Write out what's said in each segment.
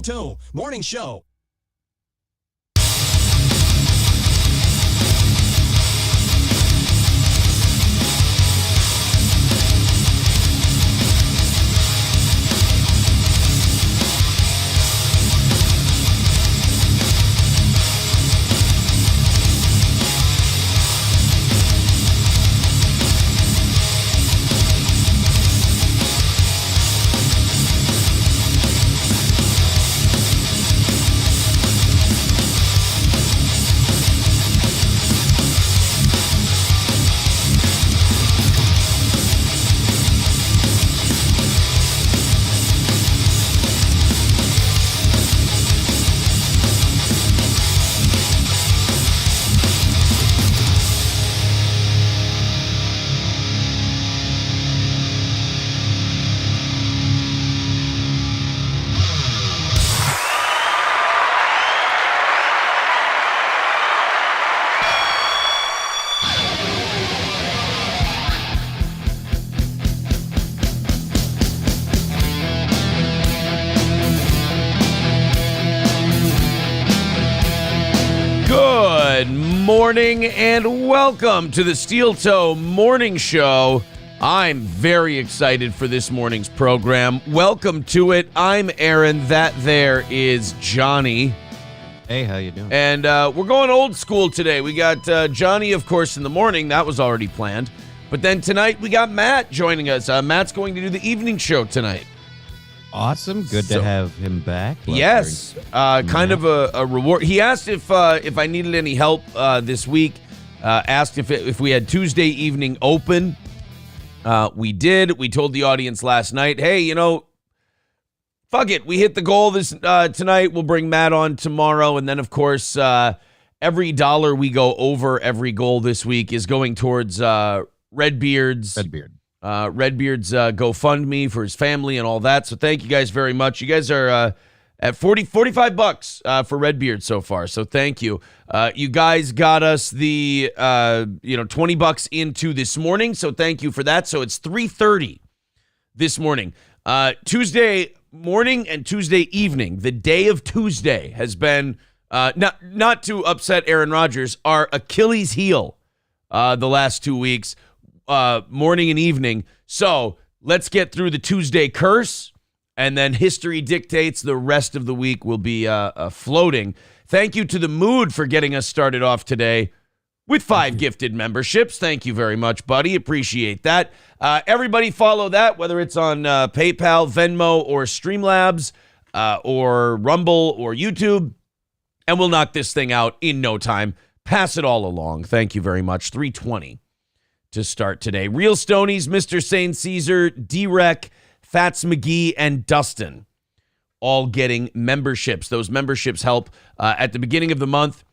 Steel Toe Morning Show. Good morning and welcome to the Steel Toe Morning Show. I'm very excited for this morning's program. Welcome to it. I'm Aaron. That there is Johnny. Hey, how you doing? And we're going old school today. We got Johnny, of course, in the morning. That was already planned. But then tonight we got Matt joining us. Matt's going to do the evening show tonight. Awesome. Good to have him back. Yes. Kind of a reward. He asked if I needed any help this week. Asked if we had Tuesday evening open. We did. We told the audience last night, hey, fuck it. We hit the goal this tonight. We'll bring Matt on tomorrow. And then, of course, every dollar we go over every goal this week is going towards Redbeard's GoFundMe for his family and all that. So thank you guys very much. You guys are at $45 for Redbeard so far. So thank you. You guys got us the $20 into this morning. So thank you for that. So it's 3:30 this morning. Tuesday morning and Tuesday evening, the day of Tuesday has been not to upset Aaron Rodgers, our Achilles heel the last 2 weeks. Morning and evening. So let's get through the Tuesday curse, and then history dictates the rest of the week will be floating. Thank you to The Mood for getting us started off today with 5 gifted memberships. Thank you very much, buddy. Appreciate that. Everybody follow that, whether it's on PayPal, Venmo, or Streamlabs, or Rumble, or YouTube, and we'll knock this thing out in no time. Pass it all along. Thank you very much. 3:20. To start today. Real Stonies, Mr. St. Caesar, D-Rec, Fats McGee, and Dustin all getting memberships. Those memberships help at the beginning of the month.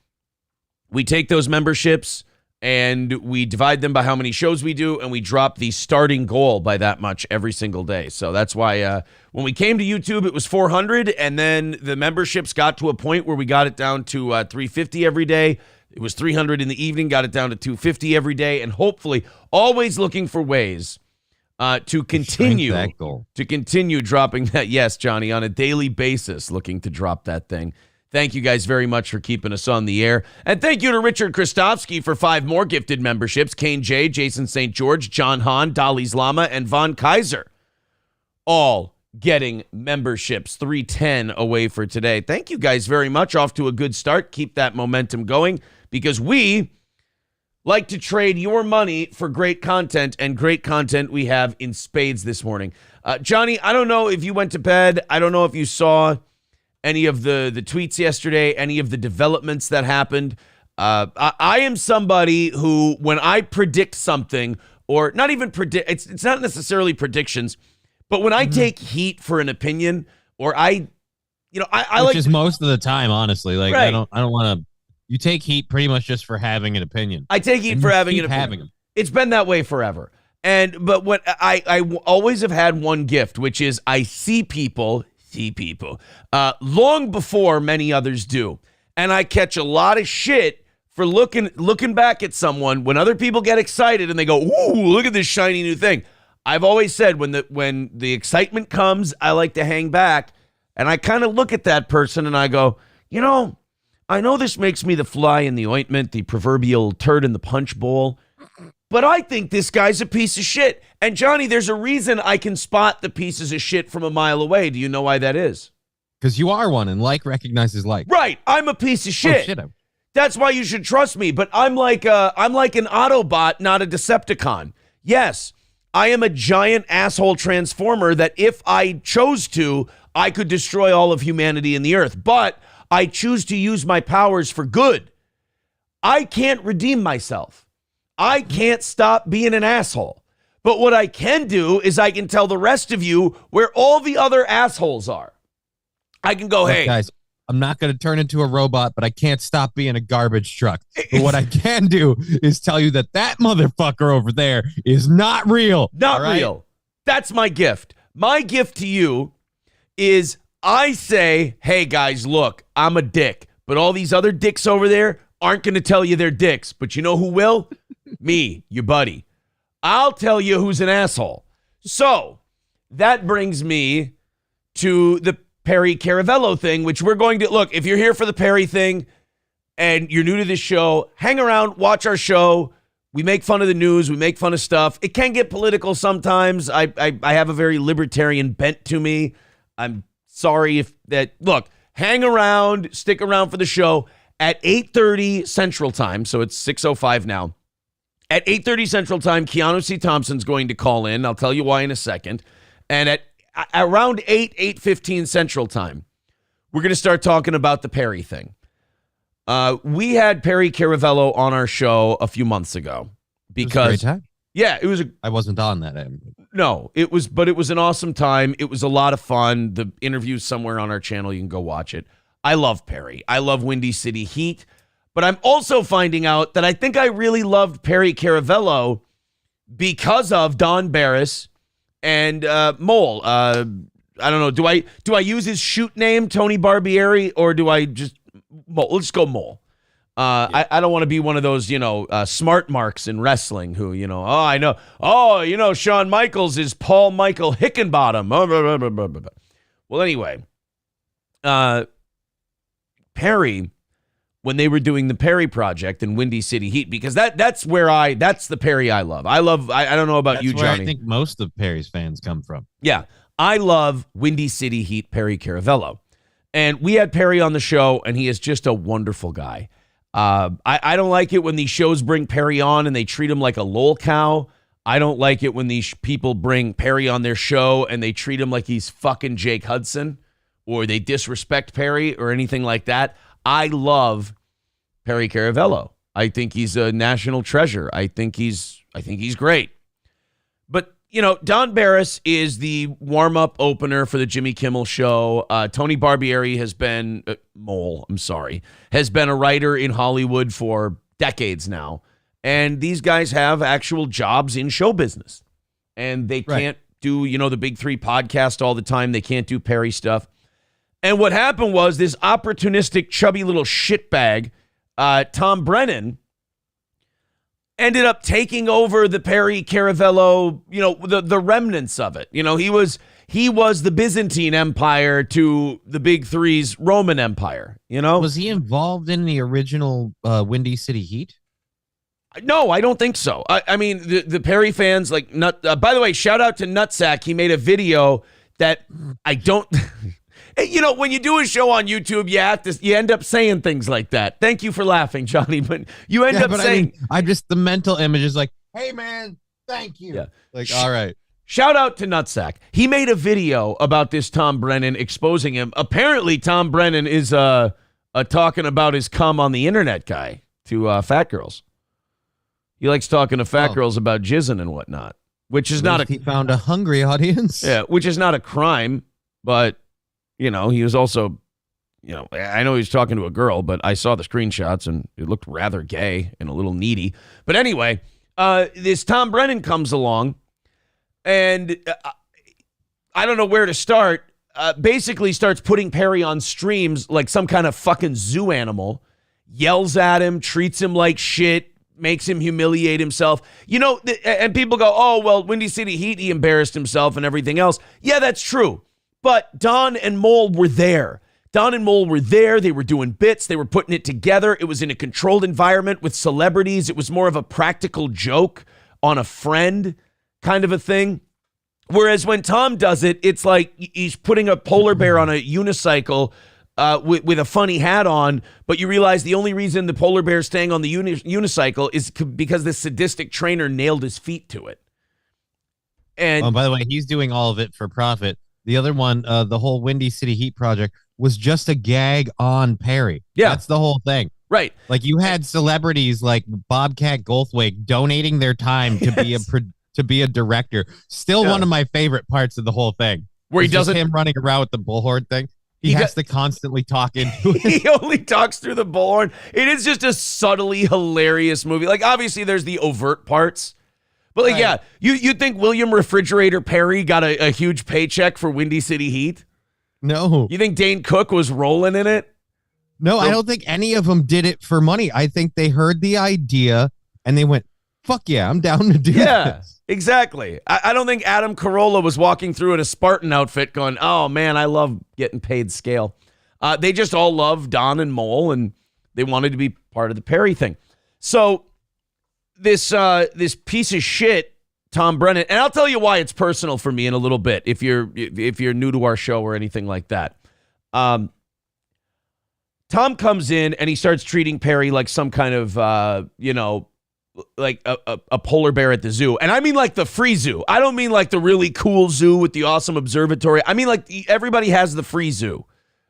We take those memberships and we divide them by how many shows we do, and we drop the starting goal by that much every single day. So that's why when we came to YouTube, it was 400, and then the memberships got to a point where we got it down to 350 every day. It was 300 in the evening, got it down to 250 every day, and hopefully always looking for ways to continue dropping that. Yes, Johnny, on a daily basis, looking to drop that thing. Thank you guys very much for keeping us on the air. And thank you to Richard Kristofsky for 5 more gifted memberships. Kane J, Jason St. George, John Hahn, Dolly's Llama, and Von Kaiser. All getting memberships. 310 away for today. Thank you guys very much. Off to a good start. Keep that momentum going, because we like to trade your money for great content, and great content we have in spades this morning. Johnny, I don't know if you went to bed. I don't know if you saw any of the tweets yesterday, any of the developments that happened. I am somebody who, when I predict something, or not even predict, it's not necessarily predictions, but when I take heat for an opinion, or I which like, is most of the time, honestly. Like, right. I don't want to. You take heat pretty much just for having an opinion. I take heat for having an opinion. It's been that way forever. But what I always have had one gift, which is I see people long before many others do. And I catch a lot of shit for looking back at someone when other people get excited and they go, ooh, look at this shiny new thing. I've always said when the excitement comes, I like to hang back And I kind of look at that person and I go, you know, I know this makes me the fly in the ointment, the proverbial turd in the punch bowl, but I think this guy's a piece of shit. And Johnny, there's a reason I can spot the pieces of shit from a mile away. Do you know why that is? Because you are one, and like recognizes like. Right. I'm a piece of shit. Oh, shit. That's why you should trust me. But I'm like an Autobot, not a Decepticon. Yes, I am a giant asshole transformer that if I chose to, I could destroy all of humanity and the earth. But I choose to use my powers for good. I can't redeem myself. I can't stop being an asshole. But what I can do is I can tell the rest of you where all the other assholes are. I can go, hey. Guys, I'm not going to turn into a robot, but I can't stop being a garbage truck. But what I can do is tell you that motherfucker over there is not real. Not real. That's my gift. My gift to you is I say, hey, guys, look, I'm a dick. But all these other dicks over there aren't going to tell you they're dicks. But you know who will? Me, your buddy. I'll tell you who's an asshole. So that brings me to the Perry Caravello thing, which we're going to look. If you're here for the Perry thing and you're new to this show, hang around, watch our show. We make fun of the news. We make fun of stuff. It can get political sometimes. I have a very libertarian bent to me. I'm sorry if that. Look, hang around, stick around for the show at 8:30 Central Time. So it's 6:05 now. At 8:30 Central Time, Keanu C Thompson's going to call in. I'll tell you why in a second. And at around 8:15 Central Time, we're going to start talking about the Perry thing. We had Perry Caravello on our show a few months ago because it was a great time. Yeah, it was. I wasn't on that. No, it was, but it was an awesome time. It was a lot of fun. The interview's somewhere on our channel. You can go watch it. I love Perry. I love Windy City Heat. But I'm also finding out that I think I really loved Perry Caravello because of Don Barris and Mole. I don't know. Do I use his shoot name, Tony Barbieri, or do I just Mole? Let's go Mole. I don't want to be one of those, smart marks in wrestling who, I know. Oh, Shawn Michaels is Paul Michael Hickenbottom. Well, anyway, Perry, when they were doing the Perry Project in Windy City Heat, because that's the Perry I love. I don't know about you, Johnny. I think most of Perry's fans come from. Yeah. I love Windy City Heat Perry Caravello. And we had Perry on the show, and he is just a wonderful guy. I don't like it when these shows bring Perry on and they treat him like a lol cow. I don't like it when these people bring Perry on their show and they treat him like he's fucking Jake Hudson, or they disrespect Perry or anything like that. I love Perry Caravello. I think he's a national treasure. I think he's great. But, Don Barris is the warm-up opener for the Jimmy Kimmel show. Tony Barbieri has been has been a writer in Hollywood for decades now. And these guys have actual jobs in show business. And they can't do, the Big Three podcast all the time. They can't do Perry stuff. And what happened was this opportunistic, chubby little shitbag, Tom Brennan, ended up taking over the Perry Caravello, the remnants of it. He was the Byzantine Empire to the Big Three's Roman Empire. Was he involved in the original Windy City Heat? No, I don't think so. I mean, the Perry fans by the way, shout out to Nutsack. He made a video that I don't. When you do a show on YouTube, you end up saying things like that. Thank you for laughing, Johnny, but you end up saying... the mental image is like, hey, man, thank you. Yeah. All right. Shout out to Nutsack. He made a video about this Tom Brennan, exposing him. Apparently, Tom Brennan is talking about his cum on the internet guy to fat girls. He likes talking to fat girls about jizzing and whatnot, which is not he found a hungry audience. Yeah, which is not a crime, but... he was also, I know he was talking to a girl, but I saw the screenshots and it looked rather gay and a little needy. But anyway, this Tom Brennan comes along and I don't know where to start. Basically starts putting Perry on streams like some kind of fucking zoo animal, yells at him, treats him like shit, makes him humiliate himself. And people go, oh, well, Windy City Heat, he embarrassed himself and everything else. Yeah, that's true. But Don and Mole were there. Don and Mole were there. They were doing bits. They were putting it together. It was in a controlled environment with celebrities. It was more of a practical joke on a friend kind of a thing. Whereas when Tom does it, it's like he's putting a polar bear on a unicycle with a funny hat on, but you realize the only reason the polar bear is staying on the unicycle is because the sadistic trainer nailed his feet to it. And by the way, he's doing all of it for profit. The other one, the whole Windy City Heat project, was just a gag on Perry. Yeah. That's the whole thing. Right. Like you had celebrities like Bobcat Goldthwait donating their time to be a director. Still one of my favorite parts of the whole thing. Where he doesn't him running around with the bullhorn thing. He has to constantly talk into it. He only talks through the bullhorn. It is just a subtly hilarious movie. Like obviously there's the overt parts. But like, yeah, you think William Refrigerator Perry got a huge paycheck for Windy City Heat? No. You think Dane Cook was rolling in it? No, I don't think any of them did it for money. I think they heard the idea and they went, fuck yeah, I'm down to do this. Exactly. I don't think Adam Carolla was walking through in a Spartan outfit going, oh man, I love getting paid scale. They just all love Don and Mole and they wanted to be part of the Perry thing. So this piece of shit, Tom Brennan, and I'll tell you why it's personal for me in a little bit if you're new to our show or anything like that. Tom comes in and he starts treating Perry like some kind of like a polar bear at the zoo. And I mean like the free zoo. I don't mean like the really cool zoo with the awesome observatory. I mean like everybody has the free zoo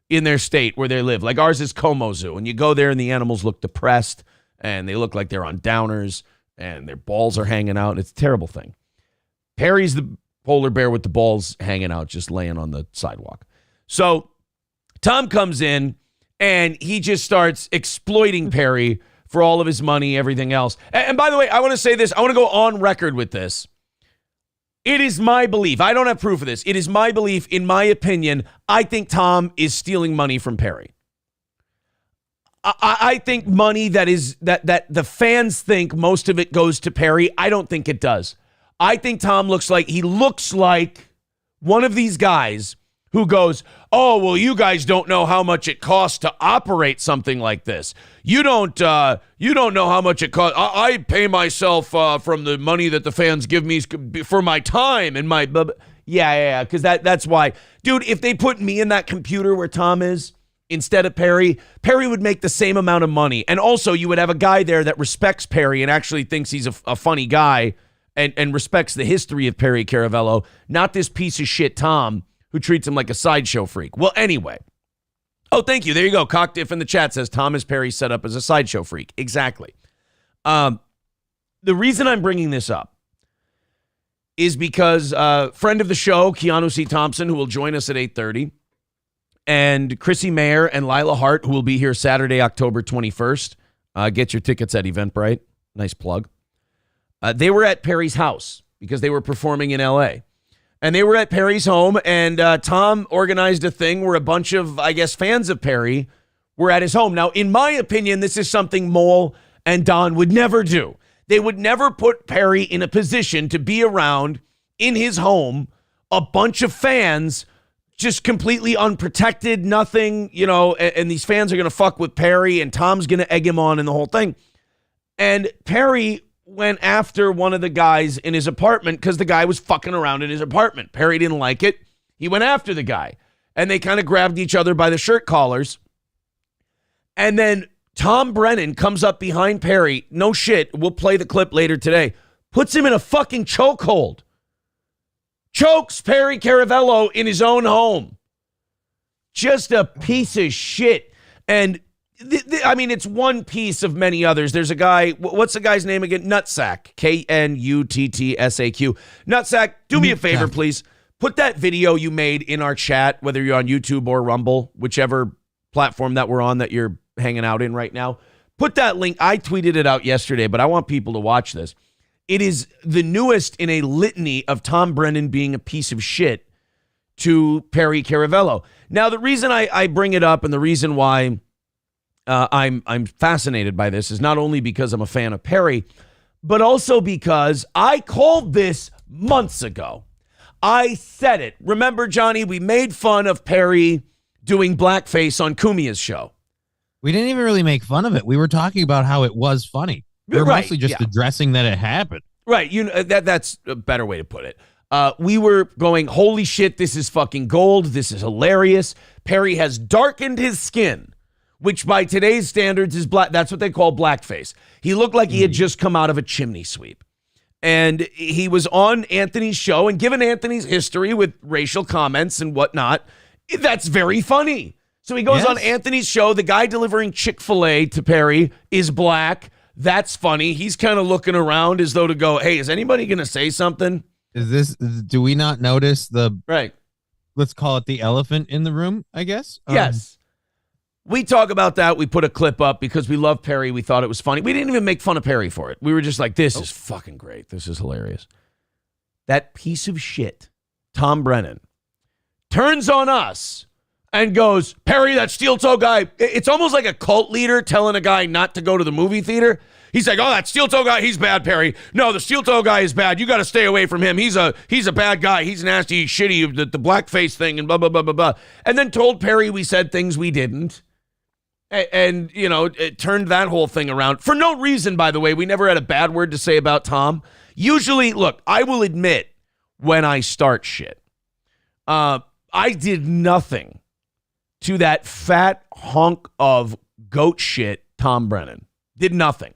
in their state where they live. Like ours is Como Zoo. And you go there and the animals look depressed and they look like they're on downers and their balls are hanging out. It's a terrible thing. Perry's the polar bear with the balls hanging out, just laying on the sidewalk. So Tom comes in and he just starts exploiting Perry for all of his money, everything else. And by the way, I want to say this. I want to go on record with this. It is my belief. I don't have proof of this. It is my belief, in my opinion, I think Tom is stealing money from Perry. I think money that the fans think most of it goes to Perry. I don't think it does. I think Tom looks like one of these guys who goes, oh, well, you guys don't know how much it costs to operate something like this. You don't know how much it costs. I pay myself from the money that the fans give me for my time and my, yeah, because that's why. Dude, if they put me in that computer where Tom is, instead of Perry would make the same amount of money. And also you would have a guy there that respects Perry and actually thinks he's a funny guy and respects the history of Perry Caravello, not this piece of shit Tom who treats him like a sideshow freak. Well, anyway. Oh, thank you. There you go. Cockdiff in the chat says Tom is Perry set up as a sideshow freak. Exactly. The reason I'm bringing this up is because friend of the show, Keanu C Thompson, who will join us at 8:30, and Chrissy Mayer and Lila Hart, who will be here Saturday, October 21st. Get your tickets at Eventbrite. Nice plug. They were at Perry's house because they were performing in L.A., and they were at Perry's home, and Tom organized a thing where a bunch of, I guess, fans of Perry were at his home. Now, in my opinion, this is something Mole and Don would never do. They would never put Perry in a position to be around in his home a bunch of fans just completely unprotected, nothing, and these fans are going to fuck with Perry, and Tom's going to egg him on and the whole thing. And Perry went after one of the guys in his apartment because the guy was fucking around in his apartment. Perry didn't like it. He went after the guy, and they kind of grabbed each other by the shirt collars. And then Tom Brennan comes up behind Perry. No shit. We'll play the clip later today. Puts him in a fucking chokehold. Chokes Perry Caravello in his own home. Just a piece of shit. And I mean, it's one piece of many others. There's a guy, what's the guy's name again? Nutsack. K-N-U-T-T-S-A-Q. Nutsack, do me a favor, please. Put that video you made in our chat, whether you're on YouTube or Rumble, whichever platform that we're on that you're hanging out in right now. Put that link. I tweeted it out yesterday, but I want people to watch this. It is the newest in a litany of Tom Brennan being a piece of shit to Perry Caravello. Now, the reason I bring it up and the reason why I'm fascinated by this is not only because I'm a fan of Perry, but also because I called this months ago. I said it. Remember, Johnny, we made fun of Perry doing blackface on Kumia's show. We didn't even really make fun of it. We were talking about how it was funny. We were mostly just addressing that it happened. Right. That's a better way to put it. We were going, holy shit, this is fucking gold. This is hilarious. Perry has darkened his skin, which by today's standards is black. That's what they call blackface. He looked like he had just come out of a chimney sweep. And he was on Anthony's show, and given Anthony's history with racial comments and whatnot, that's very funny. So he goes on Anthony's show. The guy delivering Chick-fil-A to Perry is black. That's funny. He's kind of looking around as though to go, hey, is anybody going to say something? Do we not notice right? Let's call it the elephant in the room, I guess. Yes. We talk about that. We put a clip up because we love Perry. We thought it was funny. We didn't even make fun of Perry for it. We were just like, this is fucking great. This is hilarious. That piece of shit, Tom Brennan, turns on us and goes, Perry, that steel toe guy. It's almost like a cult leader telling a guy not to go to the movie theater. He's like, oh, that steel toe guy, he's bad, Perry. No, the steel toe guy is bad. You got to stay away from him. He's a bad guy. He's nasty, he's shitty, the blackface thing and blah, blah, blah, blah, blah. And then told Perry we said things we didn't. And, it turned that whole thing around. For no reason, by the way. We never had a bad word to say about Tom. Usually, look, I will admit when I start shit. I did nothing to that fat hunk of goat shit, Tom Brennan. Did nothing.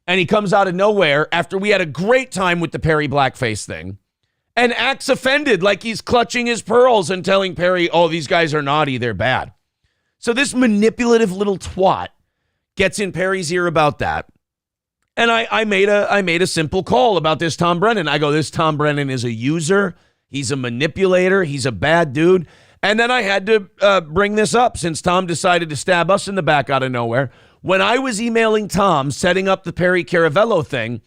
And he comes out of nowhere after we had a great time with the Perry blackface thing and acts offended like he's clutching his pearls and telling Perry, oh, these guys are naughty, they're bad. So this manipulative little twat gets in Perry's ear about that. And I made a simple call about this Tom Brennan. I go, this Tom Brennan is a user. He's a manipulator. He's a bad dude. And then I had to bring this up since Tom decided to stab us in the back out of nowhere. When I was emailing Tom, setting up the Perry Caravello thing,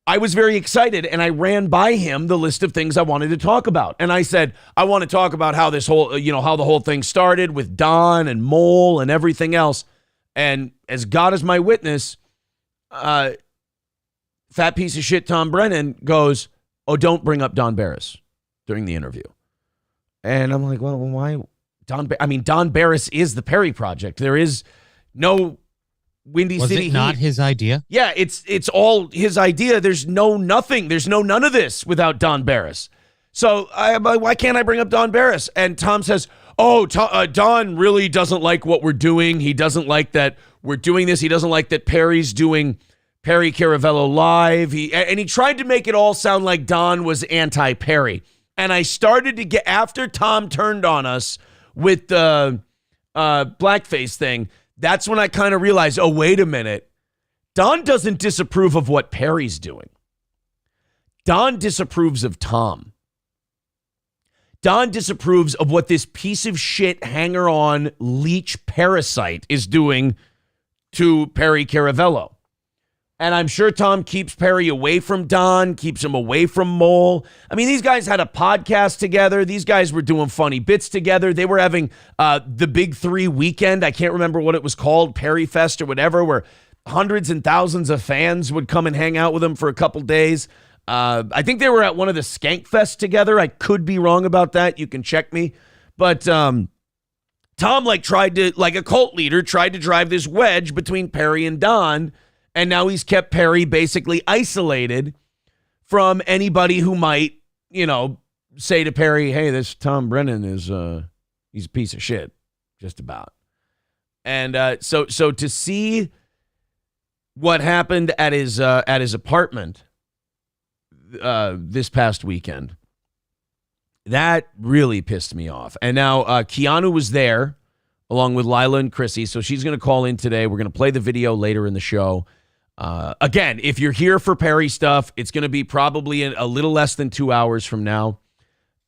I was very excited, and I ran by him the list of things I wanted to talk about. And I said, I want to talk about how this whole, how the whole thing started with Don and Mole and everything else. And as God is my witness, fat piece of shit Tom Brennan goes, oh, don't bring up Don Barris during the interview. And I'm like, well, why? Don Barris is the Perry Project. There is no Windy City. Was it not his idea? Yeah, it's all his idea. There's no nothing. There's no none of this without Don Barris. So why can't I bring up Don Barris? And Tom says, oh, Don really doesn't like what we're doing. He doesn't like that we're doing this. He doesn't like that Perry's doing Perry Caravello live. He tried to make it all sound like Don was anti-Perry. And I started to get, after Tom turned on us with the blackface thing, that's when I kind of realized, oh, wait a minute. Don doesn't disapprove of what Perry's doing. Don disapproves of Tom. Don disapproves of what this piece of shit hanger-on leech parasite is doing to Perry Caravello. And I'm sure Tom keeps Perry away from Don, keeps him away from Mole. I mean, these guys had a podcast together. These guys were doing funny bits together. They were having the Big Three weekend. I can't remember what it was called, Perry Fest or whatever, where hundreds and thousands of fans would come and hang out with them for a couple days. I think they were at one of the Skank Fest together. I could be wrong about that. You can check me. But Tom, tried to, like a cult leader, tried to drive this wedge between Perry and Don. And now he's kept Perry basically isolated from anybody who might, say to Perry, hey, this Tom Brennan is, he's a piece of shit, just about. And so to see what happened at his apartment this past weekend, that really pissed me off. And now Keanu was there along with Lila and Chrissy, so she's going to call in today. We're going to play the video later in the show. Again, if you're here for Perry stuff, it's going to be probably a little less than 2 hours from now.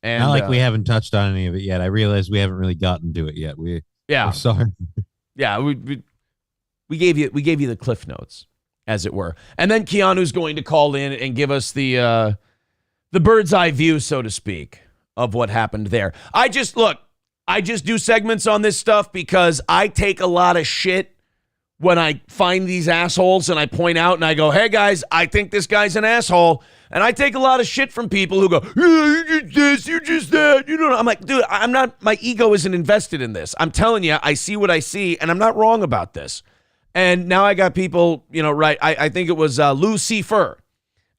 And not like we haven't touched on any of it yet. I realize we haven't really gotten to it yet. We're sorry. Yeah, we gave you the cliff notes, as it were. And then Keanu's going to call in and give us the bird's eye view, so to speak, of what happened there. I just do segments on this stuff because I take a lot of shit when I find these assholes and I point out and I go, hey guys, I think this guy's an asshole. And I take a lot of shit from people who go, yeah, you just this, you just that. You know, I'm like, dude, I'm not, my ego isn't invested in this. I'm telling you, I see what I see, and I'm not wrong about this. And now I got people, right. I think it was Lou C. Fur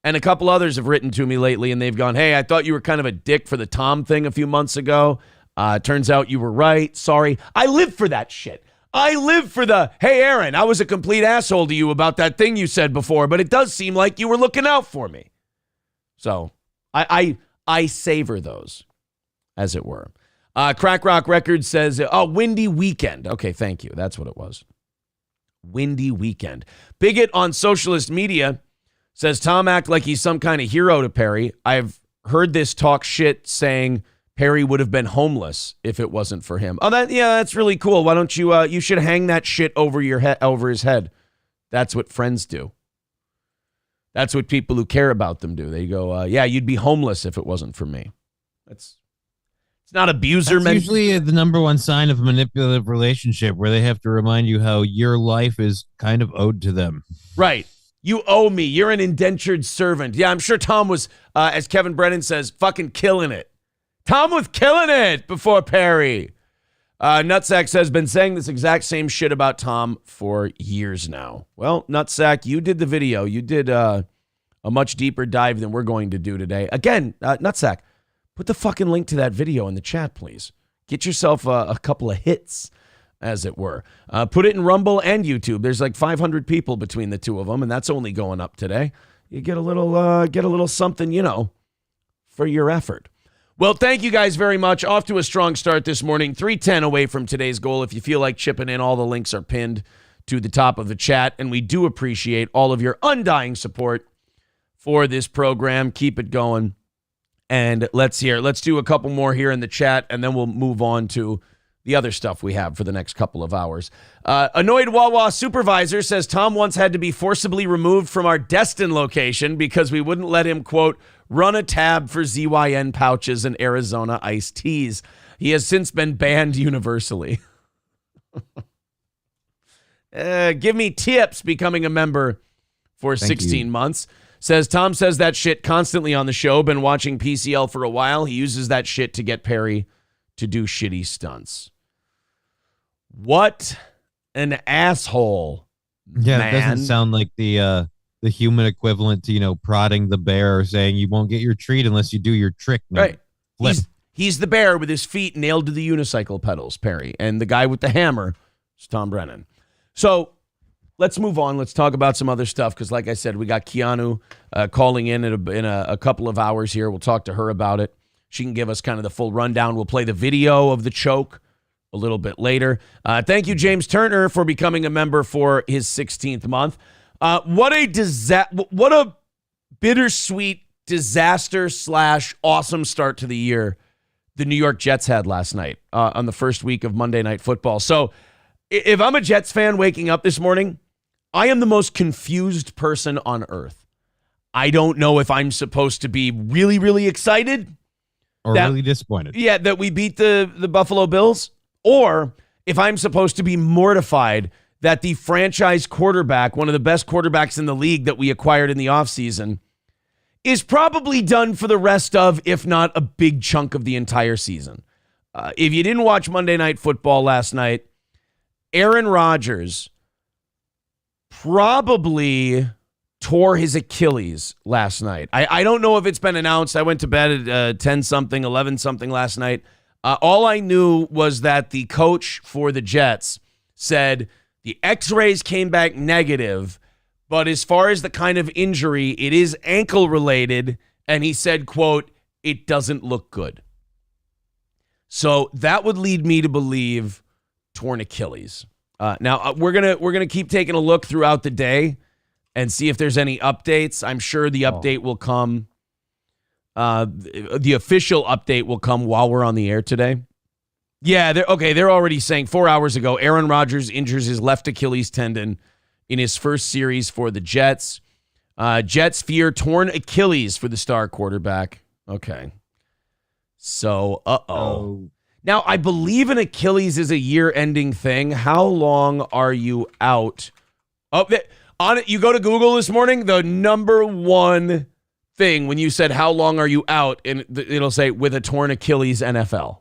and a couple others have written to me lately, and they've gone, hey, I thought you were kind of a dick for the Tom thing a few months ago. Turns out you were right. Sorry. I live for that shit. I live for the, hey, Aaron, I was a complete asshole to you about that thing you said before, but it does seem like you were looking out for me. So I savor those, as it were. Crack Rock Records says, Windy Weekend. Okay, thank you. That's what it was. Windy Weekend. Bigot on socialist media says, Tom act like he's some kind of hero to Perry. I've heard this talk shit saying Perry would have been homeless if it wasn't for him. That's really cool. Why don't you, you should hang that shit over your head, over his head. That's what friends do. That's what people who care about them do. They go, you'd be homeless if it wasn't for me. It's not abuser. That's usually the number one sign of a manipulative relationship, where they have to remind you how your life is kind of owed to them. Right. You owe me. You're an indentured servant. Yeah, I'm sure Tom was, as Kevin Brennan says, fucking killing it. Tom was killing it before Perry. Nutsack says, been saying this exact same shit about Tom for years now. Well, Nutsack, you did the video. You did a much deeper dive than we're going to do today. Again, Nutsack, put the fucking link to that video in the chat, please. Get yourself a couple of hits, as it were. Put it in Rumble and YouTube. There's like 500 people between the two of them, and that's only going up today. You get a little something, for your effort. Well, thank you guys very much. Off to a strong start this morning. 3:10 away from today's goal. If you feel like chipping in, all the links are pinned to the top of the chat, and we do appreciate all of your undying support for this program. Keep it going. And let's do a couple more here in the chat, and then we'll move on to the other stuff we have for the next couple of hours. Annoyed Wawa Supervisor says, Tom once had to be forcibly removed from our Destin location because we wouldn't let him, quote, run a tab for ZYN pouches and Arizona iced teas. He has since been banned universally. Give me tips becoming a member for 16 months. Says, Tom says that shit constantly on the show. Been watching PCL for a while. He uses that shit to get Perry to do shitty stunts. What an asshole. Yeah, man. It doesn't sound like the human equivalent to, prodding the bear or saying you won't get your treat unless you do your trick. Man. Right. He's the bear with his feet nailed to the unicycle pedals, Perry. And the guy with the hammer is Tom Brennan. So let's move on. Let's talk about some other stuff because, like I said, we got Keanu calling in a couple of hours here. We'll talk to her about it. She can give us kind of the full rundown. We'll play the video of the choke a little bit later. Thank you, James Turner, for becoming a member for his 16th month. What a bittersweet disaster / awesome start to the year the New York Jets had last night on the first week of Monday Night Football. So if I'm a Jets fan waking up this morning, I am the most confused person on earth. I don't know if I'm supposed to be really, really excited or really disappointed. Yeah, that we beat the Buffalo Bills, or if I'm supposed to be mortified that the franchise quarterback, one of the best quarterbacks in the league that we acquired in the offseason, is probably done for the rest of, if not a big chunk of the entire season. If you didn't watch Monday Night Football last night, Aaron Rodgers probably tore his Achilles last night. I don't know if it's been announced. I went to bed at 10-something, 11-something last night. All I knew was that the coach for the Jets said the x-rays came back negative, but as far as the kind of injury, it is ankle related. And he said, quote, it doesn't look good. So that would lead me to believe torn Achilles. Now we're gonna keep taking a look throughout the day and see if there's any updates. I'm sure the update will come. The official update will come while we're on the air today. Yeah, they're already saying 4 hours ago, Aaron Rodgers injures his left Achilles tendon in his first series for the Jets. Jets fear torn Achilles for the star quarterback. Okay. So, Now, I believe an Achilles is a year-ending thing. How long are you out? On it, you go to Google this morning, the number one thing when you said, how long are you out? And it'll say, with a torn Achilles, NFL.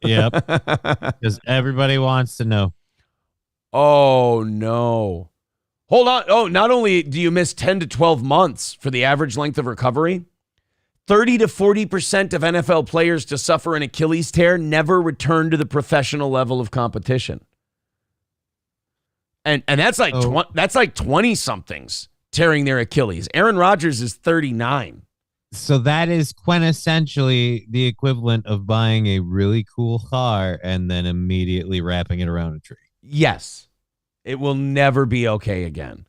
Yep. Because everybody wants to know. Oh, no. Hold on. Oh, not only do you miss 10 to 12 months for the average length of recovery, 30 to 40% of NFL players to suffer an Achilles tear never return to the professional level of competition. And that's like that's like 20-somethings tearing their Achilles. Aaron Rodgers is 39. So that is quintessentially the equivalent of buying a really cool car and then immediately wrapping it around a tree. Yes. It will never be okay again.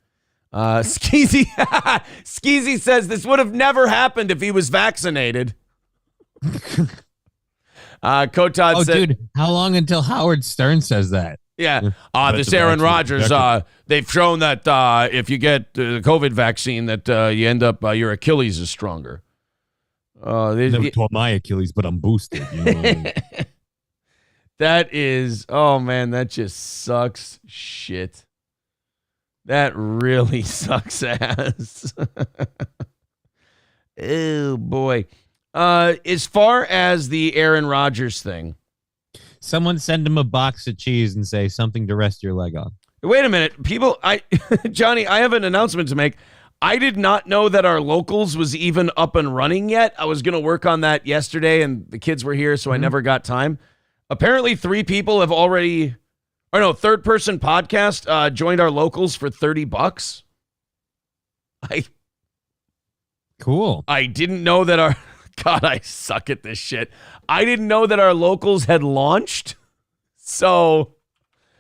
Skeezy Skeezy says this would have never happened if he was vaccinated. Kotad said, dude, how long until Howard Stern says that? Yeah. This Aaron Rodgers, they've shown that if you get the COVID vaccine that you end up, your Achilles is stronger. Never tore my Achilles, but I'm boosted. You know what I mean? That is, oh man, that just sucks shit. That really sucks ass. Oh boy. As far as the Aaron Rodgers thing, someone send him a box of cheese and say something to rest your leg on. Wait a minute. People, Johnny, I have an announcement to make. I did not know that our locals was even up and running yet. I was going to work on that yesterday and the kids were here, so I never got time. Apparently 3 people have already, Third Person Podcast joined our locals for $30. Cool. I didn't know that our, God, I suck at this shit. I didn't know that our locals had launched. So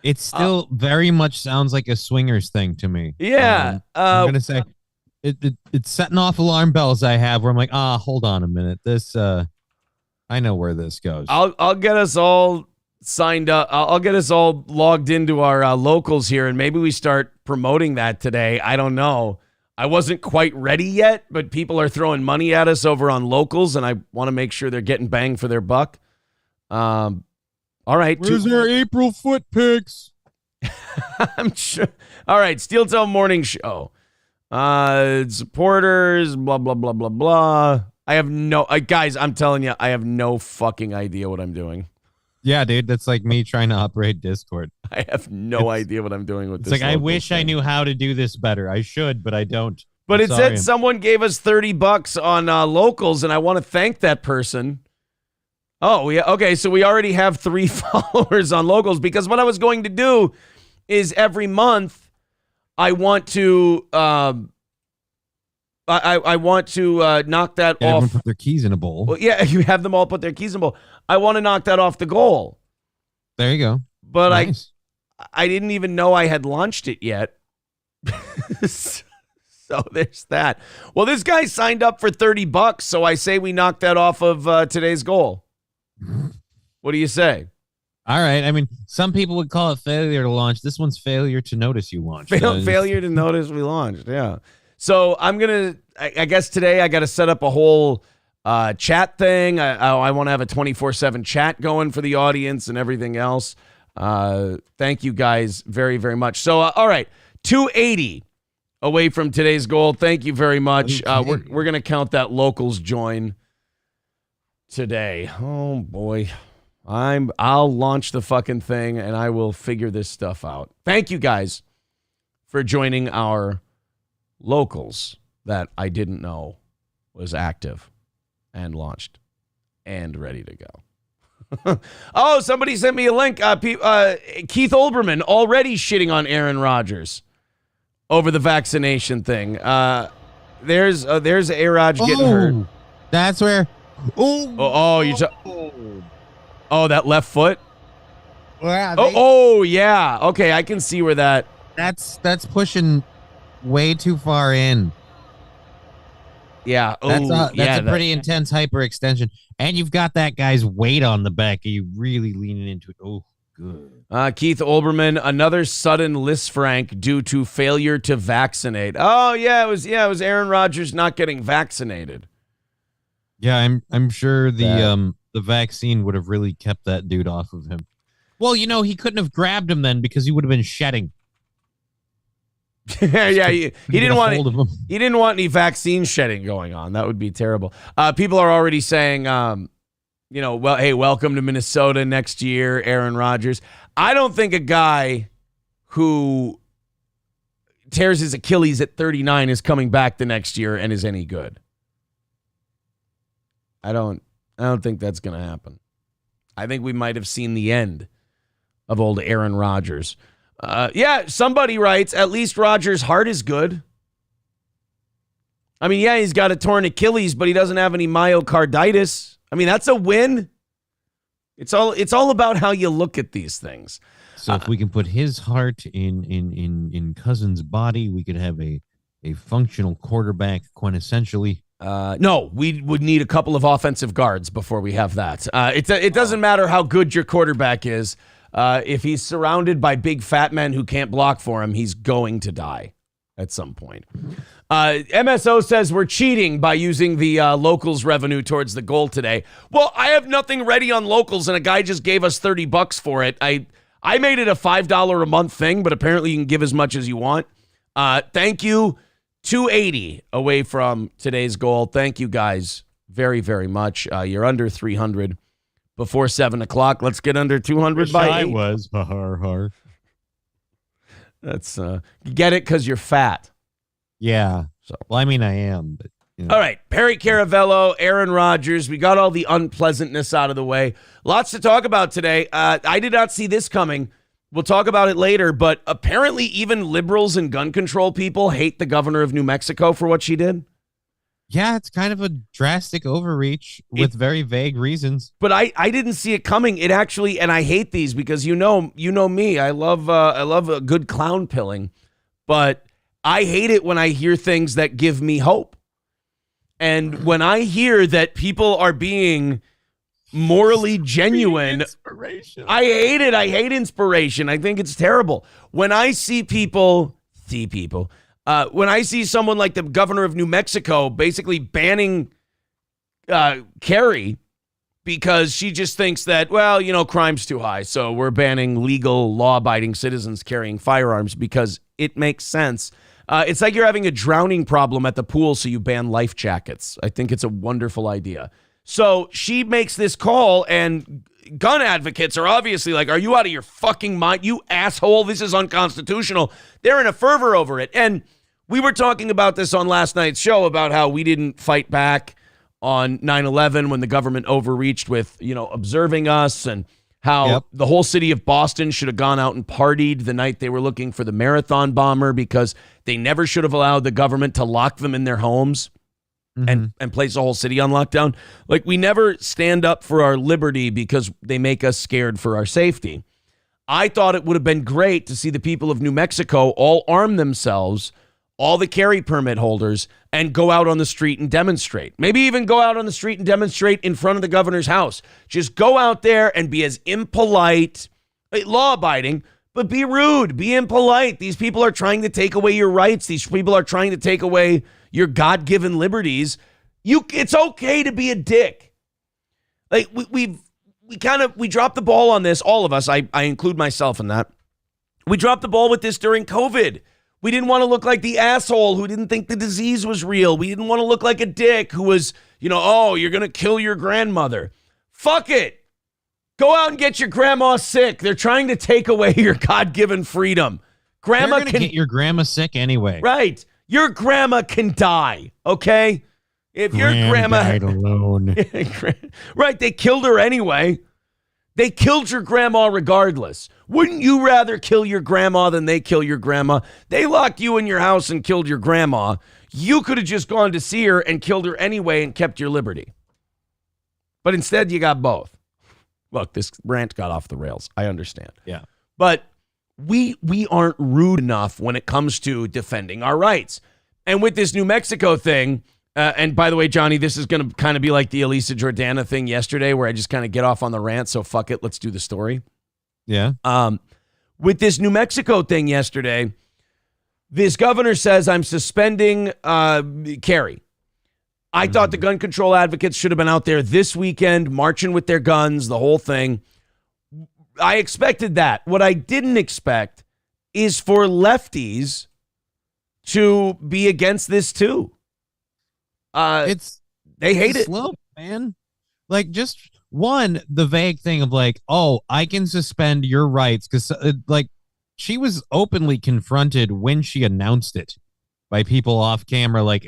it still very much sounds like a swingers thing to me. Yeah. I'm going to say it's setting off alarm bells I have where I'm like, hold on a minute. This, I know where this goes. I'll get us all signed up. I'll get us all logged into our locals here, and maybe we start promoting that today. I don't know. I wasn't quite ready yet, but people are throwing money at us over on locals, and I want to make sure they're getting bang for their buck. All right. Where's their April foot pics? I'm sure. All right. Steel Tail Morning Show. Supporters, blah, blah, blah, blah, blah. I have no, guys, I'm telling you, I have no fucking idea what I'm doing. Yeah, dude, that's like me trying to operate Discord. I have no idea what I'm doing with this. It's like, I wish I knew how to do this better. I should, but I don't. But it said someone gave us $30 on locals, and I want to thank that person. Oh, yeah. Okay, so we already have 3 followers on locals, because what I was going to do is every month I want to I want to knock that off. Everyone put their keys in a bowl. Well, yeah, you have them all put their keys in a bowl. I want to knock that off the goal. There you go. But nice. I didn't even know I had launched it yet. So there's that. Well, this guy signed up for $30, so I say we knock that off of today's goal. What do you say? All right. I mean, some people would call it failure to launch. This one's failure to notice you launched. Failure to notice we launched, yeah. So I'm going to, I guess today I got to set up a whole chat thing. I want to have a 24/7 chat going for the audience and everything else. Thank you guys very, very much. So, all right, 280 away from today's goal. Thank you very much. We're going to count that locals join today. Oh, boy. I'll launch the fucking thing, and I will figure this stuff out. Thank you guys for joining our locals that I didn't know was active and launched and ready to go. Oh, somebody sent me a link. Keith Olbermann already shitting on Aaron Rodgers over the vaccination thing. There's A-Raj getting hurt. That's where. That left foot. Yeah, yeah. Okay, I can see where that. That's pushing way too far in. Yeah. That's a pretty intense hyperextension. And you've got that guy's weight on the back. Are you really leaning into it? Oh, good. Keith Olbermann, another sudden Lisfranc due to failure to vaccinate. Oh, yeah, it was Aaron Rodgers not getting vaccinated. Yeah, I'm sure the vaccine would have really kept that dude off of him. Well, he couldn't have grabbed him then because he would have been shedding. Yeah, he didn't want hold of him. he didn't want any vaccine shedding going on. That would be terrible. People are already saying, well, hey, welcome to Minnesota next year, Aaron Rodgers. I don't think a guy who tears his Achilles at 39 is coming back the next year and is any good. I don't think that's going to happen. I think we might have seen the end of old Aaron Rodgers. Somebody writes, at least Rodgers' heart is good. I mean, yeah, he's got a torn Achilles, but he doesn't have any myocarditis. I mean, that's a win. It's all about how you look at these things. So if we can put his heart in Cousins' body, we could have a functional quarterback quintessentially. No, we would need a couple of offensive guards before we have that. It doesn't matter how good your quarterback is. If he's surrounded by big fat men who can't block for him, he's going to die at some point. MSO says we're cheating by using the locals revenue towards the goal today. Well, I have nothing ready on locals, and a guy just gave us $30 for it. I made it a $5 a month thing, but apparently you can give as much as you want. Thank you. 280 away from today's goal. Thank you guys very, very much. You're under 300 before 7 o'clock. Let's get under 200 by 8. I was. Har. That's you get it because you're fat. Yeah. So, well, I mean, I am. But, All right. Perry Caravello, Aaron Rodgers. We got all the unpleasantness out of the way. Lots to talk about today. I did not see this coming. We'll talk about it later, but apparently even liberals and gun control people hate the governor of New Mexico for what she did. Yeah, it's kind of a drastic overreach with very vague reasons. But I didn't see it coming. It actually, and I hate these because you know me. I love a good clown pilling, but I hate it when I hear things that give me hope. And when I hear that people are being morally genuine, I hate it. I hate inspiration. I think it's terrible. When I see people, when I see someone like the governor of New Mexico basically banning carry because she just thinks that, well, crime's too high, so we're banning legal, law-abiding citizens carrying firearms because it makes sense. It's like you're having a drowning problem at the pool, so you ban life jackets. I think it's a wonderful idea. So she makes this call, and gun advocates are obviously like, are you out of your fucking mind? You asshole, this is unconstitutional. They're in a fervor over it. And we were talking about this on last night's show about how we didn't fight back on 9/11 when the government overreached with, observing us, and how the whole city of Boston should have gone out and partied the night they were looking for the marathon bomber because they never should have allowed the government to lock them in their homes. And place the whole city on lockdown. Like, we never stand up for our liberty because they make us scared for our safety. I thought it would have been great to see the people of New Mexico all arm themselves, all the carry permit holders, and go out on the street and demonstrate. Maybe even go out on the street and demonstrate in front of the governor's house. Just go out there and be as impolite, law-abiding, but be rude, be impolite. These people are trying to take away your rights. These people are trying to take away your God-given liberties. It's okay to be a dick. Like, we dropped the ball on this, all of us. I include myself in that. We dropped the ball with this during COVID. We didn't want to look like the asshole who didn't think the disease was real. We didn't want to look like a dick who was, oh, you're going to kill your grandmother. Fuck it. Go out and get your grandma sick. They're trying to take away your God-given freedom. Grandma can get your grandma sick anyway. Right. Your grandma can die, okay? If your grandma died alone. Right, they killed her anyway. They killed your grandma regardless. Wouldn't you rather kill your grandma than they kill your grandma? They locked you in your house and killed your grandma. You could have just gone to see her and killed her anyway and kept your liberty. But instead, you got both. Look, this rant got off the rails. I understand. Yeah. But we aren't rude enough when it comes to defending our rights. And with this New Mexico thing, and by the way, Johnny, this is going to kind of be like the Elisa Jordana thing yesterday where I just kind of get off on the rant, so fuck it, let's do the story. Yeah. With this New Mexico thing yesterday, this governor says, I'm suspending carry. I thought the gun control advocates should have been out there this weekend, marching with their guns, the whole thing. I expected that. What I didn't expect is for lefties to be against this too. They hate it. Slow, man. Like, just one, the vague thing of like, oh, I can suspend your rights, because like she was openly confronted when she announced it by people off camera, like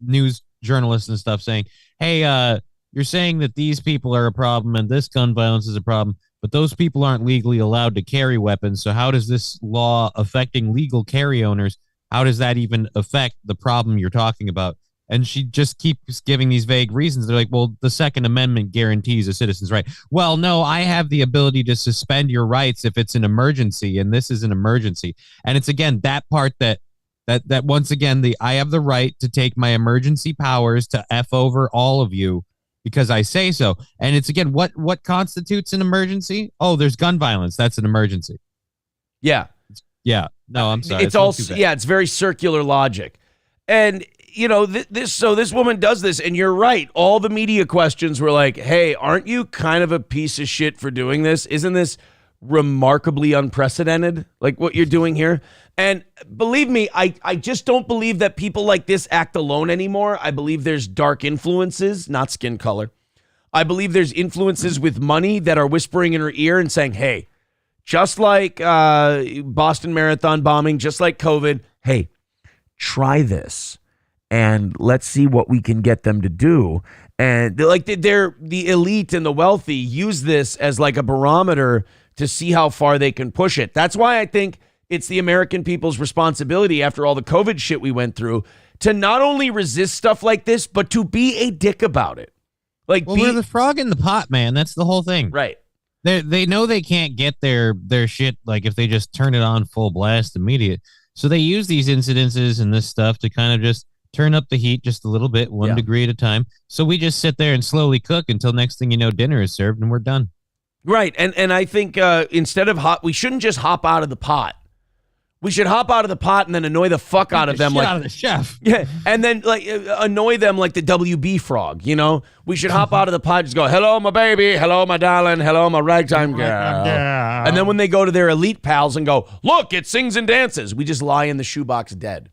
news journalists and stuff, saying, hey, you're saying that these people are a problem and this gun violence is a problem, but those people aren't legally allowed to carry weapons. So how does this law affecting legal carry owners, how does that even affect the problem you're talking about? And she just keeps giving these vague reasons. They're like, well, the Second Amendment guarantees a citizen's right. Well, no, I have the ability to suspend your rights if it's an emergency, and this is an emergency. And it's, again, that part that once again, I have the right to take my emergency powers to F over all of you because I say so. And it's, again, what constitutes an emergency? Oh, there's gun violence. That's an emergency. Yeah. Yeah. No, I'm sorry. It's also, yeah, it's very circular logic. And, you know, this woman does this, and you're right. All the media questions were like, hey, aren't you kind of a piece of shit for doing this? Isn't this remarkably unprecedented, like what you're doing here? And believe me, I just don't believe that people like this act alone anymore. I believe there's dark influences, not skin color. I believe there's influences with money that are whispering in her ear and saying, hey, just like Boston Marathon bombing, just like COVID, hey, try this and let's see what we can get them to do. And the elite and the wealthy use this as like a barometer to see how far they can push it. That's why I think it's the American people's responsibility, after all the COVID shit we went through, to not only resist stuff like this, but to be a dick about it. Like, well, we're the frog in the pot, man. That's the whole thing. Right. They know they can't get their shit, like, if they just turn it on full blast immediate. So they use these incidences and this stuff to kind of just turn up the heat just a little bit, 1 degree at a time. So we just sit there and slowly cook until next thing you know, dinner is served and we're done. Right. And I think instead of we shouldn't just hop out of the pot. We should hop out of the pot and then annoy the fuck out of them, like out of the chef. Yeah, and then like annoy them like the WB frog. You know, we should hop out of the pot, just go, hello my baby, hello my darling, hello my ragtime girl. And then when they go to their elite pals and go, look, it sings and dances, we just lie in the shoebox dead.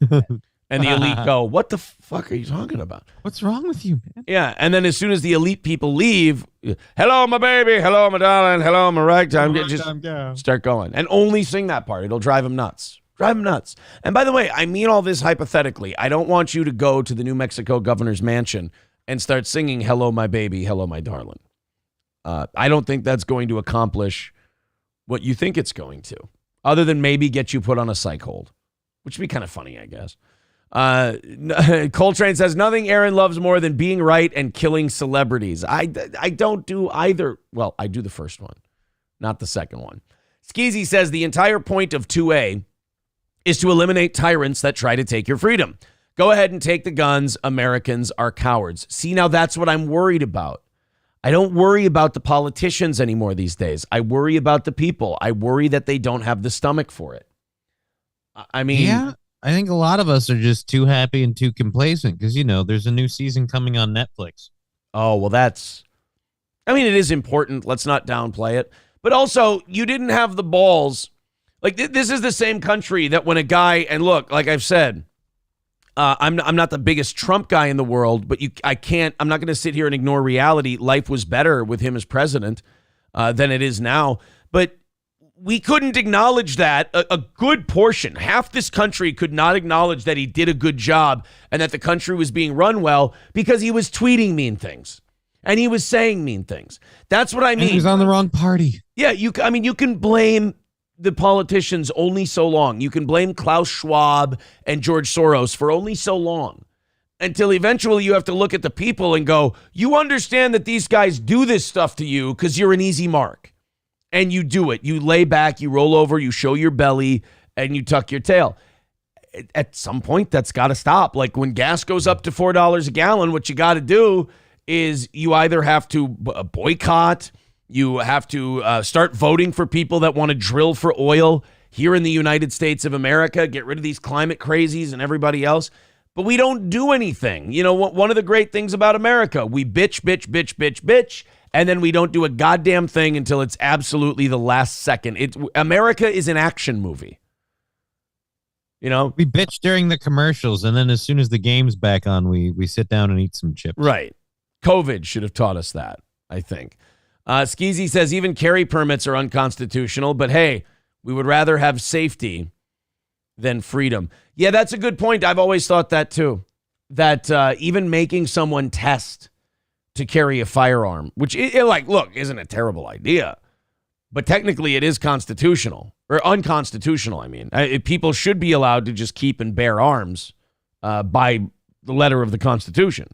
And the elite go, what the fuck are you talking about? What's wrong with you, man? Yeah, and then as soon as the elite people leave, hello, my baby, hello, my darling, hello, my ragtime, just start going. And only sing that part. It'll drive them nuts. Drive them nuts. And by the way, I mean all this hypothetically. I don't want you to go to the New Mexico governor's mansion and start singing, hello, my baby, hello, my darling. I don't think that's going to accomplish what you think it's going to, other than maybe get you put on a psych hold, which would be kind of funny, I guess. Coltrane says, nothing Aaron loves more than being right and killing celebrities. I don't do either. Well, I do the first one, not the second one. Skeezy says the entire point of 2A is to eliminate tyrants that try to take your freedom. Go ahead and take the guns. Americans are cowards. See, now that's what I'm worried about. I don't worry about the politicians anymore these days. I worry about the people. I worry that they don't have the stomach for it. I mean... Yeah, I think a lot of us are just too happy and too complacent because, you know, there's a new season coming on Netflix. Oh, well, that's... I mean, it is important. Let's not downplay it. But also, you didn't have the balls... Like, this is the same country that when a guy, and look, like I've said, I'm not the biggest Trump guy in the world, but I'm not going to sit here and ignore reality. Life was better with him as president than it is now. But we couldn't acknowledge that. A good portion, half this country could not acknowledge that he did a good job and that the country was being run well because he was tweeting mean things. And he was saying mean things. That's what I mean. And he was on the wrong party. Yeah, you can blame the politicians only so long. You can blame Klaus Schwab and George Soros for only so long until eventually you have to look at the people and go, you understand that these guys do this stuff to you because you're an easy mark. And you do it. You lay back, you roll over, you show your belly, and you tuck your tail. At some point, that's got to stop. Like when gas goes up to $4 a gallon, what you got to do is you either have to boycott. You have to start voting for people that want to drill for oil here in the United States of America, get rid of these climate crazies and everybody else. But we don't do anything. You know, one of the great things about America, we bitch, bitch, bitch, bitch, bitch, and then we don't do a goddamn thing until it's absolutely the last second. America is an action movie. We bitch during the commercials, and then as soon as the game's back on, we sit down and eat some chips. Right. COVID should have taught us that, I think. Skeezy says even carry permits are unconstitutional, but hey, we would rather have safety than freedom. Yeah, that's a good point. I've always thought that too. That even making someone test to carry a firearm, which isn't a terrible idea, but technically it is constitutional or unconstitutional. I mean, people should be allowed to just keep and bear arms by the letter of the Constitution.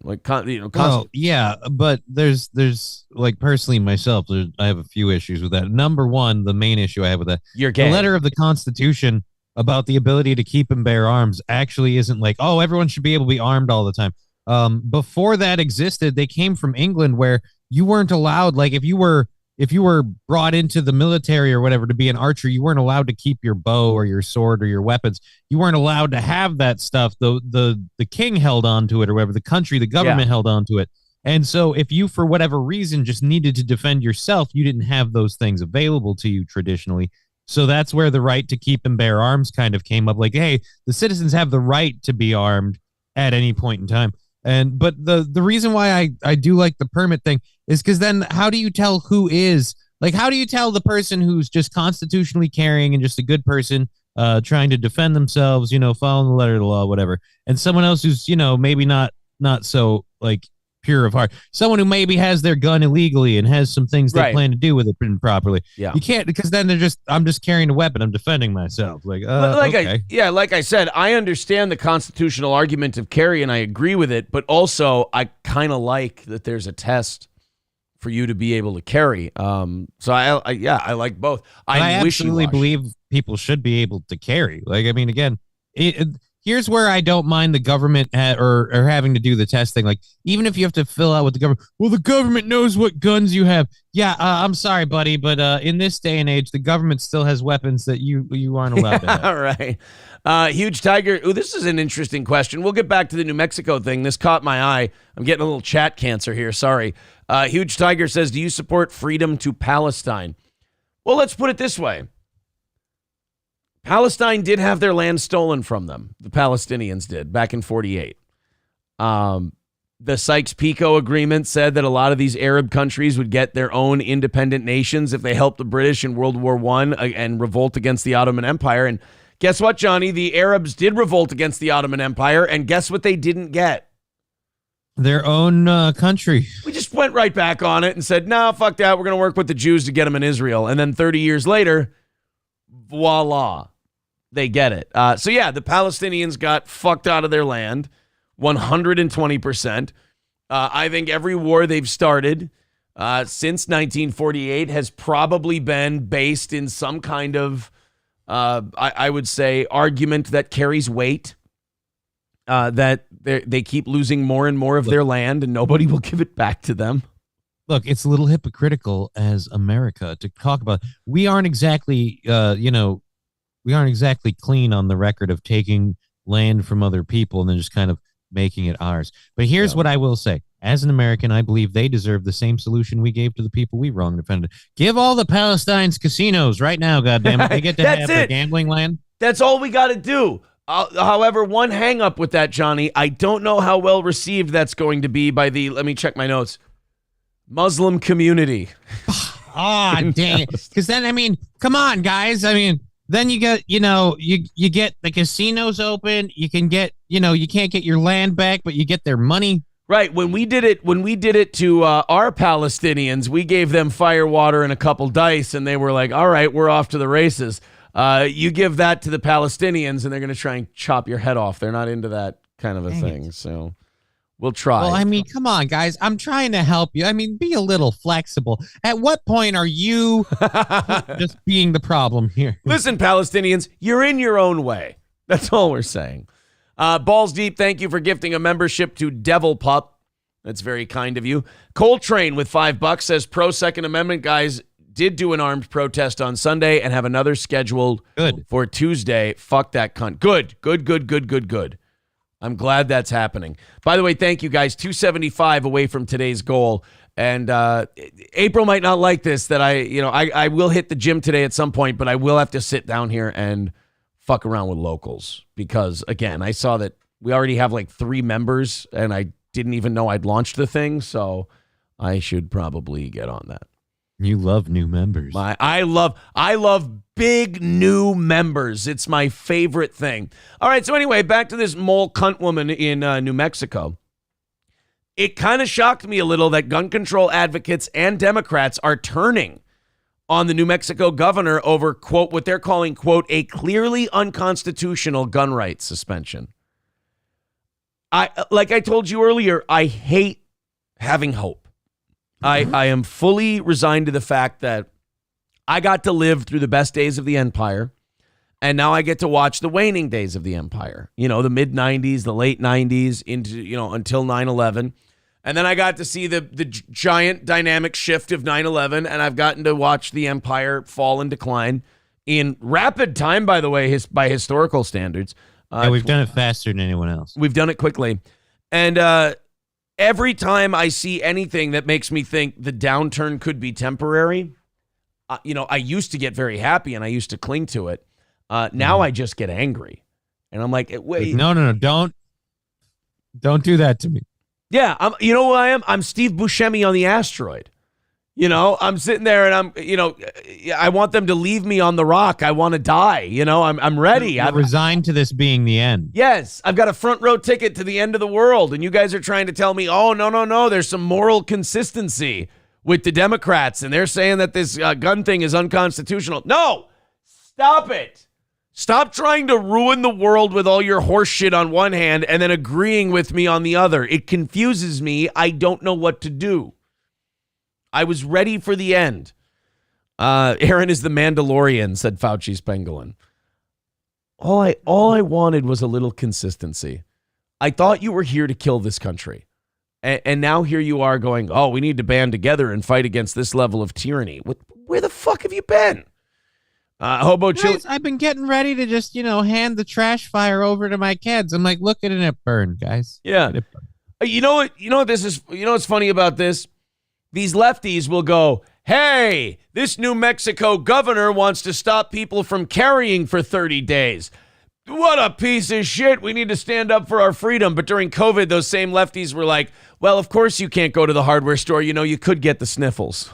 Yeah, but there's like personally myself, I have a few issues with that. Number one, the main issue I have with that, you're gay. The letter of the Constitution about the ability to keep and bear arms actually isn't like, oh, everyone should be able to be armed all the time. Before that existed, they came from England where you weren't allowed, like if you were brought into the military or whatever to be an archer, you weren't allowed to keep your bow or your sword or your weapons. You weren't allowed to have that stuff. The king held on to it or whatever, the country, the government held on to it. And so if you, for whatever reason, just needed to defend yourself, you didn't have those things available to you traditionally. So that's where the right to keep and bear arms kind of came up. Like, hey, the citizens have the right to be armed at any point in time. But the reason why I do like the permit thing is because then how do you tell who is, like, how do you tell the person who's just constitutionally carrying and just a good person trying to defend themselves, following the letter of the law, whatever, and someone else who's, maybe not so like pure of heart, someone who maybe has their gun illegally and has some things they plan to do with it improperly. Yeah, you can't, because then I'm just carrying a weapon, I'm defending myself. Like I said, I understand the constitutional argument of carry and I agree with it, but also I kind of like that there's a test for you to be able to carry. So I like both. I absolutely believe people should be able to carry. Like, I mean, again, here's where I don't mind the government or having to do the testing. Like, even if you have to fill out with the government, well, the government knows what guns you have. Yeah, I'm sorry, buddy, but in this day and age, the government still has weapons that you aren't allowed to have. All right. Huge Tiger. Oh, this is an interesting question. We'll get back to the New Mexico thing. This caught my eye. I'm getting a little chat cancer here. Sorry. Huge Tiger says, do you support freedom to Palestine? Well, let's put it this way. Palestine did have their land stolen from them. The Palestinians did back in 1948. The Sykes-Picot Agreement said that a lot of these Arab countries would get their own independent nations if they helped the British in World War I and revolt against the Ottoman Empire. And guess what, Johnny? The Arabs did revolt against the Ottoman Empire, and guess what they didn't get? Their own country. We just went right back on it and said, no, fuck that. We're going to work with the Jews to get them in Israel. And then 30 years later, voila. They get it. So, yeah, the Palestinians got fucked out of their land, 120%. I think every war they've started since 1948 has probably been based in some kind of, I would say, argument that carries weight, that they keep losing more and more of their land and nobody will give it back to them. Look, it's a little hypocritical as America to talk about. We aren't exactly, we aren't exactly clean on the record of taking land from other people and then just kind of making it ours. But here's what I will say. As an American, I believe they deserve the same solution we gave to the people we wronged defended. Give all the Palestinians casinos right now, goddammit. They get to have their gambling land. That's all we got to do. However, one hang up with that, Johnny, I don't know how well received that's going to be by the, let me check my notes, Muslim community. Dang it. Because then, I mean, come on, guys. I mean, then you get, you get the casinos open. You can get, you can't get your land back, but you get their money. Right. When we did it to our Palestinians, we gave them fire, water, and a couple dice, and they were like, all right, we're off to the races. You give that to the Palestinians, and they're going to try and chop your head off. They're not into that kind of a thing. So we'll try. Well, I mean, come on, guys. I'm trying to help you. I mean, be a little flexible. At what point are you just being the problem here? Listen, Palestinians, you're in your own way. That's all we're saying. Balls Deep, thank you for gifting a membership to Devil Pup. That's very kind of you. Coltrane with $5 says pro Second Amendment guys did do an armed protest on Sunday and have another scheduled for Tuesday. Fuck that cunt. Good. I'm glad that's happening. By the way, thank you guys. 275 away from today's goal. And April might not like this, that I will hit the gym today at some point, but I will have to sit down here and fuck around with locals because, again, I saw that we already have like 3 members and I didn't even know I'd launched the thing, so I should probably get on that. You love new members. I love big new members. It's my favorite thing. All right, so anyway, back to this mole cunt woman in New Mexico. It kind of shocked me a little that gun control advocates and Democrats are turning on the New Mexico governor over, quote, what they're calling, quote, a clearly unconstitutional gun rights suspension. Like I told you earlier, I hate having hope. I am fully resigned to the fact that I got to live through the best days of the empire, and now I get to watch the waning days of the empire. You know, the mid-'90s, the late '90s, into until 9/11. And then I got to see the giant dynamic shift of 9/11, and I've gotten to watch the empire fall and decline in rapid time, by the way, by historical standards. Yeah, we've done it faster than anyone else. We've done it quickly. And every time I see anything that makes me think the downturn could be temporary, I used to get very happy and I used to cling to it. Now I just get angry. And I'm like, wait. No, don't do that to me. Yeah, you know who I am? I'm Steve Buscemi on the asteroid. I'm sitting there and I want them to leave me on the rock. I want to die. I'm ready. I'm resigned to this being the end. Yes, I've got a front row ticket to the end of the world. And you guys are trying to tell me, oh, no. There's some moral consistency with the Democrats. And they're saying that this gun thing is unconstitutional. No, stop it. Stop trying to ruin the world with all your horse shit on one hand and then agreeing with me on the other. It confuses me. I don't know what to do. I was ready for the end. Aaron is the Mandalorian, said Fauci's pangolin. All I wanted was a little consistency. I thought you were here to kill this country. And now here you are going, oh, we need to band together and fight against this level of tyranny. Where the fuck have you been? Hobo Chili. I've been getting ready to just, hand the trash fire over to my kids. I'm like, look at it burn, guys. Yeah. You know what this is? You know what's funny about this? These lefties will go, hey, this New Mexico governor wants to stop people from carrying for 30 days. What a piece of shit. We need to stand up for our freedom. But during COVID, those same lefties were like, well, of course you can't go to the hardware store. You could get the sniffles.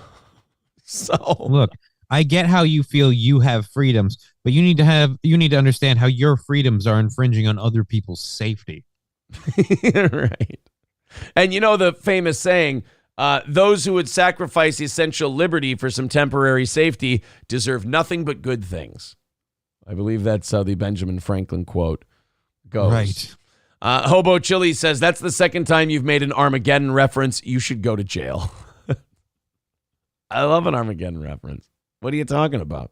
So look, I get how you feel you have freedoms, but you need to understand how your freedoms are infringing on other people's safety. Right. And the famous saying, those who would sacrifice essential liberty for some temporary safety deserve nothing but good things. I believe that's how the Benjamin Franklin quote goes. Right. Hobo Chili says, that's the second time you've made an Armageddon reference. You should go to jail. I love an Armageddon reference. What are you talking about?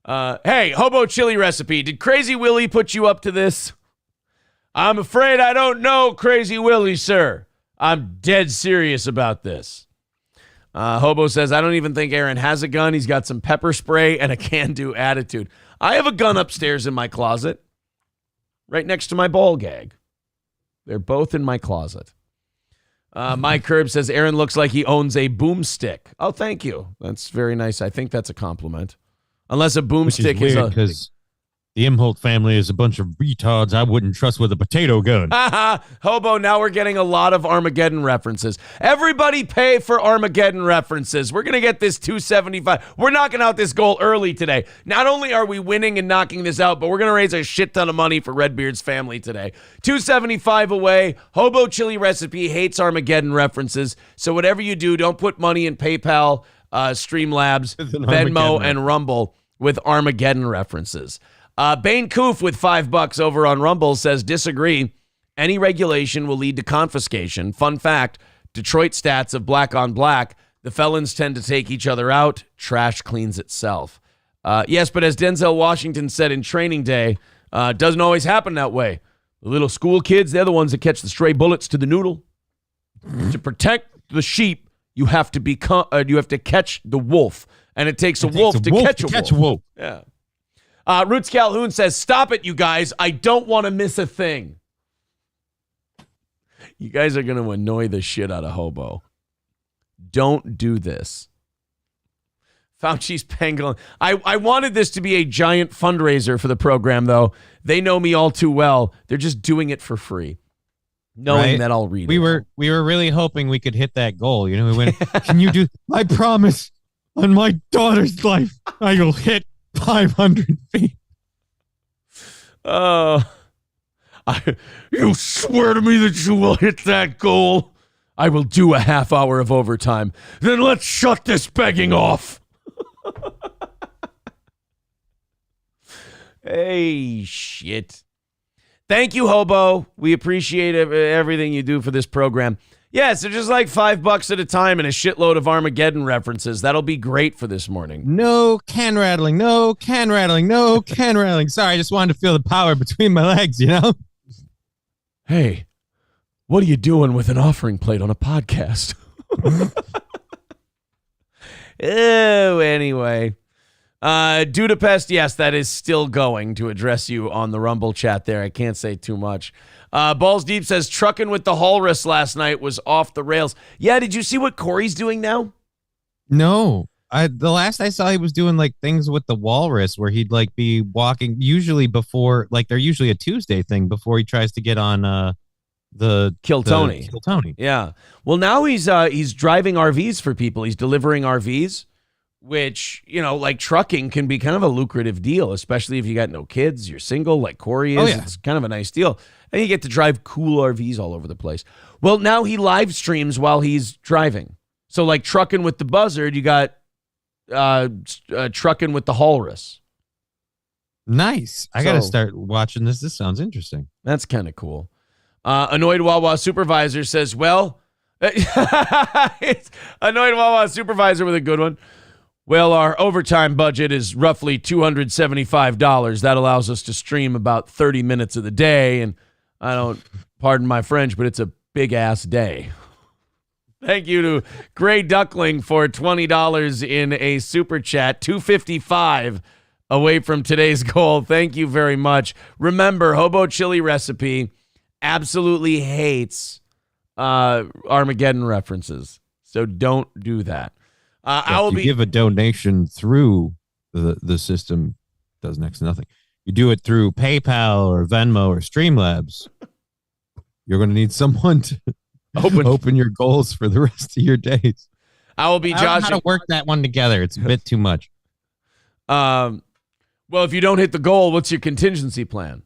Hey, Hobo Chili recipe. Did Crazy Willie put you up to this? I'm afraid I don't know Crazy Willie, sir. I'm dead serious about this. Hobo says, I don't even think Aaron has a gun. He's got some pepper spray and a can-do attitude. I have a gun upstairs in my closet, right next to my ball gag. They're both in my closet. Mike Curb says, Aaron looks like he owns a boomstick. Oh, thank you. That's very nice. I think that's a compliment. Unless a boomstick is a... because the Imholt family is a bunch of retards I wouldn't trust with a potato gun. Hobo, now we're getting a lot of Armageddon references. Everybody pay for Armageddon references. We're going to get this 275. We're knocking out this goal early today. Not only are we winning and knocking this out, but we're going to raise a shit ton of money for Redbeard's family today. 275 away. Hobo Chili Recipe hates Armageddon references. So whatever you do, don't put money in PayPal, Streamlabs, Venmo, and Rumble with Armageddon references. Bane Koof with $5 over on Rumble says, disagree. Any regulation will lead to confiscation. Fun fact, Detroit stats of black on black, the felons tend to take each other out. Trash cleans itself. Yes, but as Denzel Washington said in Training Day, doesn't always happen that way. The little school kids, they're the ones that catch the stray bullets to the noodle. To protect the sheep, you have to catch the wolf. And it takes a wolf to catch a wolf. Yeah. Roots Calhoun says, stop it, you guys. I don't want to miss a thing. You guys are going to annoy the shit out of Hobo. Don't do this. Fauci's pangolin. I wanted this to be a giant fundraiser for the program, though. They know me all too well. They're just doing it for free, knowing that I'll read it. We were really hoping we could hit that goal. You know, we went, can you do, I promise on my daughter's life, I will hit 500 feet. You swear to me that you will hit that goal? I will do a half hour of overtime. Then let's shut this begging off. Hey, shit. Thank you, Hobo. We appreciate everything you do for this program. Yeah, so just like $5 at a time and a shitload of Armageddon references. That'll be great for this morning. No can rattling, no can rattling, no can rattling. Sorry, I just wanted to feel the power between my legs, you know? Hey, what are you doing with an offering plate on a podcast? Oh, anyway. Budapest, yes, that is still going to address you on the Rumble chat there. I can't say too much. Balls Deep says, trucking with the Walrus last night was off the rails. Yeah, did you see what Corey's doing now? No. The last I saw, he was doing like things with the Walrus where he'd like be walking usually before, like they're usually a Tuesday thing before he tries to get on the Kill Tony. Yeah. Well, now he's driving RVs for people. He's delivering RVs, which, you know, like trucking can be kind of a lucrative deal, especially if you got no kids, you're single like Corey is. Oh, yeah. It's kind of a nice deal. And you get to drive cool RVs all over the place. Well, now he live streams while he's driving. So like trucking with the Buzzard, you got trucking with the Walrus. Nice. I got to start watching this. This sounds interesting. That's kind of cool. Annoyed Wawa Supervisor says, well, it's Annoyed Wawa Supervisor with a good one. Well, our overtime budget is roughly $275. That allows us to stream about 30 minutes of the day. And I don't, pardon my French, but it's a big ass day. Thank you to Gray Duckling for $20 in a super chat. $255 away from today's goal. Thank you very much. Remember, Hobo Chili Recipe absolutely hates Armageddon references. So don't do that. I will give a donation through the system. Does next to nothing. You do it through PayPal or Venmo or Streamlabs. You're going to need someone to open your goals for the rest of your days. I will be Josh. I don't know how to work that one together. It's a bit too much. Well, if you don't hit the goal, what's your contingency plan?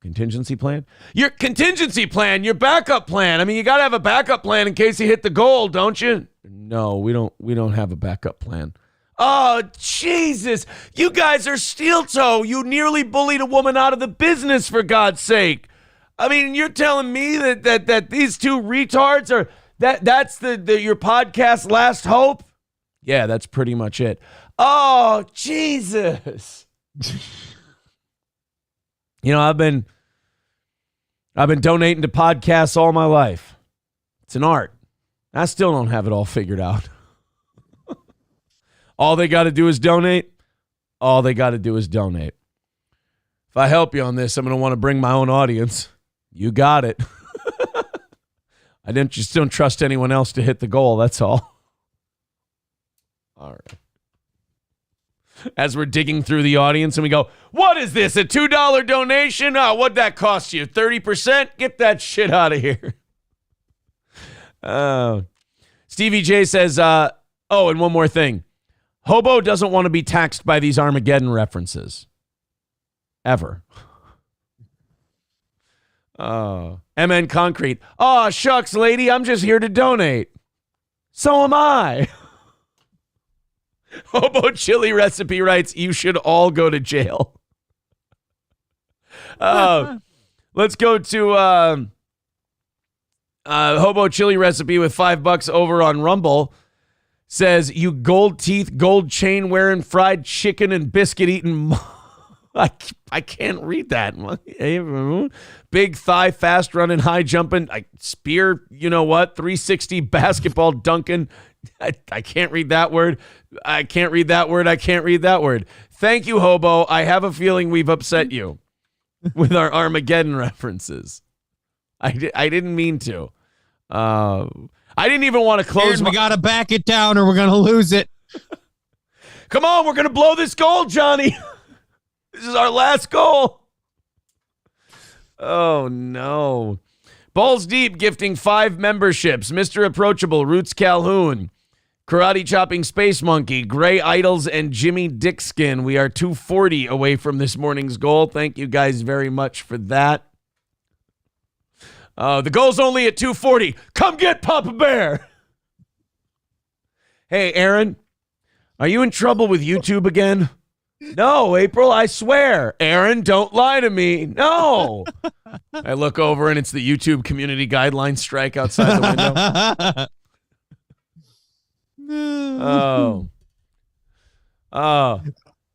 Contingency plan? Your contingency plan, your backup plan. I mean, you got to have a backup plan in case you hit the goal, don't you? No, we don't have a backup plan. Oh, Jesus. You guys are steel toe. You nearly bullied a woman out of the business, for God's sake. I mean, you're telling me that these two retards are that's your podcast last hope? Yeah, that's pretty much it. Oh, Jesus. You know, I've been donating to podcasts all my life. It's an art. I still don't have it all figured out. All they got to do is donate. All they got to do is donate. If I help you on this, I'm going to want to bring my own audience. You got it. I just don't trust anyone else to hit the goal. That's all. All right. As we're digging through the audience and we go, what is this, a $2 donation? Oh, what'd that cost you, 30%? Get that shit out of here. Stevie J says, and one more thing. Hobo doesn't want to be taxed by these Armageddon references. Ever. MN Concrete. Oh, shucks, lady, I'm just here to donate. So am I. Hobo Chili Recipe writes, you should all go to jail. Let's go to Hobo Chili Recipe with $5 over on Rumble. Says, you gold teeth, gold chain wearing, fried chicken and biscuit eating. I can't read that. Big thigh, fast running, high jumping, spear, you know what? 360 basketball dunking. I can't read that word. I can't read that word. I can't read that word. Thank you, Hobo. I have a feeling we've upset you with our Armageddon references. I didn't mean to. I didn't even want to close. We got to back it down or we're going to lose it. Come on, we're going to blow this goal, Johnny. This is our last goal. Oh, no. Balls Deep gifting 5 memberships. Mr. Approachable, Roots Calhoun, Karate Chopping Space Monkey, Gray Idols, and Jimmy Dickskin. We are 240 away from this morning's goal. Thank you guys very much for that. The goal's only at 240. Come get Papa Bear. Hey, Aaron, are you in trouble with YouTube again? No, April, I swear. Aaron, don't lie to me. No. I look over and it's the YouTube community guidelines strike outside the window. Oh.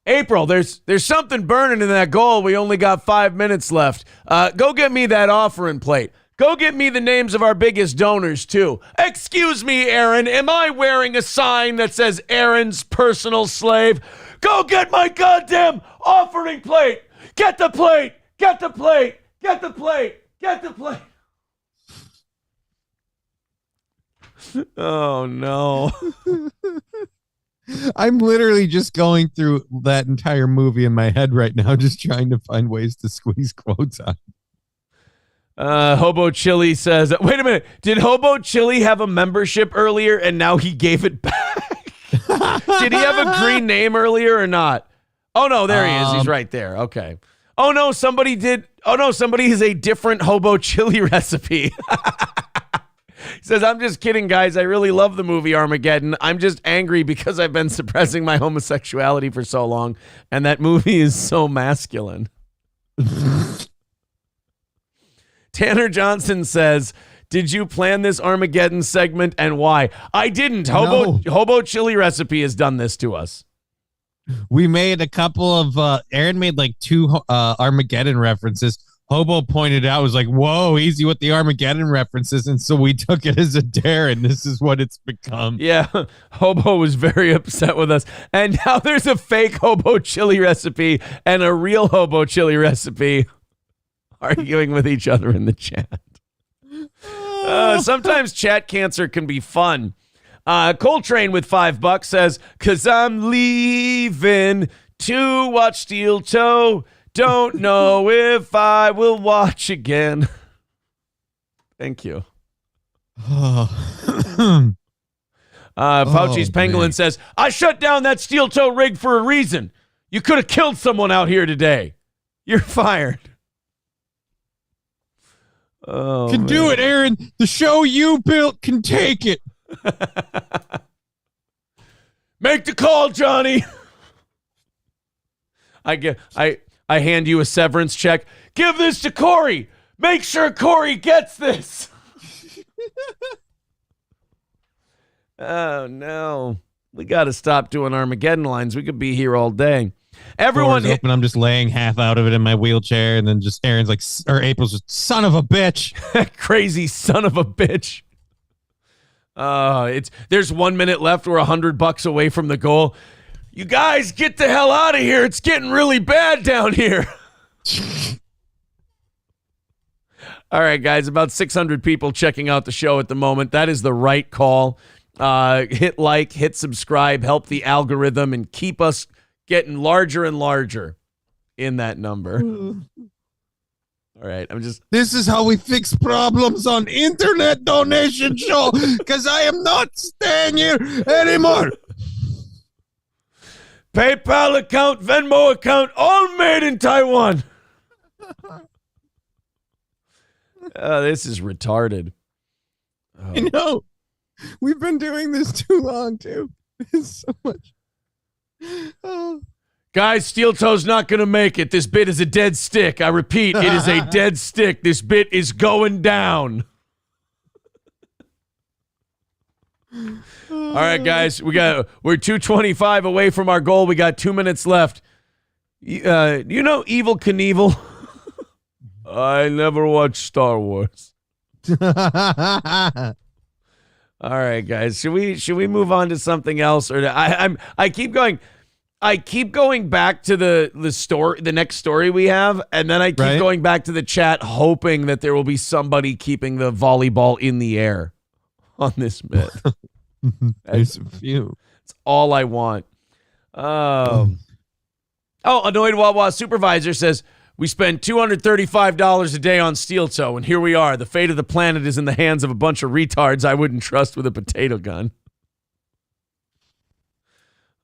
April, there's something burning in that goal. We only got 5 minutes left. Go get me that offering plate. Go get me the names of our biggest donors, too. Excuse me, Aaron. Am I wearing a sign that says Aaron's personal slave? Go get my goddamn offering plate. Get the plate. Get the plate. Get the plate. Get the plate. Oh, no. I'm literally just going through that entire movie in my head right now, just trying to find ways to squeeze quotes out. Hobo Chili says, wait a minute. Did Hobo Chili have a membership earlier and now he gave it back? Did he have a green name earlier or not? Oh, no, there he is. He's right there. Okay. Oh, no, somebody did. Oh, no, somebody has a different Hobo Chili recipe. He says, I'm just kidding, guys. I really love the movie Armageddon. I'm just angry because I've been suppressing my homosexuality for so long, and that movie is so masculine. Tanner Johnson says, did you plan this Armageddon segment and why? I didn't. Hobo Chili Recipe has done this to us. We made a couple of, Aaron made like 2 Armageddon references. Hobo pointed out, was like, whoa, easy with the Armageddon references. And so we took it as a dare, and this is what it's become. Yeah, Hobo was very upset with us. And now there's a fake Hobo Chili Recipe and a real Hobo Chili Recipe arguing with each other in the chat. Sometimes chat cancer can be fun. Coltrane with $5 says, "'Cause I'm leaving to watch Steel Toe. Don't know if I will watch again." Thank you. Fauci's Pangolin says, "I shut down that Steel Toe rig for a reason. You could have killed someone out here today. You're fired." Oh, can do it, Aaron. The show you built can take it. Make the call, Johnny. I hand you a severance check. Give this to Corey. Make sure Corey gets this. Oh, no. We got to stop doing Armageddon lines. We could be here all day. Everyone open. I'm just laying half out of it in my wheelchair, and then just Aaron's like, or April's just, son of a bitch. Crazy son of a bitch. There's 1 minute left. We're $100 away from the goal. You guys get the hell out of here. It's getting really bad down here. All right, guys, about 600 people checking out the show at the moment. That is the right call. Hit like, hit subscribe, help the algorithm, and keep us getting larger and larger in that number. All right, This is how we fix problems on Internet Donation Show, because I am not staying here anymore. PayPal account, Venmo account, all made in Taiwan. This is retarded. I know. We've been doing this too long, too. It's so much. Oh. Guys, Steel Toe's not going to make it. This bit is a dead stick. I repeat, it is a dead stick. This bit is going down. All right, guys, we're 225 away from our goal. We got 2 minutes left. You know Evel Knievel? I never watched Star Wars. All right, guys, should we move on to something else, or I keep going back to the story, the next story we have, and then I keep going back to the chat, hoping that there will be somebody keeping the volleyball in the air on this bit. There's a few. It's all I want. Annoyed Wawa supervisor says, we spend $235 a day on steel toe, and here we are. The fate of the planet is in the hands of a bunch of retards I wouldn't trust with a potato gun.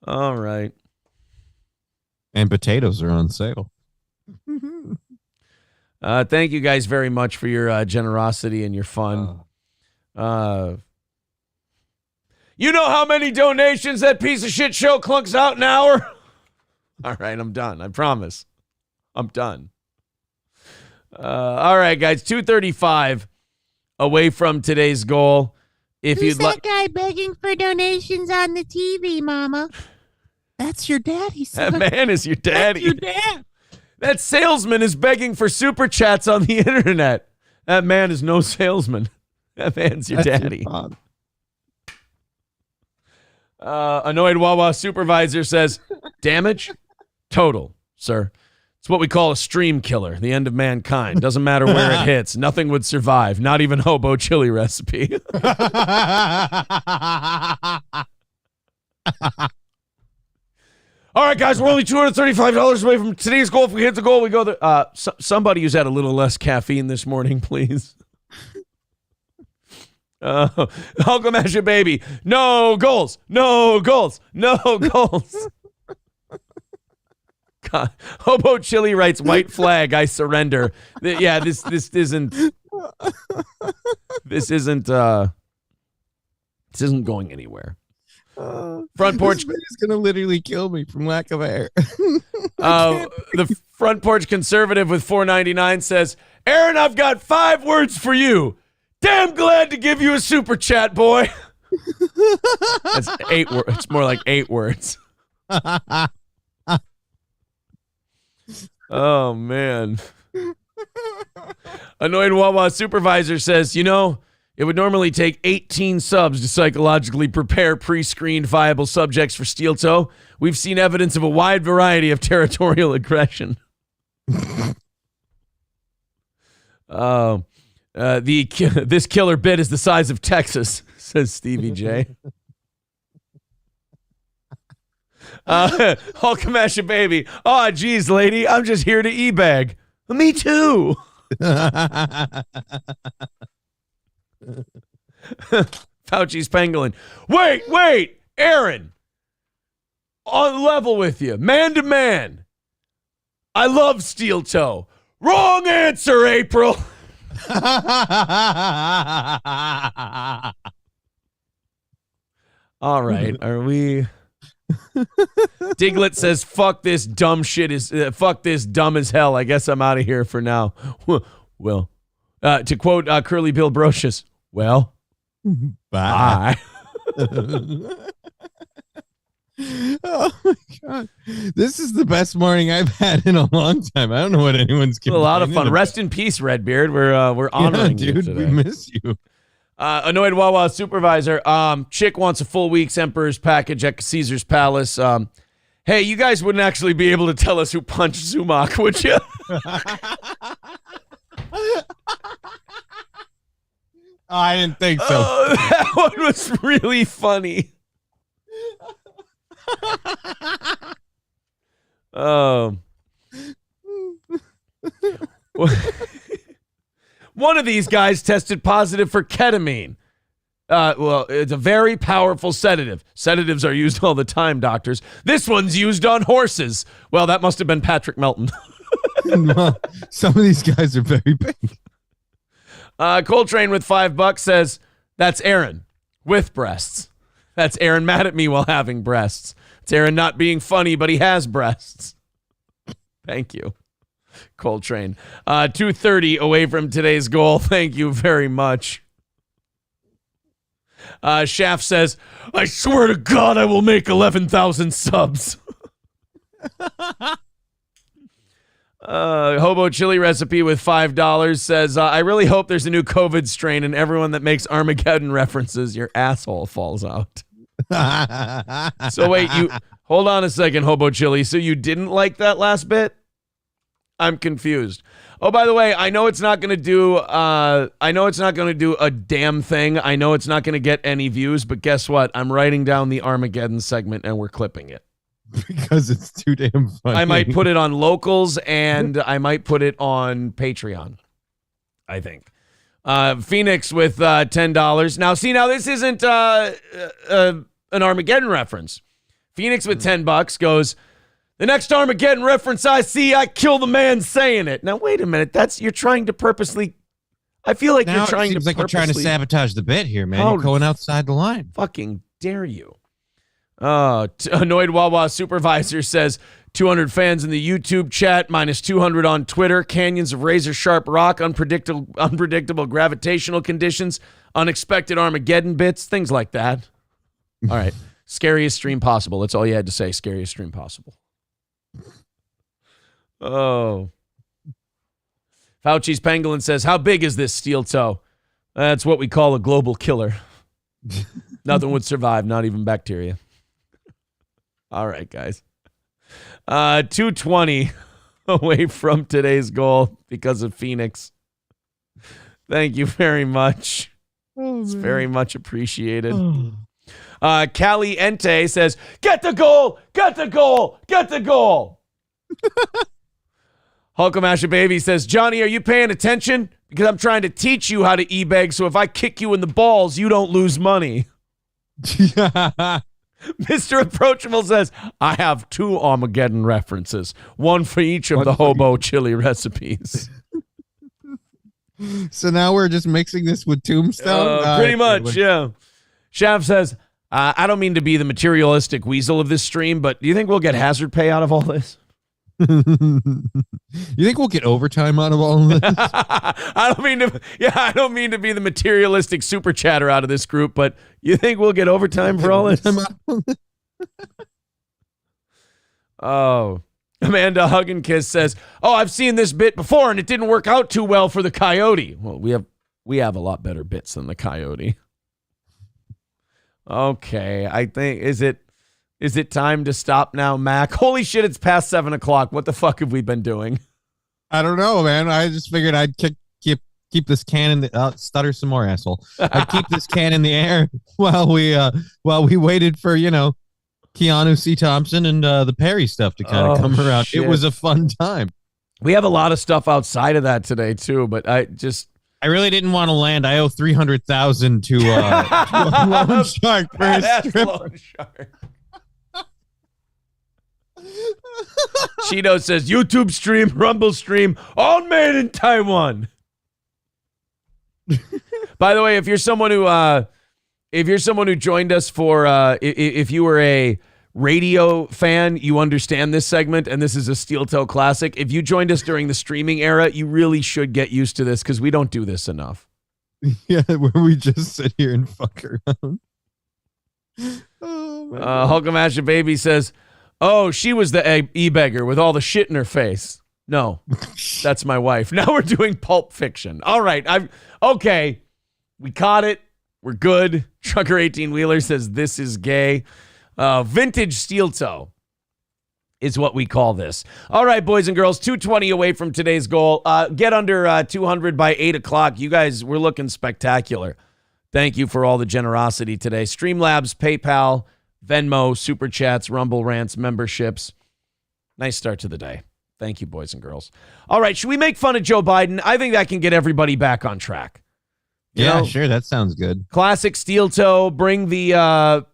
All right. And potatoes are on sale. Thank you guys very much for your generosity and your fun. You know how many donations that piece of shit show clunks out an hour? All right, I'm done. I promise. I'm done. All right, guys, 235 away from today's goal. If Who's that guy begging for donations on the TV, Mama? That's your daddy, son. That man is your daddy. That's your dad. That salesman is begging for super chats on the internet. That man is no salesman. That man's your daddy. Annoyed Wawa supervisor says, damage? Total, sir. It's what we call a stream killer, the end of mankind. Doesn't matter where it hits. Nothing would survive, not even hobo chili recipe. All right, guys, we're only $235 away from today's goal. If we hit the goal, we go there. Somebody who's had a little less caffeine this morning, please. Hulk Mash It Baby. No goals. No goals. No goals. God. Hobo Chili writes, white flag, I surrender. Yeah, this isn't going anywhere. Front porch is gonna literally kill me from lack of air. The front porch conservative with $4.99 says, Aaron, I've got 5 words for you. Damn glad to give you a super chat, boy. That's 8 words. It's more like 8 words. Oh, man. Annoyed Wawa supervisor says, you know, it would normally take 18 subs to psychologically prepare pre-screened viable subjects for steel toe. We've seen evidence of a wide variety of territorial aggression. This killer bit is the size of Texas, says Stevie J. Hulkamasha baby. Oh, geez, lady, I'm just here to e-bag. Me too. Fauci's pangolin. Wait, Aaron. On level with you, man to man. I love steel toe. Wrong answer, April. All right, are we? Diglett says, "Fuck this dumb shit is fuck this dumb as hell." I guess I'm out of here for now. Well, to quote Curly Bill Brocious, well, bye. Oh my god, this is the best morning I've had in a long time. I don't know what anyone's a lot of fun. About. Rest in peace, Redbeard. We're honoring you dude. today. We miss you. Annoyed Wawa supervisor. Chick wants a full week's Emperor's package at Caesar's Palace. Hey, you guys wouldn't actually be able to tell us who punched Zumak, would you? I didn't think so. Oh, that one was really funny. One of these guys tested positive for ketamine. Well, it's a very powerful sedative. Sedatives are used all the time, doctors. This one's used on horses. Well, that must have been Patrick Melton. Well, some of these guys are very big. Coltrane with $5 says, that's Aaron with breasts. That's Aaron mad at me while having breasts. It's Aaron not being funny, but he has breasts. Thank you, Coltrane. 230 away from today's goal. Thank you very much. Shaft says, I swear to God I will make 11,000 subs. Hobo Chili Recipe with $5 says, I really hope there's a new COVID strain and everyone that makes Armageddon references, your asshole falls out. So wait, you hold on a second, Hobo Chili. So you didn't like that last bit? I'm confused. Oh, by the way, I know it's not going to do a damn thing. I know it's not going to get any views, but guess what? I'm writing down the Armageddon segment and we're clipping it. Because it's too damn funny. I might put it on Locals and I might put it on Patreon, I think. Phoenix with $10. Now this isn't an Armageddon reference. Phoenix with $10 goes, the next Armageddon reference I see, I kill the man saying it. Now, wait a minute. You're trying to purposely. I feel like now you're trying to seems like you're trying to sabotage the bit here, man. You're going outside the line. Fucking dare you. Annoyed Wawa supervisor says 200 fans in the YouTube chat, minus 200 on Twitter. Canyons of razor sharp rock, unpredictable gravitational conditions, unexpected Armageddon bits, things like that. All right. Scariest stream possible. That's all you had to say. Scariest stream possible. Oh. Fauci's Pangolin says, how big is this steel toe? That's what we call a global killer. Nothing would survive, not even bacteria. All right, guys. 220 away from today's goal because of Phoenix. Thank you very much. It's very much appreciated. Caliente says, get the goal, get the goal, get the goal. Hulkamasha Baby says, Johnny, are you paying attention? Because I'm trying to teach you how to e-beg, so if I kick you in the balls, you don't lose money. Mr. Approachable says, I have 2 Armageddon references, one for each of the hobo chili recipes. So now we're just mixing this with Tombstone? Pretty much, yeah. Shav says, I don't mean to be the materialistic weasel of this stream, but do you think we'll get hazard pay out of all this? You think we'll get overtime out of all of this? I don't mean to be the materialistic super chatter out of this group, but you think we'll get overtime for all this? Oh. Amanda Hug and Kiss says, oh, I've seen this bit before and it didn't work out too well for the coyote. Well, we have a lot better bits than the coyote. Okay, I think is it time to stop now, Mac? Holy shit, it's past 7 o'clock. What the fuck have we been doing? I don't know, man. I just figured I'd keep this can in the stutter some more, asshole. I'd keep this can in the air while we waited for, Keanu C Thompson and the Perry stuff to kind of come around. Shit. It was a fun time. We have a lot of stuff outside of that today too, but I really didn't want to land. I owe $300,000 to a loan shark for his stripper. Cheeto says YouTube stream, Rumble stream, all made in Taiwan. By the way, if you're someone who joined us for if you were a radio fan, you understand this segment, and this is a Steel Toe classic. If you joined us during the streaming era, you really should get used to this because we don't do this enough. Yeah, where we just sit here and fuck around. Hulkamasha Baby says, oh, she was the e-beggar with all the shit in her face. No, that's my wife. Now we're doing Pulp Fiction. All right, okay. We caught it. We're good. Trucker 18-wheeler says this is gay. Vintage steel toe is what we call this. All right, boys and girls, 220 away from today's goal. Get under 200 by 8 o'clock. You guys, we're looking spectacular. Thank you for all the generosity today. Streamlabs, PayPal, Venmo, Super Chats, Rumble Rants, memberships. Nice start to the day. Thank you, boys and girls. All right, should we make fun of Joe Biden? I think that can get everybody back on track. Sure. That sounds good. Classic steel toe. Bring the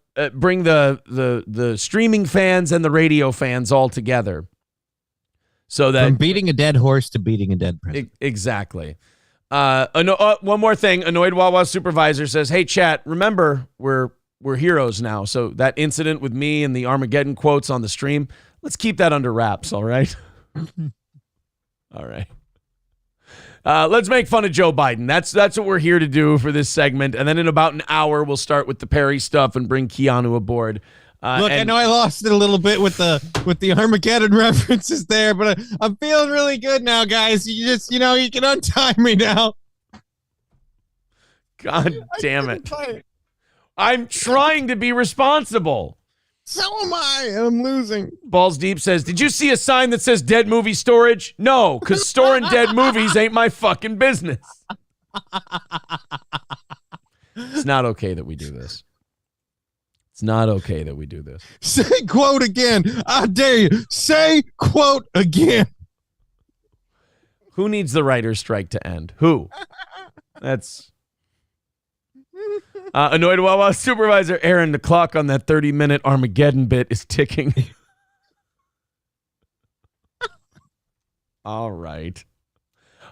streaming fans and the radio fans all together. So that from beating a dead horse to beating a dead president. Exactly. One more thing. Annoyed Wawa supervisor says, "Hey chat, remember we're heroes now. So that incident with me and the Armageddon quotes on the stream, let's keep that under wraps. All right. All right." Let's make fun of Joe Biden. That's what we're here to do for this segment. And then in about an hour, we'll start with the Perry stuff and bring Keanu aboard. Look, I know I lost it a little bit with the Armageddon references there, but I'm feeling really good now, guys. You just, you can untie me now. God damn it. I'm trying to be responsible. So am I. I'm losing. Balls Deep says, did you see a sign that says dead movie storage? No, because storing dead movies ain't my fucking business. It's not okay that we do this. It's not okay that we do this. Say quote again. I dare you. Say quote again. Who needs the writer's strike to end? Who? That's annoyed Wawa supervisor Aaron. The clock on that 30-minute Armageddon bit is ticking. All right.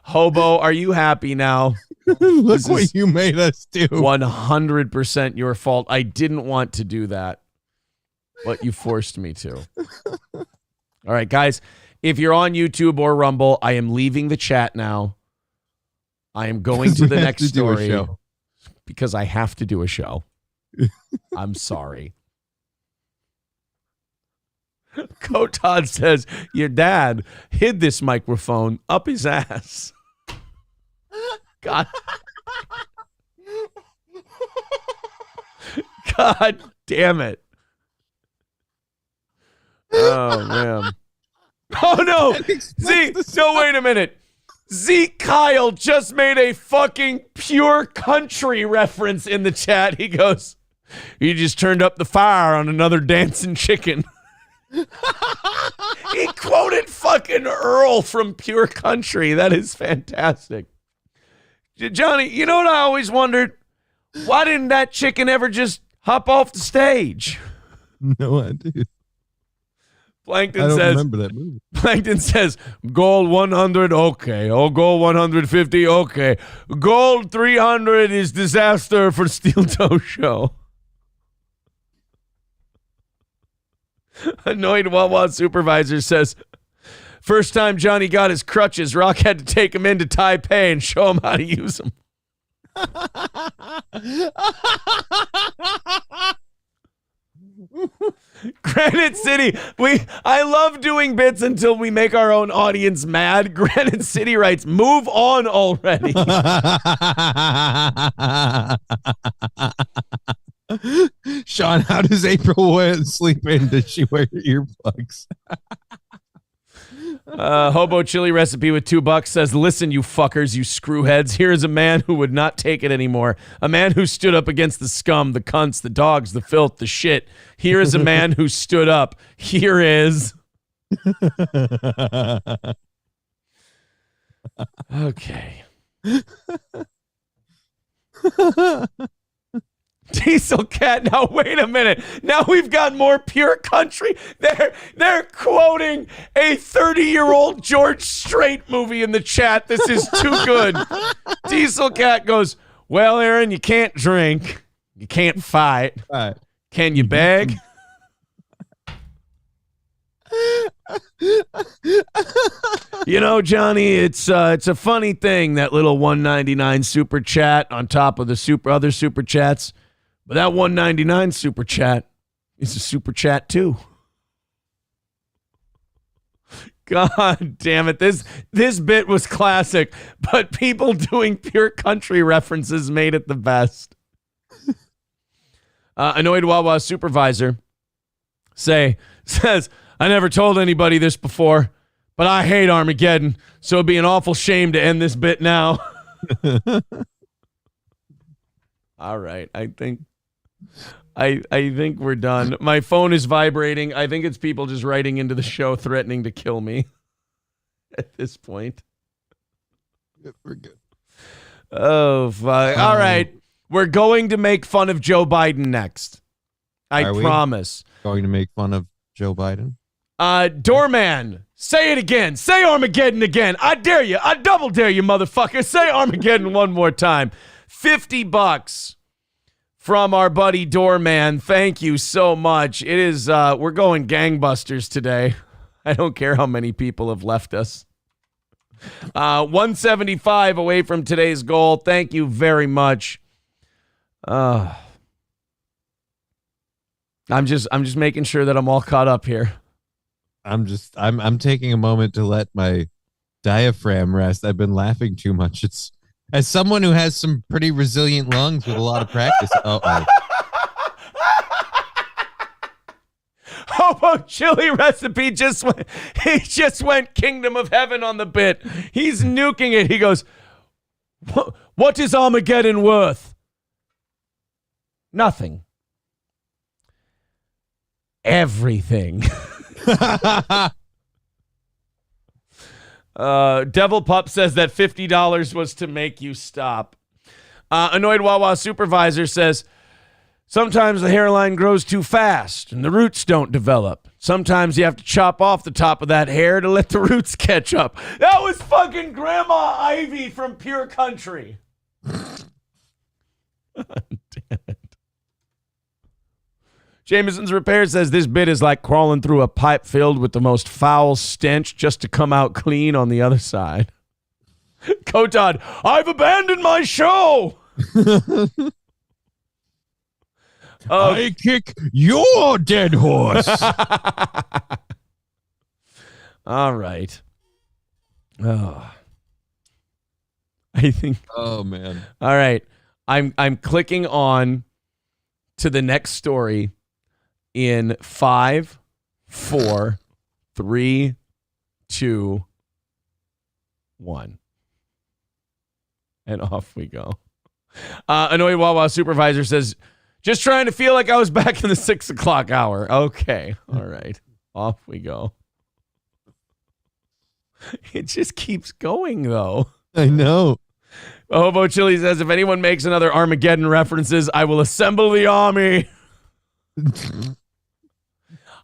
Hobo, are you happy now? Look what you made us do. 100% your fault. I didn't want to do that, but you forced me to. All right, guys, if you're on YouTube or Rumble, I am leaving the chat now. I am going to the next story because I have to do a show. I'm sorry. Kotod says, your dad hid this microphone up his ass. God. God damn it. Oh, man. Oh, no. Zeke, no, wait a minute. Zeke Kyle just made a fucking Pure Country reference in the chat. He goes, he just turned up the fire on another dancing chicken. He quoted fucking Earl from Pure Country. That is fantastic. Johnny, you know what I always wondered? Why didn't that chicken ever just hop off the stage? No idea. Plankton I don't says, remember that movie. Plankton says, gold 100, okay. Oh, gold 150, okay. Gold 300 is disaster for Steel Toe Show. Annoyed Wawa supervisor says, first time Johnny got his crutches, Rock had to take him into Taipei and show him how to use them. Granite City, I love doing bits until we make our own audience mad. Granite City writes, move on already. Sean, how does April sleep in? Does she wear earplugs? Hobo chili recipe with $2 says, listen, you fuckers, you screwheads. Here is a man who would not take it anymore. A man who stood up against the scum, the cunts, the dogs, the filth, the shit. Here is a man who stood up. Here is. Okay. Diesel Cat. Now wait a minute. Now we've got more Pure Country. They're quoting a 30-year-old George Strait movie in the chat. This is too good. Diesel Cat goes, well, Aaron, you can't drink. You can't fight. Right. Can you beg? You know, Johnny, it's a funny thing, that little 199 super chat on top of the other super chats. But that 199 super chat is a super chat too. God damn it. This bit was classic, but people doing Pure Country references made it the best. Annoyed Wawa supervisor says, I never told anybody this before, but I hate Armageddon, so it'd be an awful shame to end this bit now. All right, I think we're done. My phone is vibrating. I think it's people just writing into the show threatening to kill me at this point. We're good. Oh, fuck. All right. We're going to make fun of Joe Biden next. I promise. Going to make fun of Joe Biden? Doorman, say it again. Say Armageddon again. I dare you. I double dare you, motherfucker. Say Armageddon one more time. $50 from our buddy Doorman. Thank you so much. It is, we're going gangbusters today. I don't care how many people have left us. 175 away from today's goal. Thank you very much. I'm just making sure that I'm all caught up here. I'm taking a moment to let my diaphragm rest. I've been laughing too much. It's as someone who has some pretty resilient lungs with a lot of practice. Hobo chili recipe just went Kingdom of Heaven on the bit. He's nuking it. He goes, what is Armageddon worth? Nothing. everything. Devil Pup says that $50 was to make you stop. Annoyed Wawa Supervisor says, sometimes the hairline grows too fast and the roots don't develop. Sometimes you have to chop off the top of that hair to let the roots catch up. That was fucking Grandma Ivy from Pure Country. Damn it. Jameson's Repair says this bit is like crawling through a pipe filled with the most foul stench just to come out clean on the other side. Kotod, I've abandoned my show. I kick your dead horse. All right. Oh. I think. Oh man. All right. I'm clicking on to the next story in 5, 4, 3, 2, 1. And off we go. Annoyed Wawa Supervisor says, just trying to feel like I was back in the 6 o'clock hour. Okay. All right. Off we go. It just keeps going, though. I know. Hobo Chili says, if anyone makes another Armageddon references, I will assemble the army.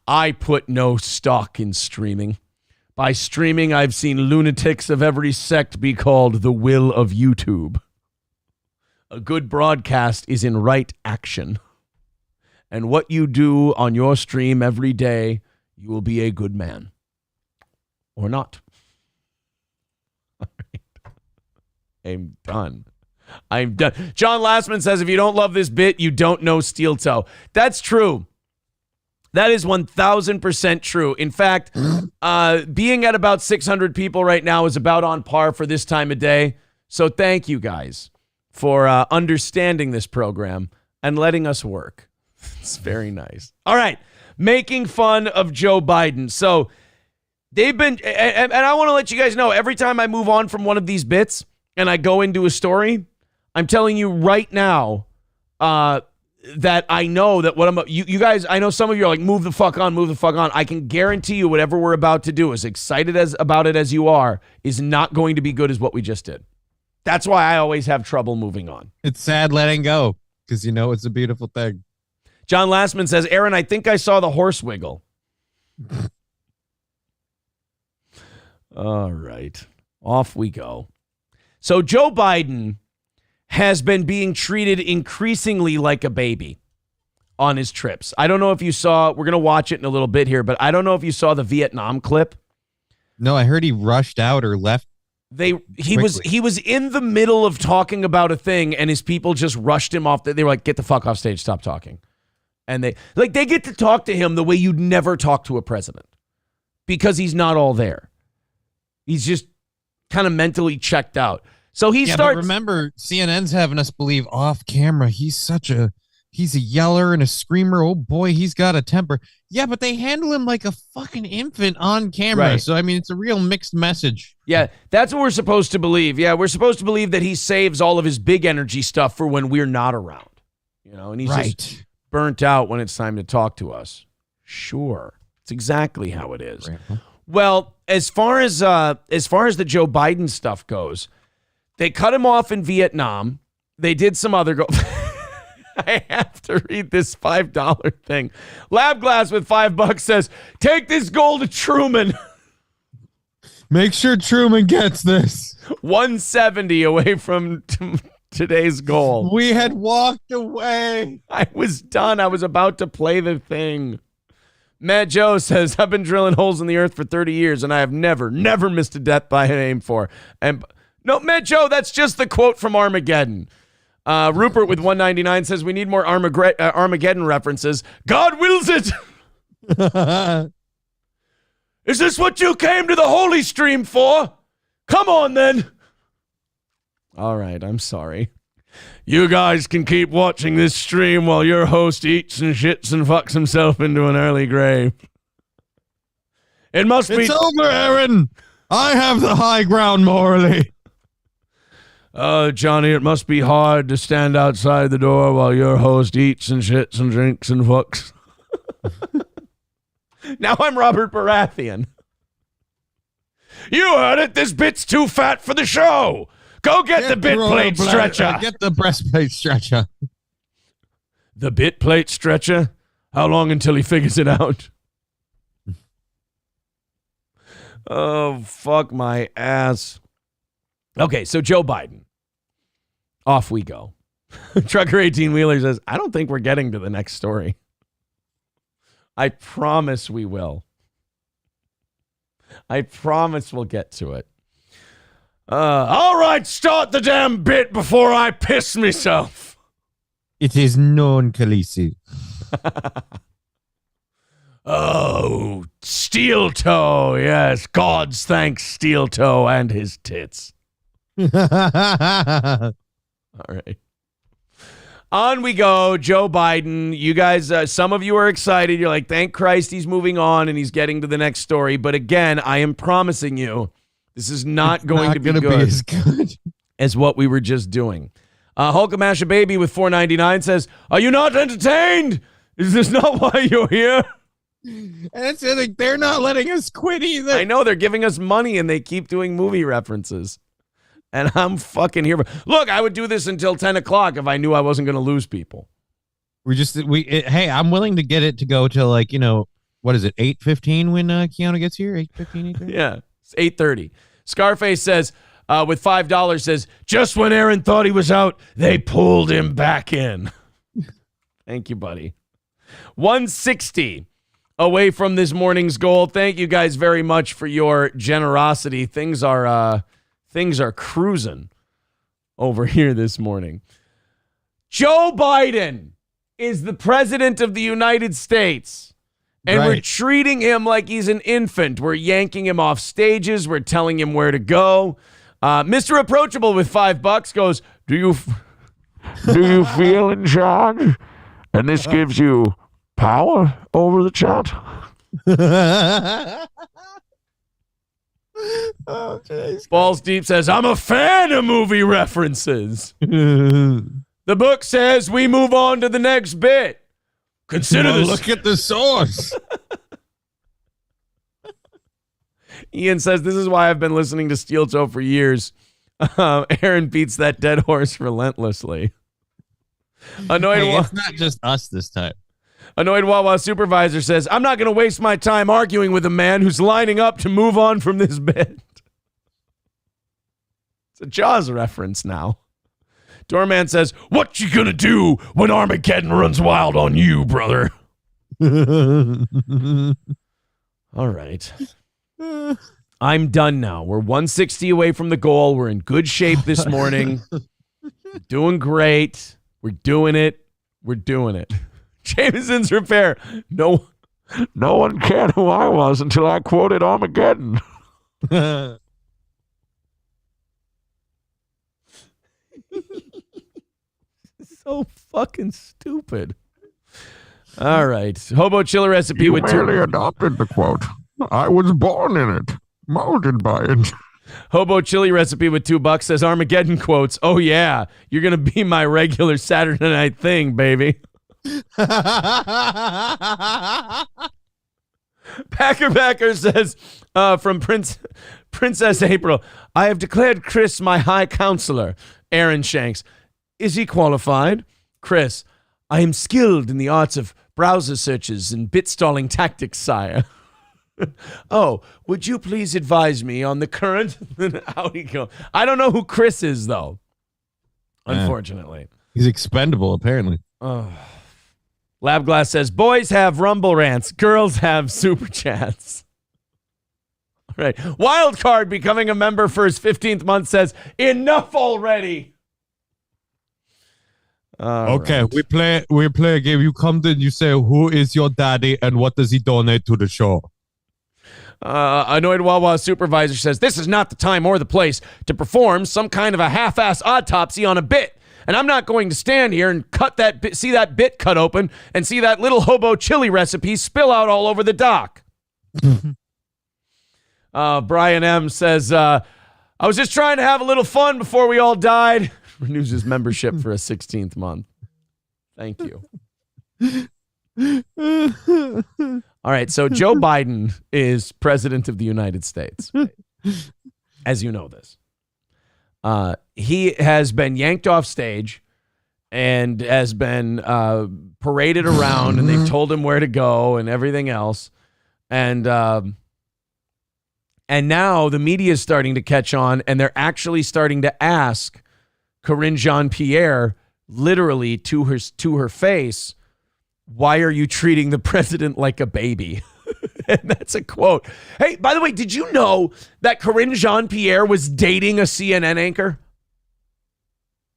I put no stock in streaming. By streaming, I've seen lunatics of every sect be called the will of YouTube. A good broadcast is in right action. And what you do on your stream every day, you will be a good man. Or not. All right. I'm done. I'm done. John Lastman says, if you don't love this bit, you don't know Steel Toe. That's true. That is 1,000% true. In fact, being at about 600 people right now is about on par for this time of day. So thank you guys for understanding this program and letting us work. It's very nice. All right. Making fun of Joe Biden. So they've been, and I want to let you guys know, every time I move on from one of these bits and I go into a story, I'm telling you right now, that I know that what you guys, I know some of you are like, move the fuck on. I can guarantee you whatever we're about to do, as excited about it as you are, is not going to be good as what we just did. That's why I always have trouble moving on. It's sad letting go because you know it's a beautiful thing. John Lastman says, Aaron, I think I saw the horse wiggle. All right. Off we go. So Joe Biden has been being treated increasingly like a baby on his trips. I don't know if you saw, we're going to watch it in a little bit here, but I don't know if you saw the Vietnam clip. No, I heard he rushed out or left. He was in the middle of talking about a thing and his people just rushed him off. They were like, get the fuck off stage, stop talking. And they get to talk to him the way you'd never talk to a president because he's not all there. He's just kind of mentally checked out. So he starts. But remember, CNN's having us believe off camera he's a yeller and a screamer. Oh boy, he's got a temper. Yeah, but they handle him like a fucking infant on camera. Right. So I mean, it's a real mixed message. Yeah, that's what we're supposed to believe. Yeah, we're supposed to believe that he saves all of his big energy stuff for when we're not around. You know, and he's just burnt out when it's time to talk to us. Sure, it's exactly how it is. Well, as far as the Joe Biden stuff goes. They cut him off in Vietnam. They did some other I have to read this $5 thing. Lab Glass with $5 says, take this gold to Truman. Make sure Truman gets this. 170 away from today's goal. We had walked away. I was done. I was about to play the thing. Matt Joe says, I've been drilling holes in the earth for 30 years, and I have never missed a death I aim for. And no, Matt Joe, that's just the quote from Armageddon. Rupert with 199 says, we need more Armageddon references. God wills it. Is this what you came to the Holy Stream for? Come on, then. All right, I'm sorry. You guys can keep watching this stream while your host eats and shits and fucks himself into an early grave. It's over, Aaron. I have the high ground morally. Johnny, it must be hard to stand outside the door while your host eats and shits and drinks and fucks. Now I'm Robert Baratheon. You heard it. This bit's too fat for the show. Go get the bit plate stretcher. Get the breastplate stretcher. The bit plate stretcher? How long until he figures it out? Oh, fuck my ass. Okay, so Joe Biden. Off we go. Trucker 18-Wheeler says, I don't think we're getting to the next story. I promise we will. I promise we'll get to it. All right, start the damn bit before I piss myself. It is known, Khaleesi. Oh, Steel Toe. Yes, God's thanks Steel Toe and his tits. All right. On we go, Joe Biden. You guys, some of you are excited. You're like, thank Christ he's moving on and he's getting to the next story. But again, I am promising you, this is not going to be as good as what we were just doing. Hulkamasha Baby with $4.99 says, are you not entertained? Is this not why you're here? And it's like they're not letting us quit either. I know, they're giving us money and they keep doing movie references. And I'm fucking here. Look, I would do this until 10 o'clock if I knew I wasn't going to lose people. Hey, I'm willing to get it to go to like, what is it, 8:15 when Keanu gets here? 8:15? Yeah, it's 8:30. Scarface says, with $5, says, just when Aaron thought he was out, they pulled him back in. Thank you, buddy. 160 away from this morning's goal. Thank you guys very much for your generosity. Things are cruising over here this morning. Joe Biden is the president of the United States, and we're treating him like he's an infant. We're yanking him off stages. We're telling him where to go. Mr. Approachable with $5 goes, do you feel in charge? And this gives you power over the chat? Balls Deep says, I'm a fan of movie references. The book says we move on to the next bit. Consider this. Look at the source. Ian says, this is why I've been listening to Steel Toe for years. Aaron beats that dead horse relentlessly. Annoyed. Hey, it's not just us this time. Annoyed Wawa Supervisor says, I'm not going to waste my time arguing with a man who's lining up to move on from this bit. It's a Jaws reference now. Doorman says, what you going to do when Armageddon runs wild on you, brother? All right. I'm done now. We're 160 away from the goal. We're in good shape this morning. Doing great. We're doing it. We're doing it. Jameson's Repair. No one cared who I was until I quoted Armageddon. So fucking stupid. All right. Hobo Chiller Recipe You with merely adopted the quote. I was born in it, molded by it. Hobo Chili Recipe with $2 says Armageddon quotes. Oh yeah, you're gonna be my regular Saturday night thing, baby. Packer says from Princess April, I have declared Chris my high counselor. Aaron Shanks, is he qualified? Chris, I am skilled in the arts of browser searches and bit stalling tactics, sire. Oh, would you please advise me on the current? How'd he go? I don't know who Chris is, though. Unfortunately. He's expendable, apparently. Labglass says, boys have rumble rants. Girls have super chats. All right. Wildcard becoming a member for his 15th month says, enough already. Okay, right. we play a game. You come in, you say, who is your daddy and what does he donate to the show? Annoyed Wawa Supervisor says, this is not the time or the place to perform some kind of a half-ass autopsy on a bit. And I'm not going to stand here and cut that bit, see that bit cut open and see that little hobo chili recipe spill out all over the dock. Brian M says, I was just trying to have a little fun before we all died. Renews his membership for a 16th month. Thank you. All right, so Joe Biden is president of the United States, as you know this. He has been yanked off stage and has been paraded around, and they've told him where to go and everything else. And now the media is starting to catch on, and they're actually starting to ask Karine Jean-Pierre literally to her face, why are you treating the president like a baby? And that's a quote. Hey, by the way, did you know that Karine Jean-Pierre was dating a CNN anchor?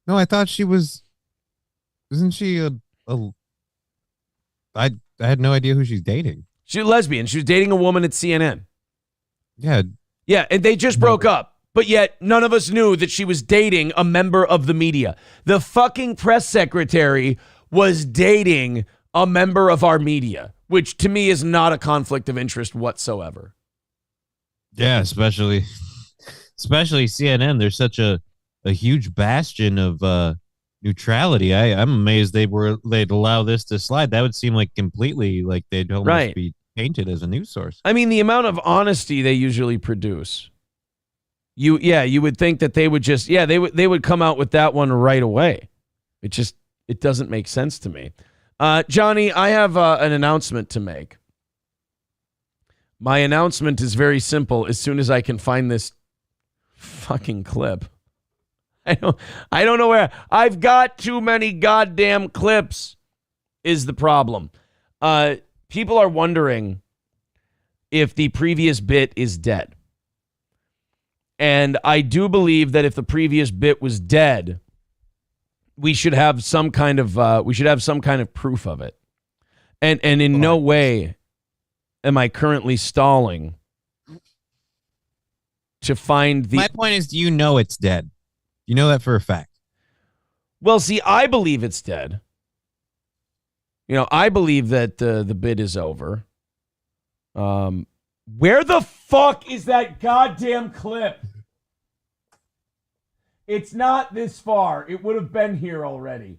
No, I thought she was. Isn't she I had no idea who she's dating. She's a lesbian. She was dating a woman at CNN. Yeah. Yeah, and they just broke up. But yet none of us knew that she was dating a member of the media. The fucking press secretary was dating a member of our media, which to me is not a conflict of interest whatsoever. Yeah, especially CNN. They're such a huge bastion of neutrality. I'm amazed they'd allow this to slide. That would seem like completely like they'd almost be painted as a news source. I mean, the amount of honesty they usually produce. You would think that they would just they would come out with that one right away. It doesn't make sense to me. Johnny, I have an announcement to make. My announcement is very simple. As soon as I can find this fucking clip. I don't know where. I've got too many goddamn clips is the problem. People are wondering if the previous bit is dead. And I do believe that if the previous bit was dead, we should have some kind of proof of it. And in no way am I currently stalling to find the. My point is, do you know it's dead? You know that for a fact. Well, see, I believe it's dead. I believe that the bid is over. Where the fuck is that goddamn clip? It's not this far. It would have been here already.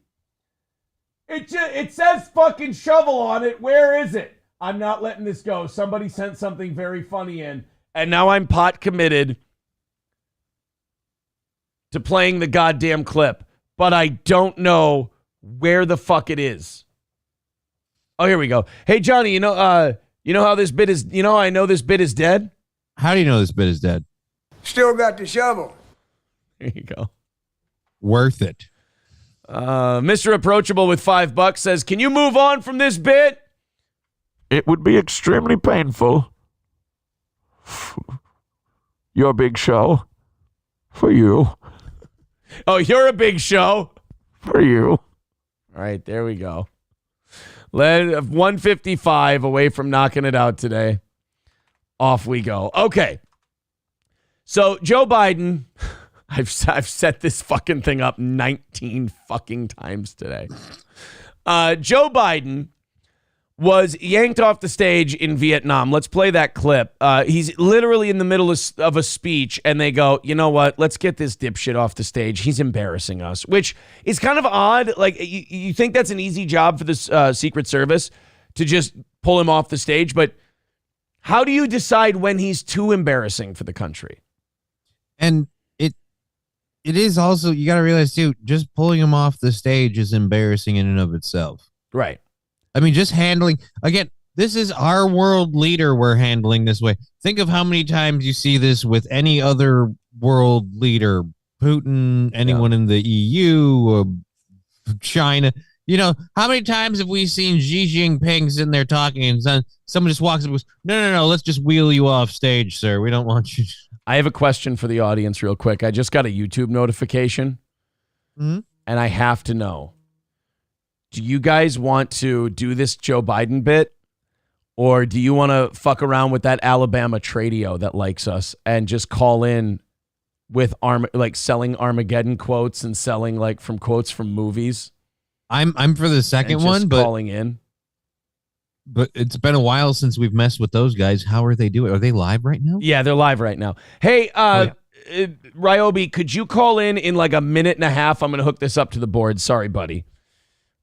It says fucking shovel on it. Where is it? I'm not letting this go. Somebody sent something very funny in, and now I'm pot committed to playing the goddamn clip, but I don't know where the fuck it is. Oh, here we go. Hey, Johnny, you know how this bit is, I know this bit is dead? How do you know this bit is dead? Still got the shovel. There you go. Worth it. Mr. Approachable with $5 says, can you move on from this bit? It would be extremely painful. Your big show. For you. Oh, you're a big show. For you. All right, there we go. 155 away from knocking it out today. Off we go. Okay. So Joe Biden, I've set this fucking thing up 19 fucking times today. Joe Biden was yanked off the stage in Vietnam. Let's play that clip. He's literally in the middle of a speech, and they go, you know what? Let's get this dipshit off the stage. He's embarrassing us, which is kind of odd. Like, you think that's an easy job for the Secret Service to just pull him off the stage, but how do you decide when he's too embarrassing for the country? And it is also, you got to realize, too, just pulling him off the stage is embarrassing in and of itself. Right. I mean, just handling, again, this is our world leader we're handling this way. Think of how many times you see this with any other world leader, Putin, anyone in the EU, China. How many times have we seen Xi Jinping sitting there talking and someone just walks up and goes, no, let's just wheel you off stage, sir. We don't want you. I have a question for the audience real quick. I just got a YouTube notification, and I have to know. Do you guys want to do this Joe Biden bit, or do you want to fuck around with that Alabama tradio that likes us and just call in with selling Armageddon quotes and selling from quotes from movies? I'm for the second one, but calling in. But it's been a while since we've messed with those guys. How are they doing? Are they live right now? Yeah, they're live right now. Hey, Ryobi, could you call in like a minute and a half? I'm going to hook this up to the board. Sorry, buddy.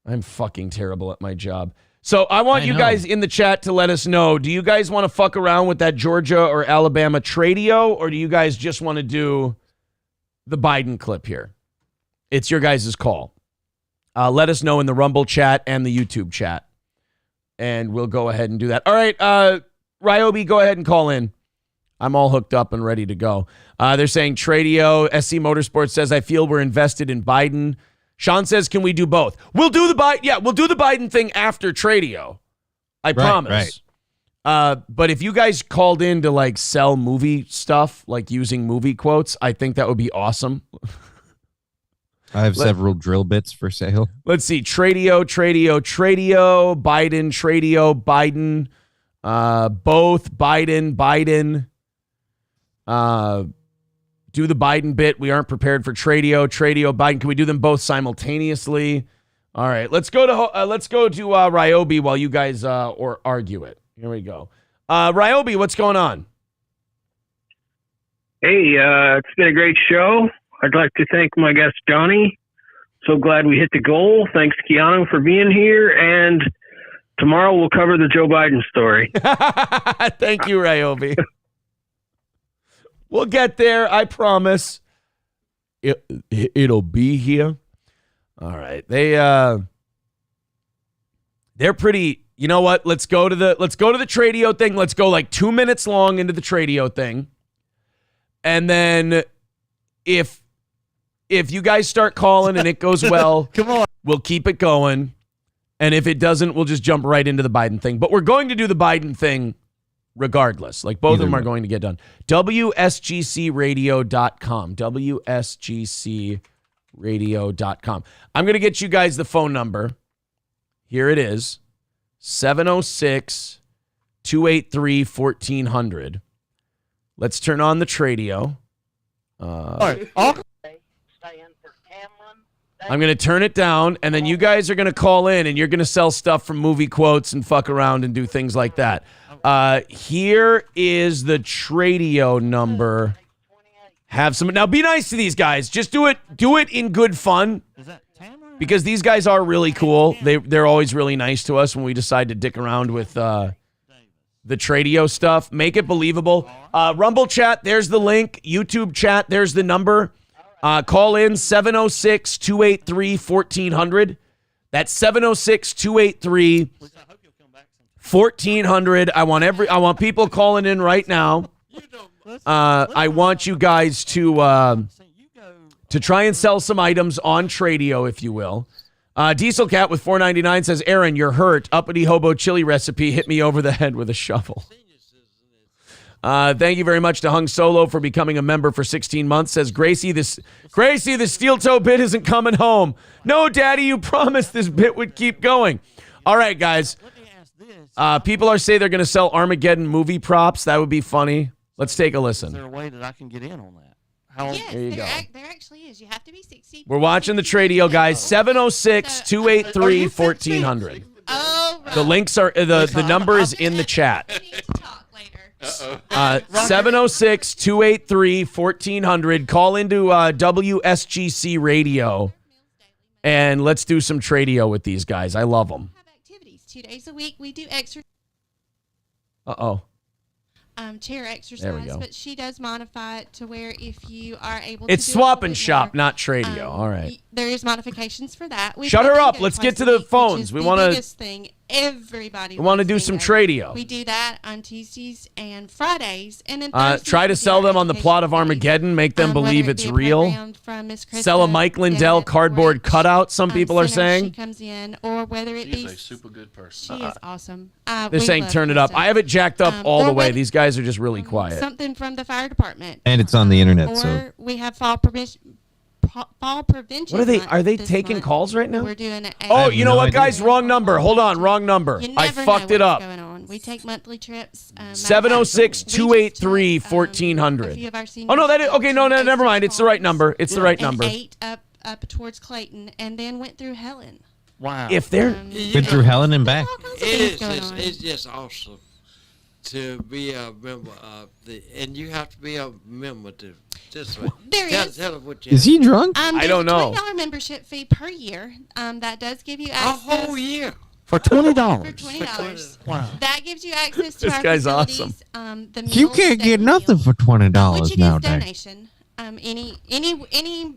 I'm fucking terrible at my job. So I want I you know. guys in the chat to let us know, do you guys want to fuck around with that Georgia or Alabama Tradio, or do you guys just want to do the Biden clip here? It's your guys' call. Let us know in the Rumble chat and the YouTube chat, and we'll go ahead and do that. All right, Ryobi, go ahead and call in. I'm all hooked up and ready to go. They're saying Tradio. SC Motorsports says, I feel we're invested in Biden. Sean says, can we do both? We'll do the Biden. Yeah, we'll do the Biden thing after Tradio. I promise. But if you guys called in to like sell movie stuff, like using movie quotes, I think that would be awesome. I have several drill bits for sale. Let's see. Tradio, Biden, both, Biden. Do the Biden bit. We aren't prepared for Tradio, Biden. Can we do them both simultaneously? All right, let's go to Ryobi while you guys or argue it. Here we go. Ryobi, what's going on? Hey, it's been a great show. I'd like to thank my guest Johnny. So glad we hit the goal. Thanks, Keanu, for being here. And tomorrow we'll cover the Joe Biden story. Thank you, Ryobi. We'll get there, I promise. It'll be here. All right. They're pretty, you know what? Let's go to the Tradio thing. Let's go like 2 minutes long into the Tradio thing. And then if you guys start calling and it goes well, Come on. we'll keep it going. And if it doesn't, we'll just jump right into the Biden thing. But we're going to do the Biden thing regardless. Like both of them are going to get done. WSGCradio.com. WSGCradio.com. I'm going to get you guys the phone number. Here it is. 706-283-1400. Let's turn on the Tradio. I'm going to turn it down, and then you guys are going to call in, and you're going to sell stuff from movie quotes and fuck around and do things like that. Here is the Tradio number. Have some. Now, be nice to these guys. Just do it in good fun, because these guys are really cool. They're always really nice to us when we decide to dick around with the Tradio stuff. Make it believable. Rumble chat, there's the link. YouTube chat, there's the number. Call in 706-283-1400. That's 706-283-1400. I want people calling in right now. I want you guys to try and sell some items on Tradio, if you will. Diesel Cat with $4.99 says, Aaron, you're hurt. Uppity hobo chili recipe hit me over the head with a shovel. Thank you very much to Hung Solo for becoming a member for 16 months. Says Gracie, the steel toe bit isn't coming home. No, Daddy, you promised this bit would keep going. All right, guys. People are saying they're going to sell Armageddon movie props. That would be funny. Let's take a listen. Is there a way that I can get in on that? Yes, There you go. There actually is. You have to be 60. We're watching the Tradio, guys. 706-283-1400. Oh, right. The links are the number is in the chat. Talk later. 706-283-1400. Call into WSGC Radio, and let's do some Tradio with these guys. I love them. Have activities 2 days a week. We do exercise. Chair exercise, There we go. but she does modify it to where if you are able It's to do swap a little and bit shop, more, not Tradio. All right. There is modifications for that. We Shut do her up. bingo Let's twice get to a the week, which phones. is We the wanna- biggest thing. Everybody We want to loves do some bingo. Tradio. We do that on Tuesdays and Fridays, and then Try Thursdays to we do sell them on the education plot of days. Armageddon. Make them Whether believe it it's be a real. program from Miss Sell a Krista Mike down Lindell at cardboard Orange, cutout, some people are Center, saying. she comes in, or whether it She's be a super good person. she is awesome. They're We saying love turn it up. Krista. I have it jacked up all or the way. whether- These guys are just really quiet. Something from the fire department, And it's on the internet, or so we have fall prevention. Fall prevention. What are they? month Are they this taking month. calls right now? We're doing it. Oh, have you know no what, idea. guys? Wrong number. Hold on. Wrong number. You I never fucked know it what's up. Going on. We take monthly trips. 706-283-1400. Oh, no, that is. Okay, no, never mind. It's the right number. It's the right number. 8 up towards Clayton, and then went through Helen. Wow. If they're. went through Helen and back. All kinds of It things is. going on. It's just awesome to be a member of and you have to be a member to this way. There is. Tell them what you Is he drunk? I don't know. $20 membership fee per year. That does give you a access. whole year. For $20. For $20. Wow. That gives you access to This our guy's facilities. The You meals can't that get we nothing meal, for $20 which it is nowadays. donation. Any.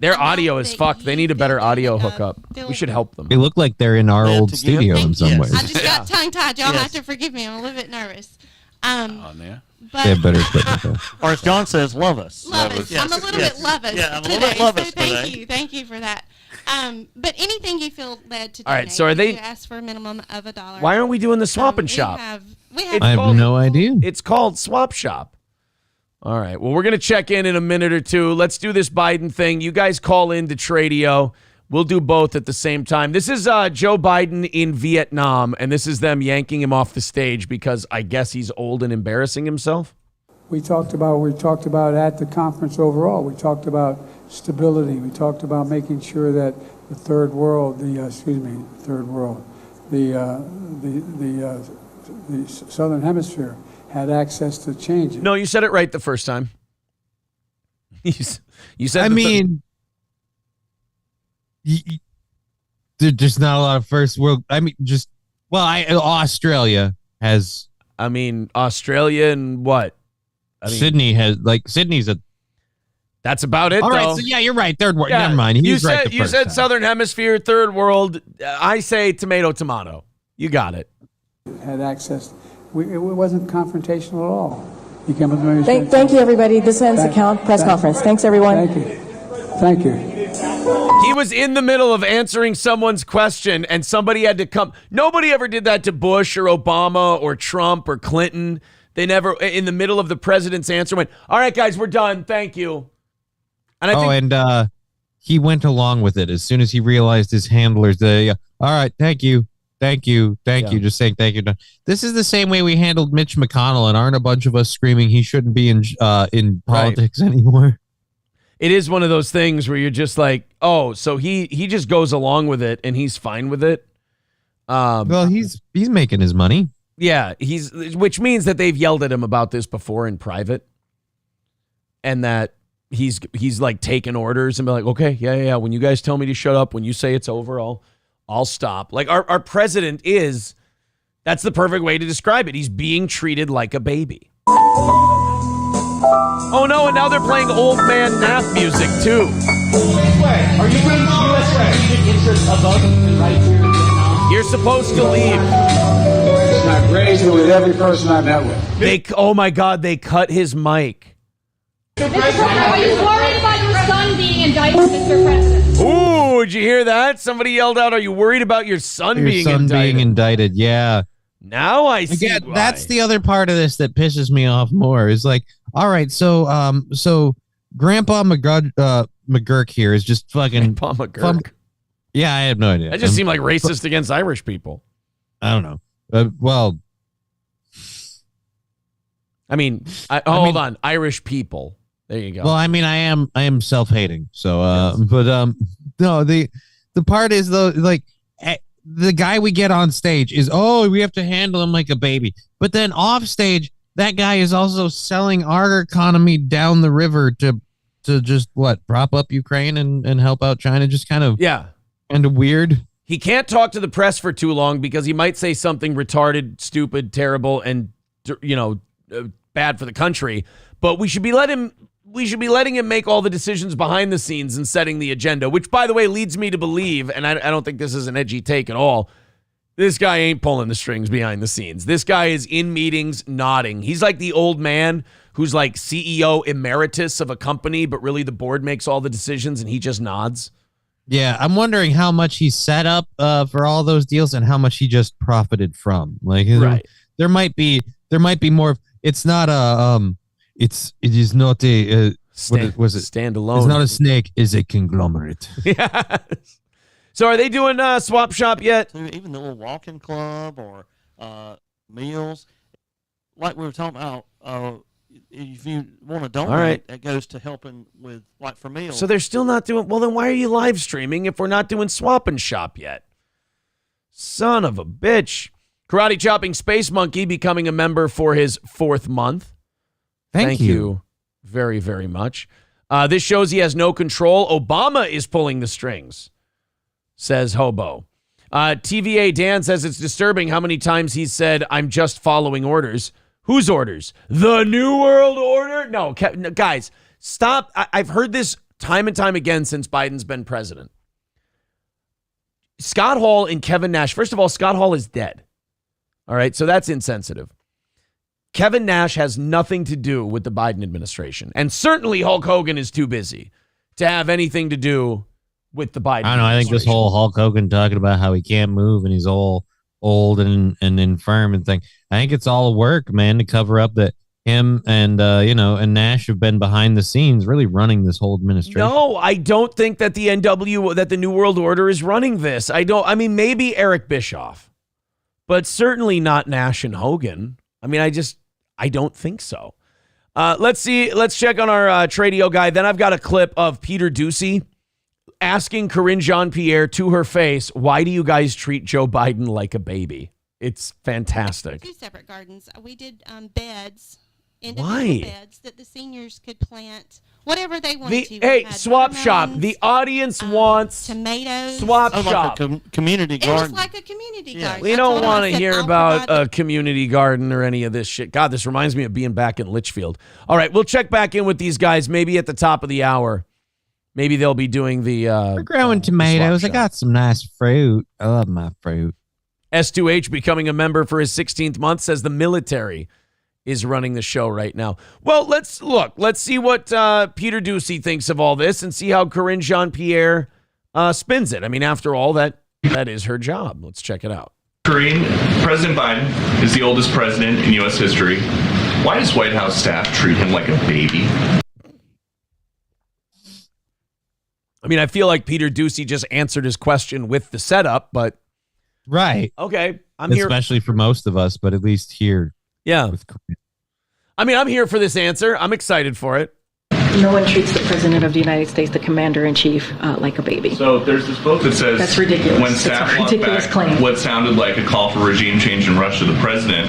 Their amount audio is that fucked. They you need a better feel audio like, hookup. feel We should help them. They look like they're in our Glad old to give. studio in Thank some you. ways. I just got tongue-tied. Y'all Yes. have to forgive me. I'm a little bit nervous. On there. But They have better equipment though. Or as John says, love us. love us. Yes. I'm a little Yes. bit love us Yeah, I'm a today. little bit love us So thank today. you. Thank you for that. But anything you feel led to donate. All right, so are they- You ask for a minimum of $1. Why aren't we doing the swap and shop? We have I have no idea. It's called Swap Shop. All right. Well, we're going to check in a minute or two. Let's do this Biden thing. You guys call in to Tradio. We'll do both at the same time. This is Joe Biden in Vietnam, and this is them yanking him off the stage because I guess he's old and embarrassing himself. We talked about at the conference overall. We talked about stability. We talked about making sure that the third world, the southern hemisphere had access to change it. No, you said it right the first time. You said I mean, there's just not a lot of first world. I mean, Australia has. I mean, Australia and what? I mean, Sydney has Sydney's a. That's about it. All right, though. so yeah, you're right. Third world. Yeah, Never mind. He was right the you first said time. Southern Hemisphere, third world. I say tomato, tomato. You got it. Had access. It wasn't confrontational at all. He came up to me and said, Thank you, everybody. This ends the press conference. Thanks, everyone. Thank you. He was in the middle of answering someone's question, and somebody had to come. Nobody ever did that to Bush or Obama or Trump or Clinton. They never, in the middle of the president's answer, went, "All right, guys, we're done. Thank you." And I think, he went along with it as soon as he realized his handlers. All right, thank you. Just saying thank you. This is the same way we handled Mitch McConnell, and aren't a bunch of us screaming he shouldn't be in politics anymore. it is one of those things where you're just like, oh, so he just goes along with it and he's fine with it. Well, he's making his money. Yeah, which means that they've yelled at him about this before in private, and that he's like taking orders and be like, okay, yeah. When you guys tell me to shut up, when you say it's over, I'll stop. Like our president that's the perfect way to describe it. He's being treated like a baby. Oh no, and now they're playing old man nap music too. Are you bringing U.S. strategic interests above the rights here in Vietnam? You're supposed to leave. I've raised it with every person I've met with. Oh my God, they cut his mic. Mr. President, are you worried about your son being indicted, Mr. President? Ooh, did you hear that? Somebody yelled out, "Are you worried about your son being indicted?" Yeah. Now I see. Again, why. that's the other part of this that pisses me off more. Is like, all right, so Grandpa McGurk here is just fucking Grandpa McGurk. Yeah, I have no idea. That just seemed like racist against Irish people. I don't know. Well, I mean, hold on, Irish people. There you go. Well, I mean, I am self-hating. So, yes. No, the part is though, like the guy we get on stage is, we have to handle him like a baby. But then off stage, that guy is also selling our economy down the river to just prop up Ukraine and help out China. Just kind of weird. He can't talk to the press for too long because he might say something retarded, stupid, terrible, and bad for the country. But we should be letting him make all the decisions behind the scenes and setting the agenda, which, by the way, leads me to believe, and I don't think this is an edgy take at all, this guy ain't pulling the strings behind the scenes. This guy is in meetings nodding. He's like the old man who's like CEO emeritus of a company, but really the board makes all the decisions and he just nods. Yeah, I'm wondering how much he set up for all those deals and how much he just profited from. Like, right. There might be more. It's not it is not a what was it? Standalone. It's not a snake. It's a conglomerate. Yes. So are they doing swap shop yet? So even the little walking club or meals, like we were talking about, if you want to donate, all right, that goes to helping with for meals. So they're still not doing. Well, then why are you live streaming if we're not doing swap and shop yet? Son of a bitch. Karate Chopping Space Monkey becoming a member for his 4th month. Thank you very, very much. This shows he has no control. Obama is pulling the strings, says Hobo. TVA Dan says it's disturbing how many times he said, I'm just following orders. Whose orders? The New World Order? No, guys, stop. I've heard this time and time again since Biden's been president. Scott Hall and Kevin Nash. First of all, Scott Hall is dead. All right, so that's insensitive. Kevin Nash has nothing to do with the Biden administration. And certainly Hulk Hogan is too busy to have anything to do with the Biden administration. I don't know. I think this whole Hulk Hogan talking about how he can't move and he's all old and infirm and thing. I think it's all work, man, to cover up that him and and Nash have been behind the scenes really running this whole administration. No, I don't think that the New World Order is running this. I mean, maybe Eric Bischoff, but certainly not Nash and Hogan. I mean, I don't think so. Let's see. Let's check on our Tradio guy. Then I've got a clip of Peter Doocy asking Corinne Jean-Pierre to her face, why do you guys treat Joe Biden like a baby? It's fantastic. 2 separate gardens. We did beds, individual beds that the seniors could plant whatever they wanted to. Hey, swap shop. The audience wants tomatoes. Swap shop. Like a community garden. It was like a community garden. We don't want to hear about a community garden or any of this shit. God, this reminds me of being back in Litchfield. All right, we'll check back in with these guys maybe at the top of the hour. Maybe they'll be doing the we're growing tomatoes. I got some nice fruit. I love my fruit. S2H becoming a member for his 16th month says the military is running the show right now. Well, let's see what Peter Doocy thinks of all this and see how Corinne Jean-Pierre spins it. I mean, after all, that is her job. Let's check it out. Corinne, President Biden is the oldest president in U.S. history. Why does White House staff treat him like a baby? I mean, I feel like Peter Doocy just answered his question with the setup, but... Right. Okay, I'm here. Especially for most of us, but at least here. Yeah. I mean, I'm here for this answer. I'm excited for it. No one treats the President of the United States, the Commander-in-Chief, like a baby. So there's this book that says... That's ridiculous. When staff That's a ridiculous back claim. What sounded like a call for regime change in Russia, the president...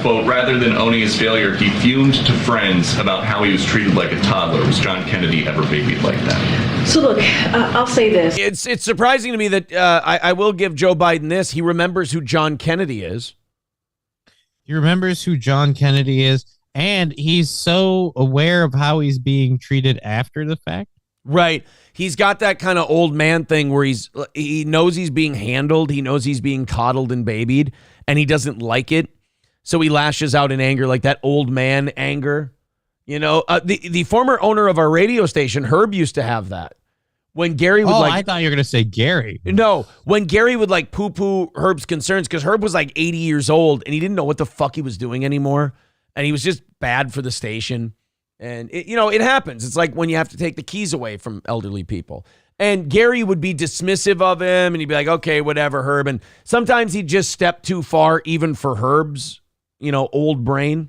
quote, rather than owning his failure, he fumed to friends about how he was treated like a toddler. Was John Kennedy ever babied like that? So look, I'll say this. It's surprising to me that I will give Joe Biden this. He remembers who John Kennedy is. He remembers who John Kennedy is, and he's so aware of how he's being treated after the fact. Right. He's got that kind of old man thing where he knows he's being handled. He knows he's being coddled and babied, and he doesn't like it. So he lashes out in anger, like that old man anger. You know, the former owner of our radio station, Herb, used to have that. When Gary would I thought you were going to say Gary. No, when Gary would like poo-poo Herb's concerns, because Herb was like 80 years old and he didn't know what the fuck he was doing anymore. And he was just bad for the station. And, it happens. It's like when you have to take the keys away from elderly people. And Gary would be dismissive of him and he'd be like, okay, whatever, Herb. And sometimes he'd just step too far, even for Herb's, old brain.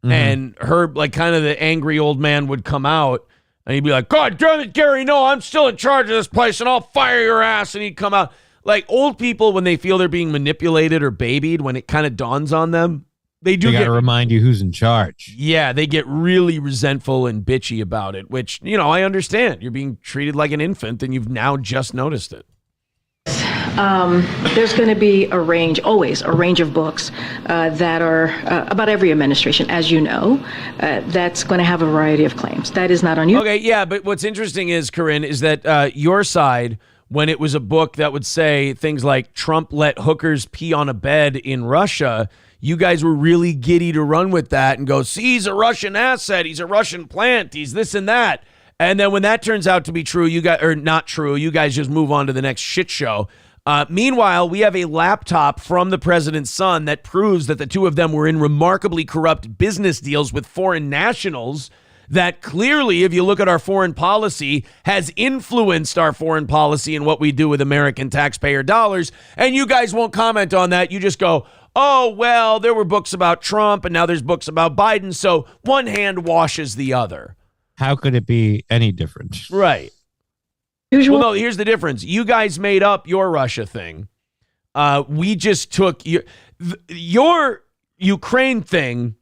Mm-hmm. And Herb, like kind of the angry old man, would come out and he'd be like, God damn it, Gary, no, I'm still in charge of this place and I'll fire your ass. And he'd come out. Like old people, when they feel they're being manipulated or babied, when it kind of dawns on them, they got to remind you who's in charge. Yeah, they get really resentful and bitchy about it, which, I understand. You're being treated like an infant and you've now just noticed it. There's going to be always a range of books that are about every administration, as you know, that's going to have a variety of claims. That is not unusual. Okay, yeah, but what's interesting is, Corinne, is that your side, when it was a book that would say things like Trump let hookers pee on a bed in Russia, you guys were really giddy to run with that and go, see, he's a Russian asset, he's a Russian plant, he's this and that. And then when that turns out to be true, not true, you guys just move on to the next shit show. Meanwhile, we have a laptop from the president's son that proves that the two of them were in remarkably corrupt business deals with foreign nationals that clearly, if you look at our foreign policy, has influenced our foreign policy and what we do with American taxpayer dollars. And you guys won't comment on that. You just go, oh, well, there were books about Trump and now there's books about Biden. So one hand washes the other. How could it be any different? Right. Well, no, here's the difference. You guys made up your Russia thing. We just took your Ukraine thing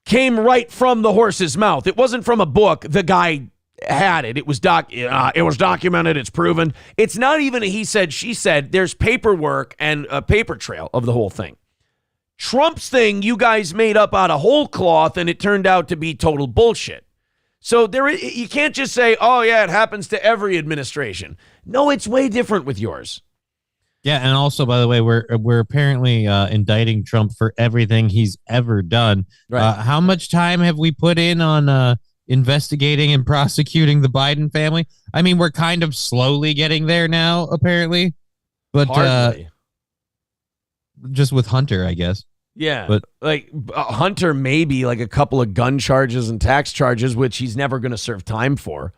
came right from the horse's mouth. It wasn't from a book. The guy had it. It was documented. It's proven. It's not even a he said, she said. There's paperwork and a paper trail of the whole thing. Trump's thing, you guys made up out of whole cloth, and it turned out to be total bullshit. So you can't just say, oh, yeah, it happens to every administration. No, it's way different with yours. Yeah, and also, by the way, we're apparently indicting Trump for everything he's ever done. Right. How much time have we put in on investigating and prosecuting the Biden family? I mean, we're kind of slowly getting there now, apparently. But Hardly. Just with Hunter, I guess. Yeah, but like Hunter, maybe like a couple of gun charges and tax charges, which he's never going to serve time for.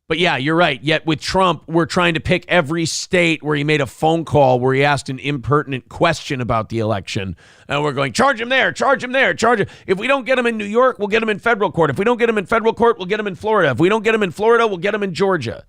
But yeah, you're right. Yet with Trump, we're trying to pick every state where he made a phone call where he asked an impertinent question about the election. And we're going, charge him there, charge him there, charge him. If we don't get him in New York, we'll get him in federal court. If we don't get him in federal court, we'll get him in Florida. If we don't get him in Florida, we'll get him in Georgia.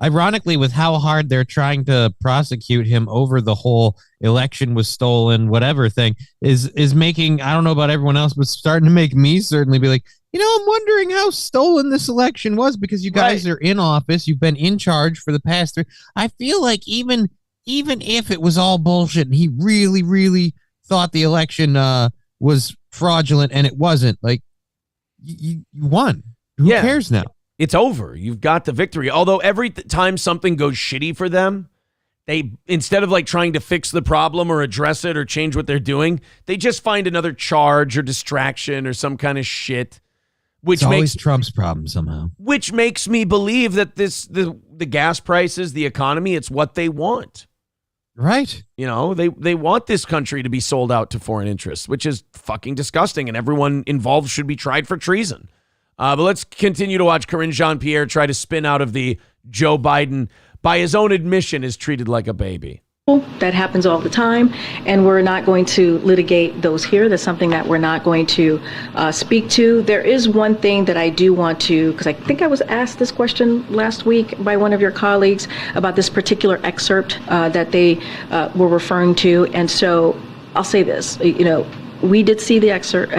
Ironically, with how hard they're trying to prosecute him over the whole election was stolen, whatever thing, is making, I don't know about everyone else, but starting to make me certainly be like, I'm wondering how stolen this election was, because you guys are in office. You've been in charge for the past 3. I feel like even if it was all bullshit and he really, really thought the election was fraudulent and it wasn't, like, you won. Who cares now? It's over. You've got the victory. Although every time something goes shitty for them, they, instead of like trying to fix the problem or address it or change what they're doing, they just find another charge or distraction or some kind of shit. Which it's always makes Trump's problem somehow. Which makes me believe that the gas prices, the economy, it's what they want. Right. They want this country to be sold out to foreign interests, which is fucking disgusting, and everyone involved should be tried for treason. But let's continue to watch Karine Jean-Pierre try to spin out of the Joe Biden, by his own admission, is treated like a baby. That happens all the time, and we're not going to litigate those here. That's something that we're not going to speak to. There is one thing that I do want to, because I think I was asked this question last week by one of your colleagues about this particular excerpt that they were referring to, and so I'll say this, we did see the excerpt,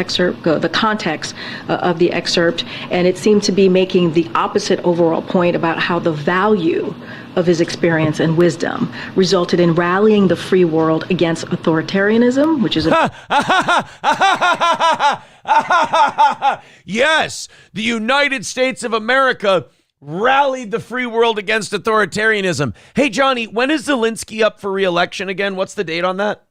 the context of the excerpt, and it seemed to be making the opposite overall point about how the value of his experience and wisdom resulted in rallying the free world against authoritarianism, which is Yes, the United States of America rallied the free world against authoritarianism. Hey, Johnny, when is Zelensky up for re-election again? What's the date on that?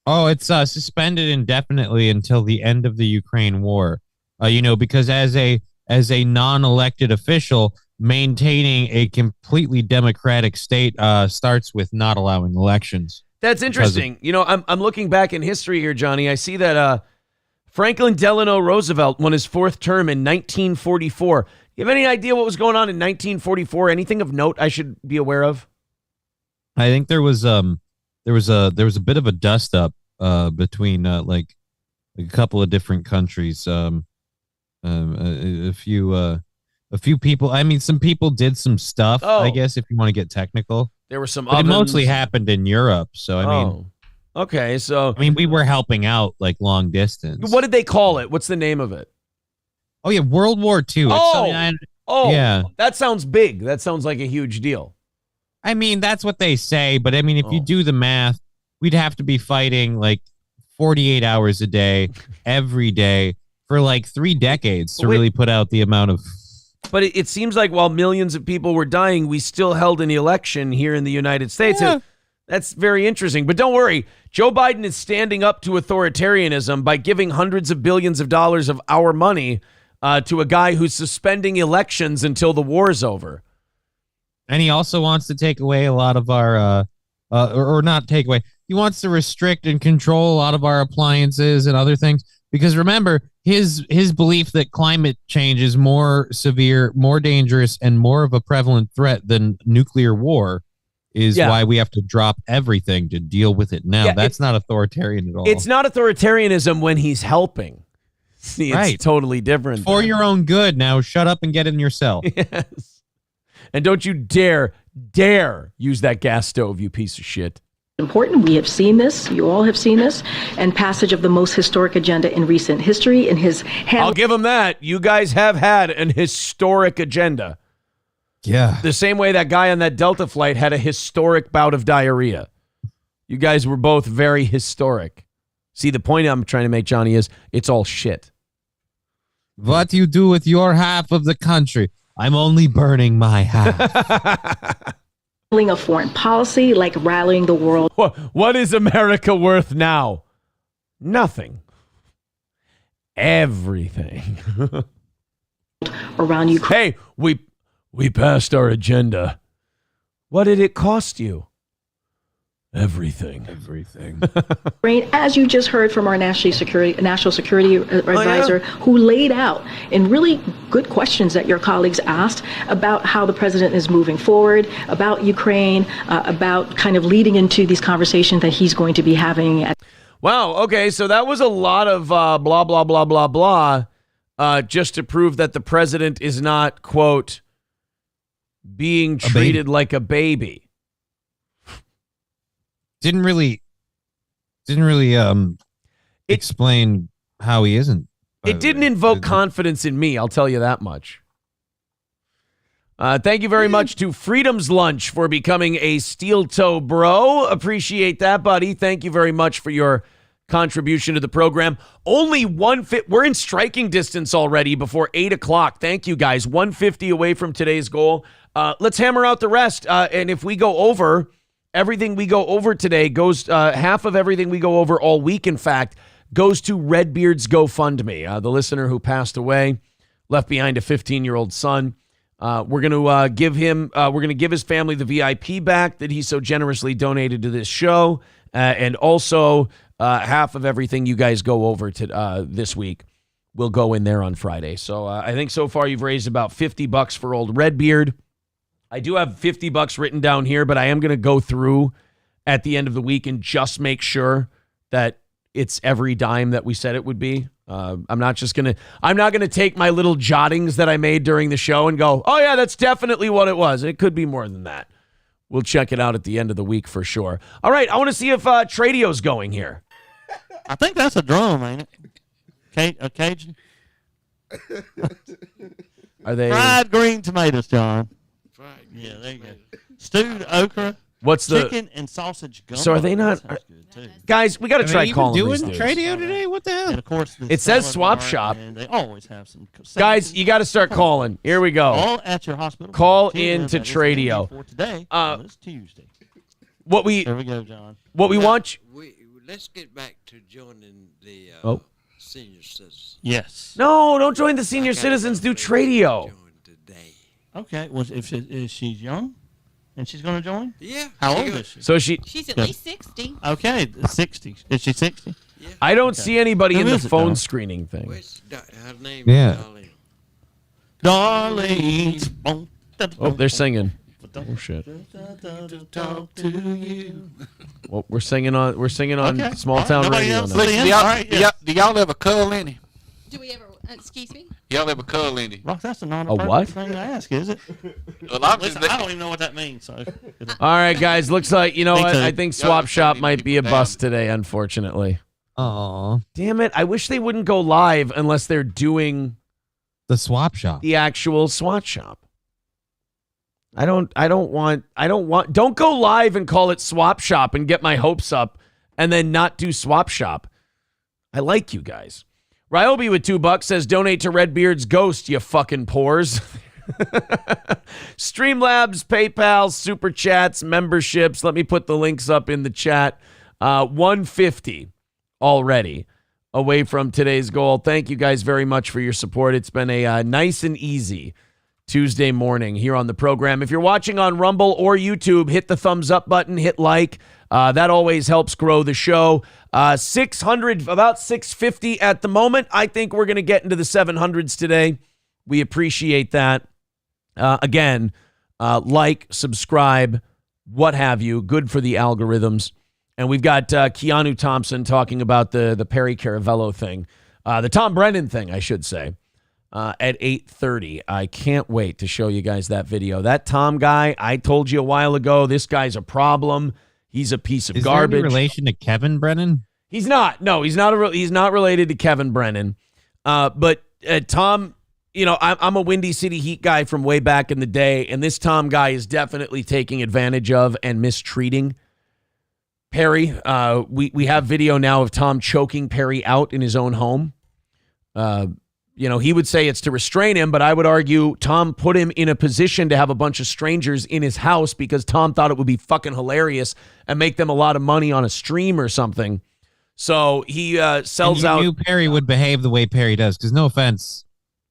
Oh, it's suspended indefinitely until the end of the Ukraine war. Because as a non-elected official, maintaining a completely democratic state starts with not allowing elections. That's interesting. I'm looking back in history here, Johnny. I see that Franklin Delano Roosevelt won his 4th term in 1944. You have any idea what was going on in 1944? Anything of note I should be aware of? I think there was a bit of a dust up between like a couple of different countries. A few people. I mean, some people did some stuff. I guess if you want to get technical, there were some. But it mostly happened in Europe. So I mean, okay. So we were helping out like long distance. What did they call it? What's the name of it? Oh yeah, World War II. Yeah. That sounds big. That sounds like a huge deal. I mean, that's what they say. But I mean, if you do the math, we'd have to be fighting like 48 hours a day, every day for like 3 decades to really put out the amount of. But it seems like while millions of people were dying, we still held an election here in the United States. Yeah. That's very interesting. But don't worry. Joe Biden is standing up to authoritarianism by giving hundreds of billions of dollars of our money to a guy who's suspending elections until the war's over. And he also wants to take away a lot of our, or not take away. He wants to restrict and control a lot of our appliances and other things. Because remember, his belief that climate change is more severe, more dangerous, and more of a prevalent threat than nuclear war is why we have to drop everything to deal with it now. That's not authoritarian at all. It's not authoritarianism when he's helping. See, it's totally different. For your own good. Now shut up and get in yourself. Yes. And don't you dare use that gas stove, you piece of shit. important. We have seen this. You all have seen this. And passage of the most historic agenda in recent history in his hand. I'll give him that. You guys have had an historic agenda. Yeah. The same way that guy on that Delta flight had a historic bout of diarrhea. You guys were both very historic. See, the point I'm trying to make, Johnny, is it's all shit. What you do with your half of the country? I'm only burning my half. Of foreign policy, like rallying the world. What is America worth now? Nothing. Everything. Around Ukraine. Hey, we passed our agenda. What did it cost you? Everything. As you just heard from our national security advisor, who laid out in really good questions that your colleagues asked about how the president is moving forward, about Ukraine, about kind of leading into these conversations that he's going to be having. Wow. Okay. So that was a lot of blah, blah, blah, blah, blah, just to prove that the president is not, quote, being treated like a baby. Didn't really explain how he isn't. It didn't invoke confidence in me, I'll tell you that much. Thank you very much to Freedom's Lunch for becoming a steel toe bro. Appreciate that, buddy. Thank you very much for your contribution to the program. Only 150. We're in striking distance already before 8 o'clock. Thank you, guys. 150 away from today's goal. Let's hammer out the rest. And if we go over, everything we go over today goes, half of everything we go over all week, in fact, goes to Redbeard's GoFundMe. The listener who passed away, left behind a 15-year-old son. We're going to give his family the VIP back that he so generously donated to this show. And also half of everything you guys go over to this week will go in there on Friday. So I think so far you've raised about $50 for old Redbeard. I do have $50 written down here, but I am going to go through at the end of the week and just make sure that it's every dime that we said it would be. I'm not going to take my little jottings that I made during the show and go, oh yeah, that's definitely what it was. It could be more than that. We'll check it out at the end of the week for sure. All right. I want to see if Tradio's going here. I think that's a drum, ain't it? A Cajun? Are they fried green tomatoes, John? Yeah, there you go. Stewed okra. What's the chicken and sausage gumbo? So are they not? Guys, we got to try calling these dudes. Tradio today? What the hell? And of course, it says swap shop. And they always have some. Guys, you got to start calling. Here we go. All at your hospital. Call into Tradio. For today, it's Tuesday. Here we go, John. What we want. Let's get back to joining the senior citizens. Yes. No, don't join the senior citizens. Do Tradio. Okay. Well, if she's young, and she's going to join. Yeah. How old is she? So she's at least 60. Okay, 60. Is she 60? Yeah. I don't see anybody in the phone John? screening thing. Her name Yeah. is Darlene. Darlene. Oh, they're singing. Oh shit. Talk to you. Well, we're singing on small town Nobody radio else now. is in? Do y'all ever cull any? Do we ever, excuse me? Y'all ever cull any? Rock, that's a what? non-appropriate thing to ask, is it? Well, Listen, I don't even know what that means. So. All right, guys. Looks like, you know Me what? too. I think Swap Shop might be a bust today, unfortunately. Aw. Damn it. I wish they wouldn't go live unless they're doing The swap shop. the actual Swap Shop. Don't go live and call it Swap Shop and get my hopes up and then not do Swap Shop. I like you guys. Ryobi with $2 says, donate to Redbeard's ghost, you fucking pores. Streamlabs, PayPal, Super Chats, memberships. Let me put the links up in the chat. 150 already away from today's goal. Thank you guys very much for your support. It's been a nice and easy Tuesday morning here on the program. If you're watching on Rumble or YouTube, hit the thumbs up button, hit like. That always helps grow the show. 600, about 650 at the moment. I think we're going to get into the 700s today. We appreciate that. Again, like, subscribe, what have you. Good for the algorithms. And we've got Keanu Thompson talking about the Perry Caravello thing. The Tom Brennan thing, I should say. At 8:30. I can't wait to show you guys that video. That Tom guy, I told you a while ago, this guy's a problem. He's a piece of Is garbage. there any relation to Kevin Brennan? He's not. No, he's not. He's not related to Kevin Brennan. But Tom, I'm a Windy City Heat guy from way back in the day, and this Tom guy is definitely taking advantage of and mistreating Perry. We have video now of Tom choking Perry out in his own home. He would say it's to restrain him, but I would argue Tom put him in a position to have a bunch of strangers in his house because Tom thought it would be fucking hilarious and make them a lot of money on a stream or something. So he sells out. Knew Perry would behave the way Perry does, because no offense,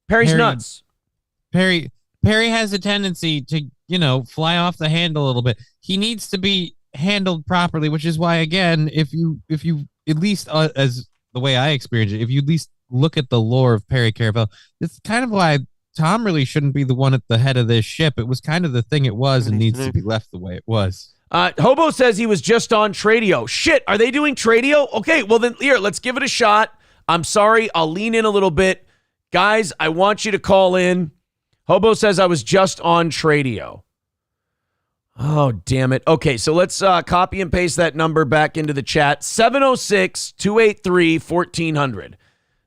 Perry's nuts. Perry has a tendency to, fly off the handle a little bit. He needs to be handled properly, which is why, again, if you at least as the way I experience it, if you at least look at the lore of Perry Caravello, it's kind of why Tom really shouldn't be the one at the head of this ship. It was kind of the thing it was and needs to be left the way it was. Hobo says he was just on Tradio. Shit, are they doing Tradio? Okay, well then, here, let's give it a shot. I'm sorry, I'll lean in a little bit. Guys, I want you to call in. Hobo says I was just on Tradio. Oh, damn it. Okay, so let's copy and paste that number back into the chat. 706-283-1400.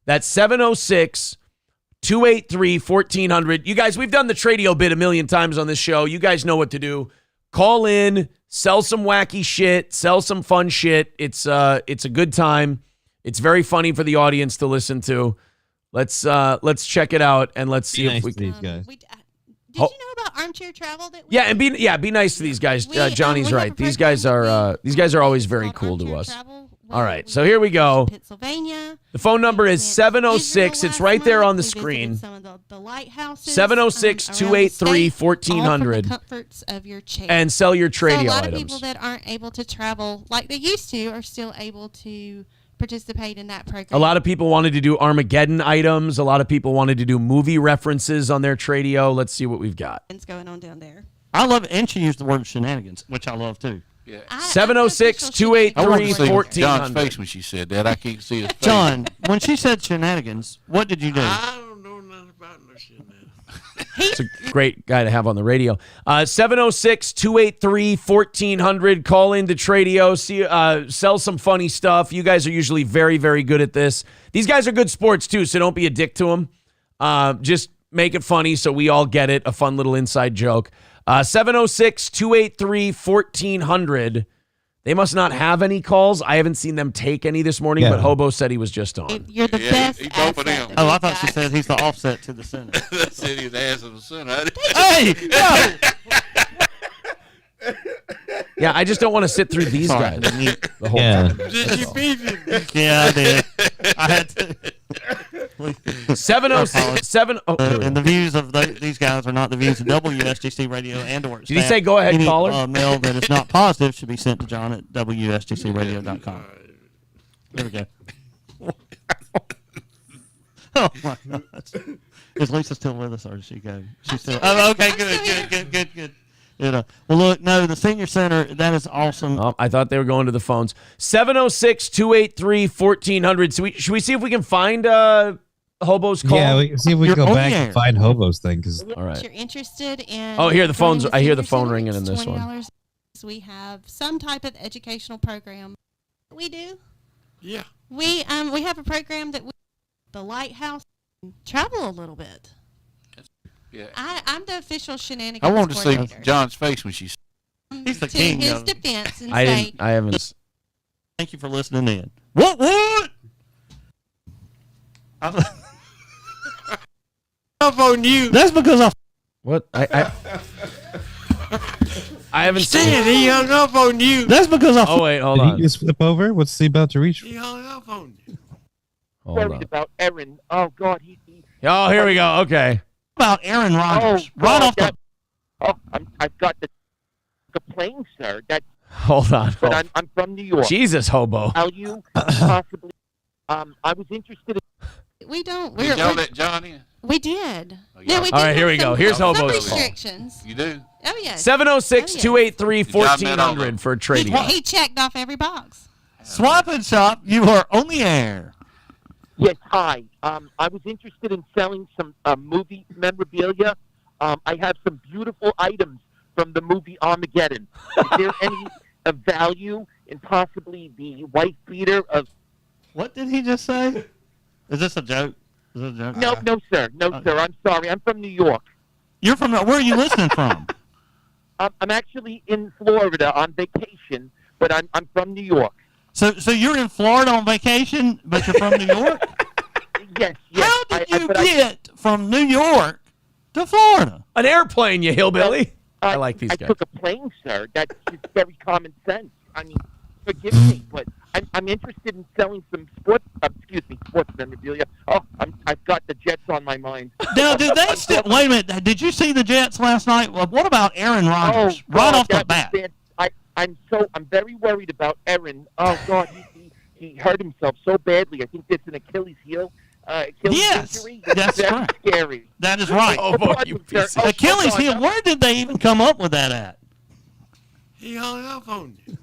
That's 706-283-1400. You guys, we've done the Tradio bit a million times on this show. You guys know what to do. Call in, sell some wacky shit, sell some fun shit. It's a good time. It's very funny for the audience to listen to. Let's check it out and let's see if we can. These guys. Did you know about armchair travel? Be nice to these guys. Johnny's right. These guys are always very cool to us. All right, so here we go. Pennsylvania. The phone number is 706. It's right there on the screen. 706-283-1400. Comforts of your chair. And sell your Tradio items. So a lot of people that aren't able to travel like they used to are still able to participate in that program. A lot of people wanted to do Armageddon items. A lot of people wanted to do movie references on their Tradio. Let's see what we've got. What's going on down there? I love it, and she used the word shenanigans, which I love too. Yeah. 706-283-1400. John's face when she said that. I can't see his face. John, when she said shenanigans, what did you do? I don't know nothing about no shenanigans. It's a great guy to have on the radio. 706-283-1400. Call into Tradio. Sell some funny stuff. You guys are usually very, very good at this. These guys are good sports too, so don't be a dick to them. Just make it funny so we all get it. A fun little inside joke. 706-283-1400. They must not have any calls. I haven't seen them take any this morning, but Hobo said he was just on. You're the best. He both of them. Oh, I thought she said he's the offset to the Senate. That said he's the ass of the Senate. Hey! No! Yeah, I just don't want to sit through these guys the whole time. Did you beat him? Yeah, I did. I had to. 706 and the views of these guys are not the views of WSGC Radio and or Did he say go ahead, any, caller? Mail that is not positive should be sent to John at WSGCradio.com. There we go. Oh my God. Is Lisa still with us or did she go? She's still. Oh, okay, good. Well, look, no, the senior center, that is awesome. Oh, I thought they were going to the phones. 706-283-1400. Should we see if we can find Hobo's call? Yeah, we see if we can go back and find Hobo's thing. All right. If you're interested in. Oh, here the phones. I hear the phone ringing in this one. We have some type of educational program. We do. Yeah. We have a program that the Lighthouse travel a little bit. Yeah. I'm the official shenanigans. I wanted to see John's face when she. He's the to king. his of defense and I haven't. Thank you for listening in. What? Up on you. That's because I. What? I haven't Stan, he hung up on you. That's because I. Oh wait, hold Did on. he just flip over? What's he about to reach? He hung up on you. Hold on. Worried about Aaron. Oh God, Oh, here we go. Okay. About Aaron Rodgers. Right off the. I've got the plane, sir. That's. Hold on. But I'm from New York. Jesus, Hobo. How you possibly? I was interested in. We don't. Did y'all let John in? We did. Oh, Yeah, we did. All right, here we go. Here's some Hobo's call. restrictions. You do? Oh yes. 706-283-1400 for a Tradio. He checked off every box. Swap and shop. You are on the air. Yes, hi. I was interested in selling some movie memorabilia. I have some beautiful items from the movie Armageddon. Is there of value in possibly the wife beater of. What did he just say? Is this a joke? Is this a joke? No, sir. No, sir. I'm sorry. I'm from New York. You're from where are you listening from? I'm actually in Florida on vacation, but I'm from New York. So you're in Florida on vacation, but you're from New York? Yes. How did you get from New York to Florida? An airplane, you hillbilly. I like these guys. I took a plane, sir. That's just very common sense. I mean, forgive me, but I'm interested in selling some sports memorabilia. Oh, I've got the Jets on my mind. Now, do they still? Wait a minute. Did you see the Jets last night? Well, what about Aaron Rodgers? Right off the bat. I'm very worried about Aaron. Oh God, he hurt himself so badly. I think it's an Achilles heel. Yes, injury. that's very correct. Scary. That is right. Achilles heel. Where did they even come up with that at? He hung up on you.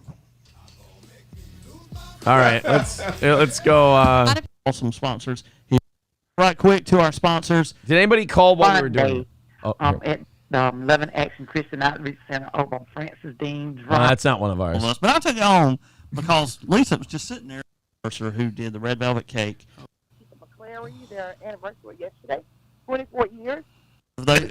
All right, let's go. Awesome sponsors. Right quick to our sponsors. Did anybody call while we were doing? At 11 Action Christian Outreach Center over on Francis Dean Drive. That's not one of ours. But I took it on because Lisa was just sitting there. Who did the red velvet cake? McClary, their anniversary yesterday. 24 years.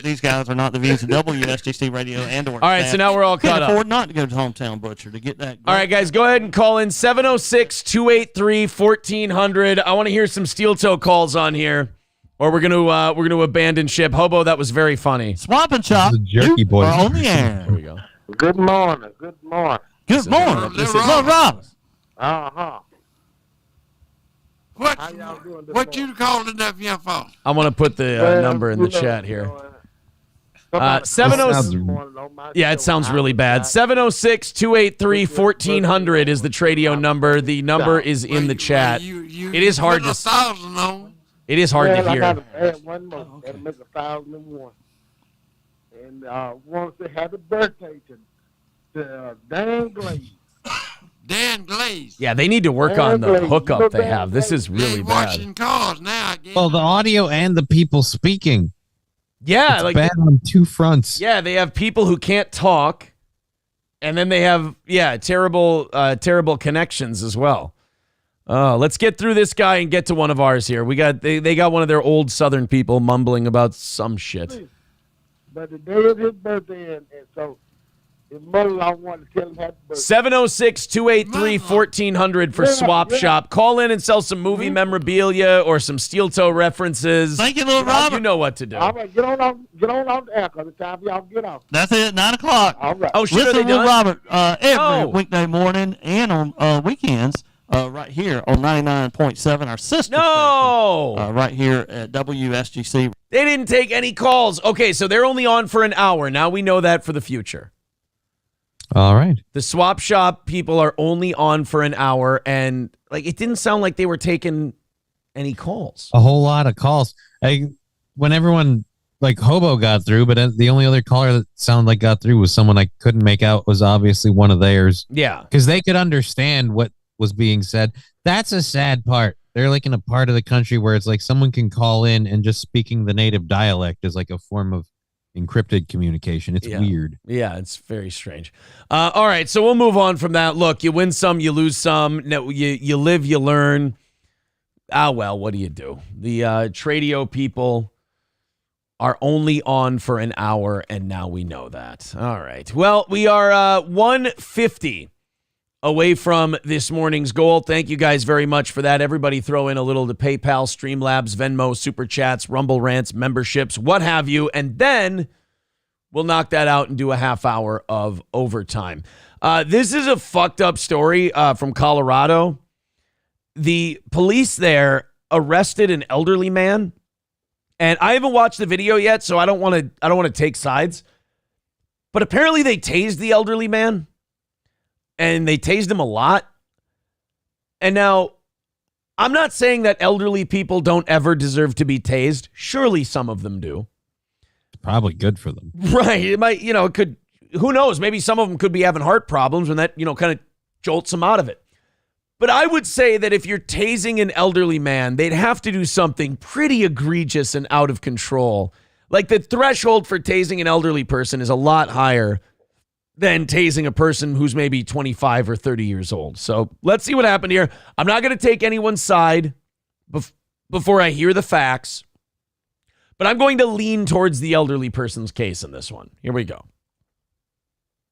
These guys are not the views of WSGC Radio and/or. All right, so now we're all caught up. Can't afford not to go to Hometown Butcher to get that. All right, guys, go ahead and call in 706-283-1400. I want to hear some steel toe calls on here, or we're gonna abandon ship. Hobo, that was very funny. Swap and Chop. The Jerky Boys. Are on the air. Here we go. Good morning. Good morning. Good morning. This is Rob. What you calling that for your phone? I want to put the number in the chat here. 706. Yeah, it sounds really bad. 706-283-1400 is the Tradio number. The number is in the chat. It is hard to. It is hard to hear. I got to add one more. That'll make 1,001. And want to say happy birthday to Dan Glaze. Dan Glaze. Yeah, they need to work on the hookup they have. This is really bad. Washing cars now. I guess. Well, the audio and the people speaking. Yeah, it's like bad on two fronts. Yeah, they have people who can't talk, and then they have terrible connections as well. Let's get through this guy and get to one of ours here. They got one of their old Southern people mumbling about some shit. But the day of his birthday, and so his mother-in-law wanted to tell him happy birthday. 706-283-1400 for Swap Shop. Call in and sell some movie memorabilia or some steel toe references. Thank you, little Robert. You know what to do. All right, get on off the air, because it's time for y'all to get off. That's it, 9 o'clock. All right. Oh, shit, Listen are they to done? Robert every weekday morning and on weekends right here on 99.7, our sister station, right here at WSGC. They didn't take any calls. Okay, so they're only on for an hour. Now we know that for the future. All right. The Swap Shop people are only on for an hour, and it didn't sound like they were taking any calls. A whole lot of calls. When everyone Hobo got through, but the only other caller that sounded like got through was someone I couldn't make out, was obviously one of theirs. Yeah. Because they could understand what was being said. That's a sad part. They're in a part of the country where it's someone can call in and just speaking the native dialect is a form of encrypted communication. It's weird. Yeah, it's very strange. All right, so we'll move on from that. Look, you win some, you lose some. No, you live, you learn. Well, what do you do? The Tradio people are only on for an hour, and now we know that. All right. Well, we are 150 away from this morning's goal. Thank you guys very much for that. Everybody throw in a little to PayPal, Streamlabs, Venmo, Super Chats, Rumble Rants, memberships, what have you. And then we'll knock that out and do a half hour of overtime. This is a fucked up story from Colorado. The police there arrested an elderly man. And I haven't watched the video yet, so I don't want to take sides. But apparently they tased the elderly man. And they tased him a lot. And now, I'm not saying that elderly people don't ever deserve to be tased. Surely some of them do. It's probably good for them. Right. It might, it could, who knows? Maybe some of them could be having heart problems and that, kind of jolts them out of it. But I would say that if you're tasing an elderly man, they'd have to do something pretty egregious and out of control. The threshold for tasing an elderly person is a lot higher than tasing a person who's maybe 25 or 30 years old. So let's see what happened here. I'm not going to take anyone's side before I hear the facts, but I'm going to lean towards the elderly person's case in this one. Here we go.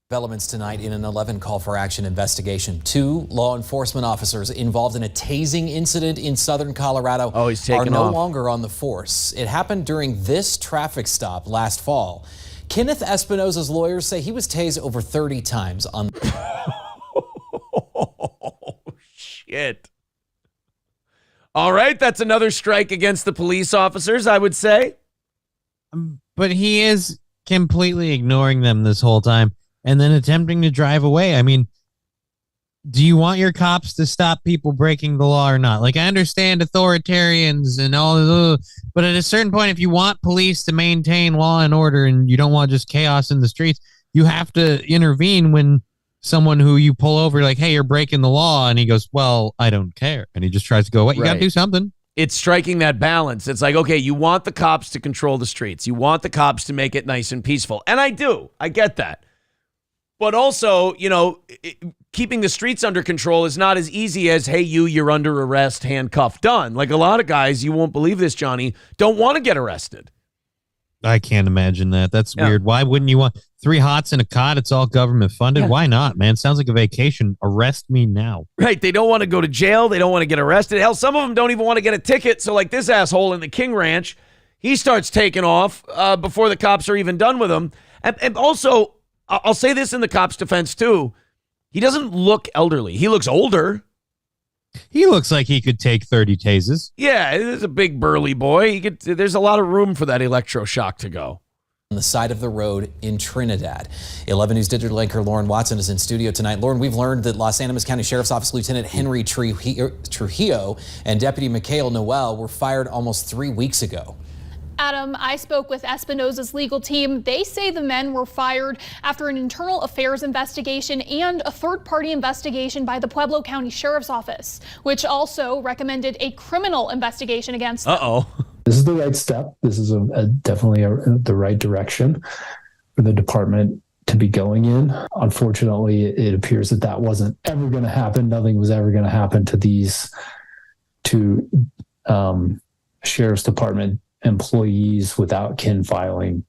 Developments tonight in an 11 call for action investigation. 2 law enforcement officers involved in a tasing incident in southern Colorado are no longer on the force. It happened during this traffic stop last fall. Kenneth Espinoza's lawyers say he was tased over 30 times on. Oh, shit. All right, that's another strike against the police officers, I would say. But he is completely ignoring them this whole time and then attempting to drive away. I mean, do you want your cops to stop people breaking the law or not? Like, I understand authoritarians and all of but at a certain point, if you want police to maintain law and order and you don't want just chaos in the streets, you have to intervene when someone who you pull over, like, hey, you're breaking the law. And he goes, well, I don't care. And he just tries to go, what? You got to do something. It's striking that balance. It's like, okay, you want the cops to control the streets. You want the cops to make it nice and peaceful. And I do. I get that. But also, you know, keeping the streets under control is not as easy as, hey, you're under arrest, handcuffed, done. Like, a lot of guys, you won't believe this, Johnny, don't want to get arrested. I can't imagine that. That's weird. Why wouldn't you want 3 hots in a cot? It's all government funded. Why not, man? Sounds like a vacation. Arrest me now. Right. They don't want to go to jail. They don't want to get arrested. Hell, some of them don't even want to get a ticket. So like this asshole in the King Ranch, he starts taking off before the cops are even done with him. And also, I'll say this in the cops' defense too. He doesn't look elderly. He looks older. He looks like he could take 30 tases. Yeah, he's a big burly boy. There's a lot of room for that electroshock to go. On the side of the road in Trinidad. 11 News digital anchor Lauren Watson is in studio tonight. Lauren, we've learned that Los Animas County Sheriff's Office Lieutenant Henry Trujillo and Deputy Mikhail Noel were fired almost 3 weeks ago. Adam, I spoke with Espinoza's legal team. They say the men were fired after an internal affairs investigation and a third-party investigation by the Pueblo County Sheriff's Office, which also recommended a criminal investigation against them. Uh-oh. This is the right step. This is definitely the right direction for the department to be going in. Unfortunately, it appears that wasn't ever going to happen. Nothing was ever going to happen to these two Sheriff's Department employees without kin filing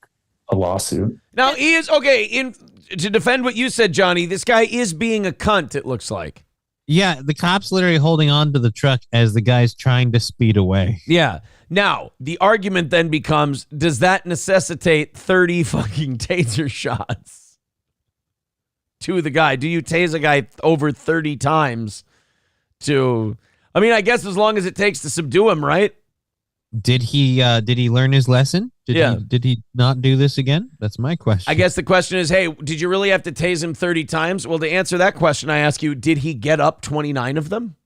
a lawsuit. Now, he is, okay, to defend what you said, Johnny, this guy is being a cunt, it looks like. Yeah, the cop's literally holding on to the truck as the guy's trying to speed away. Yeah. Now, the argument then becomes, does that necessitate 30 fucking taser shots to the guy? Do you tase a guy over 30 times to, I mean, I guess as long as it takes to subdue him, right? Did he learn his lesson? Did he not do this again? That's my question. I guess the question is, hey, did you really have to tase him 30 times? Well, to answer that question, I ask you, did he get up 29 of them?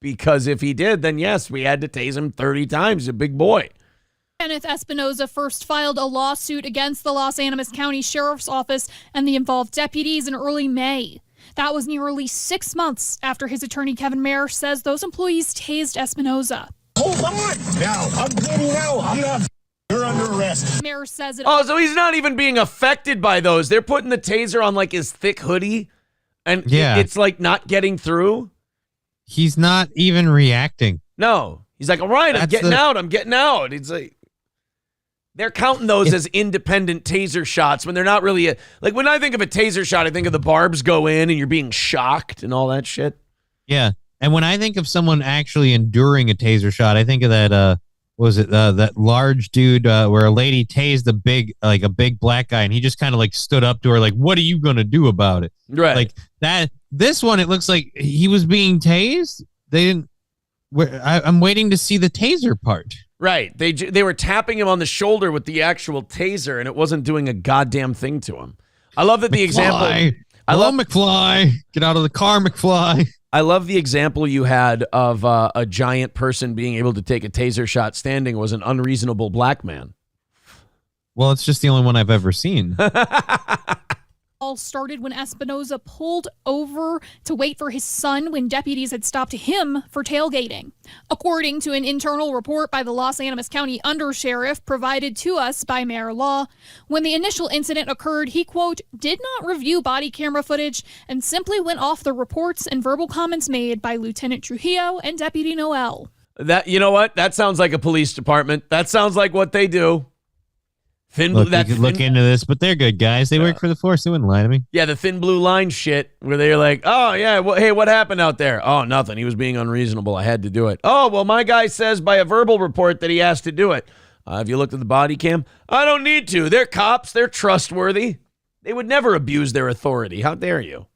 Because if he did, then yes, we had to tase him 30 times. He's a big boy. Kenneth Espinoza first filed a lawsuit against the Los Animas County Sheriff's Office and the involved deputies in early May. That was nearly 6 months after his attorney, Kevin Mayer, says those employees tased Espinoza. Hold on! Now, I'm getting out. I'm not. You're under arrest. Mayor says it. Oh, so he's not even being affected by those. They're putting the taser on like his thick hoodie, and it's like not getting through. He's not even reacting. No, he's like, all right, I'm getting out. I'm getting out. It's like they're counting those as independent taser shots when they're not really like when I think of a taser shot, I think of the barbs go in and you're being shocked and all that shit. Yeah. And when I think of someone actually enduring a taser shot, I think of that, that large dude where a lady tased a big black guy and he just kind of like stood up to her like, what are you going to do about it? Right. Like that. This one, it looks like he was being tased. They didn't. I'm waiting to see the taser part. Right. They were tapping him on the shoulder with the actual taser and it wasn't doing a goddamn thing to him. I love that the example. Hello, McFly. Get out of the car, McFly. I love the example you had of a giant person being able to take a taser shot standing was an unreasonable black man. Well, it's just the only one I've ever seen. all started when Espinoza pulled over to wait for his son when deputies had stopped him for tailgating. According to an internal report by the Los Animas County Undersheriff provided to us by Mayor Law, when the initial incident occurred, he, quote, did not review body camera footage and simply went off the reports and verbal comments made by Lieutenant Trujillo and Deputy Noel. That, you know what? That sounds like a police department. That sounds like what they do. Look, we could look into this, but they're good guys. They work for the force. They wouldn't lie to me. Yeah, the thin blue line shit where they're like, oh, yeah, well, hey, what happened out there? Oh, nothing. He was being unreasonable. I had to do it. Oh, well, my guy says by a verbal report that he has to do it. Have you looked at the body cam? I don't need to. They're cops. They're trustworthy. They would never abuse their authority. How dare you?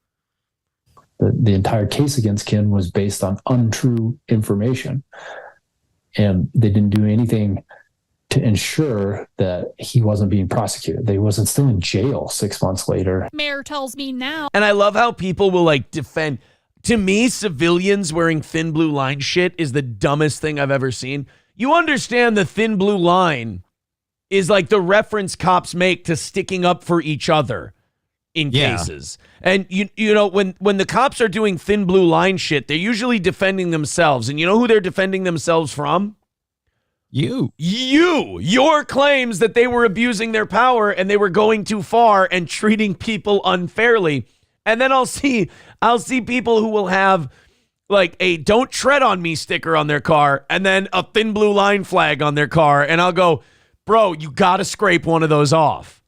The entire case against Ken was based on untrue information. And they didn't do anything to ensure that he wasn't being prosecuted. They wasn't still in jail 6 months later. Mayor tells me now. And I love how people will like defend. To me, civilians wearing thin blue line shit is the dumbest thing I've ever seen. You understand the thin blue line is like the reference cops make to sticking up for each other in cases. And you know, when the cops are doing thin blue line shit, they're usually defending themselves. And you know who they're defending themselves from? Your claims that they were abusing their power and they were going too far and treating people unfairly. And then I'll see people who will have like a "Don't Tread on Me" sticker on their car and then a thin blue line flag on their car. And I'll go, bro, you got to scrape one of those off.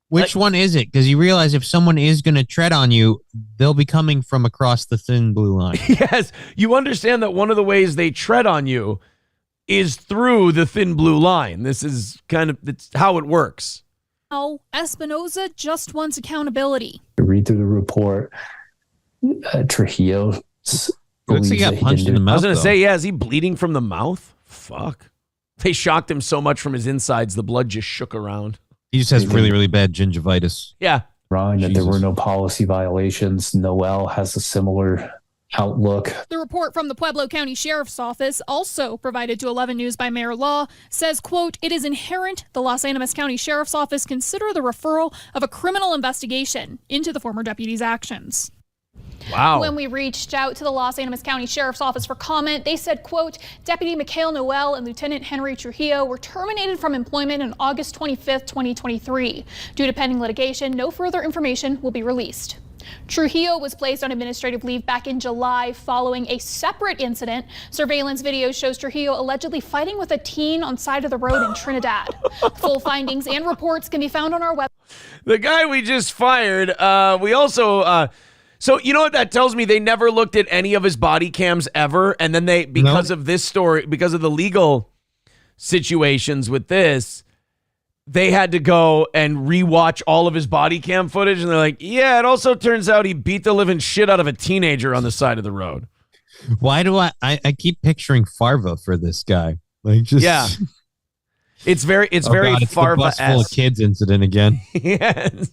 Which one is it? Because you realize if someone is going to tread on you, they'll be coming from across the thin blue line. Yes. You understand that one of the ways they tread on you is through the thin blue line. This is it's how it works. Oh, Espinoza just wants accountability. Read through the report. Trujillo looks like he got punched in the mouth. I was going to say, yeah, is he bleeding from the mouth? Fuck. They shocked him so much from his insides, the blood just shook around. He just has really, really bad gingivitis. Yeah. Wrong that there were no policy violations. Noel has a similar outlook. The report from the Pueblo County Sheriff's Office, also provided to 11 News by Mayor Law, says, quote, it is inherent the Los Animas County Sheriff's Office consider the referral of a criminal investigation into the former deputy's actions. Wow. When we reached out to the Los Animas County Sheriff's Office for comment, they said, quote, Deputy Mikhail Noel and Lieutenant Henry Trujillo were terminated from employment on August 25th, 2023. Due to pending litigation, no further information will be released. Trujillo was placed on administrative leave back in July following a separate incident. Surveillance video shows Trujillo allegedly fighting with a teen on side of the road in Trinidad. Full findings and reports can be found on our website. The guy we just fired, we also... So you know what that tells me? They never looked at any of his body cams ever. And then because of this story, because of the legal situations with this, they had to go and rewatch all of his body cam footage. And they're like, yeah, it also turns out he beat the living shit out of a teenager on the side of the road. Why do I keep picturing Farva for this guy? Like, just... Yeah. It's very Farva-esque. The bus full of kids incident again. Yes.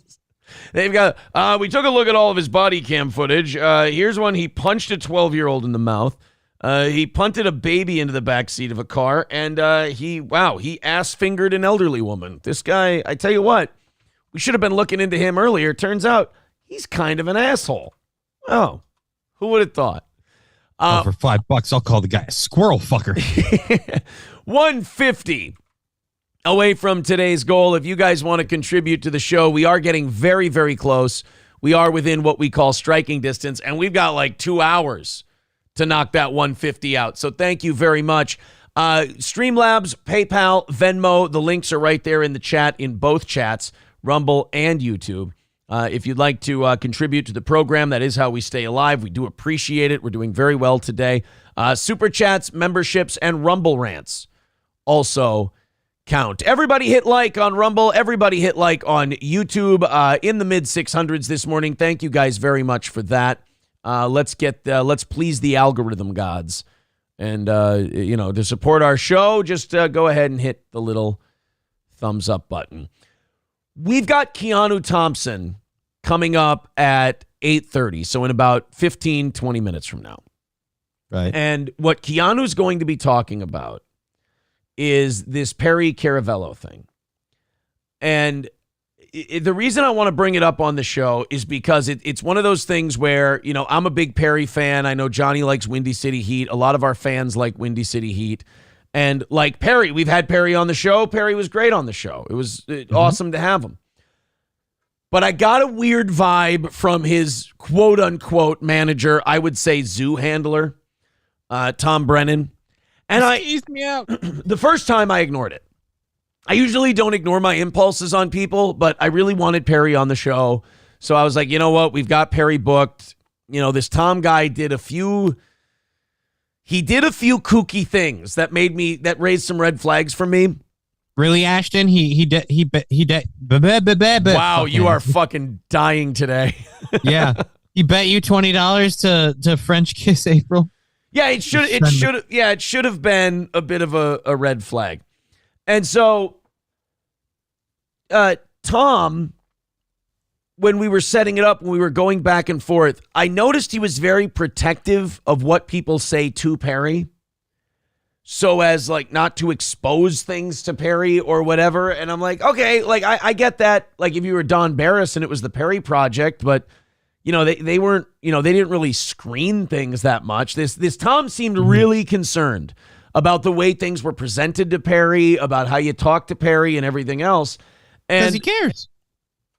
They've got, we took a look at all of his body cam footage. Here's one. He punched a 12-year-old in the mouth. He punted a baby into the back seat of a car. And he ass-fingered an elderly woman. This guy, I tell you what, we should have been looking into him earlier. Turns out he's kind of an asshole. Oh, who would have thought? For $5, I'll call the guy a squirrel fucker. 150. Away from today's goal. If you guys want to contribute to the show, we are getting very, very close. We are within what we call striking distance, and we've got like 2 hours to knock that 150 out. So thank you very much. Streamlabs, PayPal, Venmo, the links are right there in the chat, in both chats, Rumble and YouTube. If you'd like to contribute to the program, that is how we stay alive. We do appreciate it. We're doing very well today. Super chats, memberships, and Rumble rants also count. Everybody hit like on Rumble. Everybody hit like on YouTube in the mid 600s this morning. Thank you guys very much for that. Let's please the algorithm gods. And, to support our show, just go ahead and hit the little thumbs up button. We've got Keanu Thompson coming up at 8:30. So in about 15, 20 minutes from now. Right. And what Keanu's going to be talking about is this Perry Caravello thing. And the reason I want to bring it up on the show is because it's one of those things where, you know, I'm a big Perry fan. I know Johnny likes Windy City Heat. A lot of our fans like Windy City Heat. And like Perry, we've had Perry on the show. Perry was great on the show. It was awesome to have him. But I got a weird vibe from his quote-unquote manager, I would say zoo handler, Tom Brennan. And I eased me out. The first time I ignored it. I usually don't ignore my impulses on people, but I really wanted Perry on the show. So I was like, you know what? We've got Perry booked. You know, this Tom guy did a few kooky things that raised some red flags for me. Really, Ashton? Wow, you are fucking dying today. Yeah. He bet you $20 to French kiss April. Yeah, it should have been a bit of a red flag. And so Tom, when we were setting it up, when we were going back and forth, I noticed he was very protective of what people say to Perry, so as like not to expose things to Perry or whatever. And I'm like, okay, like I get that. Like if you were Don Barris and it was the Perry Project, but you know, they weren't, you know, they didn't really screen things that much. This Tom seemed really concerned about the way things were presented to Perry, about how you talk to Perry and everything else. Because he cares.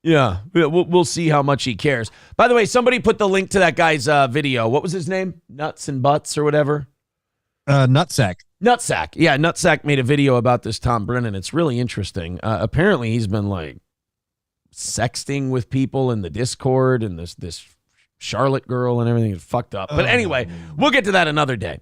Yeah, we'll see how much he cares. By the way, somebody put the link to that guy's video. What was his name? Nuts and Butts or whatever? Nutsack. Nutsack. Yeah, Nutsack made a video about this Tom Brennan. It's really interesting. Apparently, he's been like sexting with people in the Discord and this Charlotte girl and everything is fucked up. But anyway, we'll get to that another day.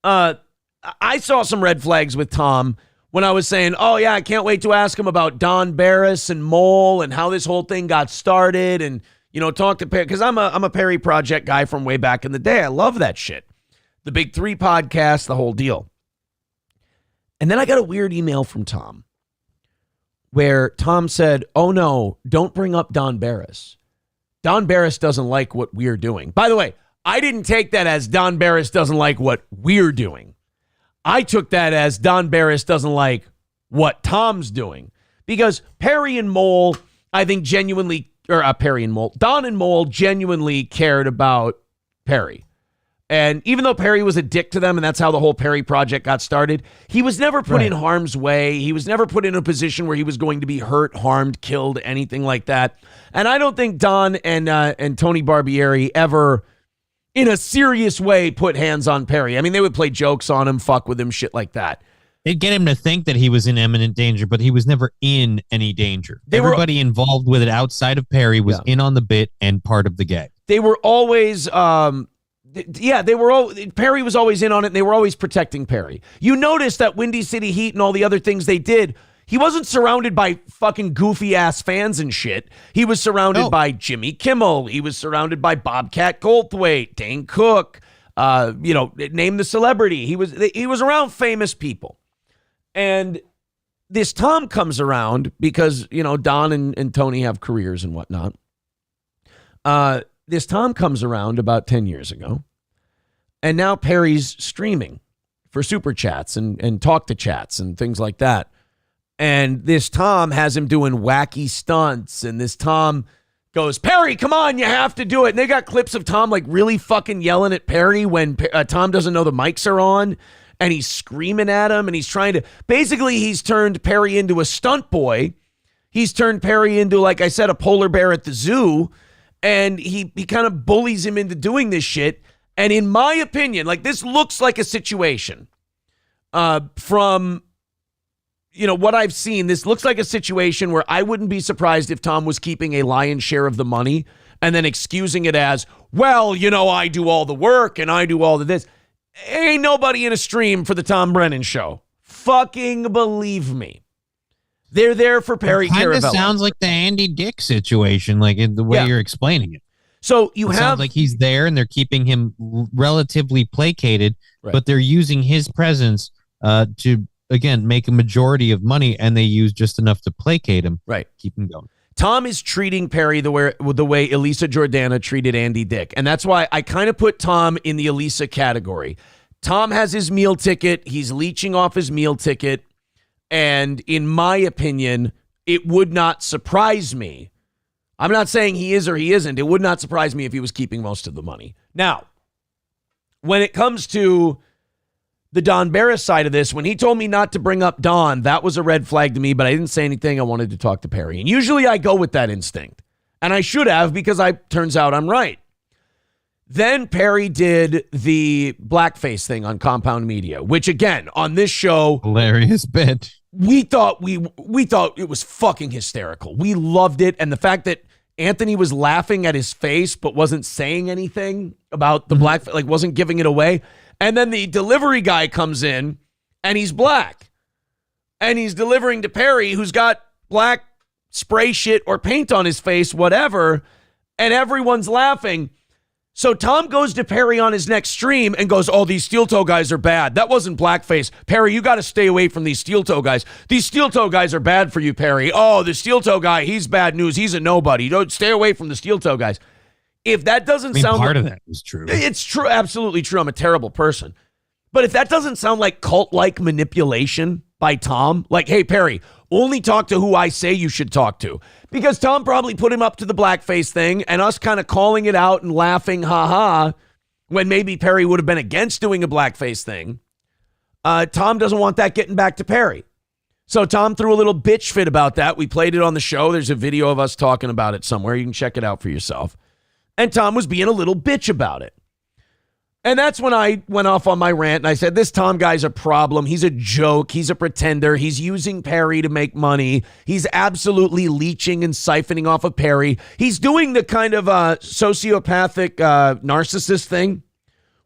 I saw some red flags with Tom when I was saying, oh, yeah, I can't wait to ask him about Don Barris and Mole and how this whole thing got started and, you know, talk to Perry. Because I'm a Perry Project guy from way back in the day. I love that shit. The Big Three podcast, the whole deal. And then I got a weird email from Tom where Tom said, oh, no, don't bring up Don Barris. Don Barris doesn't like what we're doing. By the way, I didn't take that as Don Barris doesn't like what we're doing. I took that as Don Barris doesn't like what Tom's doing. Because Perry and Mole, I think genuinely, or Perry and Mole, Don and Mole genuinely cared about Perry. And even though Perry was a dick to them, and that's how the whole Perry Project got started, he was never put in harm's way. He was never put in a position where he was going to be hurt, harmed, killed, anything like that. And I don't think Don and Tony Barbieri ever, in a serious way, put hands on Perry. I mean, they would play jokes on him, fuck with him, shit like that. They'd get him to think that he was in imminent danger, but he was never in any danger. Everybody involved with it outside of Perry was in on the bit and part of the gag. They were always... Perry was always in on it, and they were always protecting Perry. You notice that Windy City Heat and all the other things they did, he wasn't surrounded by fucking goofy-ass fans and shit. He was surrounded by Jimmy Kimmel. He was surrounded by Bobcat Goldthwait, Dane Cook, name the celebrity. He was around famous people. And this Tom comes around because, you know, Don and Tony have careers and whatnot. This Tom comes around about 10 years ago, and now Perry's streaming for super chats and talk to chats and things like that. And this Tom has him doing wacky stunts, and this Tom goes, Perry, come on, you have to do it. And they got clips of Tom like really fucking yelling at Perry when Tom doesn't know the mics are on, and he's screaming at him, and he's trying to, basically he's turned Perry into a stunt boy. He's turned Perry into, like I said, a polar bear at the zoo. And he kind of bullies him into doing this shit. And in my opinion, like this looks like a situation from, you know, what I've seen. This looks like a situation where I wouldn't be surprised if Tom was keeping a lion's share of the money and then excusing it as, well, you know, I do all the work and I do all of this. Ain't nobody in a stream for the Tom Brennan show. Fucking believe me. They're there for Perry Caravello. It sounds like the Andy Dick situation, like in the way you're explaining it. So it sounds like he's there and they're keeping him relatively placated, but they're using his presence to, again, make a majority of money, and they use just enough to placate him. Right. Keep him going. Tom is treating Perry the way Elisa Jordana treated Andy Dick. And that's why I kind of put Tom in the Elisa category. Tom has his meal ticket. He's leeching off his meal ticket. And in my opinion, it would not surprise me. I'm not saying he is or he isn't. It would not surprise me if he was keeping most of the money. Now, when it comes to the Don Barris side of this, when he told me not to bring up Don, that was a red flag to me, but I didn't say anything. I wanted to talk to Perry. And usually I go with that instinct. And I should have, because turns out I'm right. Then Perry did the blackface thing on Compound Media, which again, on this show, hilarious bit. We thought it was fucking hysterical. We loved it. And the fact that Anthony was laughing at his face, but wasn't saying anything about the black, like wasn't giving it away. And then the delivery guy comes in and he's black and he's delivering to Perry, who's got black spray shit or paint on his face, whatever. And everyone's laughing. So Tom goes to Perry on his next stream and goes, oh, these steel toe guys are bad. That wasn't blackface. Perry, you got to stay away from these steel toe guys. These steel toe guys are bad for you, Perry. Oh, the steel toe guy, he's bad news. He's a nobody. Don't stay away from the steel toe guys. If that doesn't sound part of that is true. It's true. Absolutely true. I'm a terrible person. But if that doesn't sound like cult-like manipulation by Tom, like, hey, Perry, only talk to who I say you should talk to. Because Tom probably put him up to the blackface thing and us kind of calling it out and laughing, ha-ha, when maybe Perry would have been against doing a blackface thing. Tom doesn't want that getting back to Perry. So Tom threw a little bitch fit about that. We played it on the show. There's a video of us talking about it somewhere. You can check it out for yourself. And Tom was being a little bitch about it. And that's when I went off on my rant and I said, this Tom guy's a problem. He's a joke. He's a pretender. He's using Perry to make money. He's absolutely leeching and siphoning off of Perry. He's doing the kind of sociopathic narcissist thing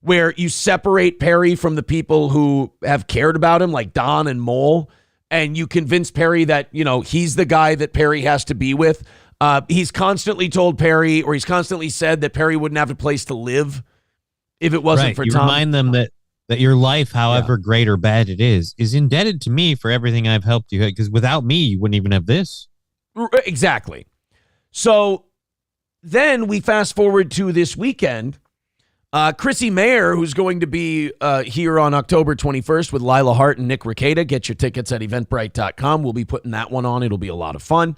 where you separate Perry from the people who have cared about him, like Don and Mole, and you convince Perry that, you know, he's the guy that Perry has to be with. He's constantly told Perry, or he's constantly said that Perry wouldn't have a place to live if it wasn't for you Tom. Remind them that your life, however great or bad it is indebted to me for everything I've helped you. Because without me, you wouldn't even have this. Exactly. So then we fast forward to this weekend. Chrissy Mayer, who's going to be here on October 21st with Lila Hart and Nick Rekieta. Get your tickets at eventbrite.com. We'll be putting that one on. It'll be a lot of fun.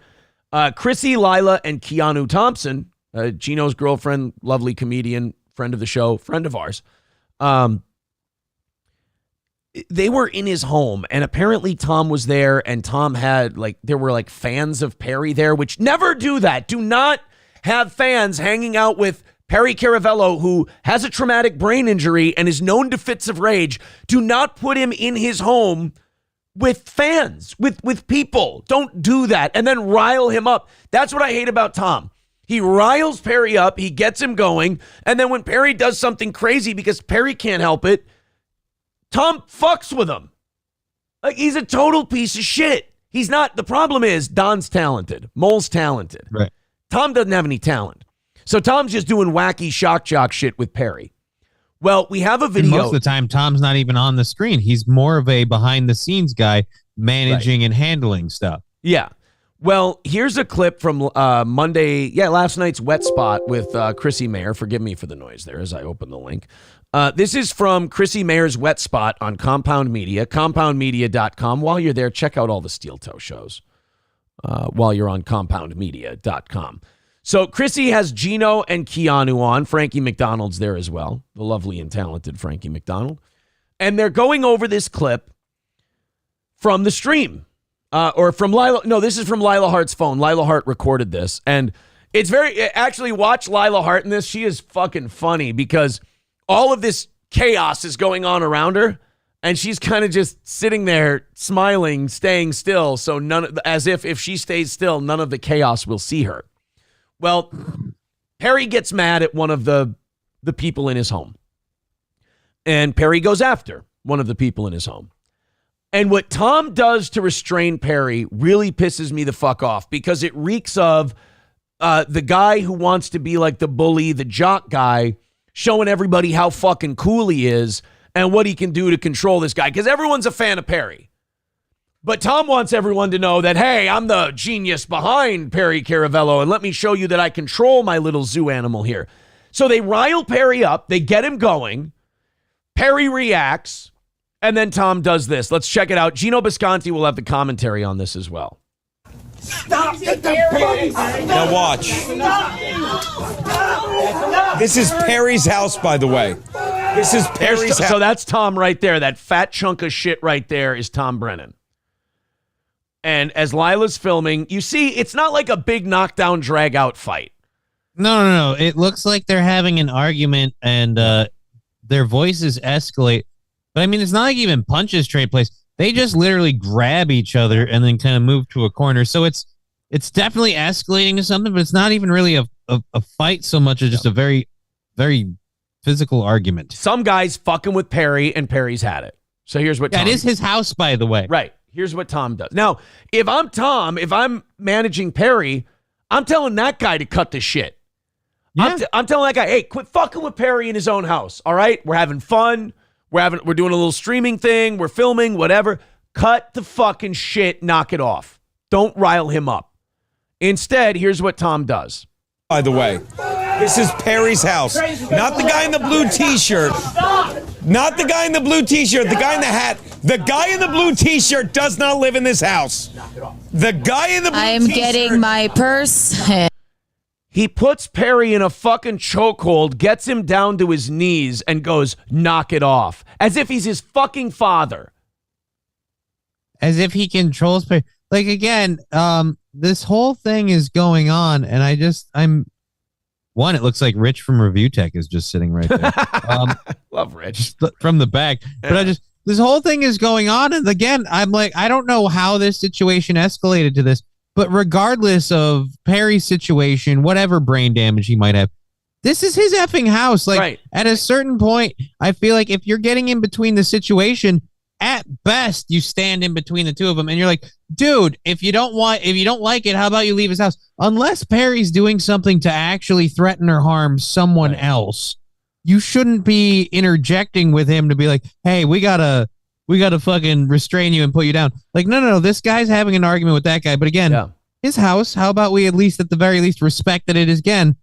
Chrissy, Lila, and Keanu Thompson, Gino's girlfriend, lovely comedian, friend of the show, friend of ours. They were in his home, and apparently Tom was there, and Tom had, there were fans of Perry there, which never do that. Do not have fans hanging out with Perry Caravello, who has a traumatic brain injury and is known to fits of rage. Do not put him in his home with fans, with people. Don't do that, and then rile him up. That's what I hate about Tom. He riles Perry up, he gets him going, and then when Perry does something crazy because Perry can't help it, Tom fucks with him. He's a total piece of shit. He's not. The problem is Don's talented. Mole's talented. Right. Tom doesn't have any talent. So Tom's just doing wacky shock jock shit with Perry. Well, we have a video. And most of the time, Tom's not even on the screen. He's more of a behind-the-scenes guy managing and handling stuff. Yeah. Well, here's a clip from Monday, last night's Wet Spot with Chrissy Mayer. Forgive me for the noise there as I open the link. This is from Chrissy Mayer's Wet Spot on Compound Media, compoundmedia.com. While you're there, check out all the Steel Toe shows while you're on compoundmedia.com. So Chrissy has Gino and Keanu on. Frankie McDonald's there as well, the lovely and talented Frankie McDonald. And they're going over this clip from the stream. Or from Lila. No, this is from Lila Hart's phone. Lila Hart recorded this. And it's actually watch Lila Hart in this. She is fucking funny because all of this chaos is going on around her. And she's kind of just sitting there smiling, staying still. So as if she stays still, none of the chaos will see her. Well, Perry gets mad at one of the people in his home. And Perry goes after one of the people in his home. And what Tom does to restrain Perry really pisses me the fuck off because it reeks of the guy who wants to be like the bully, the jock guy, showing everybody how fucking cool he is and what he can do to control this guy because everyone's a fan of Perry. But Tom wants everyone to know that, hey, I'm the genius behind Perry Caravello and let me show you that I control my little zoo animal here. So they rile Perry up. They get him going. Perry reacts. And then Tom does this. Let's check it out. Gino Bisconti will have the commentary on this as well. Stop it, Perry! Now watch. This is Perry's house, by the way. This is Perry's house. So that's Tom right there. That fat chunk of shit right there is Tom Brennan. And as Lila's filming, you see, it's not like a big knockdown, drag-out fight. No. It looks like they're having an argument and their voices escalate. But I mean, it's not like even punches trade place. They just literally grab each other and then kind of move to a corner. So it's definitely escalating to something, but it's not even really a fight so much as just a very, very physical argument. Some guy's fucking with Perry, and Perry's had it. So here's what Tom That is his house, by the way. Right. Here's what Tom does. Now, if I'm Tom, if I'm managing Perry, I'm telling that guy to cut the shit. Yeah. I'm telling that guy, hey, quit fucking with Perry in his own house. All right? We're having fun. We're doing a little streaming thing. We're filming, whatever. Cut the fucking shit. Knock it off. Don't rile him up. Instead, here's what Tom does. By the way, this is Perry's house. Not the guy in the blue t-shirt. Not the guy in the blue t-shirt. The guy in the hat. The guy in the blue t-shirt does not live in this house. The guy in the blue I'm getting my purse. He puts Perry in a fucking chokehold, gets him down to his knees, and goes, knock it off. As if he's his fucking father. As if he controls Perry. Like, again, this whole thing is going on, and it looks like Rich from Review Tech is just sitting right there. Love Rich. Just from the back. But this whole thing is going on, and again, I'm like, I don't know how this situation escalated to this, but regardless of Perry's situation, whatever brain damage he might have, this is his effing house. Like, right. At a certain point, I feel like if you're getting in between the situation, at best, you stand in between the two of them, and you're like, dude, if you don't like it, how about you leave his house? Unless Perry's doing something to actually threaten or harm someone else, you shouldn't be interjecting with him to be like, hey, we gotta fucking restrain you and put you down. Like, no, this guy's having an argument with that guy. But again, his house, how about we at the very least respect that it is, again,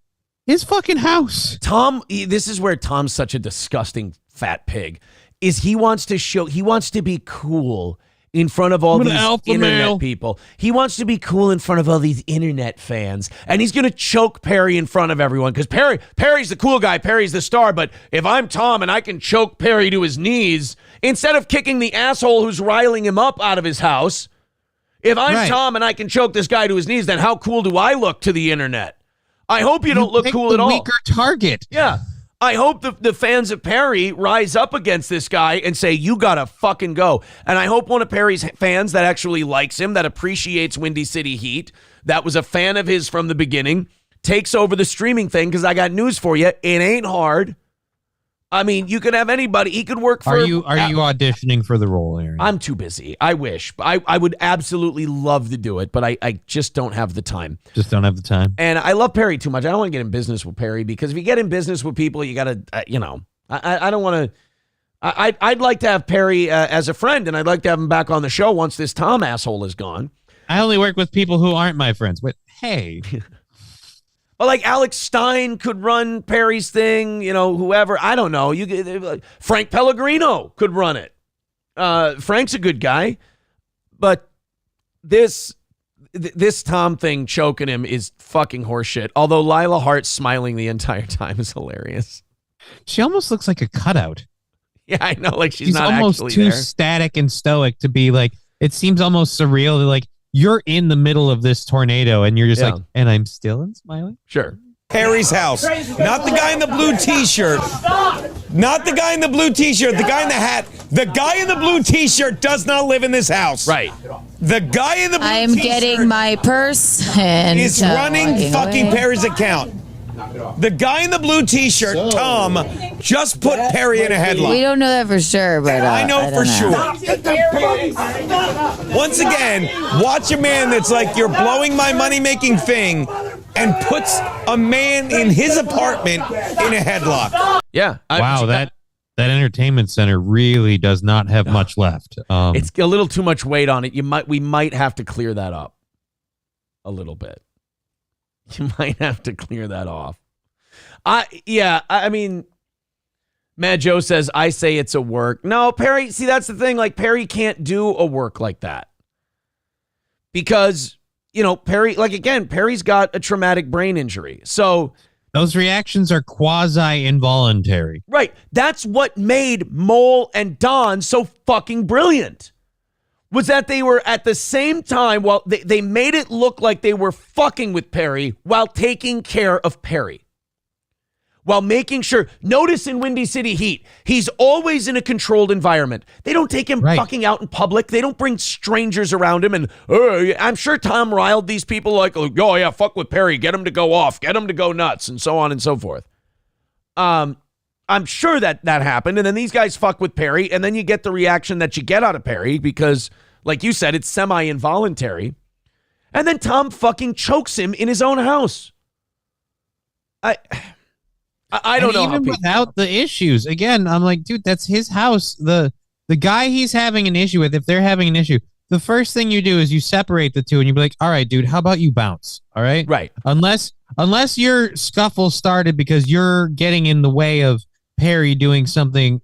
his fucking house. Tom, this is where Tom's such a disgusting fat pig. He wants to be cool in front of all these internet people. He wants to be cool in front of all these internet fans. And he's going to choke Perry in front of everyone because Perry's the cool guy. Perry's the star. But if I'm Tom and I can choke Perry to his knees, instead of kicking the asshole who's riling him up out of his house, if I'm Tom and I can choke this guy to his knees, then how cool do I look to the internet? I hope you don't look cool at all. Weaker target. Yeah. I hope the fans of Perry rise up against this guy and say, you gotta fucking go. And I hope one of Perry's fans that actually likes him, that appreciates Windy City Heat, that was a fan of his from the beginning, takes over the streaming thing, because I got news for you. It ain't hard. I mean, you could have anybody. He could work for... Are you auditioning for the role, Aaron? I'm too busy. I wish. I would absolutely love to do it, but I just don't have the time. Just don't have the time. And I love Perry too much. I don't want to get in business with Perry, because if you get in business with people, you got to, I don't want to... I'd like to have Perry as a friend, and I'd like to have him back on the show once this Tom asshole is gone. I only work with people who aren't my friends. But hey... Well, like Alex Stein could run Perry's thing, whoever. I don't know. Frank Pellegrino could run it. Frank's a good guy. But this Tom thing choking him is fucking horseshit. Although Lila Hart smiling the entire time is hilarious. She almost looks like a cutout. Yeah, I know. Like she's not almost actually too there. static and stoic to be like, it seems almost surreal. Like, you're in the middle of this tornado and you're just like, and I'm still smiling? Sure. Perry's house. Not the guy in the blue t-shirt. Not the guy in the blue t-shirt. The guy in the hat. The guy in the blue t-shirt does not live in this house. Right. The guy in the blue I'm getting my purse and is running fucking Perry's account. The guy in the blue t-shirt, Tom, just put Perry in a headlock. We don't know that for sure, but I know for sure. Once again, watch a man that's like, you're blowing my money-making thing, and puts a man in his apartment in a headlock. Yeah. Wow, that entertainment center really does not have much left. It's a little too much weight on it. We might have to clear that up a little bit. You might have to clear that off. I mean, Mad Joe says, I say it's a work. No, Perry, see, that's the thing. Like, Perry can't do a work like that. Because Perry, like, again, Perry's got a traumatic brain injury. So those reactions are quasi involuntary. Right. That's what made Mole and Don so fucking brilliant. Was that they were at the same time, while they made it look like they were fucking with Perry while taking care of Perry. While making sure, notice in Windy City Heat, he's always in a controlled environment. They don't take him fucking out in public. They don't bring strangers around him. And I'm sure Tom riled these people like, oh yeah, fuck with Perry, get him to go off, get him to go nuts, and so on and so forth. I'm sure that happened. And then these guys fuck with Perry, and then you get the reaction that you get out of Perry because, like you said, it's semi-involuntary. And then Tom fucking chokes him in his own house. I don't know. Even without the issues, again, I'm like, dude, that's his house. The guy he's having an issue with, if they're having an issue, the first thing you do is you separate the two and you be like, all right, dude, how about you bounce? All right. Right. Unless your scuffle started because you're getting in the way of Perry doing something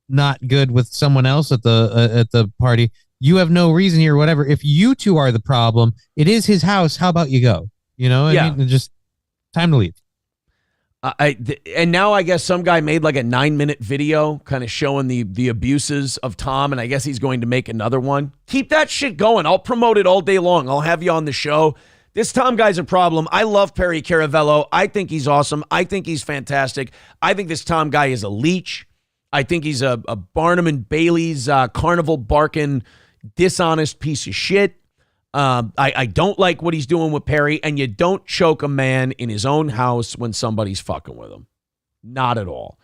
not good with someone else at the party, you have no reason here, whatever. If you two are the problem, it is his house. How about you go? I mean, just time to leave. And now I guess some guy made like a 9-minute video kind of showing the abuses of Tom, and I guess he's going to make another one. Keep that shit going. I'll promote it all day long. I'll have you on the show. This Tom guy's a problem. I love Perry Caravello. I think he's awesome. I think he's fantastic. I think this Tom guy is a leech. I think he's a Barnum and Bailey's carnival barking, dishonest piece of shit. I don't like what he's doing with Perry, and you don't choke a man in his own house when somebody's fucking with him. Not at all.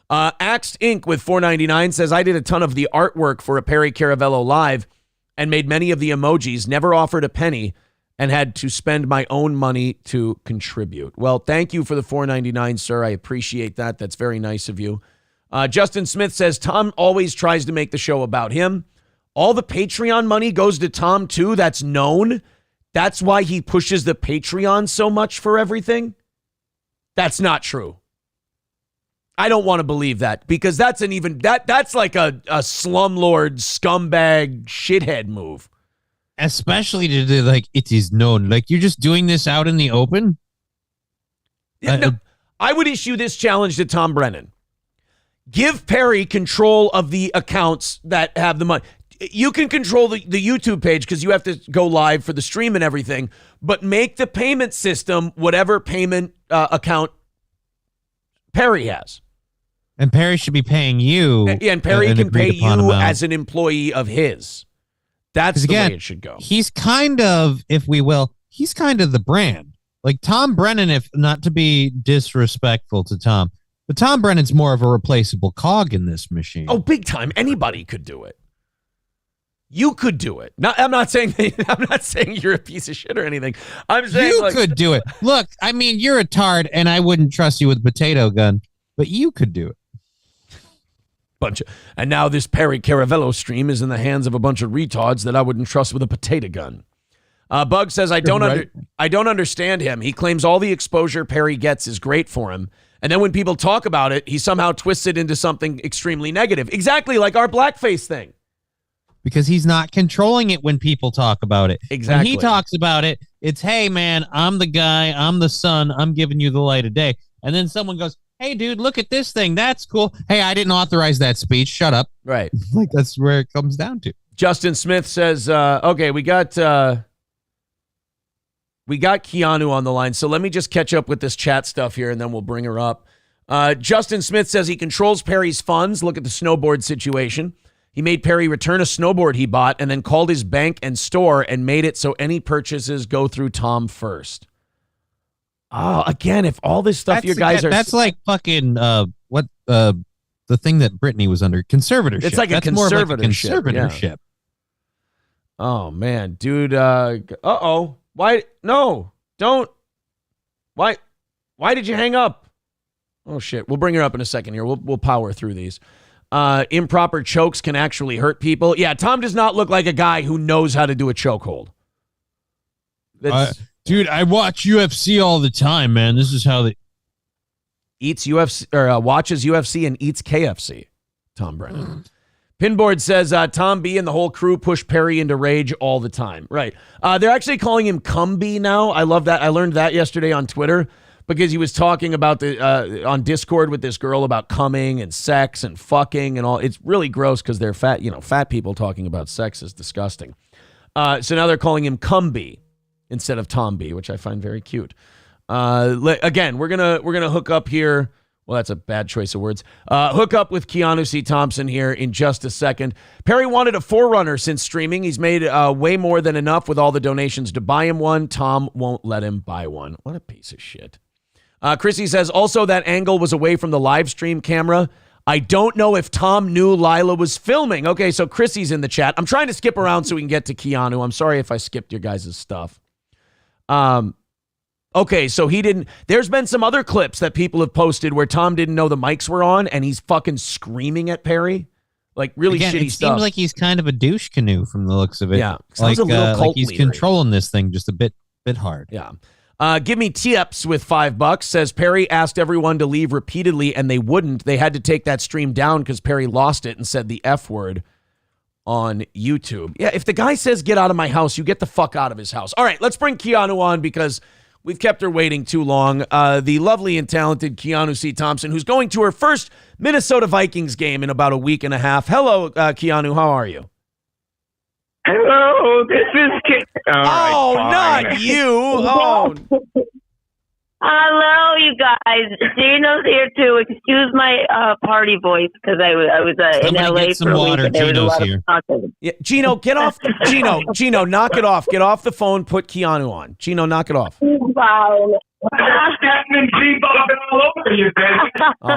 Axed Inc. with $4.99 says, I did a ton of the artwork for a Perry Caravello live and made many of the emojis, never offered a penny, and had to spend my own money to contribute. Well, thank you for the $4.99, sir. I appreciate that. That's very nice of you. Justin Smith says, Tom always tries to make the show about him. All the Patreon money goes to Tom, too. That's known. That's why he pushes the Patreon so much for everything. That's not true. I don't want to believe that because that's that's like a slumlord scumbag shithead move. Especially to do like it is known. Like you're just doing this out in the open. I would issue this challenge to Tom Brennan. Give Perry control of the accounts that have the money. You can control the YouTube page because you have to go live for the stream and everything, but make the payment system whatever payment account Perry has. And Perry should be paying you. And Perry can pay you as an employee of his. That's the way it should go. He's kind of, if we will, he's kind of the brand. Like Tom Brennan, if not to be disrespectful to Tom, but Tom Brennan's more of a replaceable cog in this machine. Oh, big time. Anybody could do it. You could do it. I'm not saying you're a piece of shit or anything. I'm saying you could do it. Look, I mean, you're a tard, and I wouldn't trust you with a potato gun, but you could do it. And now this Perry Caravello stream is in the hands of a bunch of retards that I wouldn't trust with a potato gun. Bug says, I don't understand him. He claims all the exposure Perry gets is great for him. And then when people talk about it, he somehow twists it into something extremely negative. Exactly like our blackface thing. Because he's not controlling it when people talk about it. Exactly. When he talks about it, it's, hey, man, I'm the guy. I'm the sun. I'm giving you the light of day. And then someone goes, hey, dude, look at this thing. That's cool. Hey, I didn't authorize that speech. Shut up. Right. Like, that's where it comes down to. Justin Smith says, okay, we got Keanu on the line. So let me just catch up with this chat stuff here, and then we'll bring her up. Justin Smith says he controls Perry's funds. Look at the snowboard situation. He made Perry return a snowboard he bought and then called his bank and store and made it so any purchases go through Tom first. Oh, again, if all this stuff that's like fucking the thing that Britney was under, conservatorship. It's like that's a conservatorship. More like a conservatorship. Yeah. Oh man, dude. Why? No, don't. Why did you hang up? Oh shit. We'll bring her up in a second here. We'll power through these. Improper chokes can actually hurt people. Yeah, Tom does not look like a guy who knows how to do a chokehold. Dude, I watch UFC all the time, man. This is how they eats UFC or watches UFC and eats KFC. Tom Brennan. Pinboard says Tom B and the whole crew push Perry into rage all the time. Right. They're actually calling him Cumby now. I love that. I learned that yesterday on Twitter because he was talking about on Discord with this girl about coming and sex and fucking and all. It's really gross because they're fat. Fat people talking about sex is disgusting. So now they're calling him Cumby instead of Tom B, which I find very cute. Again, we're gonna hook up here. Well, that's a bad choice of words. Hook up with Keanu C Thompson here in just a second. Perry wanted a Forerunner since streaming. He's made way more than enough with all the donations to buy him one. Tom won't let him buy one. What a piece of shit. Chrissy says, also that angle was away from the live stream camera. I don't know if Tom knew Lila was filming. Okay, so Chrissy's in the chat. I'm trying to skip around so we can get to Keanu. I'm sorry if I skipped your guys' stuff. Okay, so he didn't. There's been some other clips that people have posted where Tom didn't know the mics were on and he's fucking screaming at Perry. Like really shitty stuff. It seems like he's kind of a douche canoe from the looks of it. Yeah, sounds a little cult like he's leader-y. controlling this thing just a bit hard. Yeah. Give me tips with $5. Says Perry asked everyone to leave repeatedly and they wouldn't. They had to take that stream down because Perry lost it and said the F word on YouTube. Yeah, if the guy says get out of my house, you get the fuck out of his house. All right, let's bring Keanu on because we've kept her waiting too long. The lovely and talented Keanu C Thompson, who's going to her first Minnesota Vikings game in about a week and a half. Hello, Keanu. How are you? Hello, this is not you. Oh. Hello, you guys. Gino's here too. Excuse my party voice because I was in LA get some for a water. week. And there was a Gino's lot here. of talking. Yeah, Gino, get off. Gino, knock it off. Get off the phone. Put Keanu on. Gino, knock it off. Wow. Oh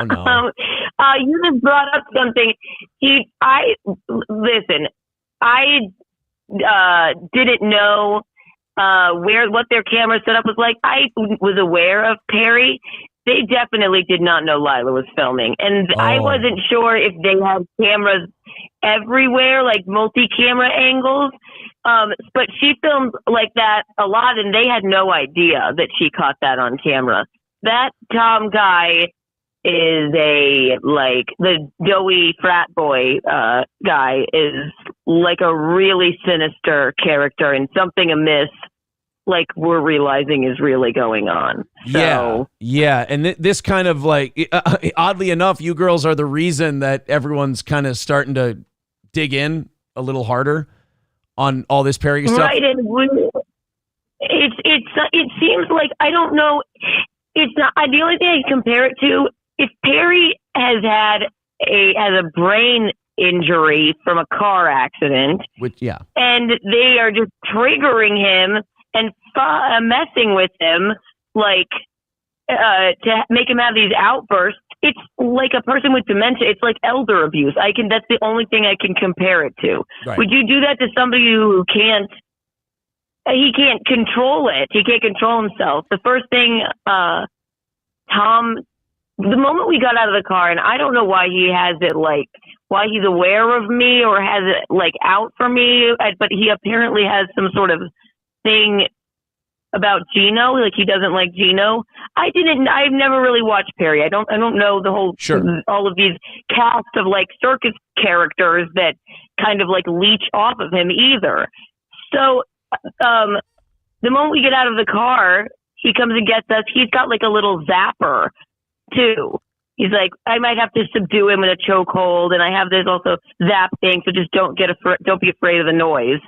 no. You just brought up something. I didn't know what their camera setup was like. I was aware of Perry. They definitely did not know Lila was filming, and I wasn't sure if they had cameras everywhere, like multi-camera angles. But she filmed like that a lot, and they had no idea that she caught that on camera. That Tom guy is the doughy frat boy guy is like a really sinister character and something amiss, like we're realizing is really going on. So, yeah. And this kind of like, oddly enough, you girls are the reason that everyone's kind of starting to dig in a little harder on all this Perry stuff. Right, and it seems like, I don't know, it's not the only thing I can compare it to. If Perry has a brain injury from a car accident, and they are just triggering him and messing with him, like to make him have these outbursts, it's like a person with dementia. It's like elder abuse. That's the only thing I can compare it to. Right. Would you do that to somebody who can't? He can't control it. He can't control himself. The first thing, Tom. The moment we got out of the car, and I don't know why he has it why he's aware of me or has it out for me, but he apparently has some sort of thing about Gino, like he doesn't like Gino. I've never really watched Perry. I don't know the whole, all of these cast of circus characters that kind of leech off of him either. So, the moment we get out of the car, he comes and gets us. He's got a little zapper too. He's like, I might have to subdue him with a chokehold, and I have this also zap thing, so just don't be afraid of the noise.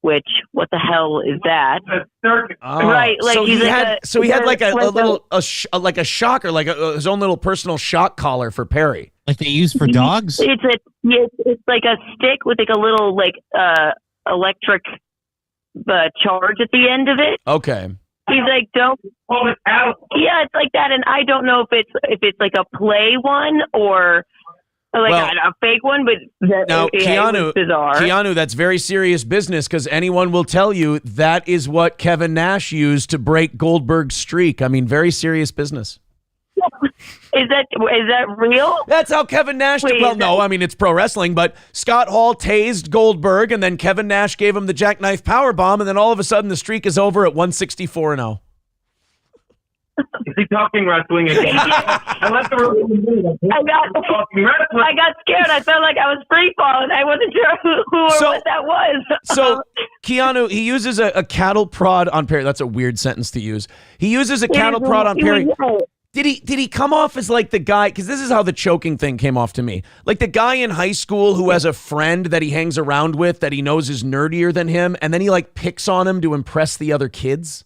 Which, what the hell is that? Right, so he had a shocker, his own little personal shock collar for Perry, like they use for dogs. It's like a stick with a little electric charge at the end of it. Okay. He's like, don't pull it out. Yeah, it's like that, and I don't know if it's like a play one or a fake one, but now it was bizarre. Keanu, that's very serious business because anyone will tell you that is what Kevin Nash used to break Goldberg's streak. I mean, very serious business. Is that real? That's how Kevin Nash did. Well, no, I mean, it's pro wrestling, but Scott Hall tased Goldberg, and then Kevin Nash gave him the jackknife powerbomb, and then all of a sudden the streak is over at 164-0. Is he talking wrestling again? I left the room. I got scared. I felt like I was free falling. I wasn't sure who or what that was. So Keanu, he uses a cattle prod on Perry. That's a weird sentence to use. He uses a cattle prod on Perry. Did he come off as like the guy, because this is how the choking thing came off to me, like the guy in high school who has a friend that he hangs around with that he knows is nerdier than him, and then he like picks on him to impress the other kids?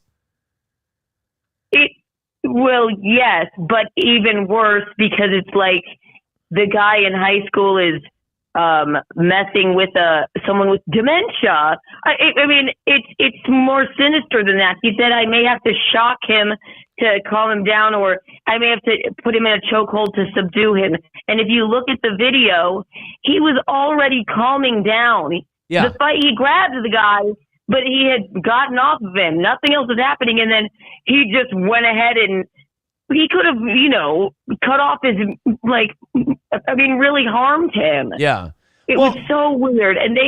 Well, yes, but even worse because it's like the guy in high school is messing with someone with dementia. I mean, it's more sinister than that. He said I may have to shock him to calm him down, or I may have to put him in a chokehold to subdue him. And if you look at the video, he was already calming down. Yeah. The fight, he grabbed the guy, but he had gotten off of him. Nothing else was happening. And then he just went ahead and he could have, cut off his, really harmed him. Yeah. It was so weird. And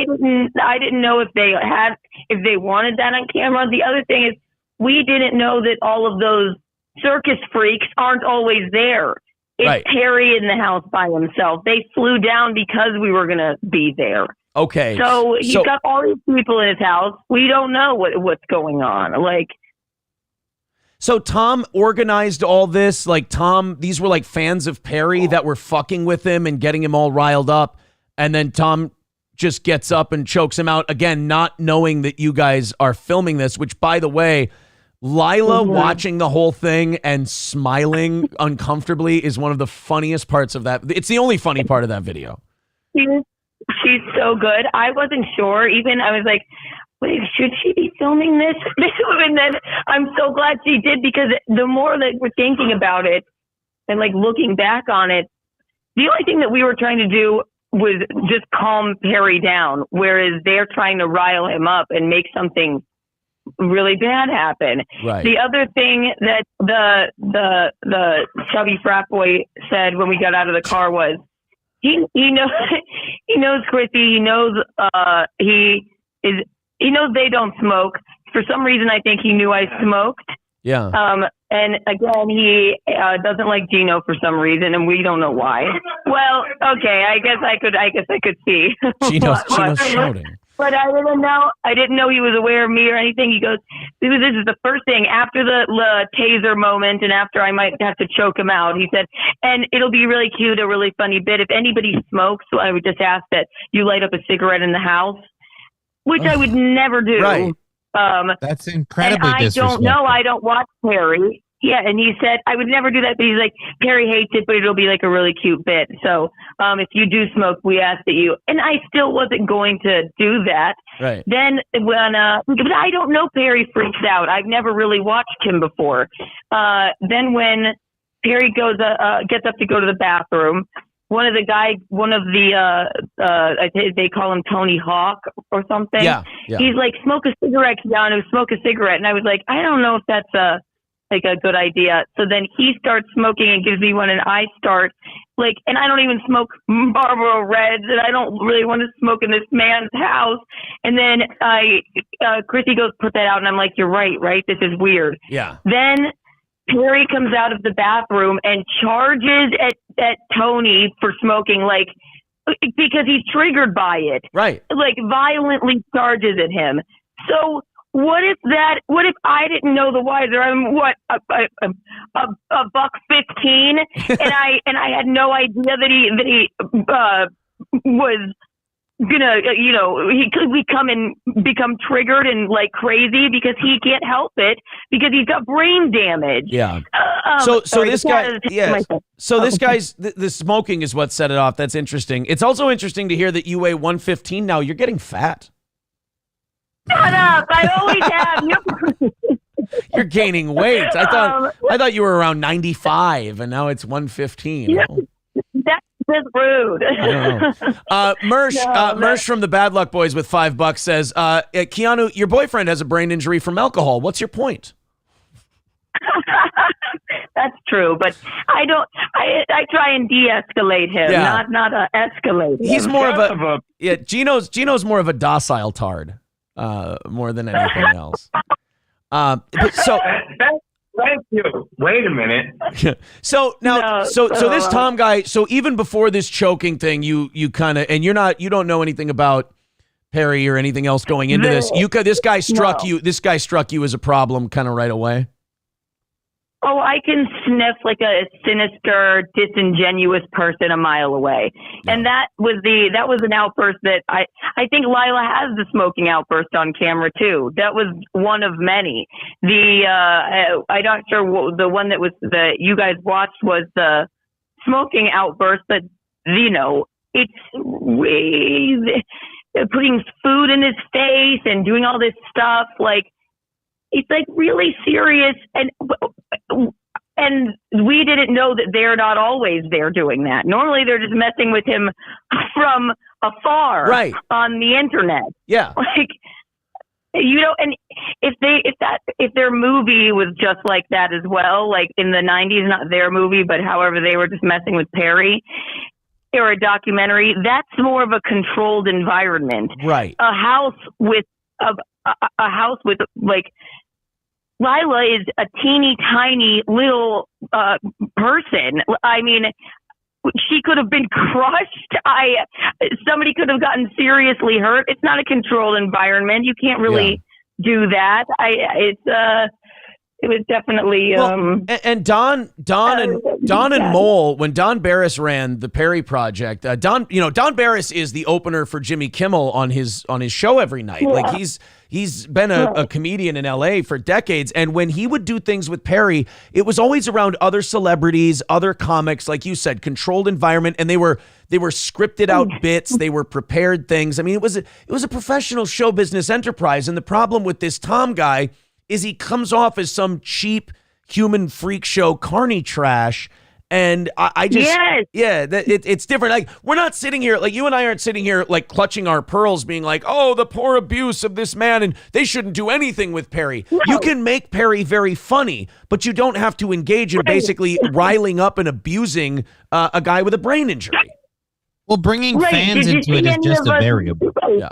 I didn't know if they wanted that on camera. The other thing is we didn't know that all of those circus freaks aren't always there. It's right. Perry in the house by himself. They flew down because we were going to be there. Okay. So he's got all these people in his house. We don't know what's going on. So Tom organized all this. These were like fans of Perry that were fucking with him and getting him all riled up. And then Tom just gets up and chokes him out again, not knowing that you guys are filming this, which, by the way, Lila watching the whole thing and smiling uncomfortably is one of the funniest parts of that. It's the only funny part of that video. She's so good. I wasn't sure. Even I was like, wait, should she be filming this? And then I'm so glad she did, because the more that we're thinking about it and looking back on it, the only thing that we were trying to do was just calm Perry down, whereas they're trying to rile him up and make something really bad happen. Right. The other thing that the chubby frat boy said when we got out of the car was, he knows Chrissy. He knows he knows they don't smoke. For some reason, I think he knew I smoked. Yeah. And again, he doesn't like Gino for some reason, and we don't know why. Well, okay, I guess I could see. Gino's shouting. But I didn't know he was aware of me or anything. He goes, this is the first thing after the taser moment, and after I might have to choke him out. He said, and it'll be really cute, a really funny bit. If anybody smokes, I would just ask that you light up a cigarette in the house, which I would never do. Right. That's incredibly disrespectful. I don't know. I don't watch Perry. Yeah, and he said, I would never do that, but he's like, Perry hates it, but it'll be like a really cute bit. So if you do smoke, we ask that you, and I still wasn't going to do that. Right. Then when, but I don't know, Perry freaks out. I've never really watched him before. Then when Perry gets up to go to the bathroom, they call him Tony Hawk or something. Yeah. He's like, smoke a cigarette, Keanu, smoke a cigarette. And I was like, I don't know if that's a good idea. So then he starts smoking and gives me one, and I start and I don't even smoke Marlboro Reds, and I don't really want to smoke in this man's house. And then Chrissy goes, put that out. And I'm like, you're right? This is weird. Yeah. Then Perry comes out of the bathroom and charges at Tony for smoking, because he's triggered by it. Right. Violently charges at him. So what if I didn't know the wiser? I'm a $1.15, and I had no idea that he was gonna, he could become triggered and crazy because he can't help it because he's got brain damage. Yeah. The smoking is what set it off. That's interesting. It's also interesting to hear that you weigh 115 now. You're getting fat. Shut up! I always have. You're gaining weight. I thought you were around 95, and now it's 115. That's just rude. Mersh from the Bad Luck Boys with $5 says, Keanu, your boyfriend has a brain injury from alcohol. What's your point? That's true, but I don't. I try and de-escalate him, not escalate him. He's more of a Gino's more of a docile tard. More than anything else. Thank you. Wait a minute. So now, so this Tom guy. So even before this choking thing, you kind of, and you don't know anything about Perry or anything else going into this. This guy struck you. This guy struck you as a problem, kind of right away. Oh, I can sniff like a sinister, disingenuous person a mile away, and that was an outburst that I think Lila has the smoking outburst on camera too. That was one of many. I'm not sure the one that you guys watched was the smoking outburst, but it's putting food in his face and doing all this stuff like. It's like really serious, and we didn't know that they're not always there doing that. Normally, they're just messing with him from afar, right, on the internet. Yeah, like and if their movie was just like that as well, like in the 90s, not their movie, but however they were just messing with Perry. Or a documentary, that's more of a controlled environment. Right. A house with like Lila is a teeny tiny little person. I mean, she could have been crushed. Somebody could have gotten seriously hurt. It's not a controlled environment. You can't really do that. It was definitely and Don and Mole, when Don Barris ran the Perry Project, Don Barris is the opener for Jimmy Kimmel on his show every night. Yeah. Like he's been a comedian in LA for decades, and when he would do things with Perry, it was always around other celebrities, other comics, like you said, controlled environment, and they were scripted out bits, they were prepared things. I mean, it was a professional show business enterprise, and the problem with this Tom guy is he comes off as some cheap human freak show carny trash. And I just, it's different. Like, we're not sitting here, like you and I aren't sitting here like clutching our pearls being like, oh, the poor abuse of this man and they shouldn't do anything with Perry. No. You can make Perry very funny, but you don't have to engage in basically riling up and abusing a guy with a brain injury. Well, bringing fans into it is just a variable. Yeah.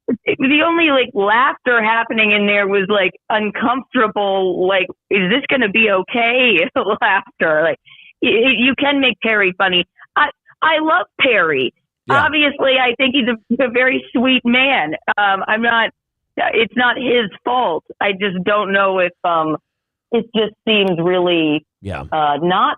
The only like laughter happening in there was like uncomfortable, like, is this going to be okay? Laughter. Like, you can make Perry funny. I love Perry. Yeah. Obviously, I think he's a very sweet man. It's not his fault. I just don't know if it just seems really not.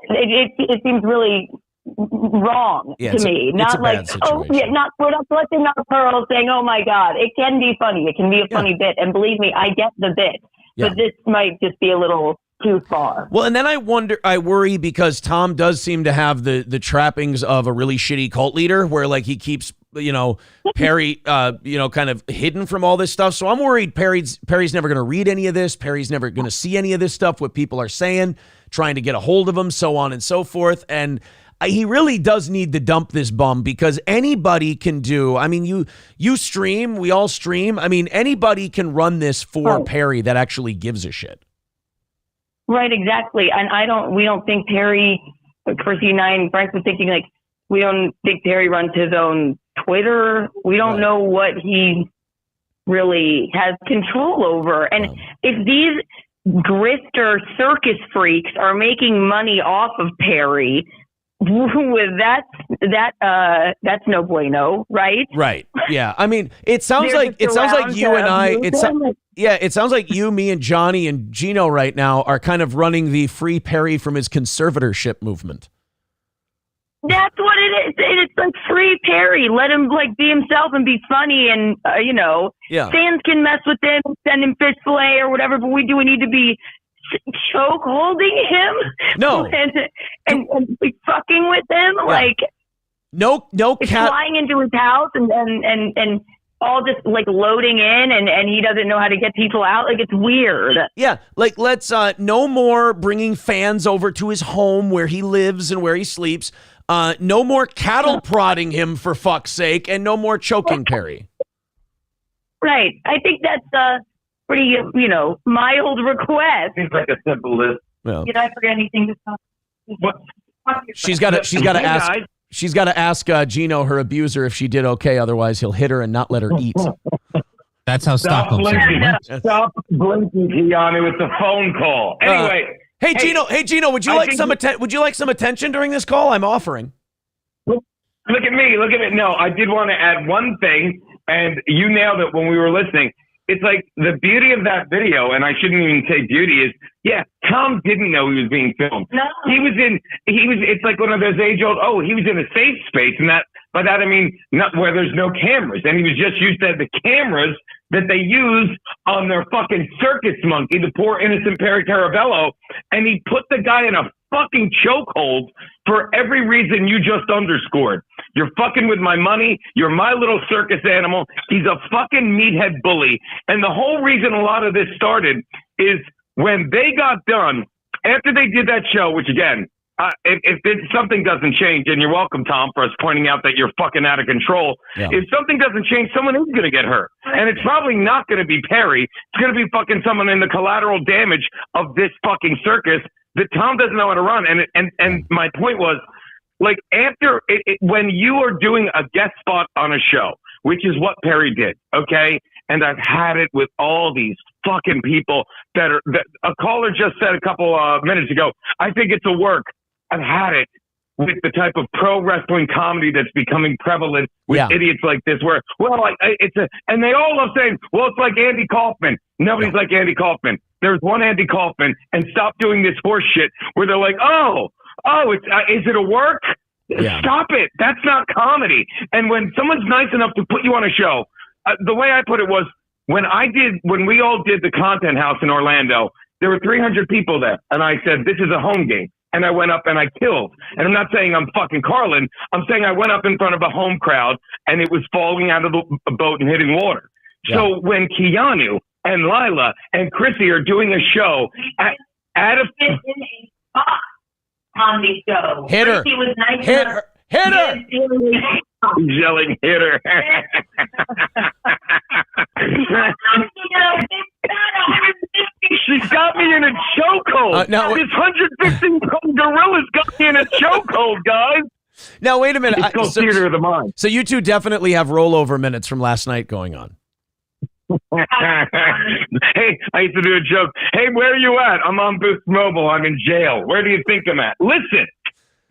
It seems really wrong to me. Not like, we're not collecting our pearls saying, oh my God, it can be funny. It can be a funny bit. And believe me, I get the bit, but this might just be a little too far. Well, and then I worry because Tom does seem to have the trappings of a really shitty cult leader where like he keeps, Perry, kind of hidden from all this stuff. So I'm worried Perry's never going to read any of this. Perry's never going to see any of this stuff, what people are saying, trying to get a hold of him, so on and so forth. And he really does need to dump this bum because anybody can do. I mean, you stream, we all stream. I mean, anybody can run this for Perry that actually gives a shit. Right, exactly. And we don't think Perry, Chrissy and I and Frank was thinking like, we don't think Perry runs his own Twitter. We don't know what he really has control over. And if these grifter circus freaks are making money off of Perry, that's no bueno, right? Right. Yeah. I mean, it sounds like you and I. It sounds like you, me, and Johnny and Gino right now are kind of running the free Perry from his conservatorship movement. That's what it is. It's like free Perry. Let him like be himself and be funny, and fans can mess with him, send him fish fillet or whatever. But we need to be choke holding him, and fucking with him, like flying into his house and all just like loading in, and he doesn't know how to get people out. Like, it's weird. Yeah, like let's no more bringing fans over to his home where he lives and where he sleeps. No more cattle prodding him for fuck's sake, and no more choking Perry. Right. I think that's pretty, mild request. Seems like a simple list. Well, did I forget anything to talk? She's got to ask Gino, her abuser, if she did okay. Otherwise, he'll hit her and not let her eat. That's how Stop Stockholm blinking. syndrome. Stop blinking, Keanu. It's a phone call. Anyway. Hey, Gino, would you like some attention during this call? I'm offering. Look at me. No, I did want to add one thing, and you nailed it when we were listening. It's like the beauty of that video, and I shouldn't even say beauty, is, Tom didn't know he was being filmed. No. It's like one of those age-old, he was in a safe space, and by that I mean not where there's no cameras, and he was just used to the cameras that they use on their fucking circus monkey, the poor innocent Perry Caravello, and he put the guy in a fucking chokehold for every reason you just underscored. You're fucking with my money. You're my little circus animal. He's a fucking meathead bully. And the whole reason a lot of this started is when they got done, after they did that show, which again, if something doesn't change, and you're welcome, Tom, for us pointing out that you're fucking out of control. Yeah. If something doesn't change, someone is going to get hurt. And it's probably not going to be Perry. It's going to be fucking someone in the collateral damage of this fucking circus that Tom doesn't know how to run. And my point was, like, after when you are doing a guest spot on a show, which is what Perry did, okay? And I've had it with all these fucking people that a caller just said a couple minutes ago, I think it's a work. I've had it with the type of pro wrestling comedy that's becoming prevalent with idiots like this, where, and they all love saying, well, it's like Andy Kaufman. Nobody's like Andy Kaufman. There's one Andy Kaufman, and stop doing this horse shit where they're like, is it a work? Yeah. Stop it. That's not comedy. And when someone's nice enough to put you on a show, the way I put it was, when we all did the Content House in Orlando, there were 300 people there, and I said, this is a home game. And I went up and I killed. And I'm not saying I'm fucking Carlin. I'm saying I went up in front of a home crowd and it was falling out of the boat and hitting water. Yeah. So when Keanu and Lila and Chrissy are doing a show at a comedy show, hit her. Chrissy was nice hit enough. her. Hit her. He's yelling, hit her. She's got me in a chokehold. This 115-pound gorilla's got me in a chokehold, guys. Now, wait a minute. It's called theater of the mind. So you two definitely have rollover minutes from last night going on. Hey, I used to do a joke. Hey, where are you at? I'm on Boost Mobile. I'm in jail. Where do you think I'm at? Listen.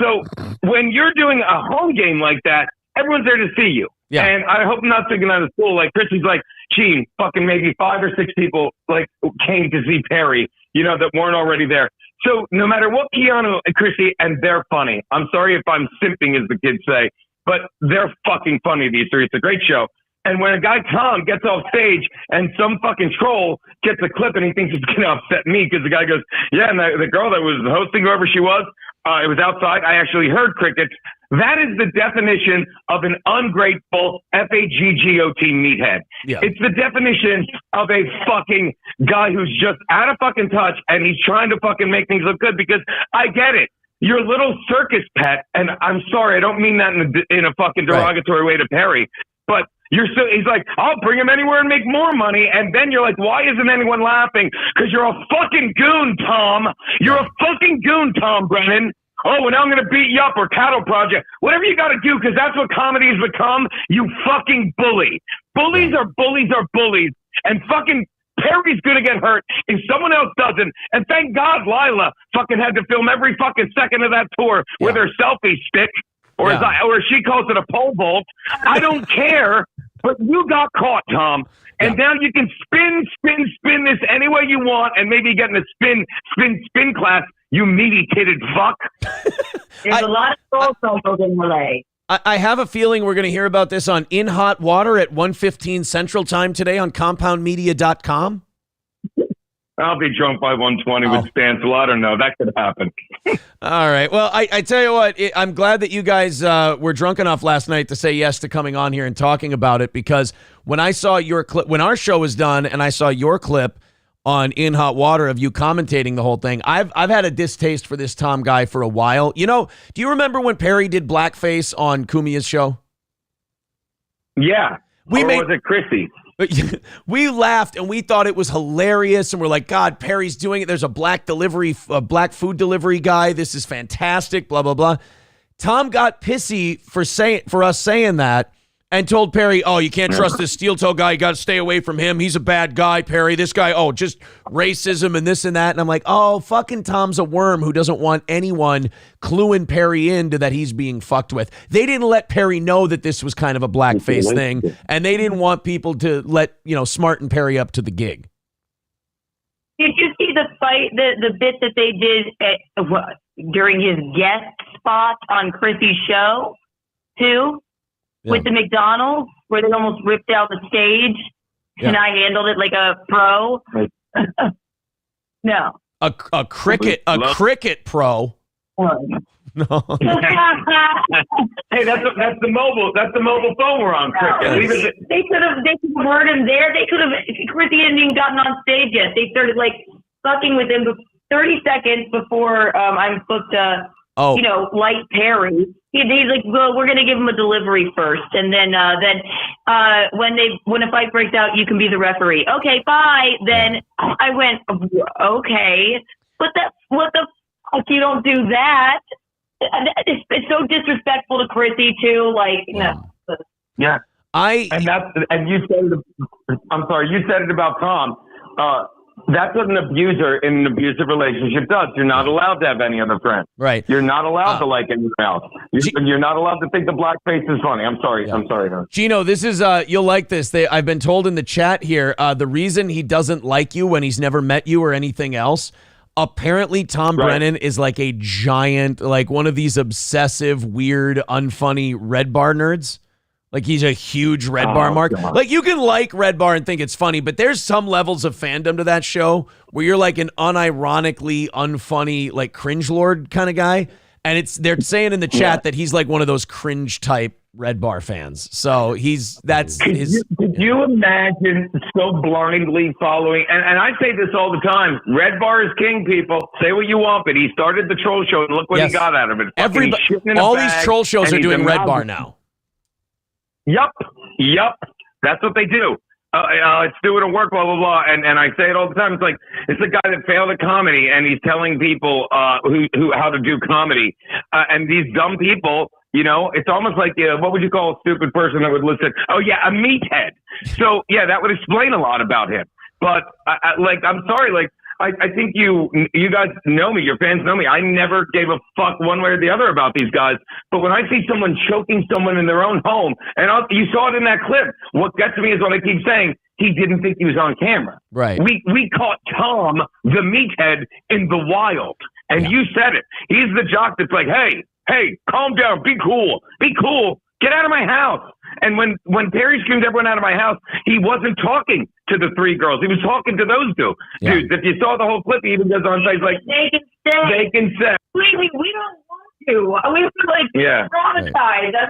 So when you're doing a home game like that, everyone's there to see you. Yeah. And I hope I'm not thinking out of school. Like, Chrissy's like, gee, fucking maybe 5 or 6 people like came to see Perry, that weren't already there. So no matter what Keanu and Chrissy, and they're funny. I'm sorry if I'm simping, as the kids say, but they're fucking funny, these three. It's a great show. And when a guy, Tom, gets off stage and some fucking troll gets a clip and he thinks it's going to upset me because the guy goes, yeah, and the girl that was hosting, whoever she was, it was outside. I actually heard crickets. That is the definition of an ungrateful FAGGOT meathead. Yeah. It's the definition of a fucking guy who's just out of fucking touch and he's trying to fucking make things look good because I get it. You're a little circus pet, and I'm sorry, I don't mean that in a fucking derogatory way to Perry, but he's like, I'll bring him anywhere and make more money. And then you're like, why isn't anyone laughing? Because you're a fucking goon, Tom. You're a fucking goon, Tom Brennan. Oh, well, now I'm going to beat you up, or Cattle Project. Whatever you got to do, because that's what comedy has become. You fucking bully. Bullies are bullies are bullies. And fucking Perry's going to get hurt if someone else doesn't. And thank God Lila fucking had to film every fucking second of that tour with her selfie stick. Or as she calls it, a pole vault. I don't care, but you got caught, Tom. And now you can spin this any way you want, and maybe get in a spin class, you meaty-titted fuck. There's a lot of soul cycles in LA. I have a feeling we're going to hear about this on In Hot Water at 1:15 Central Time today on compoundmedia.com. I'll be drunk by 1:20 with Stan, so I don't know. That could happen. All right. Well, I tell you what, I'm glad that you guys were drunk enough last night to say yes to coming on here and talking about it, because when I saw your clip, when our show was done and I saw your clip on In Hot Water of you commentating the whole thing, I've had a distaste for this Tom guy for a while. Do you remember when Perry did blackface on Kumia's show? Yeah. Was it Chrissy? We laughed and we thought it was hilarious, and we're like, God, Perry's doing it. There's a black food delivery guy. This is fantastic. Blah blah blah. Tom got pissy for us saying that, and told Perry, oh, you can't trust this steel toe guy. You got to stay away from him. He's a bad guy, Perry. This guy, oh, just racism and this and that. And I'm like, oh, fucking Tom's a worm who doesn't want anyone cluing Perry into that he's being fucked with. They didn't let Perry know that this was kind of a blackface thing, and they didn't want people to let, smarten Perry up to the gig. Did you see the fight, the bit that they did during his guest spot on Chrissy's show, too? Yeah. With the McDonald's, where they almost ripped out the stage, and I handled it like a pro. No. A cricket pro. No. Hey, that's the mobile phone we're on, cricket. They could have heard him there. They could have. Chrissy hadn't even gotten on stage yet. They started fucking with him 30 seconds before I'm supposed to. Light Perry. He's like, well, we're gonna give him a delivery first, and then when a fight breaks out, you can be the referee. Okay, bye. Then I went, okay, but what the fuck? You don't do that. It's so disrespectful to Chrissy too. No. Yeah. And you said it. I'm sorry. You said it about Tom. That's what an abuser in an abusive relationship does. You're not allowed to have any other friends. Right. You're not allowed to like anyone else. You're not allowed to think the blackface is funny. I'm sorry. Yeah. I'm sorry. Gino, this is, you'll like this. I've been told in the chat here, the reason he doesn't like you when he's never met you or anything else, apparently Tom Brennan is like a giant, like one of these obsessive, weird, unfunny Red Bar nerds. Like he's a huge Red Bar mark. God. Like you can like Red Bar and think it's funny, but there's some levels of fandom to that show where you're like an unironically unfunny, like cringe lord kind of guy. And they're saying in the chat that he's like one of those cringe type Red Bar fans. So could you imagine so blindly following? And I say this all the time. Red Bar is king, people. Say what you want, but he started the troll show and look what he got out of it. All these troll shows are doing Red Bar now. Yep. That's what they do. It's doing a work, blah, blah, blah. And I say it all the time. It's like, it's the guy that failed at comedy and he's telling people who how to do comedy. And these dumb people, it's almost like, what would you call a stupid person that would listen? Oh, yeah, a meathead. So, yeah, that would explain a lot about him. But, I'm sorry, I think you guys know me, your fans know me. I never gave a fuck one way or the other about these guys. But when I see someone choking someone in their own home, and you saw it in that clip, what gets me is what I keep saying, he didn't think he was on camera. Right. We caught Tom, the meathead, in the wild. And you said it. He's the jock that's like, hey, calm down, be cool, get out of my house. And when Perry screamed everyone out of my house, he wasn't talking to the three girls. He was talking to those two. Yeah. Dude, if you saw the whole clip, he even goes on stage like, they can stay. We don't want to. We were traumatized. Right.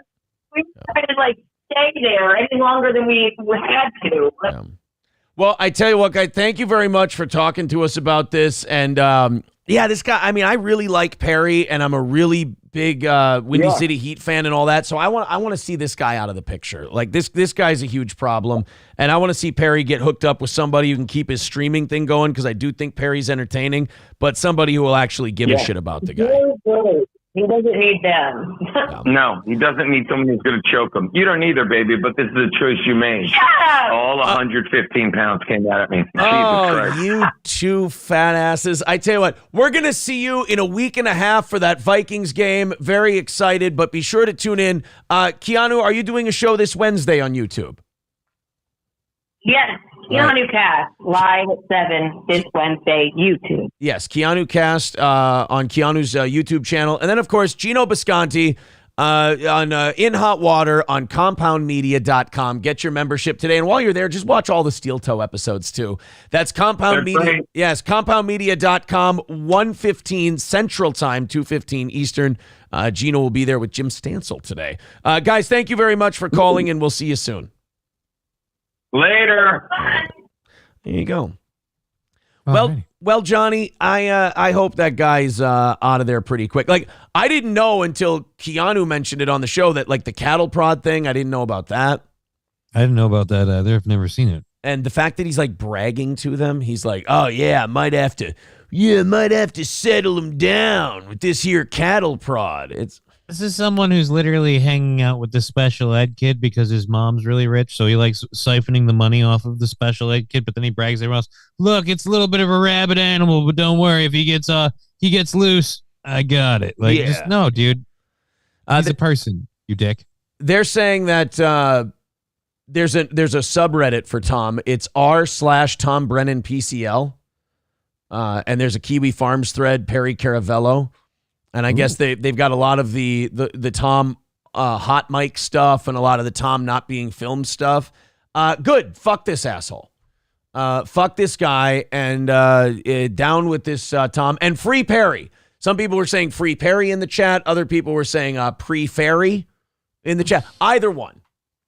We tried to stay there any longer than we had to. Yeah. Well, I tell you what, guy, thank you very much for talking to us about this. And this guy, I really like Perry, and I'm a really big Windy City Heat fan and all that. So I want to see this guy out of the picture. Like this guy's a huge problem, and I want to see Perry get hooked up with somebody who can keep his streaming thing going, because I do think Perry's entertaining, but somebody who will actually give a shit about the guy. He doesn't need them. No, he doesn't need someone who's going to choke him. You don't either, baby, but this is a choice you made. Yeah. All 115 pounds came out at me. Jesus Christ. You two fat asses. I tell you what, we're going to see you in a week and a half for that Vikings game. Very excited, but be sure to tune in. Keanu, are you doing a show this Wednesday on YouTube? Yes. Keanu Cast, live at 7 this Wednesday, YouTube. Yes, Keanu Cast on Keanu's YouTube channel. And then, of course, Gino Bisconti on In Hot Water on compoundmedia.com. Get your membership today. And while you're there, just watch all the Steel Toe episodes, too. That's Compound Media. Right. Yes, compoundmedia.com, 1:15 Central Time, 2:15 Eastern. Gino will be there with Jim Stansel today. Guys, thank you very much for calling, and we'll see you soon. Later. There you go. Well, Johnny, I hope that guy's out of there pretty quick. Like, I didn't know until Keanu mentioned it on the show that, the cattle prod thing, I didn't know about that. I didn't know about that either. I've never seen it. And the fact that he's, bragging to them, he's like, oh, yeah, might have to settle him down with this here cattle prod. This is someone who's literally hanging out with the special ed kid because his mom's really rich, so he likes siphoning the money off of the special ed kid, but then he brags everyone else, look, it's a little bit of a rabid animal, but don't worry, if he gets loose, I got it. Like, just no, dude. He's a person, you dick. They're saying that there's a subreddit for Tom. It's r/Tom Brennan PCL. And there's a Kiwi Farms thread, Perry Caravello. And I guess they've got a lot of the Tom hot mic stuff and a lot of the Tom not being filmed stuff. Good. Fuck this asshole. Fuck this guy and down with this Tom. And free Perry. Some people were saying free Perry in the chat. Other people were saying pre-Ferry in the chat. Either one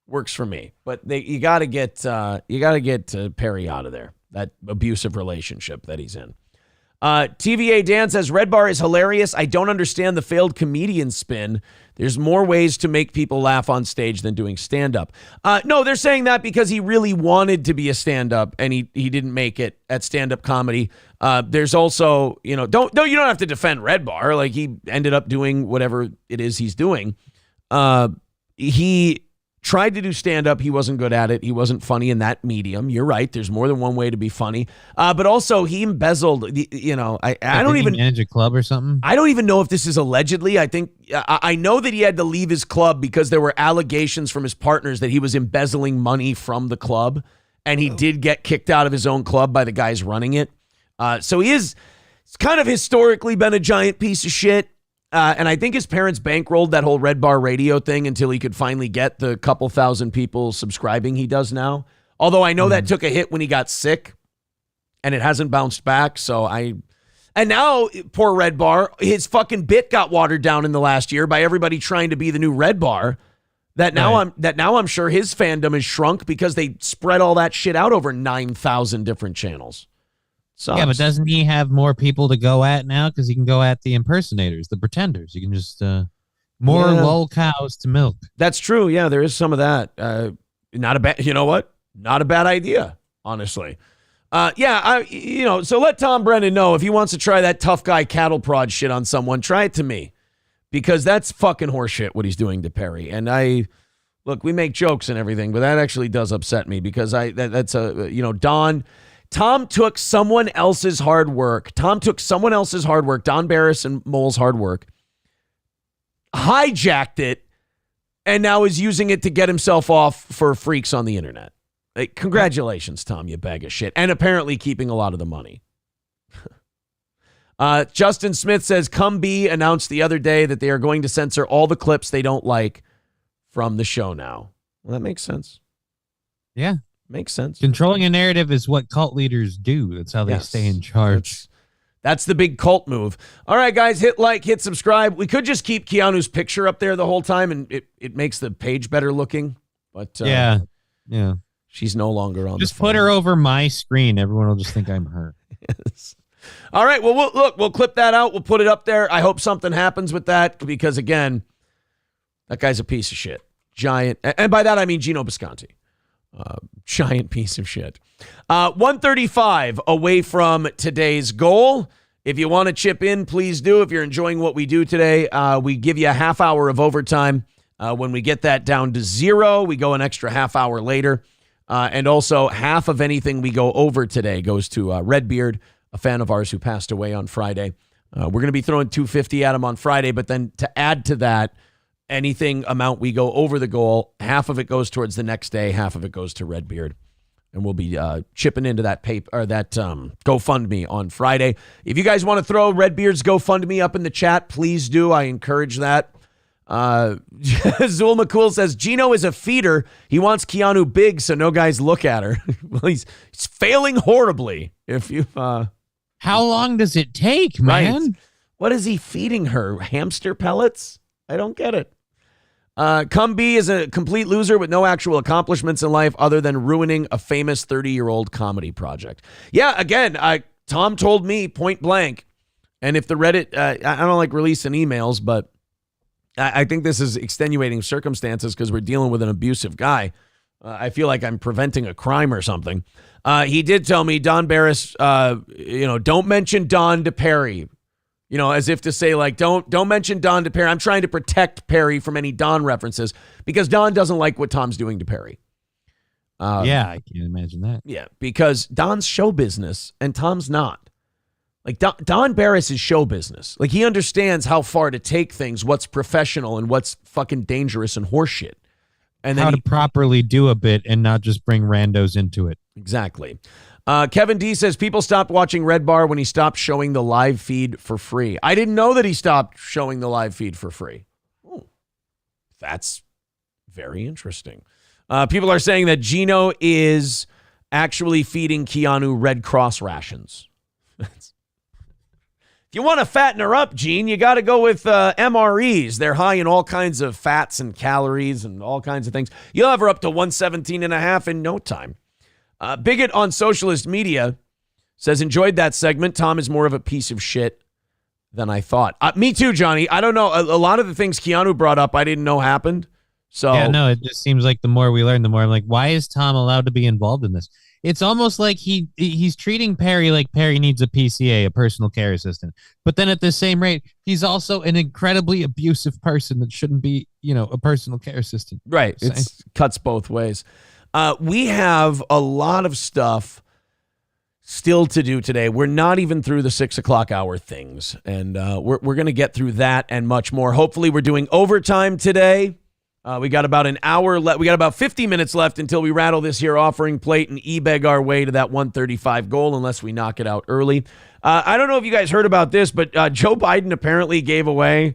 works for me. But you got to get Perry out of there. That abusive relationship that he's in. TVA Dan says, Red Bar is hilarious. I don't understand the failed comedian spin. There's more ways to make people laugh on stage than doing stand-up. No, they're saying that because he really wanted to be a stand-up and he didn't make it at stand-up comedy. There's also, you don't have to defend Red Bar. Like, he ended up doing whatever it is he's doing. He tried to do stand-up. He wasn't good at it. He wasn't funny in that medium. You're right. There's more than one way to be funny. But also, he embezzled, I don't even manage a club or something. I don't even know if this is allegedly. I know that he had to leave his club because there were allegations from his partners that he was embezzling money from the club. And he did get kicked out of his own club by the guys running it. So it's kind of historically been a giant piece of shit. And I think his parents bankrolled that whole Red Bar radio thing until he could finally get the couple thousand people subscribing he does now. Although I know that took a hit when he got sick and it hasn't bounced back. And now poor Red Bar, his fucking bit got watered down in the last year by everybody trying to be the new Red Bar. Now I'm sure his fandom is shrunk because they spread all that shit out over 9,000 different channels. Sucks. Yeah, but doesn't he have more people to go at now? Because he can go at the impersonators, the pretenders. You can just more lol cows to milk. That's true. Yeah, there is some of that. Not a bad. You know what? Not a bad idea, honestly. So let Tom Brennan know if he wants to try that tough guy cattle prod shit on someone. Try it to me, because that's fucking horseshit what he's doing to Perry. And look, we make jokes and everything, but that actually does upset me because Tom took someone else's hard work. Don Barris and Mole's hard work, hijacked it, and now is using it to get himself off for freaks on the internet. Like, congratulations, Tom, you bag of shit. And apparently keeping a lot of the money. Justin Smith says, Cumby announced the other day that they are going to censor all the clips they don't like from the show now. Well, that makes sense. Yeah. Makes sense. Controlling a narrative is what cult leaders do. That's how they stay in charge. That's the big cult move. All right, guys, hit like, hit subscribe. We could just keep Keanu's picture up there the whole time, and it makes the page better looking. But yeah. She's no longer on. Just put her over my screen. Everyone will just think I'm her. Yes. All right. Well, we'll clip that out. We'll put it up there. I hope something happens with that because, again, that guy's a piece of shit. Giant. And by that, I mean Gino Bisconti. Giant piece of shit. 135 away from today's goal. If you want to chip in, please do. If you're enjoying what we do today, we give you a half hour of overtime. When we get that down to 0, we go an extra half hour later. And also half of anything we go over today goes to Redbeard, a fan of ours who passed away on Friday. We're going to be throwing $250 at him on Friday, but then to add to that, anything amount we go over the goal, half of it goes towards the next day, half of it goes to Redbeard. And we'll be chipping into that GoFundMe on Friday. If you guys want to throw Redbeard's GoFundMe up in the chat, please do. I encourage that. Zul McCool says, Gino is a feeder. He wants Keanu big so no guys look at her. Well, he's failing horribly. How long does it take, man? Right. What is he feeding her? Hamster pellets? I don't get it. Cumby is a complete loser with no actual accomplishments in life other than ruining a famous 30-year-old comedy project. Yeah, again, Tom told me point blank, and if the Reddit, I don't like releasing emails, but I think this is extenuating circumstances because we're dealing with an abusive guy. I feel like I'm preventing a crime or something. He did tell me, Don Barris, don't mention Don to Perry. You know, as if to say, like, don't mention Don to Perry. I'm trying to protect Perry from any Don references because Don doesn't like what Tom's doing to Perry. Yeah, I can't imagine that. Yeah, because Don's show business and Tom's not. Like, Don Barris is show business. Like, he understands how far to take things, what's professional and what's fucking dangerous and horseshit. And then how to properly do a bit and not just bring randos into it. Exactly. Kevin D says people stopped watching Red Bar when he stopped showing the live feed for free. I didn't know that he stopped showing the live feed for free. Ooh, that's very interesting. People are saying that Gino is actually feeding Keanu Red Cross rations. If you want to fatten her up, Gene, you got to go with MREs. They're high in all kinds of fats and calories and all kinds of things. You'll have her up to 117.5 in no time. Bigot on Socialist Media says, enjoyed that segment. Tom is more of a piece of shit than I thought. Me too, Johnny. I don't know. A lot of the things Keanu brought up, I didn't know happened. So yeah, no, it just seems like the more we learn, the more I'm like, why is Tom allowed to be involved in this? It's almost like he's treating Perry like Perry needs a PCA, a personal care assistant. But then at the same rate, he's also an incredibly abusive person that shouldn't be, a personal care assistant. Right. It cuts both ways. We have a lot of stuff still to do today. We're not even through the 6 o'clock hour things. And we're going to get through that and much more. Hopefully we're doing overtime today. We got about an hour left. We got about 50 minutes left until we rattle this here offering plate and e-beg our way to that 135 goal unless we knock it out early. I don't know if you guys heard about this, but Joe Biden apparently gave away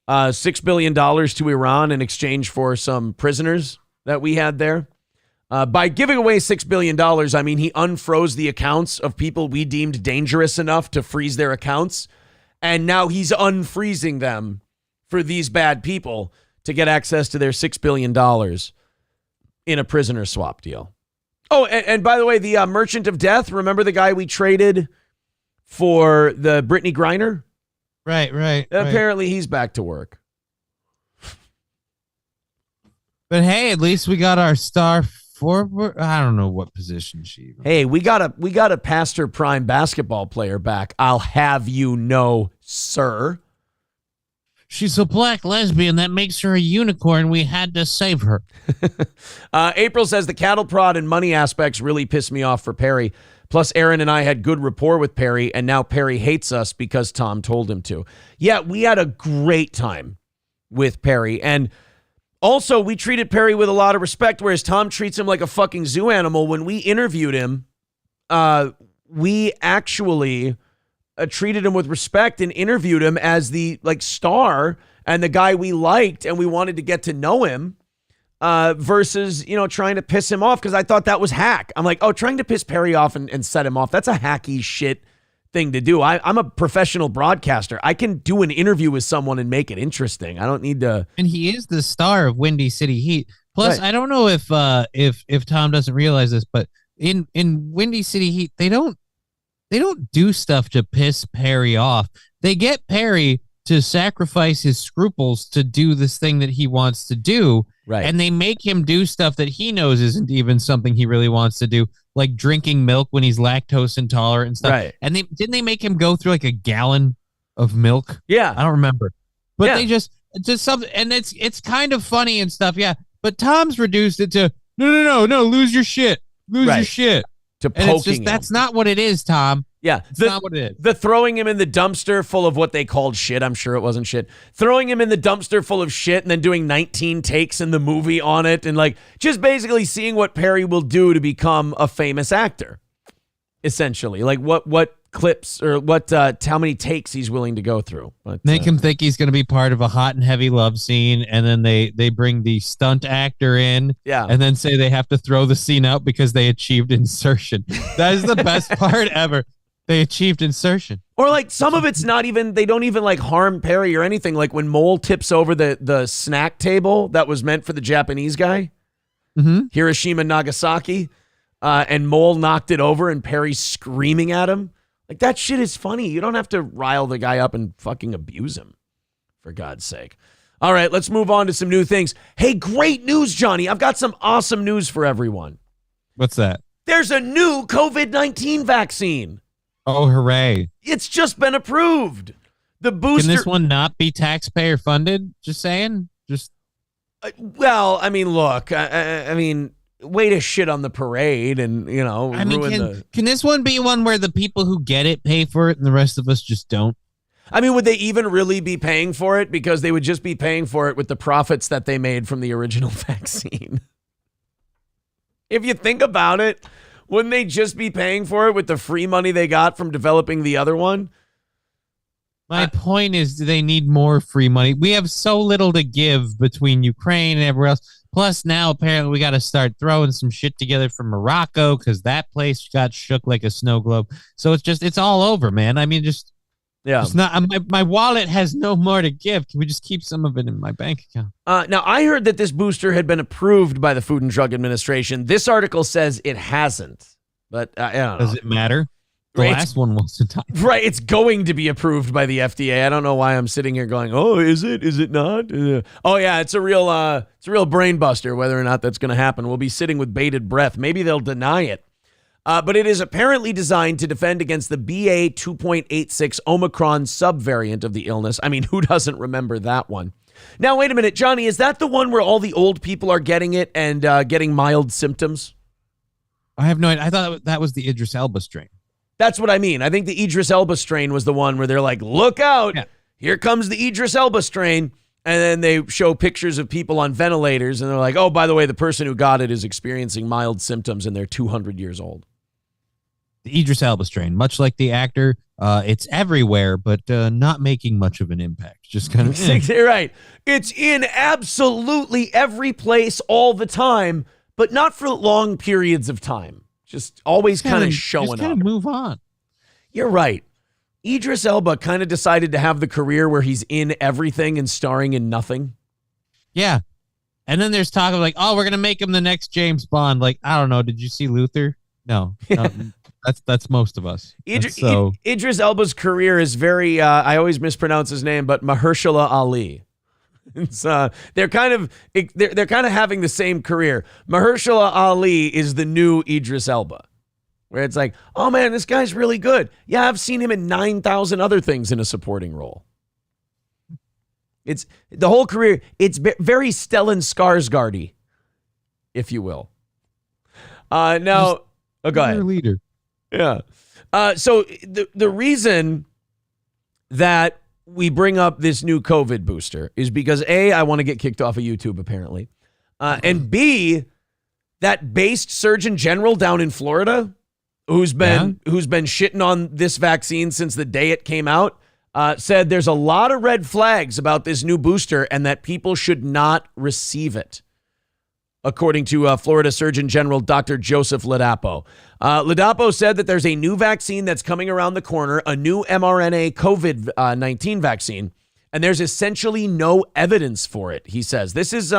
$6 billion to Iran in exchange for some prisoners that we had there. By giving away $6 billion, I mean he unfroze the accounts of people we deemed dangerous enough to freeze their accounts. And now he's unfreezing them for these bad people to get access to their $6 billion in a prisoner swap deal. Oh, and by the way, the Merchant of Death, remember the guy we traded for the Brittany Griner? Right. Apparently he's back to work. But hey, at least we got our star forward. I don't know what position she. Hey, we got a Pastor Prime basketball player back. I'll have you know, sir. She's a black lesbian. That makes her a unicorn. We had to save her. April says the cattle prod and money aspects really pissed me off for Perry. Plus, Aaron and I had good rapport with Perry, and now Perry hates us because Tom told him to. Yeah, we had a great time with Perry. And also, we treated Perry with a lot of respect, whereas Tom treats him like a fucking zoo animal. When we interviewed him, we actually treated him with respect and interviewed him as the star and the guy we liked and we wanted to get to know him versus, trying to piss him off because I thought that was hack. I'm like, trying to piss Perry off and set him off. That's a hacky shit thing to do. I'm a professional broadcaster. I can do an interview with someone and make it interesting. I don't need to. And he is the star of Windy City Heat. Plus, Right. I don't know if Tom doesn't realize this, but in Windy City Heat, they don't do stuff to piss Perry off. They get Perry to sacrifice his scruples to do this thing that he wants to do. Right. And they make him do stuff that he knows isn't even something he really wants to do, like drinking milk when he's lactose intolerant and stuff. Right. And didn't they make him go through like a gallon of milk? Yeah. I don't remember. But Yeah. they just something, and it's kind of funny and stuff. Yeah. But Tom's reduced it to no, lose your shit. Lose your Right. shit. To And it's poking just, that's not what it is, Tom. Yeah. It's not what it is. The throwing him in the dumpster full of what they called shit. I'm sure it wasn't shit. Throwing him in the dumpster full of shit and then doing 19 takes in the movie on it. And just basically seeing what Perry will do to become a famous actor. Essentially. Like what clips or how many takes he's willing to go through. But, Make him think he's going to be part of a hot and heavy love scene, and then they bring the stunt actor in, Yeah. and then say they have to throw the scene out because they achieved insertion. That is the best part ever. They achieved insertion. Or some of it's not even, they don't even harm Perry or anything. Like when Mole tips over the snack table that was meant for the Japanese guy, Hiroshima, Nagasaki, and Mole knocked it over and Perry's screaming at him. That shit is funny. You don't have to rile the guy up and fucking abuse him, for God's sake. All right, let's move on to some new things. Hey, great news, Johnny. I've got some awesome news for everyone. What's that? There's a new COVID-19 vaccine. Oh, hooray. It's just been approved. The booster. Can this one not be taxpayer funded? Just saying. Just. Well, I mean, look. I mean, way to shit on the parade, and I mean, can this one be one where the people who get it pay for it, and the rest of us just don't? I mean, would they even really be paying for it? Because they would just be paying for it with the profits that they made from the original vaccine. If you think about it, wouldn't they just be paying for it with the free money they got from developing the other one? My point is, do they need more free money? We have so little to give between Ukraine and everywhere else. Plus, now apparently we got to start throwing some shit together from Morocco because that place got shook like a snow globe. So it's all over, man. I mean, it's not. My wallet has no more to give. Can we just keep some of it in my bank account? Now, I heard that this booster had been approved by the Food and Drug Administration. This article says it hasn't, but I don't know. Does it matter? The last one wasn't. Right, it's going to be approved by the FDA. I don't know why I'm sitting here going, "Oh, is it? Is it not?" Oh yeah, it's a real brain buster whether or not that's going to happen. We'll be sitting with bated breath. Maybe they'll deny it. But it is apparently designed to defend against the BA 2.86 Omicron subvariant of the illness. I mean, who doesn't remember that one? Now, wait a minute, Johnny, is that the one where all the old people are getting it and getting mild symptoms? I have no idea. I thought that was the Idris Elba strain. That's what I mean. I think the Idris Elba strain was the one where they're like, look out, here comes the Idris Elba strain. And then they show pictures of people on ventilators and they're like, oh, by the way, the person who got it is experiencing mild symptoms and they're 200 years old. The Idris Elba strain, much like the actor, it's everywhere, but not making much of an impact. Just kind of. You're right. It's in absolutely every place all the time, but not for long periods of time. Just always kind of showing up. Just kind of move on. You're right. Idris Elba kind of decided to have the career where he's in everything and starring in nothing. Yeah. And then there's talk of like, oh, we're going to make him the next James Bond. Like, I don't know. Did you see Luther? No. That's most of us. Idris Elba's career is very, I always mispronounce his name, but Mahershala Ali. It's, they're kind of having the same career. Mahershala Ali is the new Idris Elba, where it's like, oh man, this guy's really good. Yeah, I've seen him in 9,000 other things in a supporting role. It's the whole career. It's very Stellan Skarsgård-y, if you will. Now, go ahead. Leader. Yeah. So the reason that we bring up this new COVID booster is because A, I want to get kicked off of YouTube apparently, and B, that based Surgeon General down in Florida, who's been shitting on this vaccine since the day it came out, said there's a lot of red flags about this new booster and that people should not receive it. According to Florida Surgeon General Dr. Joseph Ladapo. Ladapo said that there's a new vaccine that's coming around the corner, a new mRNA COVID-19 vaccine, and there's essentially no evidence for it, he says. This is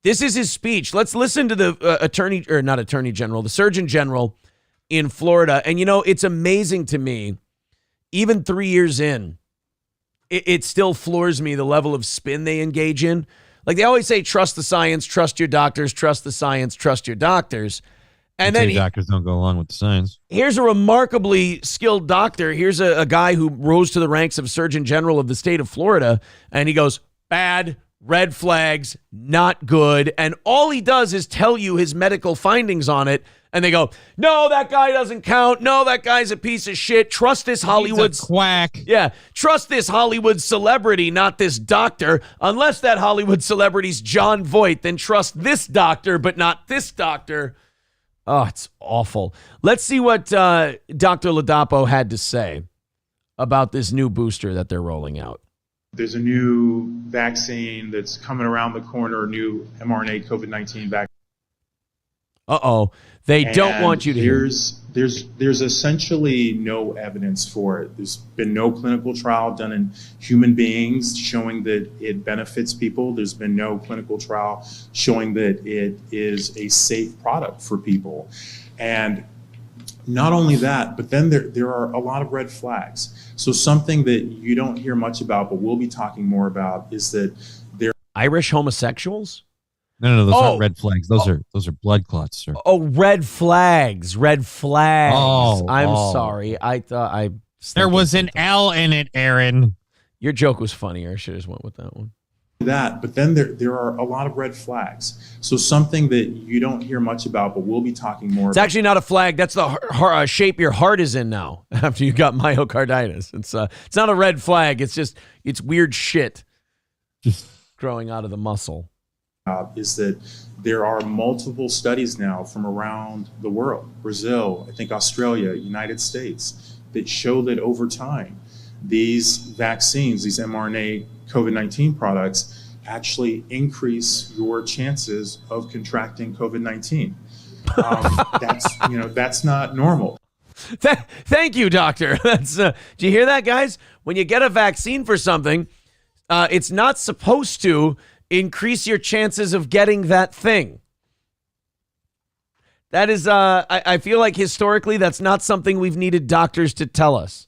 his speech. Let's listen to the the Surgeon General in Florida. And, it's amazing to me, even 3 years in, it still floors me the level of spin they engage in. Like they always say, trust the science, trust your doctors, trust the science, trust your doctors. And then doctors don't go along with the science. Here's a remarkably skilled doctor. Here's a guy who rose to the ranks of Surgeon General of the state of Florida. And he goes, bad, red flags, not good. And all he does is tell you his medical findings on it. And they go, no, that guy doesn't count. No, that guy's a piece of shit. Trust this Hollywood quack. Yeah, trust this Hollywood celebrity, not this doctor. Unless that Hollywood celebrity's John Voight, then trust this doctor, but not this doctor. Oh, it's awful. Let's see what Dr. Ladapo had to say about this new booster that they're rolling out. There's a new vaccine that's coming around the corner, new mRNA COVID-19 vaccine. Uh-oh. They don't want you to hear. There's essentially no evidence for it. There's been no clinical trial done in human beings showing that it benefits people. There's been no clinical trial showing that it is a safe product for people. And not only that, but then there are a lot of red flags. So something that you don't hear much about, but we'll be talking more about, is that there Irish homosexuals? No, those aren't red flags. Those are blood clots, sir. Oh, red flags. Oh, I'm sorry. I thought There was an L in it, Aaron. Your joke was funnier. I should have just went with that one. That, but then there are a lot of red flags. So something that you don't hear much about, but we'll be talking more It's about. actually not a flag. That's the shape your heart is in now after you got myocarditis. It's not a red flag. It's weird shit growing out of the muscle. Is that there are multiple studies now from around the world, Brazil, I think Australia, United States, that show that over time, these vaccines, these mRNA COVID-19 products actually increase your chances of contracting COVID-19. That's not normal. Thank you, doctor. Do you hear that, guys? When you get a vaccine for something, it's not supposed to increase your chances of getting that thing. That is, I feel like historically, that's not something we've needed doctors to tell us.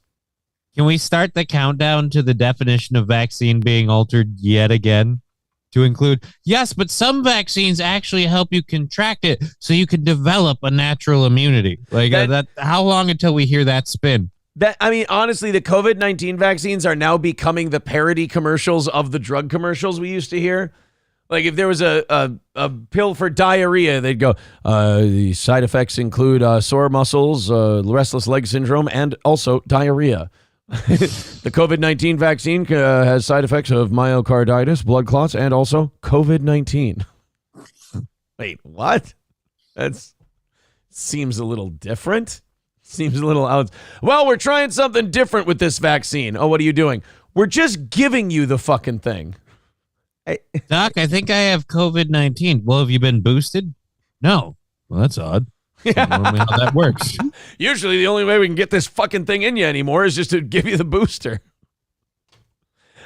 Can we start the countdown to the definition of vaccine being altered yet again? To include, yes, but some vaccines actually help you contract it so you can develop a natural immunity. Like that. How long until we hear that spin? Honestly, the COVID-19 vaccines are now becoming the parody commercials of the drug commercials we used to hear. Like if there was a pill for diarrhea, they'd go, the side effects include sore muscles, restless leg syndrome, and also diarrhea. The COVID-19 vaccine has side effects of myocarditis, blood clots, and also COVID-19. Wait, what? That seems a little different. Seems a little out. Well, we're trying something different with this vaccine. Oh, what are you doing? We're just giving you the fucking thing. Doc, I think I have COVID-19. Well, have you been boosted? No. Well, that's odd. Yeah. Normally how that works. Usually the only way we can get this fucking thing in you anymore is just to give you the booster.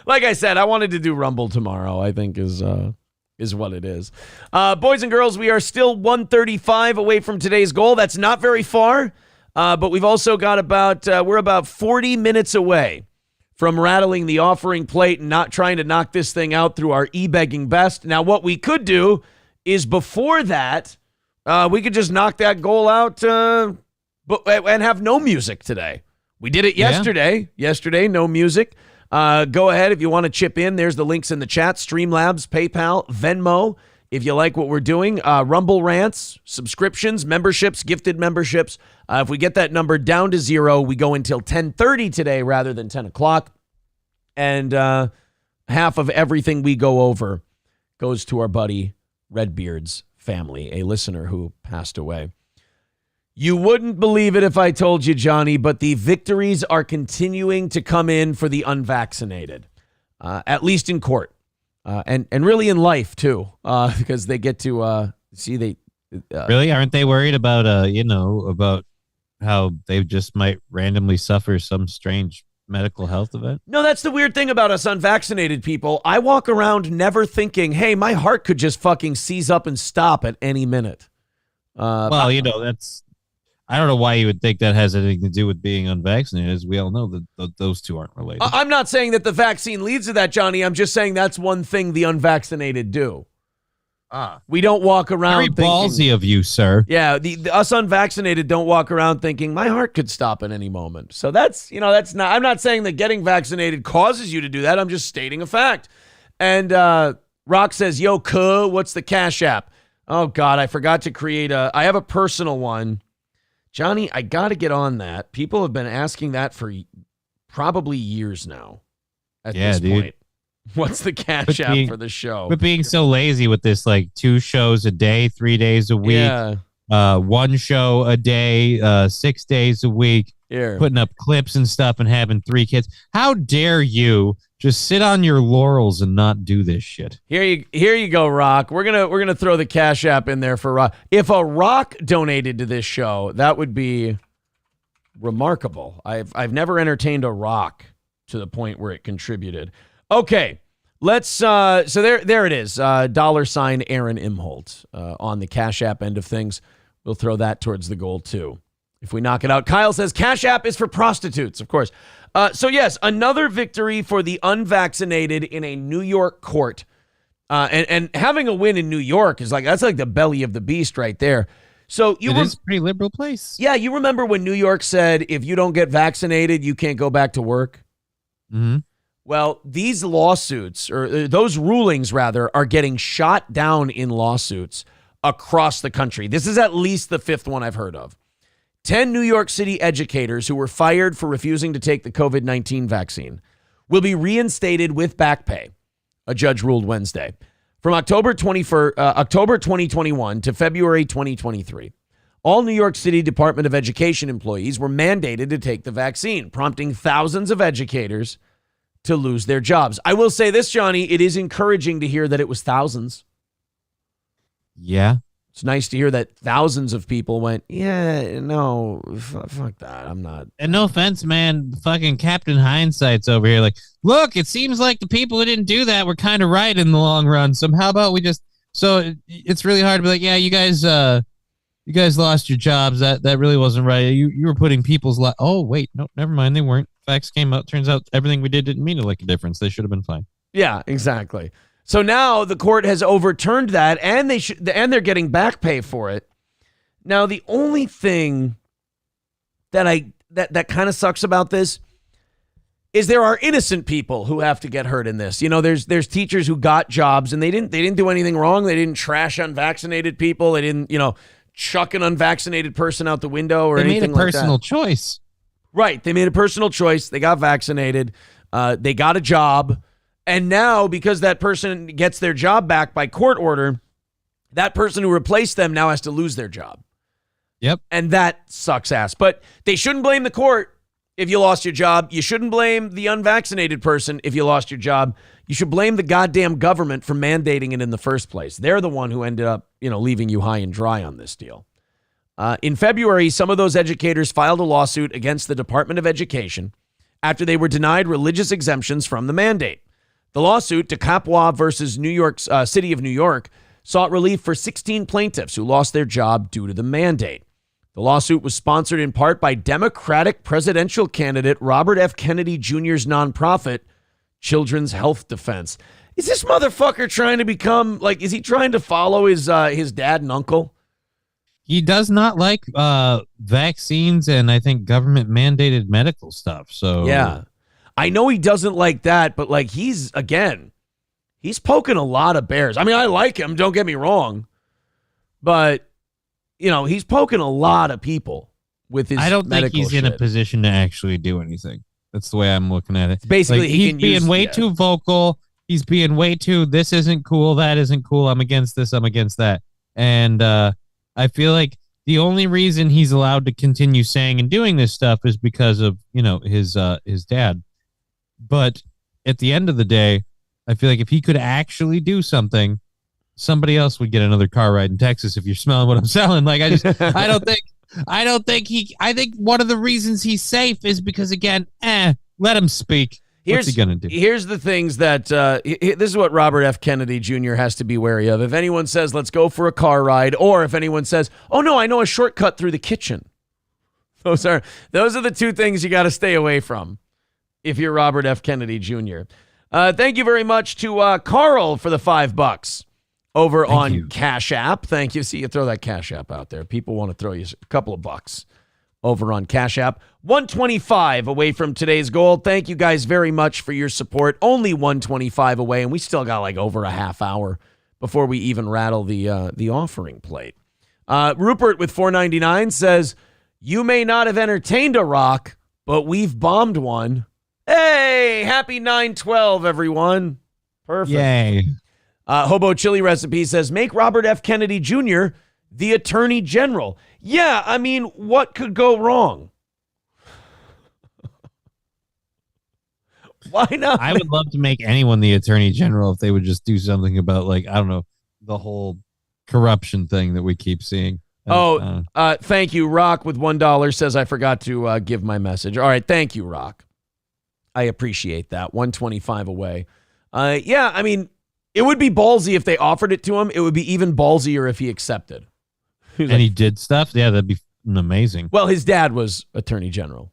Like I said, I wanted to do Rumble tomorrow, I think is what it is. Boys and girls, we are still 135 away from today's goal. That's not very far, but we've also got we're about 40 minutes away from rattling the offering plate and not trying to knock this thing out through our e-begging best. Now, what we could do is before that, we could just knock that goal out and have no music today. We did it yesterday. Yeah. Yesterday, no music. Go ahead if you want to chip in. There's the links in the chat. Streamlabs, PayPal, Venmo. If you like what we're doing, Rumble rants, subscriptions, memberships, gifted memberships. If we get that number down to 0, we go until 10:30 today rather than 10 o'clock. And half of everything we go over goes to our buddy Redbeard's family, a listener who passed away. You wouldn't believe it if I told you, Johnny, but the victories are continuing to come in for the unvaccinated, at least in court, and really in life too, because they get to see they really aren't they worried about about how they just might randomly suffer some strange medical health event? No, that's the weird thing about us unvaccinated people. I walk around never thinking, hey, my heart could just fucking seize up and stop at any minute. Well, that's, I don't know why you would think that has anything to do with being unvaccinated. As we all know, that those two aren't related. I'm not saying that the vaccine leads to that, Johnny. I'm just saying that's one thing the unvaccinated do. We don't walk around very ballsy of you, sir. Yeah, the us unvaccinated don't walk around thinking my heart could stop at any moment. So that's not. I'm not saying that getting vaccinated causes you to do that. I'm just stating a fact. And Rock says, "Yo, cuh, what's the Cash App?" Oh God, I forgot to create I have a personal one, Johnny. I got to get on that. People have been asking that for probably years now. At this point. What's the Cash App for the show? But being so lazy with this, like 2 shows a day, 3 days a week, 1 show a day, 6 days a week, putting up clips and stuff and having 3 kids. How dare you just sit on your laurels and not do this shit? Here you go, Rock. We're gonna throw the Cash App in there for Rock. If a Rock donated to this show, that would be remarkable. I've never entertained a Rock to the point where it contributed. Okay, let's, so there it is, $ Aaron Imholt on the Cash App end of things. We'll throw that towards the goal too, if we knock it out. Kyle says Cash App is for prostitutes, of course. So yes, another victory for the unvaccinated in a New York court. And having a win in New York is that's like the belly of the beast right there. So it is a pretty liberal place. Yeah, you remember when New York said if you don't get vaccinated, you can't go back to work? Mm-hmm. Well, these lawsuits, or those rulings rather, are getting shot down in lawsuits across the country. This is at least the 5th one I've heard of. 10 New York City educators who were fired for refusing to take the COVID-19 vaccine will be reinstated with back pay, a judge ruled Wednesday. From October 2021 to February 2023, all New York City Department of Education employees were mandated to take the vaccine, prompting thousands of educators to lose their jobs. I will say this, Johnny, it is encouraging to hear that it was thousands. Yeah. It's nice to hear that thousands of people went, yeah, no, fuck that. I'm not. And no offense, man, fucking Captain Hindsight's over here. Like, look, it seems like the people who didn't do that were kind of right in the long run. So how about we just, it's really hard to be like, yeah, you guys lost your jobs. That really wasn't right. You were putting people's lives. Oh, wait, no, never mind. They weren't. Facts came out. Turns out everything we did didn't mean to make a difference. They should have been fine. Yeah, exactly. So now the court has overturned that, and they're getting back pay for it. Now, the only thing that kind of sucks about this is there are innocent people who have to get hurt in this. You know, there's teachers who got jobs and they didn't do anything wrong. They didn't trash unvaccinated people. They didn't, chuck an unvaccinated person out the window or anything like that. They made a personal choice. Right. They made a personal choice. They got vaccinated. They got a job. And now, because that person gets their job back by court order, that person who replaced them now has to lose their job. Yep. And that sucks ass. But they shouldn't blame the court if you lost your job. You shouldn't blame the unvaccinated person if you lost your job. You should blame the goddamn government for mandating it in the first place. They're the one who ended up, leaving you high and dry on this deal. In February, some of those educators filed a lawsuit against the Department of Education after they were denied religious exemptions from the mandate. The lawsuit, DeCapwa versus New York City of New York, sought relief for 16 plaintiffs who lost their job due to the mandate. The lawsuit was sponsored in part by Democratic presidential candidate Robert F. Kennedy Jr.'s nonprofit, Children's Health Defense. Is this motherfucker trying to become, is he trying to follow his dad and uncle? He does not like vaccines and I think government mandated medical stuff. So yeah. I know he doesn't like that, but he's poking a lot of bears. I mean, I like him, don't get me wrong. But, he's poking a lot of people with his I don't think he's shit. in a position to actually do anything. That's the way I'm looking at it. Basically, he's being way too vocal. He's being way too, this isn't cool, that isn't cool, I'm against this, I'm against that. And I feel like the only reason he's allowed to continue saying and doing this stuff is because of, his dad. But at the end of the day, I feel like if he could actually do something, somebody else would get another car ride in Texas. If you're smelling what I'm selling, I think one of the reasons he's safe is because, again, let him speak. What's he gonna do? Here's the things that this is what Robert F. Kennedy Jr. has to be wary of. If anyone says, let's go for a car ride, or if anyone says, oh no, I know a shortcut through the kitchen. Those are the two things you got to stay away from if you're Robert F. Kennedy Jr. Thank you very much to Carl for the $5 over on Cash App. Thank you. See, you throw that Cash App out there. People want to throw you a couple of bucks over on Cash App. 125 away from today's goal. Thank you guys very much for your support. Only 125 away, and we still got over a half hour before we even rattle the offering plate. Rupert with $4.99 says, you may not have entertained a rock, but we've bombed one. Hey, happy 9/12, everyone. Perfect. Yay. Hobo Chili Recipe says, make Robert F. Kennedy Jr. the Attorney General. Yeah, I mean, what could go wrong? Why not? I would love to make anyone the Attorney General if they would just do something about, the whole corruption thing that we keep seeing. Thank you. Rock with $1 says, I forgot to give my message. All right, thank you, Rock. I appreciate that. 125 away. Yeah, I mean, it would be ballsy if they offered it to him. It would be even ballsier if he accepted. He did stuff? Yeah, that'd be amazing. Well, his dad was Attorney General.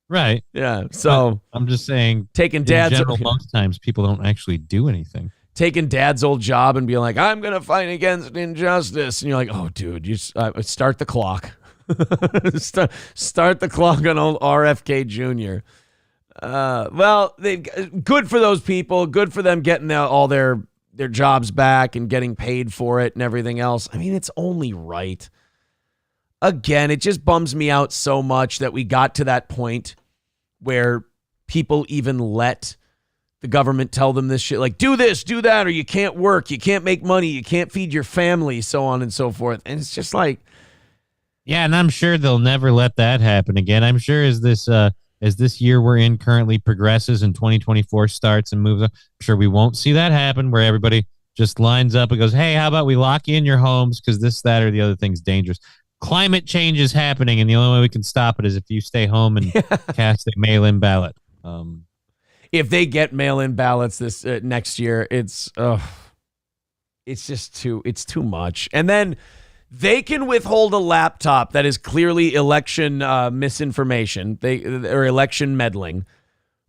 Right. Yeah, so I'm just saying, taking dads. In general, most times people don't actually do anything. taking dad's old job and being like, I'm going to fight against injustice. And you're like, oh, dude, you start the clock. start the clock on old RFK Jr. Well, good for those people. Good for them getting all their jobs back and getting paid for it and everything else. I mean, it's only right. Again, it just bums me out so much that we got to that point where people even let the government tell them this shit, like, do this, do that, or you can't work, you can't make money, you can't feed your family, so on and so forth. And it's just like... Yeah, and I'm sure they'll never let that happen again. I'm sure as this year we're in currently progresses and 2024 starts and moves on, I'm sure we won't see that happen where everybody just lines up and goes, hey, how about we lock you in your homes because this, that, or the other thing's dangerous. Climate change is happening, and the only way we can stop it is if you stay home and cast a mail-in ballot. If they get mail-in ballots this next year, it's just too much. And then they can withhold a laptop that is clearly election misinformation, or election meddling.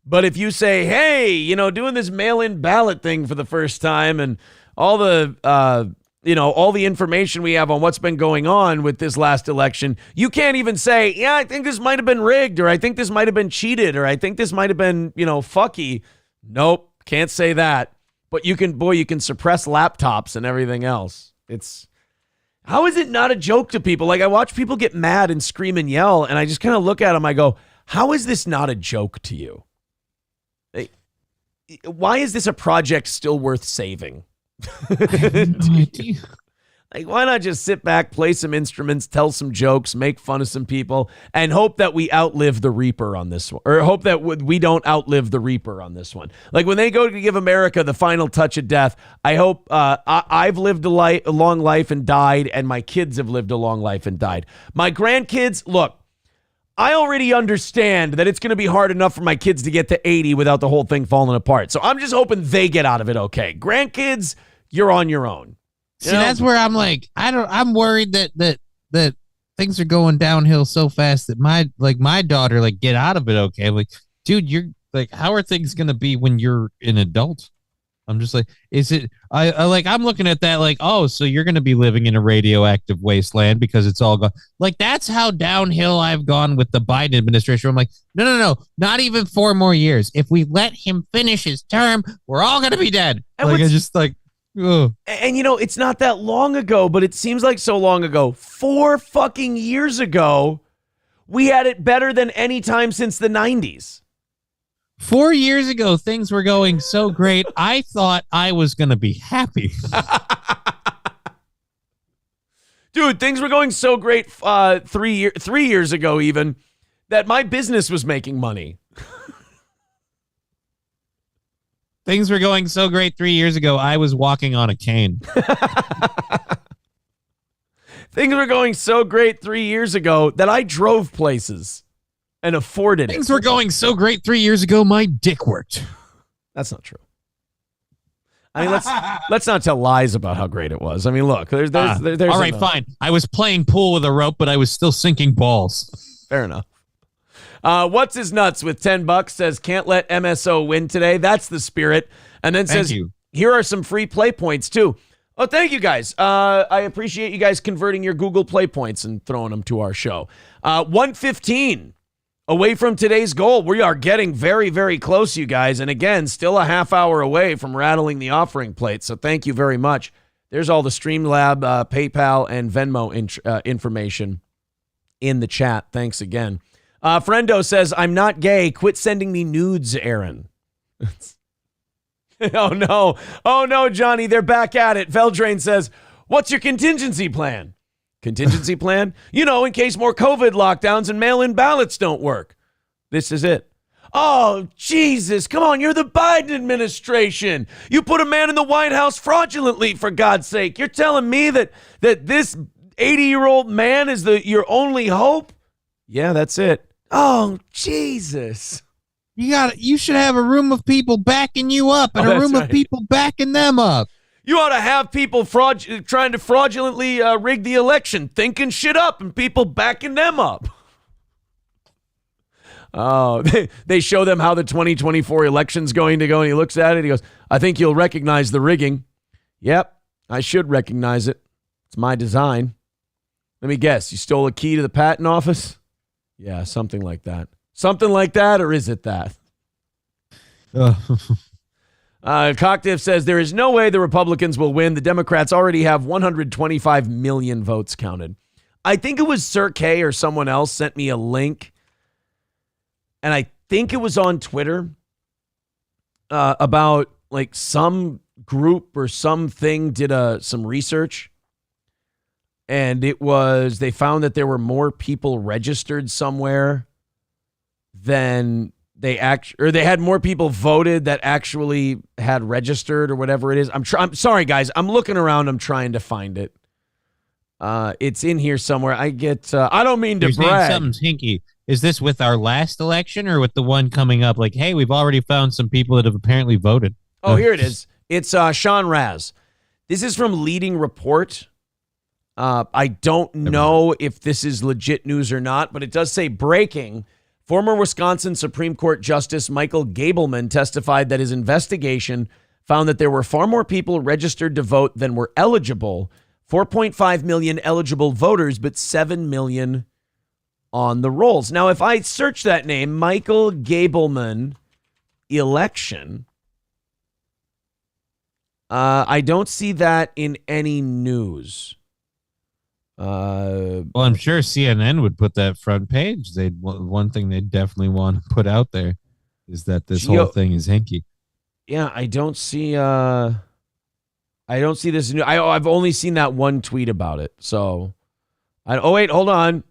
But if you say, hey, doing this mail-in ballot thing for the first time, and all the all the information we have on what's been going on with this last election, you can't even say, yeah, I think this might have been rigged, or I think this might have been cheated, or I think this might have been, fucky. Nope, can't say that. But you can suppress laptops and everything else. How is it not a joke to people? Like, I watch people get mad and scream and yell, and I just kind of look at them, I go, how is this not a joke to you? Why is this a project still worth saving? Like, why not just sit back, play some instruments, tell some jokes, make fun of some people, and hope that we outlive the Reaper on this one, or hope that we don't outlive the Reaper on this one. Like, when they go to give America the final touch of death, I hope I've lived a long life and died, and my kids have lived a long life and died. My grandkids, look, I already understand that it's going to be hard enough for my kids to get to 80 without the whole thing falling apart. So I'm just hoping they get out of it okay. Grandkids, you're on your own. See, that's where I'm like, I'm worried that things are going downhill so fast that my daughter get out of it okay. Like, dude, you're like, how are things going to be when you're an adult? I'm just like, is it? I'm looking at that like, oh, so you're going to be living in a radioactive wasteland because it's all gone. Like, that's how downhill I've gone with the Biden administration. I'm like, no, not even 4 more years. If we let him finish his term, we're all going to be dead. And like, I just like, ugh. And it's not that long ago, but it seems like so long ago. 4 fucking years ago, we had it better than any time since the 90s. 4 years ago, things were going so great, I thought I was going to be happy. Dude, things were going so great 3 years ago even, that my business was making money. Things were going so great 3 years ago, I was walking on a cane. Things were going so great 3 years ago that I drove places and afforded it. Things were going so great 3 years ago, my dick worked. That's not true. I mean, let's not tell lies about how great it was. I mean, look, there's all right, fine. I was playing pool with a rope, but I was still sinking balls. Fair enough. What's his nuts with $10 says can't let MSO win today. That's the spirit. And then says here are some free play points too. Oh, thank you guys. I appreciate you guys converting your Google Play points and throwing them to our show. 115 away from today's goal. We are getting very, very close, you guys. And again, still a half hour away from rattling the offering plate. So thank you very much. There's all the Streamlab, PayPal, and Venmo information in the chat. Thanks again. Friendo says, I'm not gay. Quit sending me nudes, Aaron. Oh, no, Johnny. They're back at it. Veldrain says, what's your contingency plan? Contingency plan? In case more COVID lockdowns and mail-in ballots don't work. This is it. Oh, Jesus. Come on. You're the Biden administration. You put a man in the White House fraudulently, for God's sake. You're telling me that this 80-year-old man is your only hope? Yeah, that's it. Oh, Jesus. You should have a room of people backing you up and a room of people backing them up. You ought to have people trying to fraudulently rig the election, thinking shit up, and people backing them up. Oh, they show them how the 2024 election's going to go, and he looks at it. He goes, I think you'll recognize the rigging. Yep, I should recognize it. It's my design. Let me guess. You stole a key to the patent office? Yeah, something like that. Something like that, or is it that? Cocktiff says there is no way the Republicans will win. The Democrats already have 125 million votes counted. I think it was Sir K or someone else sent me a link, and I think it was on Twitter about like some group or something did some research, and they found that there were more people registered somewhere than they had more people voted that actually had registered or whatever it is. I'm sorry, guys. I'm looking around. I'm trying to find it. It's in here somewhere. I don't mean to brag. Something's hinky. Is this with our last election or with the one coming up? Like, hey, we've already found some people that have apparently voted. Oh, here it is. It's Sean Raz. This is from Leading Report. I don't know if this is legit news or not, but it does say breaking. Former Wisconsin Supreme Court Justice Michael Gableman testified that his investigation found that there were far more people registered to vote than were eligible. 4.5 million eligible voters, but 7 million on the rolls. Now, if I search that name, Michael Gableman election, I don't see that in any news. Well, I'm sure CNN would put that front page. One thing they definitely want to put out there is that this whole thing is hinky. Yeah, I don't see this. I've only seen that one tweet about it. So, wait, hold on.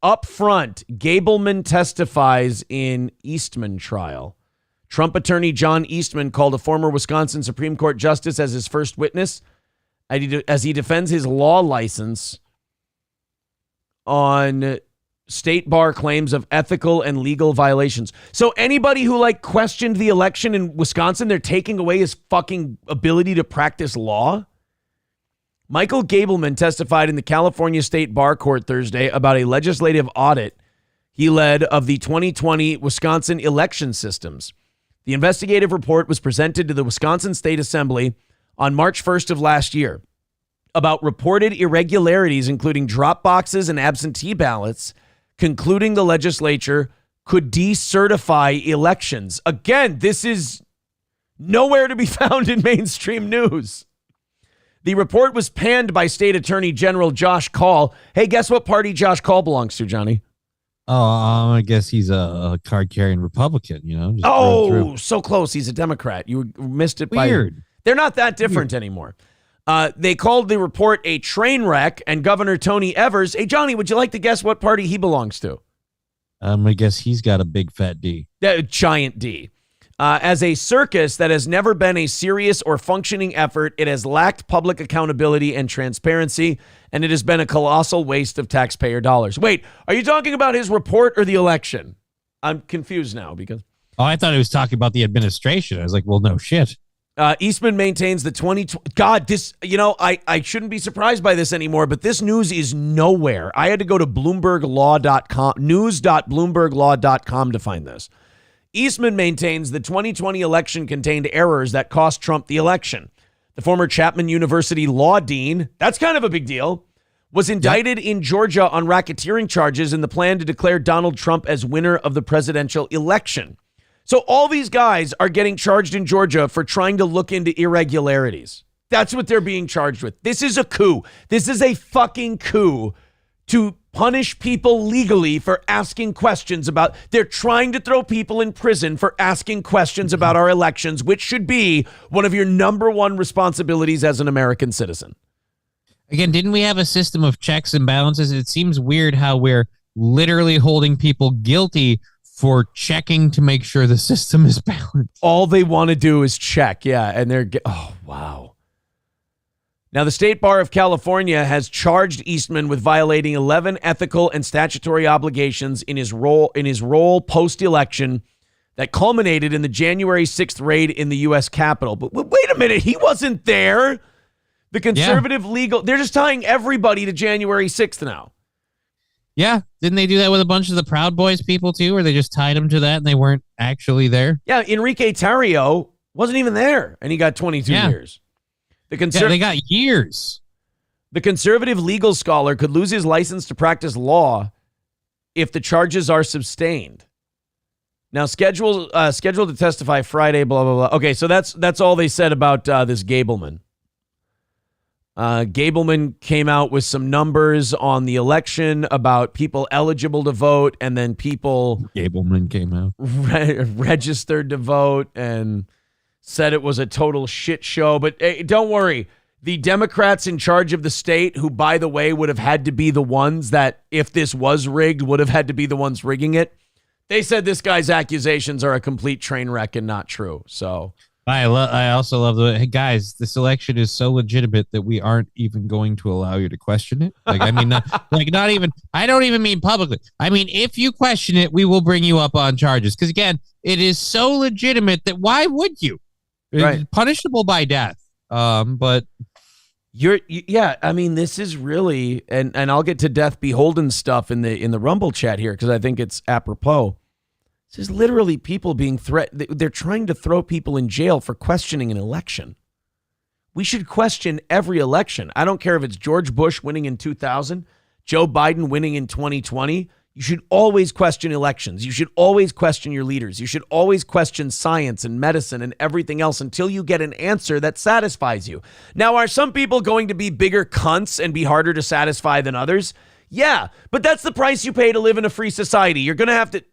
Up front, Gableman testifies in Eastman trial. Trump attorney John Eastman called a former Wisconsin Supreme Court justice as his first witness as he defends his law license on state bar claims of ethical and legal violations. So anybody who questioned the election in Wisconsin, they're taking away his fucking ability to practice law. Michael Gableman testified in the California State Bar Court Thursday about a legislative audit he led of the 2020 Wisconsin election systems. The investigative report was presented to the Wisconsin State Assembly on March 1st of last year about reported irregularities, including drop boxes and absentee ballots, concluding the legislature could decertify elections. Again, this is nowhere to be found in mainstream news. The report was panned by State Attorney General Josh Kaul. Hey, guess what party Josh Kaul belongs to, Johnny? Oh, I guess he's a card-carrying Republican, So close. He's a Democrat. You missed it. Weird. They're not that different anymore. They called the report a train wreck, and Governor Tony Evers. Hey, Johnny, would you like to guess what party he belongs to? I guess he's got a big fat D. Giant D. As a circus that has never been a serious or functioning effort, it has lacked public accountability and transparency, and it has been a colossal waste of taxpayer dollars. Wait, are you talking about his report or the election? I'm confused now because... Oh, I thought he was talking about the administration. I was like, well, no shit. Eastman maintains the 2020... God, this, I shouldn't be surprised by this anymore, but this news is nowhere. I had to go to BloombergLaw.com, news.bloomberglaw.com to find this. Eastman maintains the 2020 election contained errors that cost Trump the election. The former Chapman University law dean, that's kind of a big deal, was indicted in Georgia on racketeering charges in the plan to declare Donald Trump as winner of the presidential election. So all these guys are getting charged in Georgia for trying to look into irregularities. That's what they're being charged with. This is a coup. This is a fucking coup to punish people legally for asking questions about... They're trying to throw people in prison for asking questions about our elections, which should be one of your number one responsibilities as an American citizen. Again, didn't we have a system of checks and balances? It seems weird how we're literally holding people guilty for checking to make sure the system is balanced. All they want to do is check, yeah, and they're... Oh, wow. Now, the State Bar of California has charged Eastman with violating 11 ethical and statutory obligations in his role post-election that culminated in the January 6th raid in the U.S. Capitol. But wait a minute, he wasn't there. The conservative legal... They're just tying everybody to January 6th now. Yeah. Didn't they do that with a bunch of the Proud Boys people too, where they just tied them to that and they weren't actually there? Yeah, Enrique Tarrio wasn't even there, and he got 22 years. They got years. The conservative legal scholar could lose his license to practice law if the charges are sustained. Now, scheduled to testify Friday, blah, blah, blah. Okay, so that's all they said about this Gableman. Gableman came out with some numbers on the election about people eligible to vote, and then people Gableman came out registered to vote and said it was a total shit show. But hey, don't worry. The Democrats in charge of the state, who, by the way, would have had to be the ones that, if this was rigged, would have had to be the ones rigging it. They said this guy's accusations are a complete train wreck and not true. So I also love hey guys, this election is so legitimate that we aren't even going to allow you to question it. Like, I mean, not even, I don't even mean publicly. I mean, if you question it, we will bring you up on charges. Because again, it is so legitimate that why would you? Right. It's punishable by death. But yeah, I mean, this is really, and I'll get to death beholden stuff in the Rumble chat here because I think it's apropos. This is literally people being threatened. They're trying to throw people in jail for questioning an election. We should question every election. I don't care if it's George Bush winning in 2000, Joe Biden winning in 2020. You should always question elections. You should always question your leaders. You should always question science and medicine and everything else until you get an answer that satisfies you. Now, are some people going to be bigger cunts and be harder to satisfy than others? Yeah, but that's the price you pay to live in a free society. You're going to have to...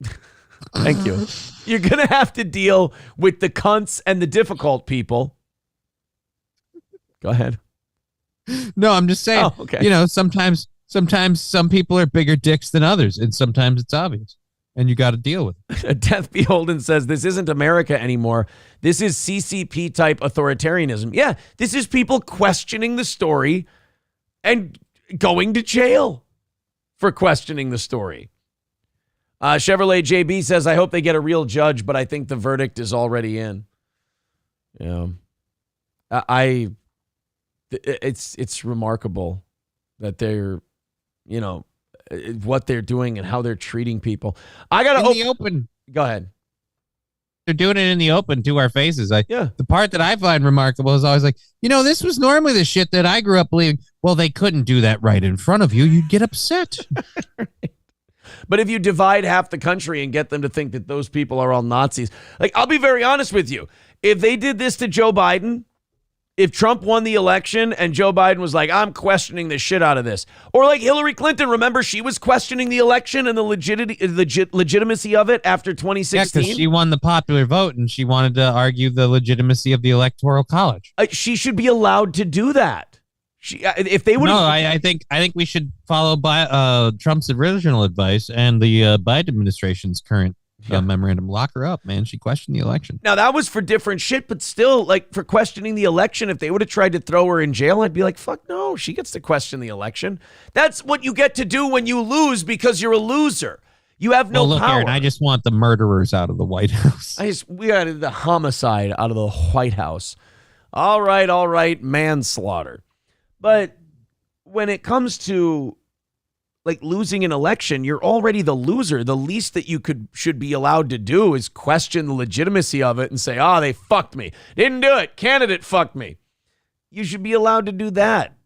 Thank you. You're going to have to deal with the cunts and the difficult people. Go ahead. No, I'm just saying, okay. You know, sometimes some people are bigger dicks than others, and sometimes it's obvious, and you got to deal with it. Death Beholden says this isn't America anymore. This is CCP type authoritarianism. Yeah, this is people questioning the story and going to jail for questioning the story. Chevrolet JB says, I hope they get a real judge, but I think the verdict is already in. Yeah. It's remarkable that they're, you know, what they're doing and how they're treating people. I got to the open. Go ahead. They're doing it in the open to our faces. The part that I find remarkable is always like, you know, this was normally the shit that I grew up believing. Well, they couldn't do that right in front of you. You'd get upset. But if you divide half the country and get them to think that those people are all Nazis, like, I'll be very honest with you. If they did this to Joe Biden, if Trump won the election and Joe Biden was like, I'm questioning the shit out of this, or like Hillary Clinton, remember, she was questioning the election and the legitimacy of it after 2016. Yeah, because she won the popular vote and she wanted to argue the legitimacy of the Electoral College. She should be allowed to do that. If they would, no, I think we should follow Trump's original advice and the Biden administration's current memorandum. Lock her up, man. She questioned the election. Now that was for different shit, but still, like, for questioning the election, if they would have tried to throw her in jail, I'd be like, fuck no, she gets to question the election. That's what you get to do when you lose because you're a loser. You have no power. Aaron, I just want the murderers out of the White House. We got the homicide out of the White House. All right, manslaughter. But when it comes to, like, losing an election, you're already the loser. The least that you should be allowed to do is question the legitimacy of it and say, they fucked me. Didn't do it. Candidate fucked me. You should be allowed to do that.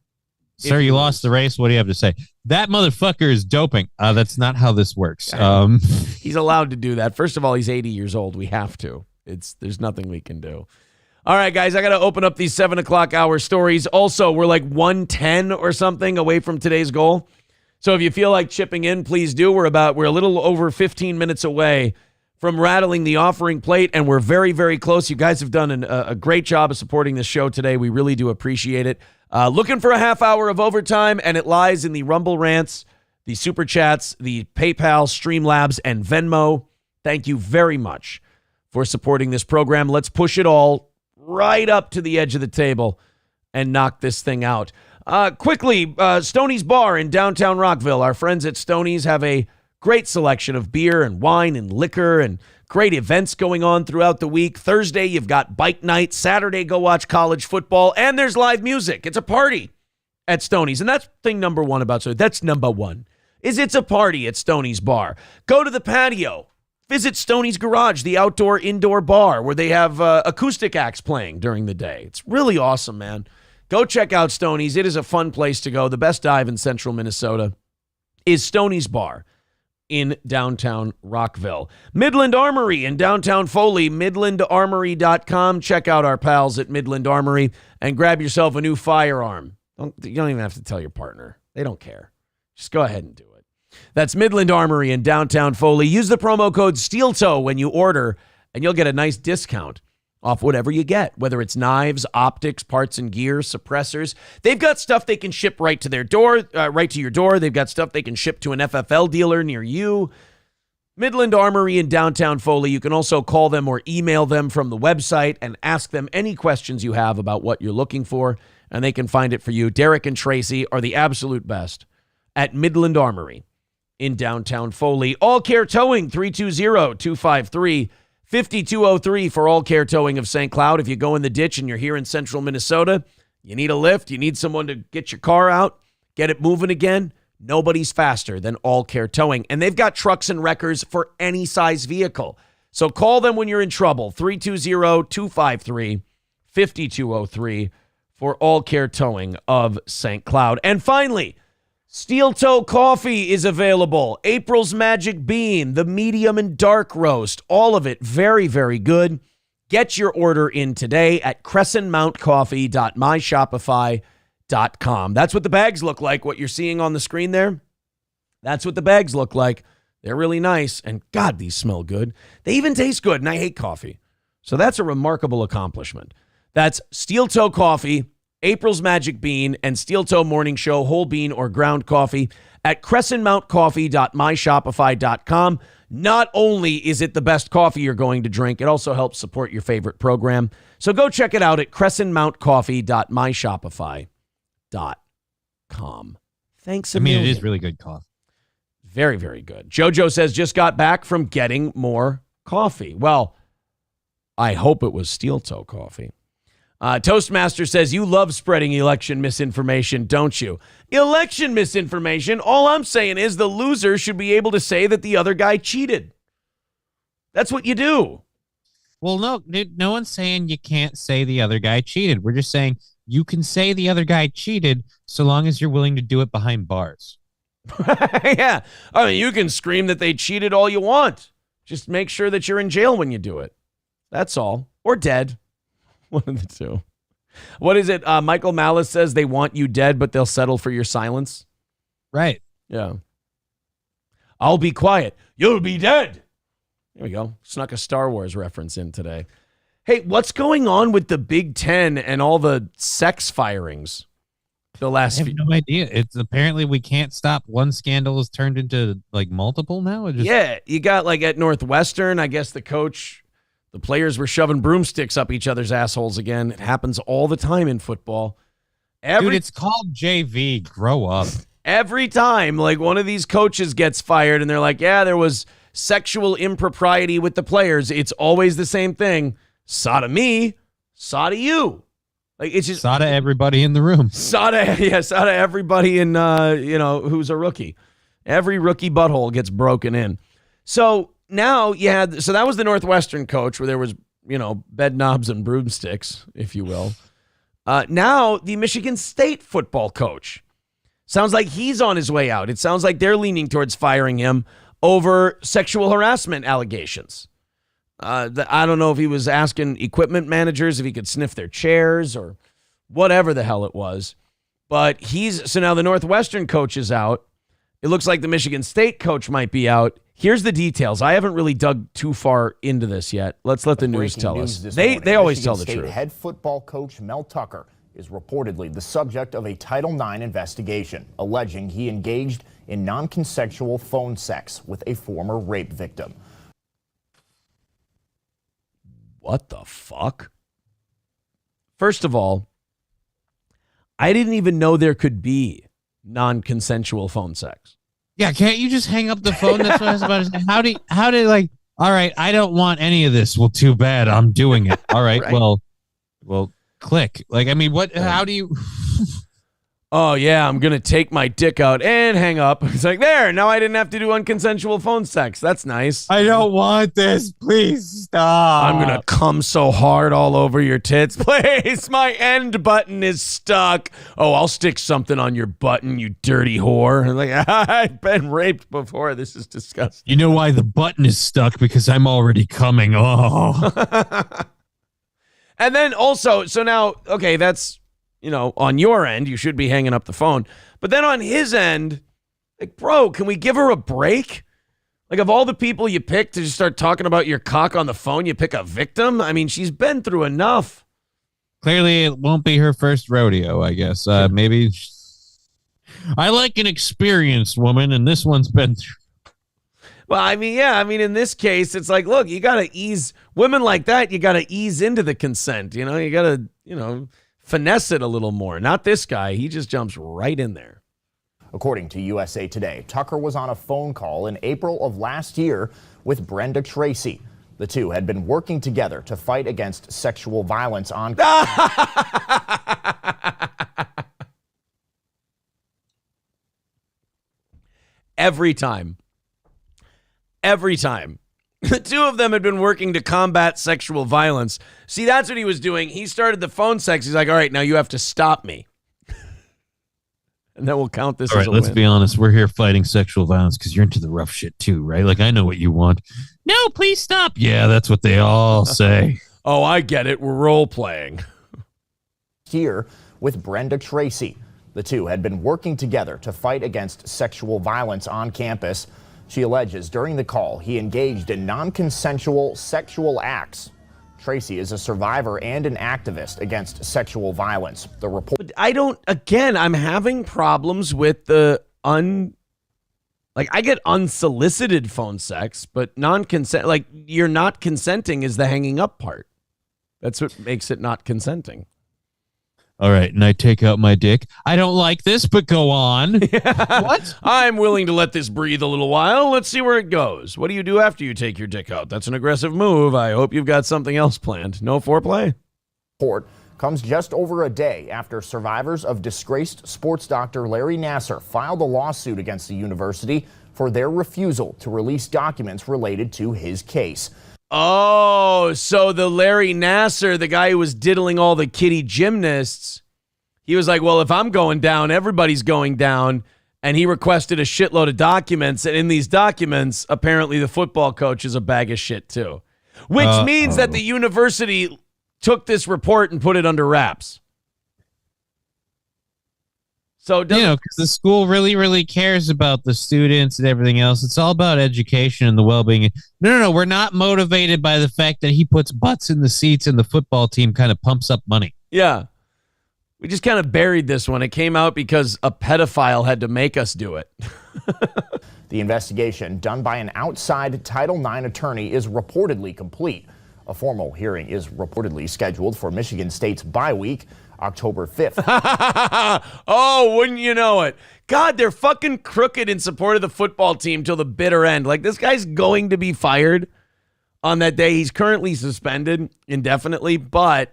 Sir, you lost the race. What do you have to say? That motherfucker is doping. That's not how this works. He's allowed to do that. First of all, he's 80 years old. We have to. There's nothing we can do. All right, guys, I got to open up these 7 o'clock hour stories. Also, we're like 110 or something away from today's goal. So if you feel like chipping in, please do. We're a little over 15 minutes away from rattling the offering plate, and we're very, very close. You guys have done a great job of supporting this show today. We really do appreciate it. Looking for a half hour of overtime, and it lies in the Rumble Rants, the Super Chats, the PayPal, Streamlabs, and Venmo. Thank you very much for supporting this program. Let's push it all right up to the edge of the table and knock this thing out. Quickly, Stoney's Bar in downtown Rockville. Our friends at Stoney's have a great selection of beer and wine and liquor and great events going on throughout the week. Thursday, you've got bike night. Saturday, go watch college football. And there's live music. It's a party at Stoney's. And that's thing number one about Stoney's. That's number one. is it's a party at Stoney's Bar. Go to the patio. Visit Stoney's Garage, the outdoor-indoor bar where they have acoustic acts playing during the day. It's really awesome, man. Go check out Stoney's. It is a fun place to go. The best dive in central Minnesota is Stoney's Bar in downtown Rockville. Midland Armory in downtown Foley, midlandarmory.com. Check out our pals at Midland Armory and grab yourself a new firearm. You don't even have to tell your partner. They don't care. Just go ahead and do it. That's Midland Armory in downtown Foley. Use the promo code SteelToe when you order, and you'll get a nice discount off whatever you get, whether it's knives, optics, parts and gear, suppressors. They've got stuff they can ship right to their door, right to your door. They've got stuff they can ship to an FFL dealer near you. Midland Armory in downtown Foley. You can also call them or email them from the website and ask them any questions you have about what you're looking for, and they can find it for you. Derek and Tracy are the absolute best at Midland Armory in downtown Foley. All Care Towing, 320-253-5203 for All Care Towing of St. Cloud. If you go in the ditch and you're here in central Minnesota, you need a lift, you need someone to get your car out, get it moving again, nobody's faster than All Care Towing. And they've got trucks and wreckers for any size vehicle. So call them when you're in trouble, 320-253-5203 for All Care Towing of St. Cloud. And finally, Steel Toe Coffee is available. April's Magic Bean, the medium and dark roast, all of it very, very good. Get your order in today at crescentmountcoffee.myshopify.com. That's what the bags look like, what you're seeing on the screen there. That's what the bags look like. They're really nice, and God, these smell good. They even taste good, and I hate coffee. So that's a remarkable accomplishment. That's Steel Toe Coffee, April's Magic Bean, and Steel Toe Morning Show whole bean or ground coffee at crescentmountcoffee.myshopify.com. Not only is it the best coffee you're going to drink, it also helps support your favorite program. So go check it out at crescentmountcoffee.myshopify.com. Thanks a million. It is really good coffee. Very, very good. JoJo says, just got back from getting more coffee. Well, I hope it was Steel Toe coffee. Toastmaster says, you love spreading election misinformation, don't you? Election misinformation? All I'm saying is the loser should be able to say that the other guy cheated. That's what you do. Well, no, dude, no one's saying you can't say the other guy cheated. We're just saying you can say the other guy cheated so long as you're willing to do it behind bars. Yeah. I mean, you can scream that they cheated all you want. Just make sure that you're in jail when you do it. That's all. Or dead. One of the two. What is it? Michael Malice says they want you dead, but they'll settle for your silence. Right. Yeah. I'll be quiet. You'll be dead. There we go. Snuck a Star Wars reference in today. Hey, what's going on with the Big Ten and all the sex firings? The last I have no idea. It's apparently we can't stop. One scandal has turned into like multiple now. Yeah, you got like at Northwestern, I guess the players were shoving broomsticks up each other's assholes again. It happens all the time in football. Dude, it's called JV. Grow up. Every time, like one of these coaches gets fired and they're like, yeah, there was sexual impropriety with the players. It's always the same thing. Saw to me, saw to you. Like it's just saw to everybody in the room. Saw to everybody in who's a rookie. Every rookie butthole gets broken in. So now so that was the Northwestern coach where there was, bed knobs and broomsticks, if you will. Now the Michigan State football coach. Sounds like he's on his way out. It sounds like they're leaning towards firing him over sexual harassment allegations. I don't know if he was asking equipment managers if he could sniff their chairs or whatever the hell it was. But so now the Northwestern coach is out. It looks like the Michigan State coach might be out. Here's the details. I haven't really dug too far into this yet. Let's let the news tell us. They always tell the truth. Head football coach Mel Tucker is reportedly the subject of a Title IX investigation, alleging he engaged in non-consensual phone sex with a former rape victim. What the fuck? First of all, I didn't even know there could be non-consensual phone sex. Yeah, can't you just hang up the phone? That's what I was about to say. How do like, all right, I don't want any of this. Well, too bad. I'm doing it. All right, right. Well, click. Like, I mean, how do you? oh, yeah, I'm going to take my dick out and hang up. It's like, there, now I didn't have to do unconsensual phone sex. That's nice. I don't want this. Please stop. I'm going to come so hard all over your tits. Please, my end button is stuck. Oh, I'll stick something on your button, you dirty whore. Like, I've been raped before. This is disgusting. You know why the button is stuck? Because I'm already coming. Oh. And then also, so now, okay, that's, on your end, you should be hanging up the phone. But then on his end, like, bro, can we give her a break? Like, of all the people you pick to just start talking about your cock on the phone, you pick a victim? I mean, she's been through enough. Clearly, it won't be her first rodeo, I guess. Maybe. I like an experienced woman, and this one's been through. Well, I mean, yeah. I mean, in this case, it's like, look, you got to ease women like that. You got to ease into the consent. You got to, finesse it a little more. Not this guy. He just jumps right in there. According to USA Today, Tucker was on a phone call in April of last year with Brenda Tracy. The two had been working together to fight against sexual violence on. Every time. The two of them had been working to combat sexual violence. See, that's what he was doing. He started the phone sex. He's like, all right, now you have to stop me. And then we'll count this as a let's win. be honest. We're here fighting sexual violence because you're into the rough shit too, right? Like, I know what you want. No, please stop. Yeah, that's what they all say. Oh, I get it. We're role playing. Here with Brenda Tracy. The two had been working together to fight against sexual violence on campus. She alleges during the call he engaged in non-consensual sexual acts. Tracy is a survivor and an activist against sexual violence. The report. I'm having problems with the I get unsolicited phone sex, but non-consent, like, you're not consenting is the hanging up part. That's what makes it not consenting. All right, and I take out my dick. I don't like this, but go on. What? I'm willing to let this breathe a little while. Let's see where it goes. What do you do after you take your dick out? That's an aggressive move. I hope you've got something else planned. No foreplay? Report comes just over a day after survivors of disgraced sports doctor Larry Nassar filed a lawsuit against the university for their refusal to release documents related to his case. Oh, so the Larry Nassar, the guy who was diddling all the kiddie gymnasts, he was like, well, if I'm going down, everybody's going down. And he requested a shitload of documents. And in these documents, apparently the football coach is a bag of shit too. Which means that the university took this report and put it under wraps. So, because the school really, really cares about the students and everything else. It's all about education and the well-being. No, we're not motivated by the fact that he puts butts in the seats and the football team kind of pumps up money. Yeah. We just kind of buried this one. It came out because a pedophile had to make us do it. The investigation done by an outside Title IX attorney is reportedly complete. A formal hearing is reportedly scheduled for Michigan State's bye week, October 5th. Oh, wouldn't you know it? God, they're fucking crooked in support of the football team till the bitter end. Like, this guy's going to be fired on that day. He's currently suspended indefinitely, but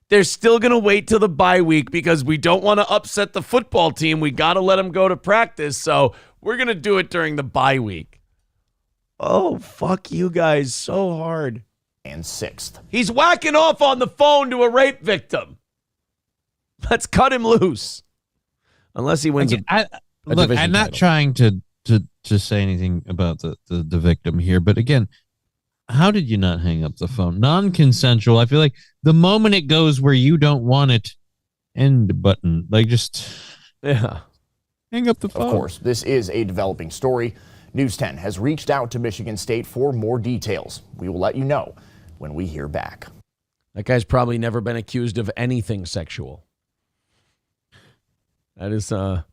they're still going to wait till the bye week because we don't want to upset the football team. We got to let them go to practice, so we're going to do it during the bye week. Oh, fuck you guys so hard. And 6th. He's whacking off on the phone to a rape victim. Let's cut him loose. Unless he wins Look, I'm not trying to say anything about the victim here, but again, how did you not hang up the phone? Non-consensual. I feel like the moment it goes where you don't want it, end button. Like, just hang up the phone. Of course, this is a developing story. News 10 has reached out to Michigan State for more details. We will let you know when we hear back. That guy's probably never been accused of anything sexual. That is, that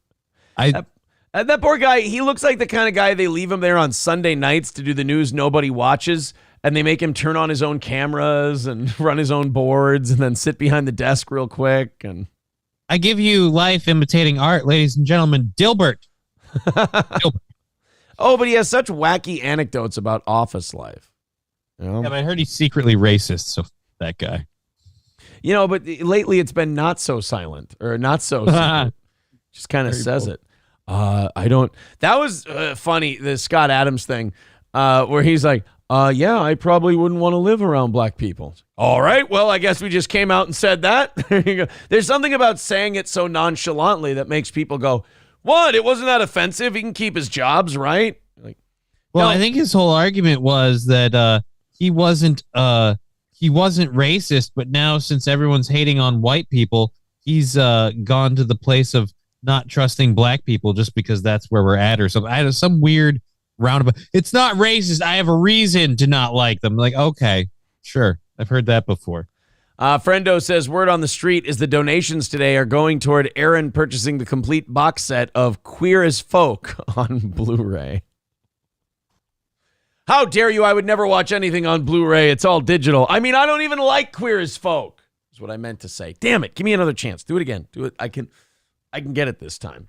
poor guy, he looks like the kind of guy they leave him there on Sunday nights to do the news nobody watches, and they make him turn on his own cameras and run his own boards and then sit behind the desk real quick. And I give you life imitating art, ladies and gentlemen, Dilbert. Oh, but he has such wacky anecdotes about office life. Yeah, but I heard he's secretly racist, so that guy. But lately it's been not so silent or not so secret. Just kind of says it. I don't. That was funny, the Scott Adams thing, where he's like, yeah, I probably wouldn't want to live around black people. All right, well, I guess we just came out and said that. There you go. There's something about saying it so nonchalantly that makes people go, what? It wasn't that offensive. He can keep his jobs, right? Like, well, no. I think his whole argument was that he wasn't racist, but now since everyone's hating on white people, he's gone to the place of not trusting black people just because that's where we're at or something. I had some weird roundabout. It's not racist. I have a reason to not like them. Like, okay, sure. I've heard that before. Friendo says, word on the street is the donations today are going toward Aaron purchasing the complete box set of Queer as Folk on Blu-ray. How dare you? I would never watch anything on Blu-ray. It's all digital. I mean, I don't even like Queer as Folk. Is what I meant to say. Damn it. Give me another chance. Do it again. Do it. I can get it this time.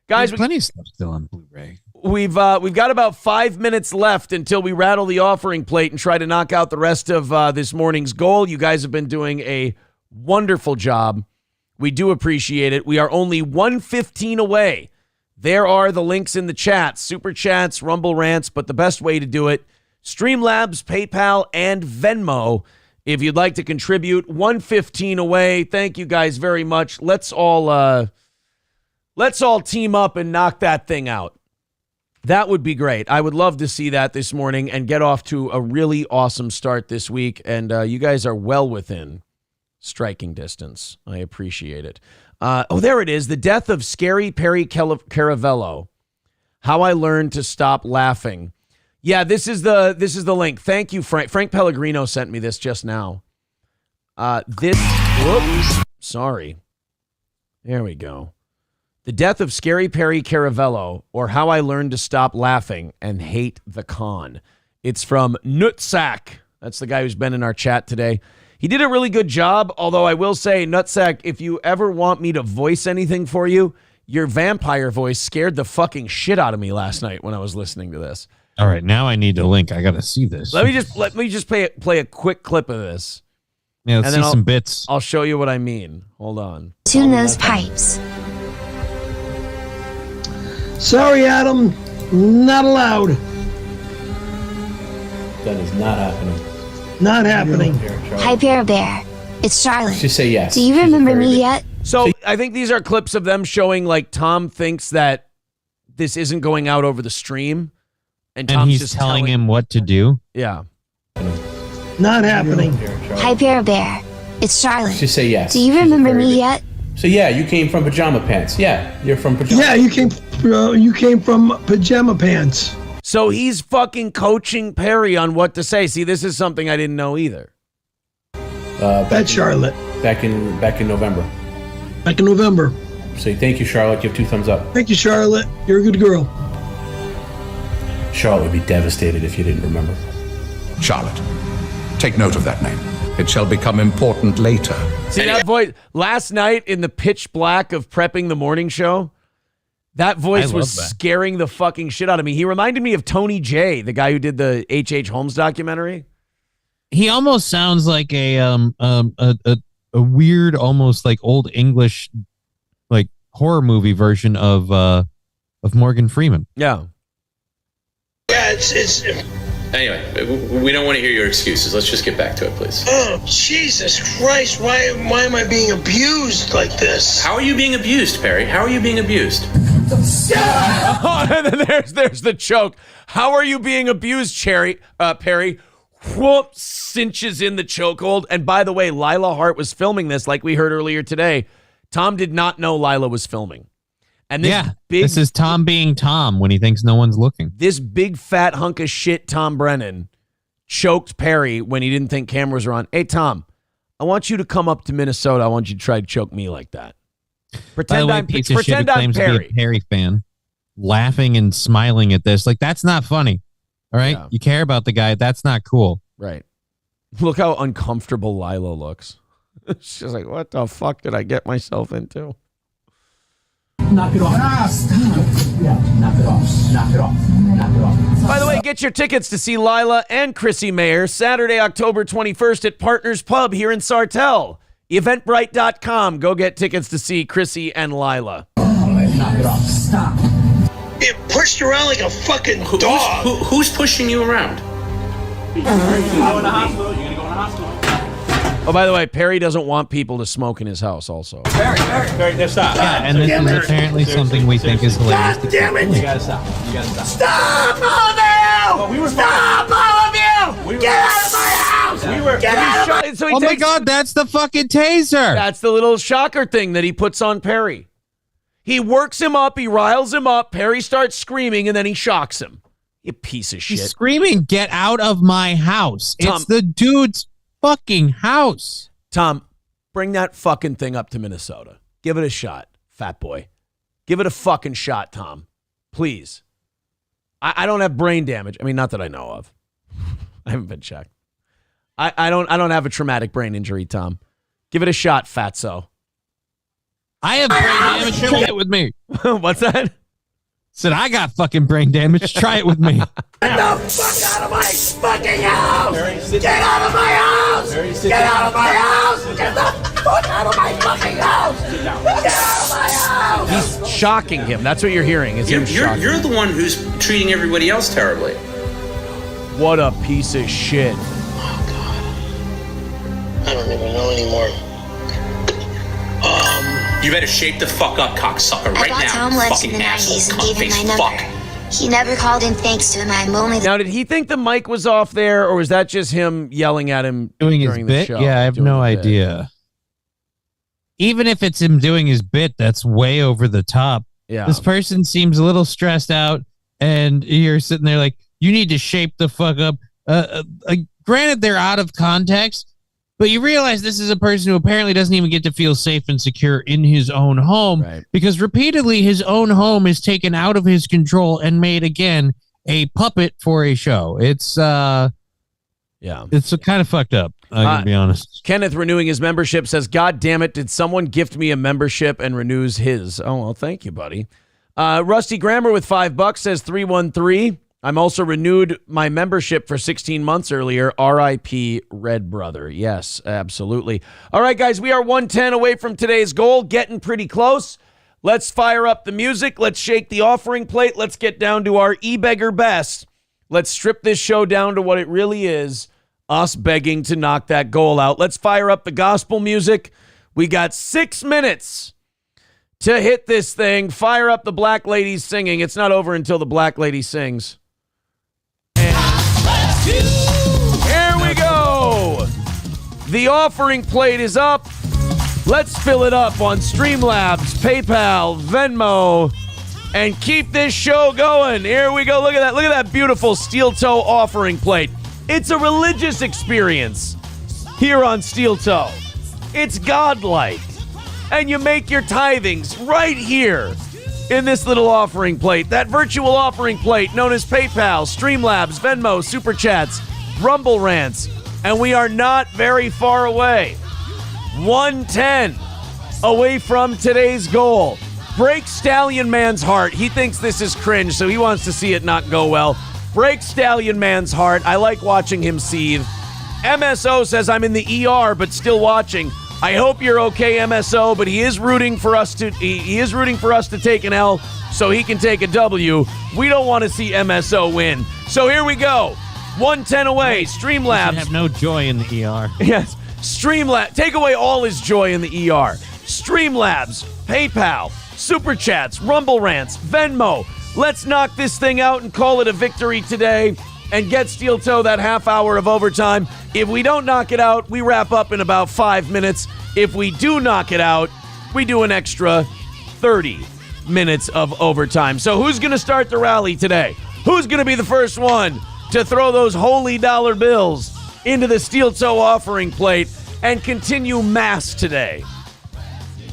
Guys, there's plenty of stuff still on Blu-ray. We've got about 5 minutes left until we rattle the offering plate and try to knock out the rest of this morning's goal. You guys have been doing a wonderful job. We do appreciate it. We are only 1:15 away. There are the links in the chat, Super Chats, Rumble Rants, but the best way to do it, Streamlabs, PayPal, and Venmo. If you'd like to contribute, 1:15 away. Thank you guys very much. Let's all team up and knock that thing out. That would be great. I would love to see that this morning and get off to a really awesome start this week. And you guys are well within striking distance. I appreciate it. There it is. The death of scary Perry Caravello. How I learned to stop laughing. Yeah, this is the link. Thank you, Frank. Frank Pellegrino sent me this just now. Whoops. Sorry. There we go. The death of scary Perry Caravello, or how I learned to stop laughing and hate the con. It's from Nutsack. That's the guy who's been in our chat today. He did a really good job, although I will say, Nutsack, if you ever want me to voice anything for you, your vampire voice scared the fucking shit out of me last night when I was listening to this. All right, now I need a link. I got to see this. Let me just play a quick clip of this. Yeah, let's see some bits. I'll show you what I mean. Hold on. Tune those pipes. Sorry, Adam. Not allowed. That is not happening. Not happening. Hi, Bear Bear. It's Charlotte. Just say yes. Do you remember me yet? So I think these are clips of them showing like Tom thinks that this isn't going out over the stream. And Tom's he's just telling him what to do? Yeah. Not happening. Hi, Bear Bear. It's Charlotte. Just say yes. Do you remember me yet? So yeah, you came from pajama pants. Yeah, you're from pajama. Yeah, you came from pajama pants. So he's fucking coaching Perry on what to say. See, this is something I didn't know either. That's Charlotte. Back in November. Back in November. So thank you, Charlotte. You have 2 thumbs up. Thank you, Charlotte. You're a good girl. Charlotte would be devastated if you didn't remember. Charlotte. Take note of that name. It shall become important later. See that voice? Last night in the pitch black of prepping the morning show, that voice was scaring the fucking shit out of me. He reminded me of Tony J, the guy who did the H.H. Holmes documentary. He almost sounds like a weird, almost like old English, like horror movie version of Morgan Freeman. Yeah. Yeah, it's Anyway, we don't want to hear your excuses. Let's just get back to it, please. Oh, Jesus Christ. Why am I being abused like this? How are you being abused, Perry? How are you being abused? Oh, and then there's the choke. How are you being abused, Perry? Whoop, cinches in the chokehold. And by the way, Lila Hart was filming this like we heard earlier today. Tom did not know Lila was filming. And this is Tom being Tom when he thinks no one's looking. This big fat hunk of shit, Tom Brennan, choked Perry when he didn't think cameras were on. Hey, Tom, I want you to come up to Minnesota. I want you to try to choke me like that. Pretend I'm Perry. To be a Perry fan, laughing and smiling at this. Like, that's not funny. All right? Yeah. You care about the guy. That's not cool. Right. Look how uncomfortable Lila looks. She's like, what the fuck did I get myself into? Knock it off. Stop. Yeah, knock it off. Knock it off. Knock it off. By the way, get your tickets to see Lila and Chrissy Mayer Saturday, October 21st at Partners Pub here in Sartell. Eventbrite.com. Go get tickets to see Chrissy and Lila. knock it off. Stop. It pushed around like a fucking dog. Who's pushing you around? You're going to go in the hospital. You're going to go in the hospital. Oh, by the way, Perry doesn't want people to smoke in his house also. Perry, no, stop. Yeah, and this is apparently something we think is hilarious. God damn it! You gotta stop. You gotta stop. Stop, all of you! Stop, all of you! Get out of my house! Get out of my So he Oh my takes- God, that's the fucking taser. That's the little shocker thing that he puts on Perry. He works him up, he riles him up, Perry starts screaming, and then he shocks him. You piece of shit. He's screaming, "Get out of my house." Tom- It's the dude's fucking house. Tom, bring that fucking thing up to Minnesota. Give it a shot, fat boy. Give it a fucking shot, Tom. Please. I don't have brain damage. I mean, not that I know of. I haven't been checked. I don't have a traumatic brain injury, Tom. Give it a shot, fatso. I have brain damage. Try it with me. What's that? Said I got fucking brain damage. Try it with me. Get the fuck out of my fucking house! Get out of my house! Get out of my house! Get the fuck out of my fucking house! Get out of my house! He's shocking him. That's what you're hearing. Is him shocking. You're the one who's treating everybody else terribly. What a piece of shit. I don't even know anymore. You better shape the fuck up, cocksucker, right I got now. Tom lunch Fucking in the 90s asshole, and gave him cunt-faced my fuck. number. He never called in thanks to him. I'm only Now, did he think the mic was off there, or was that just him yelling at him Doing his during the bit? show? Yeah, I have Doing no the bit. idea. Even if it's him doing his bit, that's way over the top. Yeah. This person seems a little stressed out, and you're sitting there like, you need to shape the fuck up. Granted, they're out of context, but you realize this is a person who apparently doesn't even get to feel safe and secure in his own home because repeatedly his own home is taken out of his control and made, again, a puppet for a show. It's kind of fucked up. I'm going to be honest. Kenneth, renewing his membership, says, God damn it, did someone gift me a membership and renews his? Oh, well, thank you, buddy. Rusty Grammer with $5 says 313. I'm also renewed my membership for 16 months earlier. R.I.P. Red Brother. Yes, absolutely. All right, guys, we are 110 away from today's goal, getting pretty close. Let's fire up the music. Let's shake the offering plate. Let's get down to our e-beggar best. Let's strip this show down to what it really is, us begging to knock that goal out. Let's fire up the gospel music. We got 6 minutes to hit this thing. Fire up the Black Ladies singing. It's not over until the Black Lady sings. Here we go. The offering plate is up. Let's fill it up on Streamlabs, PayPal, Venmo, and keep this show going. Here we go. Look at that. Look at that beautiful steel toe offering plate. It's a religious experience here on Steel Toe. It's godlike. And you make your tithings right here in this little offering plate. That virtual offering plate known as PayPal, Streamlabs, Venmo, Super Chats, Rumble Rants. And we are not very far away. 110 away from today's goal. Break Stallion Man's heart. He thinks this is cringe, so he wants to see it not go well. Break Stallion Man's heart. I like watching him seethe. MSO says I'm in the ER, but still watching. I hope you're okay, MSO, but he is rooting for us to take an L so he can take a W. We don't want to see MSO win. So here we go. 110 away. Streamlabs. Have no joy in the ER. Yes. Streamlabs. Take away all his joy in the ER. Streamlabs, PayPal, Super Chats, Rumble Rants, Venmo. Let's knock this thing out and call it a victory today and get Steel Toe that half hour of overtime. If we don't knock it out, we wrap up in about 5 minutes. If we do knock it out, we do an extra 30 minutes of overtime. So who's going to start the rally today? Who's going to be the first one to throw those holy dollar bills into the Steel Toe offering plate and continue mass today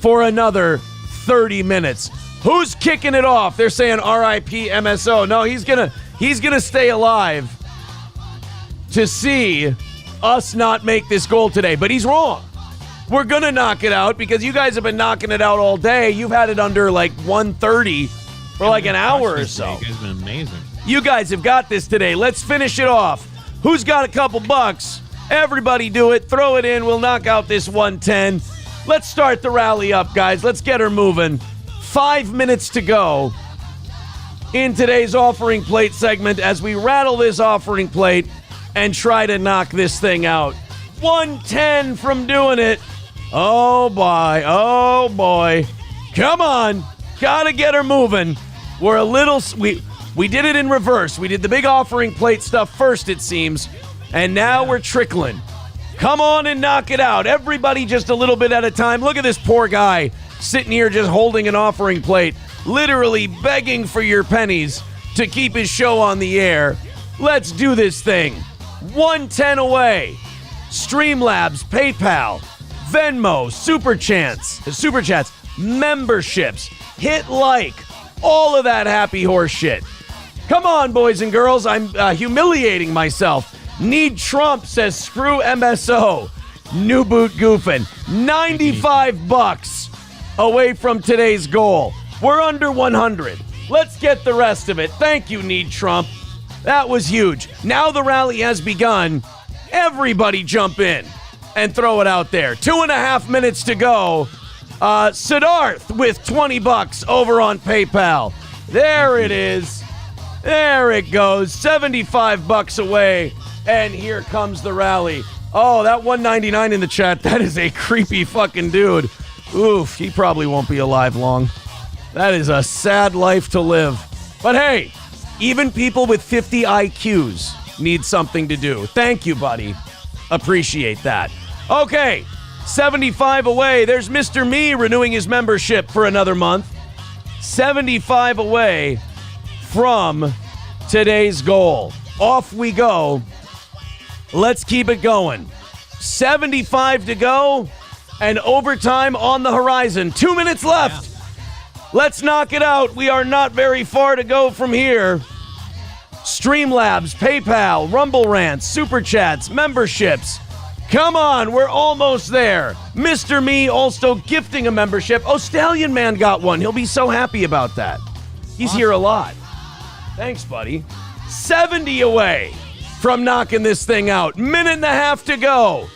for another 30 minutes? Who's kicking it off? They're saying R.I.P. MSO. No, he's gonna stay alive to see us not make this goal today. But he's wrong. We're gonna knock it out because you guys have been knocking it out all day. You've had it under like 130 for like an hour or so. You guys have been amazing. You guys have got this today. Let's finish it off. Who's got a couple bucks? Everybody do it. Throw it in. We'll knock out this 110. Let's start the rally up, guys. Let's get her moving. 5 minutes to go in today's offering plate segment as we rattle this offering plate and try to knock this thing out. 110 from doing it. Oh boy. Come on. Gotta get her moving. We're a little... We did it in reverse. We did the big offering plate stuff first, it seems. And now we're trickling. Come on and knock it out. Everybody just a little bit at a time. Look at this poor guy sitting here just holding an offering plate, literally begging for your pennies to keep his show on the air. Let's do this thing. 110 away. Streamlabs, PayPal, Venmo, Super Chats, memberships, hit like, all of that happy horse shit. Come on, boys and girls. I'm humiliating myself. Need Trump says screw MSO. New boot goofing. $95 away from today's goal. We're under 100. Let's get the rest of it. Thank you, Need Trump. That was huge. Now the rally has begun. Everybody jump in and throw it out there. 2.5 minutes to go. Siddharth with $20 over on PayPal. There it is. There it goes. $75 away. And here comes the rally. Oh, that 199 in the chat, that is a creepy fucking dude. Oof, he probably won't be alive long. That is a sad life to live. But hey, even people with 50 IQs need something to do. Thank you, buddy. Appreciate that. Okay, 75 away. There's Mr. Me renewing his membership for another month. 75 away from today's goal. Off we go. Let's keep it going. 75 to go and overtime on the horizon. 2 minutes left. Let's knock it out. We are not very far to go from here. Streamlabs, PayPal, Rumble Rants, Super Chats, memberships. Come on, we're almost there. Mr. Me also gifting a membership. Oh, Stallion Man got one. He'll be so happy about that. He's here a lot. Thanks, buddy. 70 away from knocking this thing out. 1.5 minutes to go.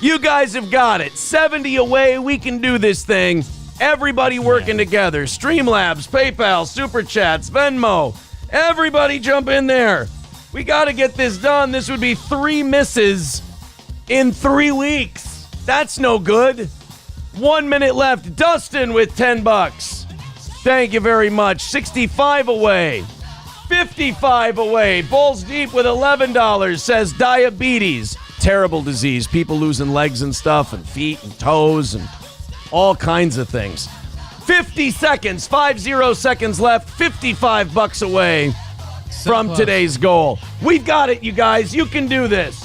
You guys have got it. 70 away. We can do this thing. Everybody working together. Streamlabs, PayPal, Super Chats, Venmo. Everybody jump in there. We got to get this done. This would be 3 misses in 3 weeks. That's no good. 1 minute left. Dustin with $10. Thank you very much. 65 away. 55 away. Balls Deep with $11 says diabetes. Terrible disease. People losing legs and stuff and feet and toes and all kinds of things. 50 seconds. 50 seconds left. $55 away from today's goal. We've got it, you guys. You can do this.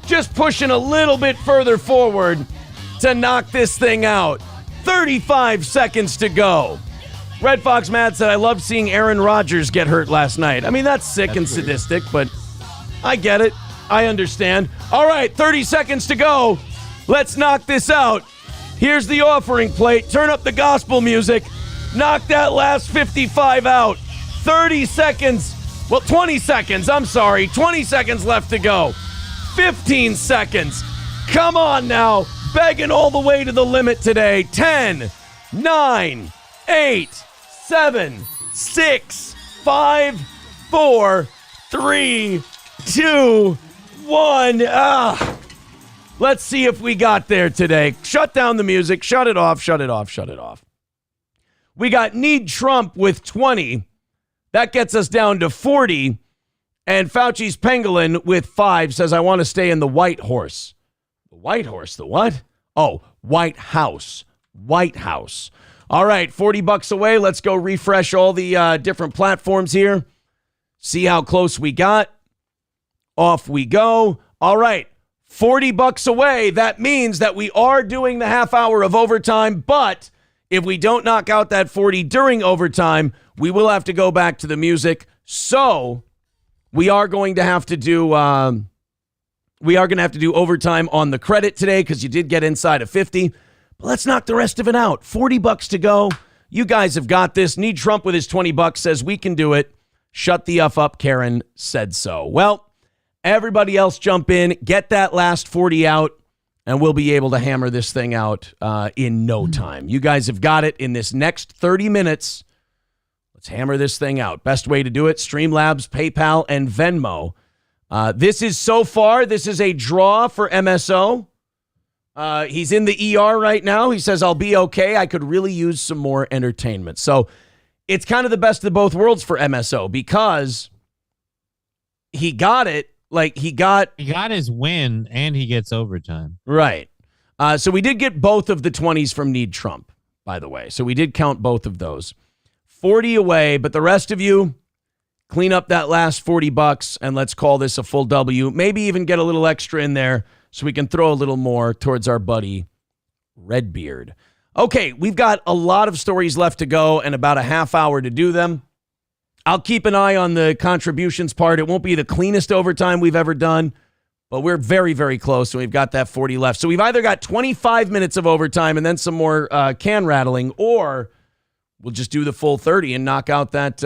Just pushing a little bit further forward to knock this thing out. 35 seconds to go. Red Fox Matt said, I loved seeing Aaron Rodgers get hurt last night. I mean, that's sick and sadistic, but I get it. I understand. All right, 30 seconds to go. Let's knock this out. Here's the offering plate. Turn up the gospel music. Knock that last 55 out. 30 seconds. Well, 20 seconds. I'm sorry. 20 seconds left to go. 15 seconds. Come on now. Begging all the way to the limit today. 10, 9, 8, 7, 6, 5, 4, 3, 2, 1. Let's see if we got there today. Shut down the music. Shut it off. Shut it off. Shut it off. We got Need Trump with 20. That gets us down to 40. And Fauci's Pangolin with 5 says, I want to stay in the White Horse. The White Horse? The what? Oh, White House. White House. All right, $40 away. Let's go refresh all the different platforms here. See how close we got. Off we go. All right, $40 away. That means that we are doing the half hour of overtime, but if we don't knock out that 40 during overtime, we will have to go back to the music. So we are going to have to do overtime on the credit today because you did get inside of 50. But let's knock the rest of it out. $40 to go. You guys have got this. Need Trump with his $20 says we can do it. Shut the F up, Karen said so. Well, everybody else jump in. Get that last 40 out. and we'll be able to hammer this thing out in no time. You guys have got it in this next 30 minutes. Let's hammer this thing out. Best way to do it, Streamlabs, PayPal, and Venmo. This is a draw for MSO. He's in the ER right now. He says, I'll be okay. I could really use some more entertainment. So it's kind of the best of both worlds for MSO because he got it. Like he got his win and he gets overtime. Right. So we did get both of the 20s from Need Trump, by the way. So we did count both of those. 40 away, but the rest of you clean up that last $40 and let's call this a full W. Maybe even get a little extra in there so we can throw a little more towards our buddy Redbeard. Okay, we've got a lot of stories left to go and about a half hour to do them. I'll keep an eye on the contributions part. It won't be the cleanest overtime we've ever done, but we're very, very close, and we've got that 40 left. So we've either got 25 minutes of overtime and then some more can rattling, or we'll just do the full 30 and knock out that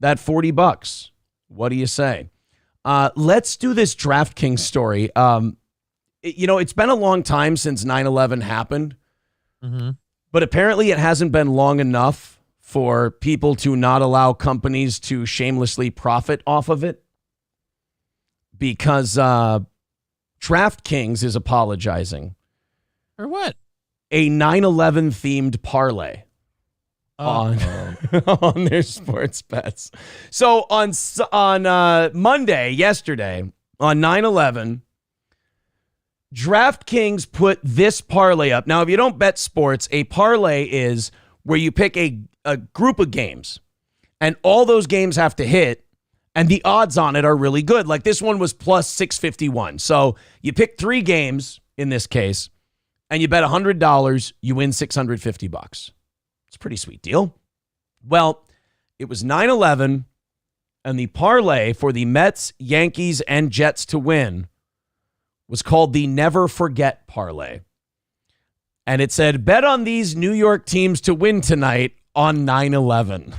$40. What do you say? Let's do this DraftKings story. It's been a long time since 9/11 happened, but apparently it hasn't been long enough for people to not allow companies to shamelessly profit off of it, because DraftKings is apologizing. For what? A 9/11 themed parlay on their sports bets. So on Monday, yesterday, on 9/11, DraftKings put this parlay up. Now, if you don't bet sports, a parlay is where you pick a group of games, and all those games have to hit, and the odds on it are really good. Like this one was plus 651. So you pick 3 games in this case, and you bet $100, you win $650. It's a pretty sweet deal. Well, it was 9/11, and the parlay for the Mets, Yankees, and Jets to win was called the Never Forget Parlay. And it said, bet on these New York teams to win tonight on 9/11.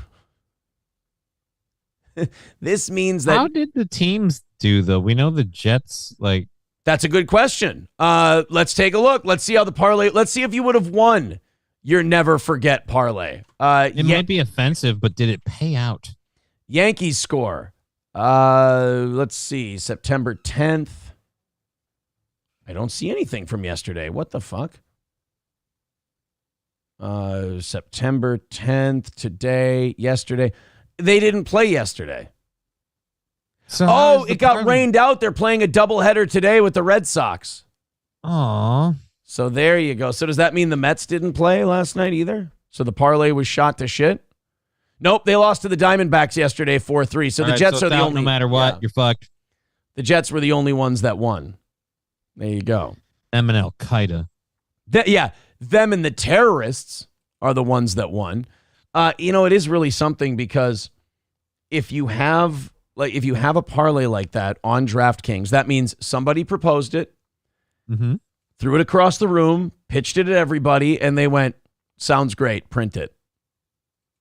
This means that... How did the teams do, though? We know the Jets, like... That's a good question. Let's take a look. Let's see how the parlay... Let's see if you would have won your Never Forget Parlay. It might be offensive, but did it pay out? Yankees score. Let's see. September 10th. I don't see anything from yesterday. What the fuck? September 10th, today, yesterday. They didn't play yesterday. So it got rained out. They're playing a doubleheader today with the Red Sox. Aw. So there you go. So does that mean the Mets didn't play last night either? So the parlay was shot to shit? Nope, they lost to the Diamondbacks yesterday 4-3. So the Jets are the only... No matter what, you're fucked. The Jets were the only ones that won. There you go. Them and Al-Qaeda. Them and the terrorists are the ones that won. It is really something, because if you have a parlay like that on DraftKings, that means somebody proposed it, threw it across the room, pitched it at everybody, and they went, sounds great, print it.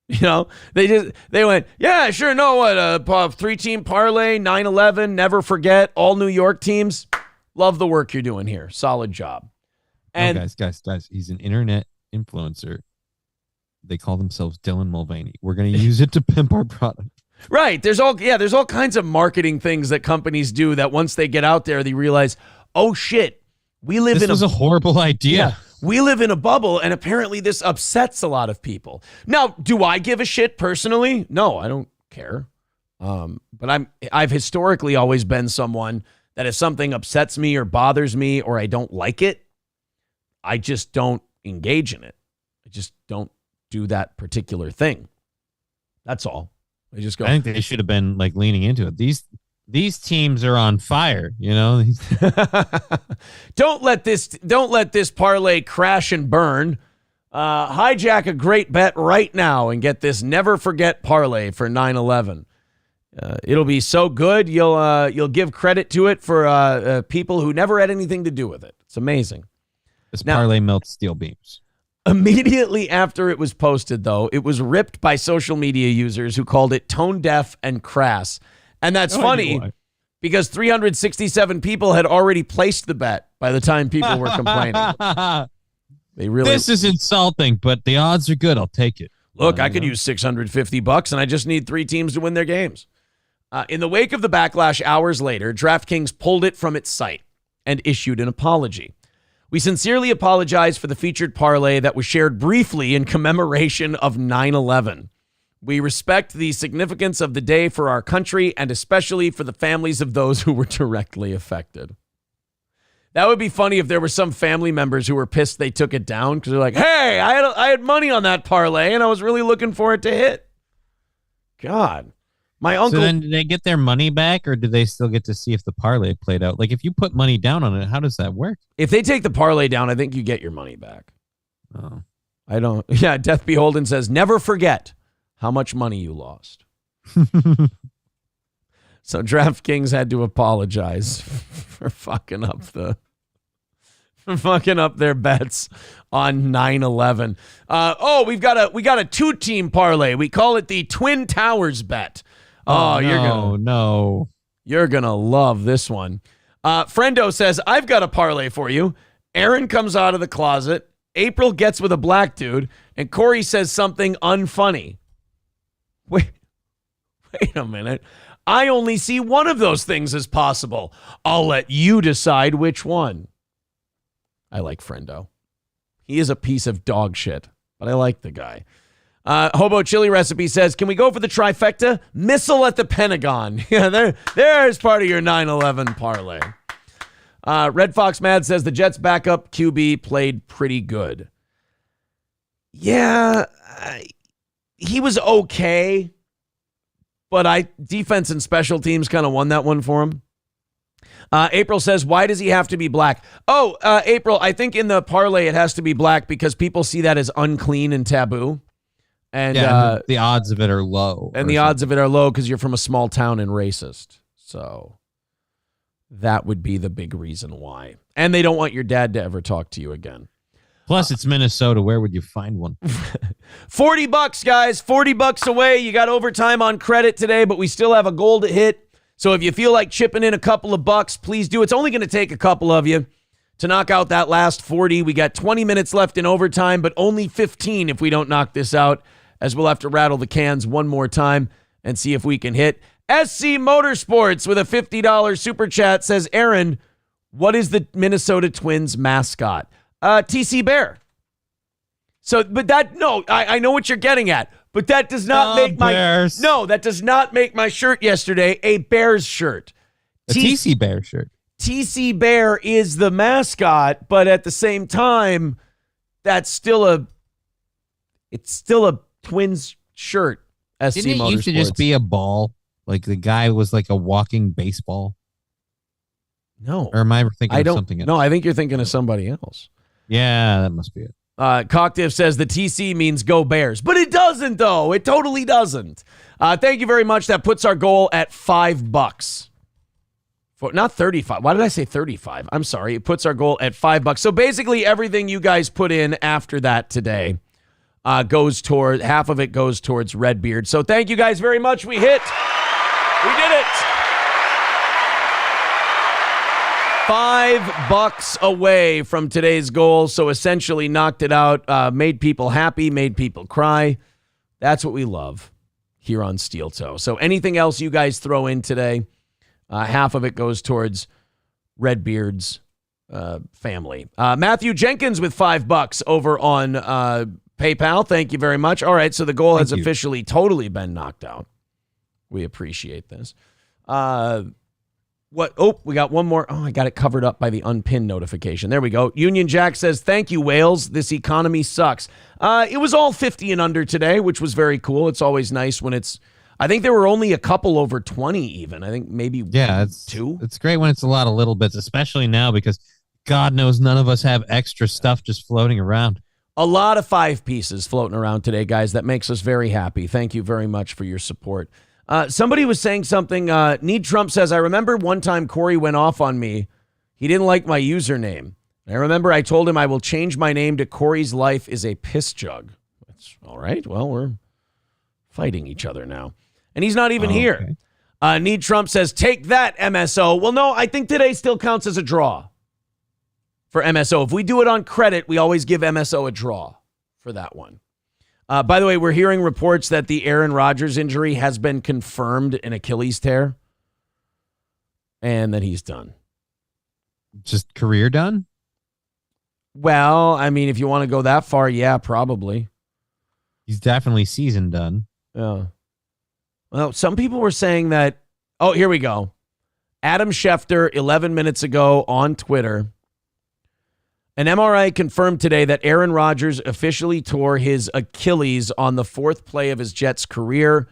They went, yeah, sure, no, what, a 3-team parlay, 9/11, Never Forget, all New York teams. Love the work you're doing here. Solid job. And guys, he's an internet influencer. They call themselves Dylan Mulvaney. We're going to use it to pimp our product. Right. There's all kinds of marketing things that companies do that once they get out there, they realize, oh shit, this was a horrible idea. Yeah, we live in a bubble, and apparently this upsets a lot of people. Now, do I give a shit personally? No, I don't care. But I've historically always been someone that if something upsets me or bothers me or I don't like it, I just don't engage in it. I just don't do that particular thing. That's all. I just go. I think they should have been like leaning into it. These teams are on fire, Don't let this parlay crash and burn. Hijack a great bet right now and get this Never Forget parlay for 9/11. It'll be so good you'll give credit to it for people who never had anything to do with it. It's amazing. This parlay melts steel beams. Immediately after it was posted, though, it was ripped by social media users who called it tone deaf and crass. And that's funny because 367 people had already placed the bet by the time people were complaining. They really. This is insulting, but the odds are good. I'll take it. Look, I could use $650, and I just need 3 teams to win their games. In the wake of the backlash hours later, DraftKings pulled it from its site and issued an apology. We sincerely apologize for the featured parlay that was shared briefly in commemoration of 9/11. We respect the significance of the day for our country and especially for the families of those who were directly affected. That would be funny if there were some family members who were pissed they took it down because they're like, hey, I had money on that parlay and I was really looking for it to hit. God. My uncle. So then do they get their money back, or do they still get to see if the parlay played out? Like, if you put money down on it, how does that work? If they take the parlay down, I think you get your money back. Oh. I don't. Yeah, Death Beholden says, never forget how much money you lost. So DraftKings had to apologize for fucking up their bets on 9/11. We've got a 2-team parlay. We call it the Twin Towers bet. You're gonna love this one. Friendo says, I've got a parlay for you. Aaron comes out of the closet, April gets with a black dude, and Corey says something unfunny. Wait a minute. I only see one of those things as possible. I'll let you decide which one. I like Friendo. He is a piece of dog shit, but I like the guy. Hobo Chili Recipe says, can we go for the trifecta? Missile at the Pentagon. Yeah, there's part of your 9/11 parlay. Red Fox Mad says the Jets' backup QB played pretty good. Yeah, he was okay, but defense and special teams kind of won that one for him. April says, why does he have to be black? April, I think in the parlay it has to be black because people see that as unclean and taboo. And the odds of it are low. And the odds of it are low because you're from a small town and racist. So that would be the big reason why. And they don't want your dad to ever talk to you again. Plus, it's Minnesota. Where would you find one? $40, guys. $40 away. You got overtime on credit today, but we still have a goal to hit. So if you feel like chipping in a couple of bucks, please do. It's only going to take a couple of you to knock out that last 40. We got 20 minutes left in overtime, but only 15 if we don't knock this out, as we'll have to rattle the cans one more time and see if we can hit. SC Motorsports with a $50 super chat says, Aaron, what is the Minnesota Twins mascot? TC Bear. So, but I know what you're getting at, but that does not make Bears. that does not make my shirt yesterday a Bears shirt. A TC Bear shirt. TC Bear is the mascot, but at the same time, it's still a Twins shirt. SC Didn't it Motorsports. used to just be a ball? Like the guy was like a walking baseball? No. Or am I thinking of something else? No, I think you're thinking of somebody else. Yeah, that must be it. Cocktiff says the TC means go Bears, but it doesn't though. It totally doesn't. Thank you very much. That puts our goal at $5. Not 35. Why did I say 35? I'm sorry. It puts our goal at $5. So basically everything you guys put in after that today goes toward, half of it goes towards Redbeard. So thank you guys very much. We did it. $5 away from today's goal. So essentially knocked it out, made people happy, made people cry. That's what we love here on Steel Toe. So anything else you guys throw in today, half of it goes towards Redbeard's family. Matthew Jenkins with $5 over on PayPal. Thank you very much. All right, so the goal has officially totally been knocked out. We appreciate this. We got one more. I got it covered up by the unpinned notification. There we go. Union Jack says, thank you, Wales. This economy sucks. It was all 50 and under today, which was very cool. It's always nice when I think there were only a couple over 20 even. I think maybe two. It's great when it's a lot of little bits, especially now because God knows none of us have extra stuff just floating around. A lot of 5 pieces floating around today, guys. That makes us very happy. Thank you very much for your support. Somebody was saying something. Need Trump says, I remember one time Corey went off on me. He didn't like my username. I remember I told him I will change my name to Corey's Life is a Piss Jug. That's all right. Well, we're fighting each other now. And he's not even here. Need Trump says, take that, MSO. Well, no, I think today still counts as a draw for MSO. If we do it on credit, we always give MSO a draw for that one. By the way, we're hearing reports that the Aaron Rodgers injury has been confirmed an Achilles tear and that he's done. Just career done? Well, I mean, if you want to go that far, yeah, probably. He's definitely season done. Yeah. Well, some people were saying that. Oh, here we go. Adam Schefter, 11 minutes ago on Twitter. An MRI confirmed today that Aaron Rodgers officially tore his Achilles on the 4th play of his Jets career.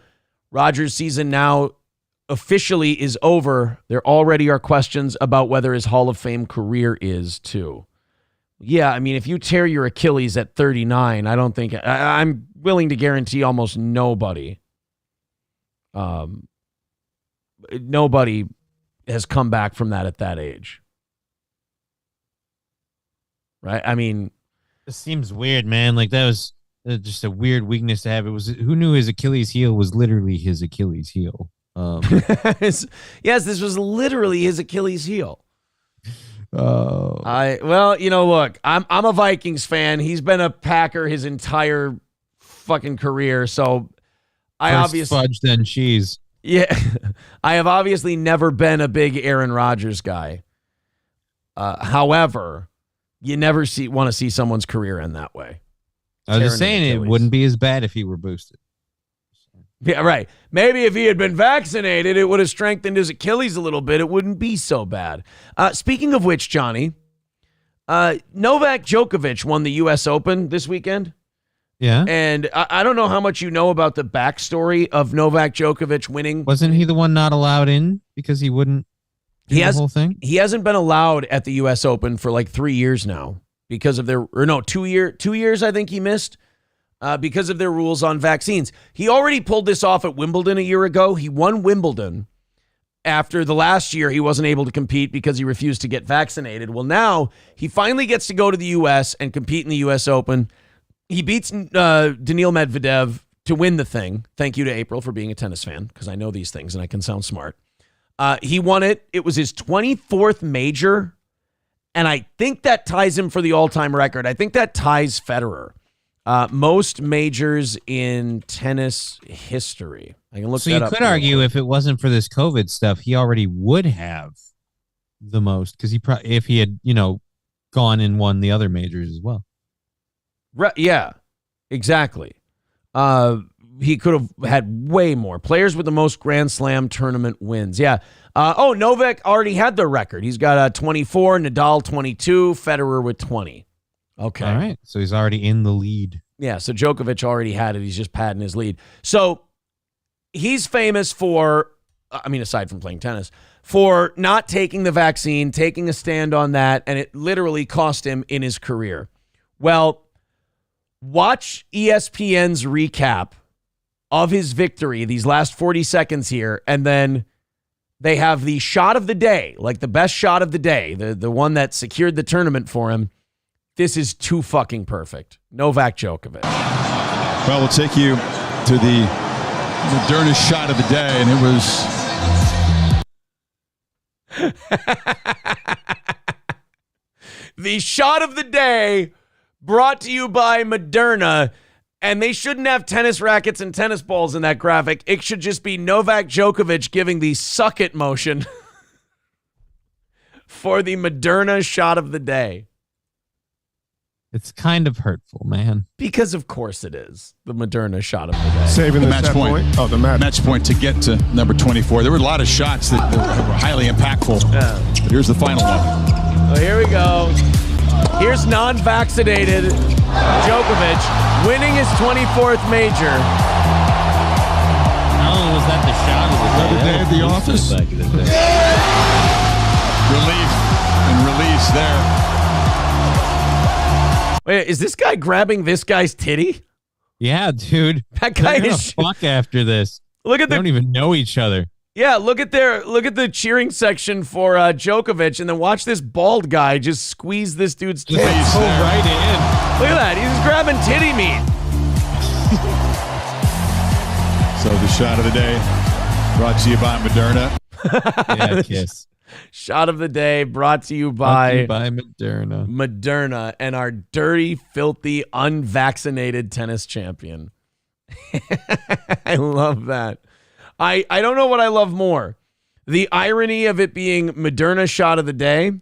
Rodgers' season now officially is over. There already are questions about whether his Hall of Fame career is too. Yeah, I mean, if you tear your Achilles at 39, I don't think I'm willing to guarantee almost nobody. Nobody has come back from that at that age. Right? I mean, this seems weird, man. Like that was just a weird weakness to have. It was who knew his Achilles heel was literally his Achilles heel. Yes, this was literally his Achilles heel. Oh, well, you know, look, I'm a Vikings fan. He's been a Packer his entire fucking career, so I obviously fudge then cheese. Yeah, I have obviously never been a big Aaron Rodgers guy. However, you never want to see someone's career end that way. I was just saying it wouldn't be as bad if he were boosted. Yeah, right. Maybe if he had been vaccinated, it would have strengthened his Achilles a little bit. It wouldn't be so bad. Speaking of which, Johnny, Novak Djokovic won the U.S. Open this weekend. Yeah. And I don't know how much you know about the backstory of Novak Djokovic winning. Wasn't he the one not allowed in because he wouldn't do the whole thing? He hasn't been allowed at the U.S. Open for like 3 years now because of 2 years I think he missed. Because of their rules on vaccines. He already pulled this off at Wimbledon a year ago. He won Wimbledon after the last year he wasn't able to compete because he refused to get vaccinated. Well, now he finally gets to go to the U.S. and compete in the U.S. Open. He beats Daniil Medvedev to win the thing. Thank you to April for being a tennis fan because I know these things and I can sound smart. He won it. It was his 24th major, and I think that ties him for the all-time record. I think that ties Federer. Most majors in tennis history. I can look that up. So you could argue if it wasn't for this COVID stuff, he already would have the most because if he had, gone and won the other majors as well. Right? Yeah, exactly. He could have had way more players with the most Grand Slam tournament wins. Yeah. Novak already had the record. He's got 24, Nadal 22, Federer with 20. Okay. All right. So he's already in the lead. Yeah. So Djokovic already had it. He's just padding his lead. So he's famous for, aside from playing tennis, for not taking the vaccine, taking a stand on that, and it literally cost him in his career. Well, watch ESPN's recap of his victory, these last 40 seconds here, and then they have the shot of the day, like the best shot of the day, the one that secured the tournament for him. This is too fucking perfect. Novak Djokovic. Well, we'll take you to the Moderna shot of the day, and it was... The shot of the day brought to you by Moderna, and they shouldn't have tennis rackets and tennis balls in that graphic. It should just be Novak Djokovic giving the suck it motion for the Moderna shot of the day. It's kind of hurtful, man. Because of course it is. The Moderna shot of the day. Saving the match point. Oh, the match point to get to number 24. There were a lot of shots that were highly impactful. Yeah. But here's the final one. Well, here we go. Here's non-vaccinated Djokovic winning his 24th major. Not only was that the shot of the day. Another day at the office. Relief and release there. Wait, is this guy grabbing this guy's titty? Yeah, dude. That guy is fuck after this. Look at they don't even know each other. Yeah, look at the cheering section for Djokovic, and then watch this bald guy just squeeze this dude's titty. Go right in. Look at that. He's grabbing titty meat. So the shot of the day Brought to you by Moderna. Yeah, kiss. Shot of the day brought to you by Moderna. Moderna and our dirty, filthy, unvaccinated tennis champion. I love that. I don't know what I love more. The irony of it being Moderna shot of the day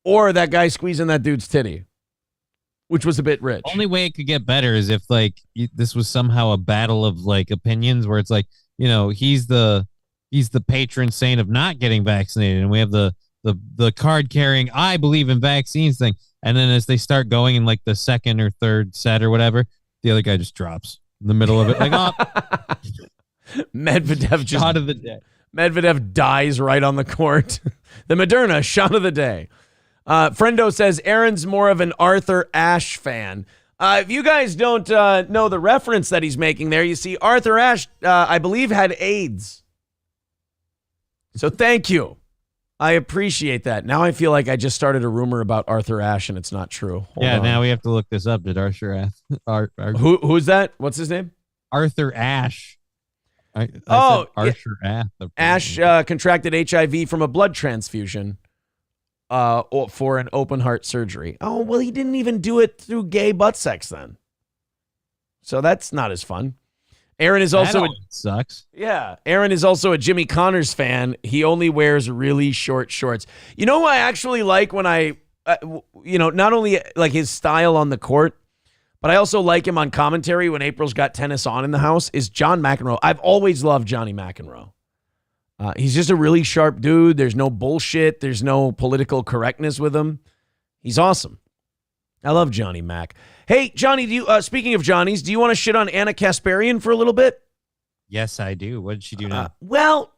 or that guy squeezing that dude's titty, which was a bit rich. Only way it could get better is if like this was somehow a battle of like opinions where it's like, you know, he's the patron saint of not getting vaccinated, and we have the card carrying I believe in vaccines thing, and then as they start going in like the second or third set or whatever, the other guy just drops in the middle of it, like, oh. Medvedev just shot of the day. Medvedev dies right on the court. The Moderna shot of the day. Friendo says Aaron's more of an Arthur Ashe fan. If you guys don't know the reference that he's making there, you see Arthur Ashe, I believe, had AIDS. So thank you. I appreciate that. Now I feel like I just started a rumor about Arthur Ashe and it's not true. Hold on. Now we have to look this up. Did Arthur Ashe? Who's that? What's his name? Arthur Ashe. Arthur Ashe. Ashe contracted HIV from a blood transfusion for an open heart surgery. Oh, well, he didn't even do it through gay butt sex then. So that's not as fun. Aaron is also sucks. Yeah, Aaron is also a Jimmy Connors fan. He only wears really short shorts. You know who I actually like when I, not only like his style on the court, but I also like him on commentary when April's got tennis on in the house, is John McEnroe. I've always loved Johnny McEnroe. He's just a really sharp dude. There's no bullshit. There's no political correctness with him. He's awesome. I love Johnny Mac. Hey, Johnny, speaking of Johnny's, do you want to shit on Anna Kasparian for a little bit? Yes, I do. What did she do now? Well,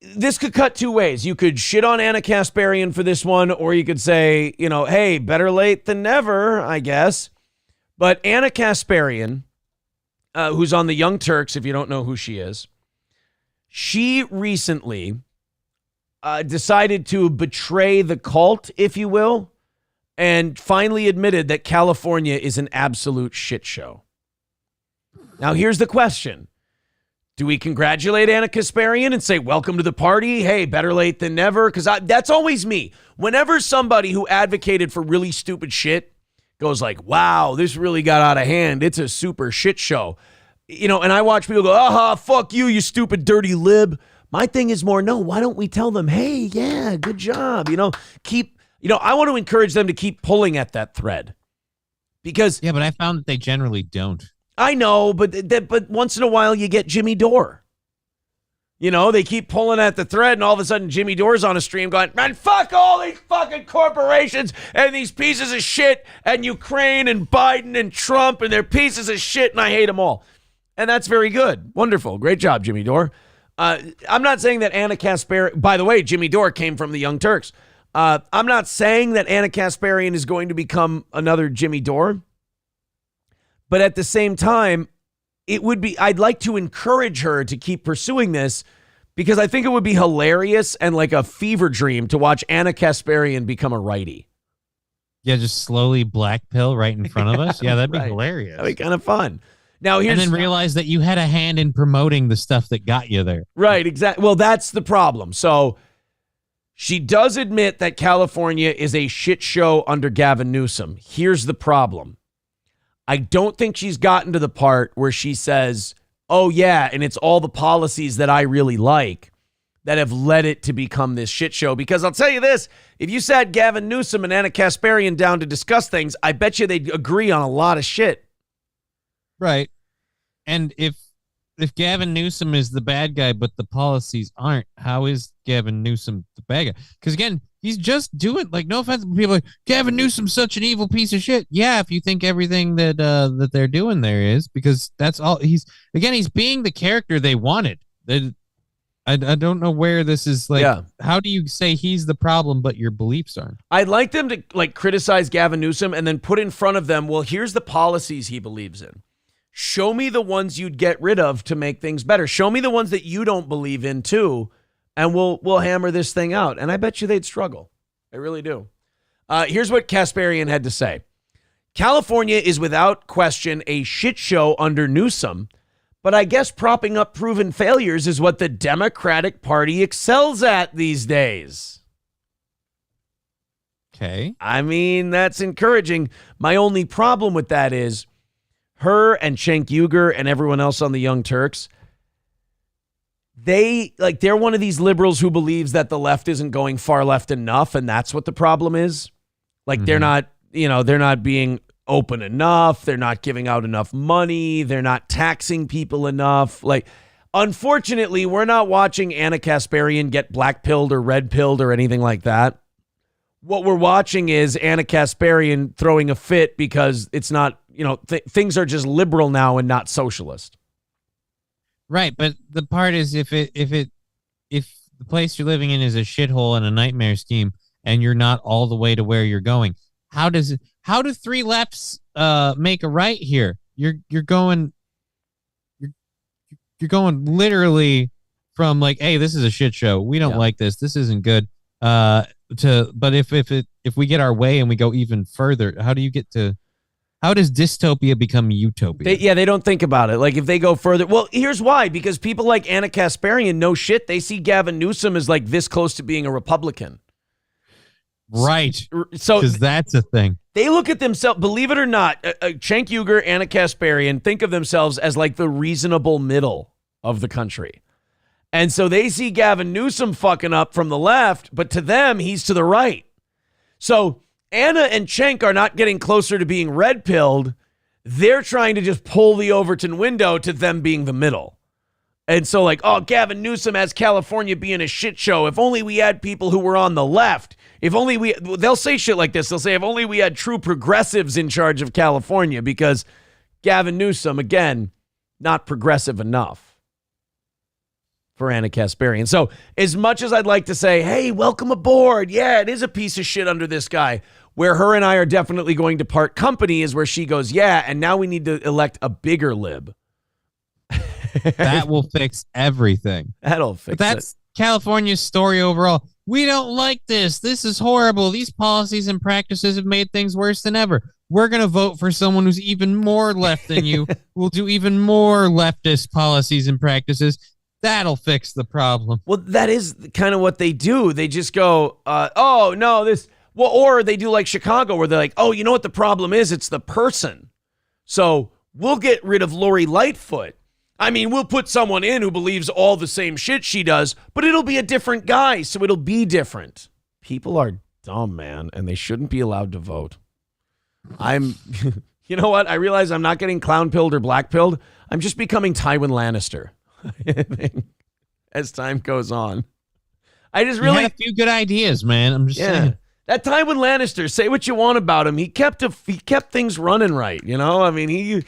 this could cut two ways. You could shit on Anna Kasparian for this one, or you could say, hey, better late than never, I guess. But Anna Kasparian, who's on the Young Turks, if you don't know who she is, she recently decided to betray the cult, if you will, and finally admitted that California is an absolute shit show. Now, here's the question. Do we congratulate Anna Kasparian and say, welcome to the party? Hey, better late than never? Because that's always me. Whenever somebody who advocated for really stupid shit goes like, wow, this really got out of hand. It's a super shit show. And I watch people go, aha, fuck you, you stupid, dirty lib. My thing is more, no, why don't we tell them, hey, yeah, good job. I want to encourage them to keep pulling at that thread. Because yeah, but I found that they generally don't. I know, but once in a while you get Jimmy Dore. They keep pulling at the thread, and all of a sudden Jimmy Dore's on a stream going, man, fuck all these fucking corporations and these pieces of shit and Ukraine and Biden and Trump, and they're pieces of shit and I hate them all. And that's very good. Wonderful. Great job, Jimmy Dore. I'm not saying that Anna Kasparian, by the way, Jimmy Dore came from the Young Turks. I'm not saying that Anna Kasparian is going to become another Jimmy Dore. But at the same time, I'd like to encourage her to keep pursuing this, because I think it would be hilarious and like a fever dream to watch Anna Kasparian become a righty. Yeah, just slowly black pill right in front of us. Yeah, that'd be hilarious. That'd be kind of fun. Now, and then realize that you had a hand in promoting the stuff that got you there. Right, exactly. Well, that's the problem. So she does admit that California is a shit show under Gavin Newsom. Here's the problem. I don't think she's gotten to the part where she says, oh, yeah, and it's all the policies that I really like that have led it to become this shit show. Because I'll tell you this, if you sat Gavin Newsom and Anna Kasparian down to discuss things, I bet you they'd agree on a lot of shit. Right. And if Gavin Newsom is the bad guy, but the policies aren't, how is Gavin Newsom the bad guy? Because again, he's just doing, like, no offense, but people are like, Gavin Newsom's such an evil piece of shit. Yeah, if you think everything that they're doing there is, because that's all he's being the character they wanted. I don't know where this is like. Yeah. How do you say he's the problem, but your beliefs aren't? I'd like them to like criticize Gavin Newsom and then put in front of them, well, here's the policies he believes in. Show me the ones you'd get rid of to make things better. Show me the ones that you don't believe in too, and we'll hammer this thing out. And I bet you they'd struggle. I really do. Here's what Kasparian had to say. California is without question a shit show under Newsom, But I guess propping up proven failures is what the Democratic Party excels at these days. Okay. I mean, that's encouraging. My only problem with that is her and Cenk Uygur and everyone else on the Young Turks, they're one of these liberals who believes that the left isn't going far left enough, and that's what the problem is. Like, they're not being open enough. They're not giving out enough money. They're not taxing people enough. Like, unfortunately, we're not watching Anna Kasparian get black-pilled or red-pilled or anything like that. What we're watching is Anna Kasparian throwing a fit because it's not, things are just liberal now and not socialist. Right, but the part is if the place you're living in is a shithole and a nightmare scheme, and you're not all the way to where you're going, how do three lefts make a right here? You're going literally from like, hey, this is a shit show. We don't like this. This isn't good. But if we get our way and we go even further, how does dystopia become utopia? They don't think about it. Like, if they go further, well, here's why. Because people like Anna Kasparian know shit. They see Gavin Newsom as like this close to being a Republican. Right. So because that's a thing. They look at themselves, believe it or not, Cenk Uygur, Anna Kasparian think of themselves as like the reasonable middle of the country. And so they see Gavin Newsom fucking up from the left, but to them, he's to the right. So Anna and Cenk are not getting closer to being red-pilled. They're trying to just pull the Overton window to them being the middle. And so like, oh, Gavin Newsom has California being a shit show. If only we had people who were on the left. If only they'll say shit like this. They'll say, if only we had true progressives in charge of California, because Gavin Newsom, again, not progressive enough for Anna Kasparian. So as much as I'd like to say, hey, welcome aboard. Yeah, it is a piece of shit under this guy. Where her and I are definitely going to part company is where she goes, yeah, and now we need to elect a bigger lib. That will fix everything. That'll fix That's California's story overall. We don't like this. This is horrible. These policies and practices have made things worse than ever. We're going to vote for someone who's even more left than you. We'll do even more leftist policies and practices. That'll fix the problem. Well, that is kind of what they do. They just go, oh, no, this... Well, or they do like Chicago where they're like, oh, you know what the problem is? It's the person. So we'll get rid of Lori Lightfoot. I mean, we'll put someone in who believes all the same shit she does, but it'll be a different guy, so it'll be different. People are dumb, man, and they shouldn't be allowed to vote. You know what? I realize I'm not getting clown-pilled or black-pilled. I'm just becoming Tywin Lannister as time goes on. I just really... You had a few good ideas, man. I'm just saying. That Tywin Lannister, say what you want about him. He kept things running right, you know? I mean,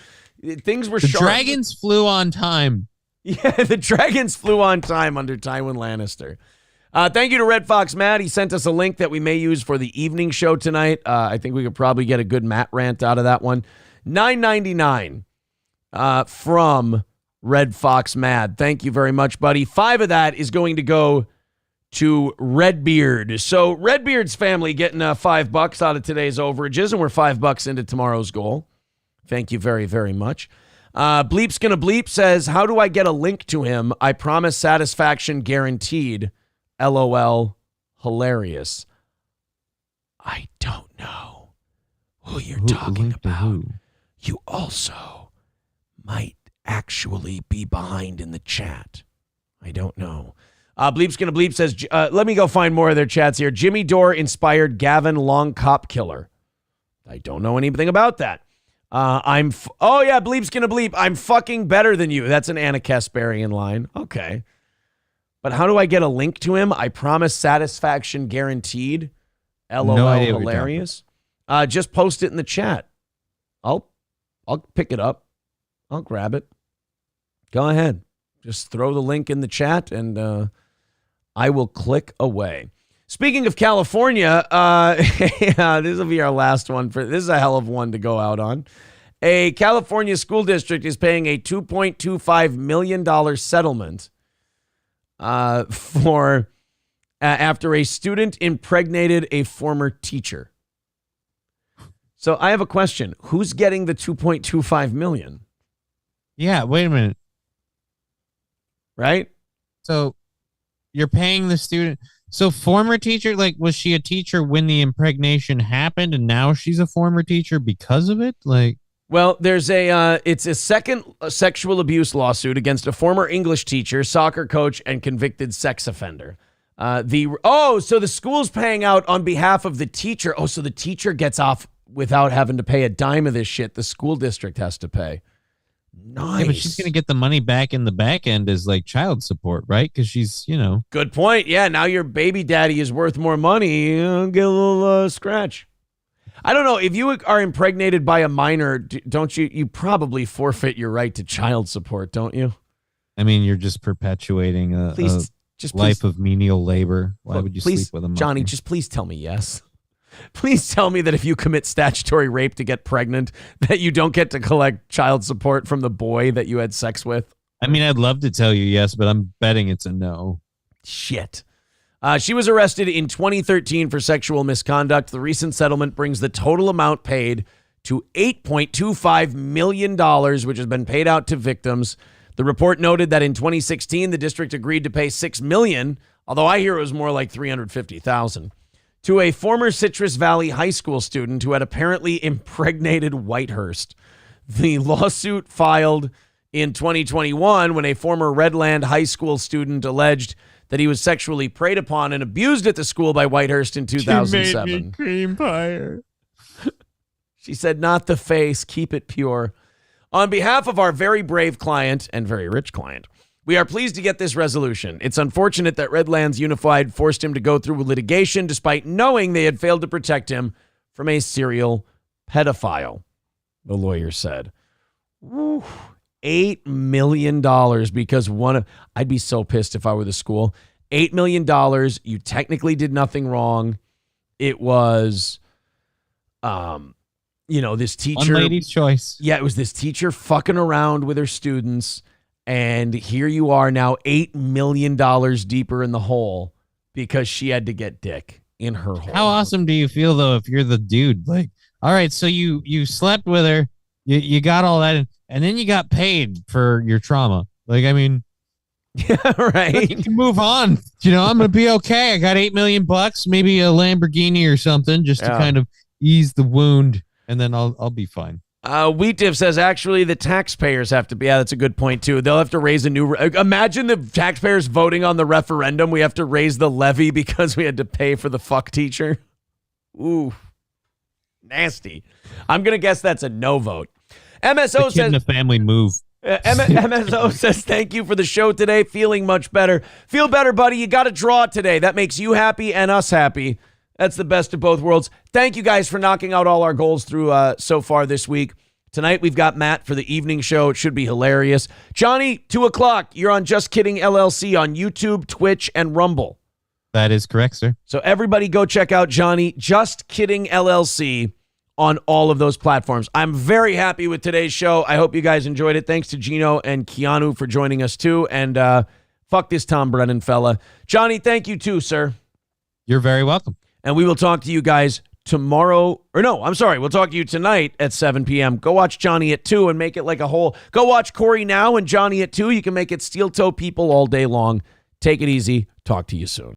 things were sharp. The dragons flew on time. Yeah, the dragons flew on time under Tywin Lannister. Thank you to Red Fox Matt. He sent us a link that we may use for the evening show tonight. I think we could probably get a good Matt rant out of that one. $9.99 from Red Fox Mad. Thank you very much, buddy. 5 of that is going to go to Redbeard. So Redbeard's family getting $5 out of today's overages, and we're $5 into tomorrow's goal. Thank you very, very much. Bleep's Gonna Bleep says, how do I get a link to him? I promise satisfaction guaranteed. LOL. Hilarious. I don't know who you're talking about. You also might actually be behind in the chat. I don't know. Bleep's Gonna Bleep says, let me go find more of their chats here. Jimmy Dore inspired Gavin Long Cop Killer. I don't know anything about that. Bleep's Gonna Bleep. I'm fucking better than you. That's an Anna Kasparian line. Okay. But how do I get a link to him? I promise satisfaction guaranteed. LOL. No idea. Hilarious. Just post it in the chat. I'll pick it up. I'll grab it. Go ahead. Just throw the link in the chat and I will click away. Speaking of California, this will be our last one. This is a hell of one to go out on. A California school district is paying a $2.25 million settlement after a student impregnated a former teacher. So I have a question. Who's getting the $2.25 million? Yeah, wait a minute. right? So you're paying the student. So former teacher, like, was she a teacher when the impregnation happened and now she's a former teacher because of it? Like, well, there's it's a second sexual abuse lawsuit against a former English teacher, soccer coach, and convicted sex offender. So the school's paying out on behalf of the teacher. Oh, so the teacher gets off without having to pay a dime of this shit. The school district has to pay. Nice. Yeah, but she's going to get the money back in the back end as like child support, right? Because she's, Good point. Yeah, now your baby daddy is worth more money. Get a little scratch. I don't know. If you are impregnated by a minor, don't you probably forfeit your right to child support, don't you? I mean, you're just perpetuating a life of menial labor. Why would you sleep with a minor? Johnny, just please tell me yes. Please tell me that if you commit statutory rape to get pregnant, that you don't get to collect child support from the boy that you had sex with. I mean, I'd love to tell you yes, but I'm betting it's a no. Shit. She was arrested in 2013 for sexual misconduct. The recent settlement brings the total amount paid to $8.25 million, which has been paid out to victims. The report noted that in 2016, the district agreed to pay $6 million, although I hear it was more like $350,000, to a former Citrus Valley high school student who had apparently impregnated Whitehurst. The lawsuit filed in 2021 when a former Redland high school student alleged that he was sexually preyed upon and abused at the school by Whitehurst in 2007. She made me cream pie. She said, not the face, keep it pure. On behalf of our very brave client and very rich client, we are pleased to get this resolution. It's unfortunate that Redlands Unified forced him to go through litigation despite knowing they had failed to protect him from a serial pedophile, the lawyer said. Woo. $8 million because I'd be so pissed if I were the school. $8 million. You technically did nothing wrong. It was, this teacher. One lady's choice. Yeah, it was this teacher fucking around with her students. And here you are now $8 million deeper in the hole because she had to get dick in her hole. How awesome do you feel, though, if you're the dude? Like, all right, so you slept with her. You got all that, and then you got paid for your trauma. Like, I mean, yeah, right. You can move on. I'm going to be okay. I got $8 million, maybe a Lamborghini or something, just to kind of ease the wound, and then I'll be fine. Wheatif says, actually, the taxpayers have to be. Yeah, that's a good point, too. They'll have to raise a new. Imagine the taxpayers voting on the referendum. We have to raise the levy because we had to pay for the fuck teacher. Ooh. Nasty. I'm going to guess that's a no vote. MSO says in the family move. MSO says, thank you for the show today. Feeling much better. Feel better, buddy. You got a draw today. That makes you happy and us happy. That's the best of both worlds. Thank you guys for knocking out all our goals through so far this week. Tonight we've got Matt for the evening show. It should be hilarious. Johnny, 2:00. You're on Just Kidding LLC on YouTube, Twitch, and Rumble. That is correct, sir. So everybody go check out Johnny, Just Kidding LLC, on all of those platforms. I'm very happy with today's show. I hope you guys enjoyed it. Thanks to Gino and Keanu for joining us too. And fuck this Tom Brennan fella. Johnny, thank you too, sir. You're very welcome. And we will talk to you guys tomorrow. We'll talk to you tonight at 7 p.m. Go watch Johnny at 2 and make it like a whole. Go watch Corey now and Johnny at 2. You can make it steel toe people all day long. Take it easy. Talk to you soon.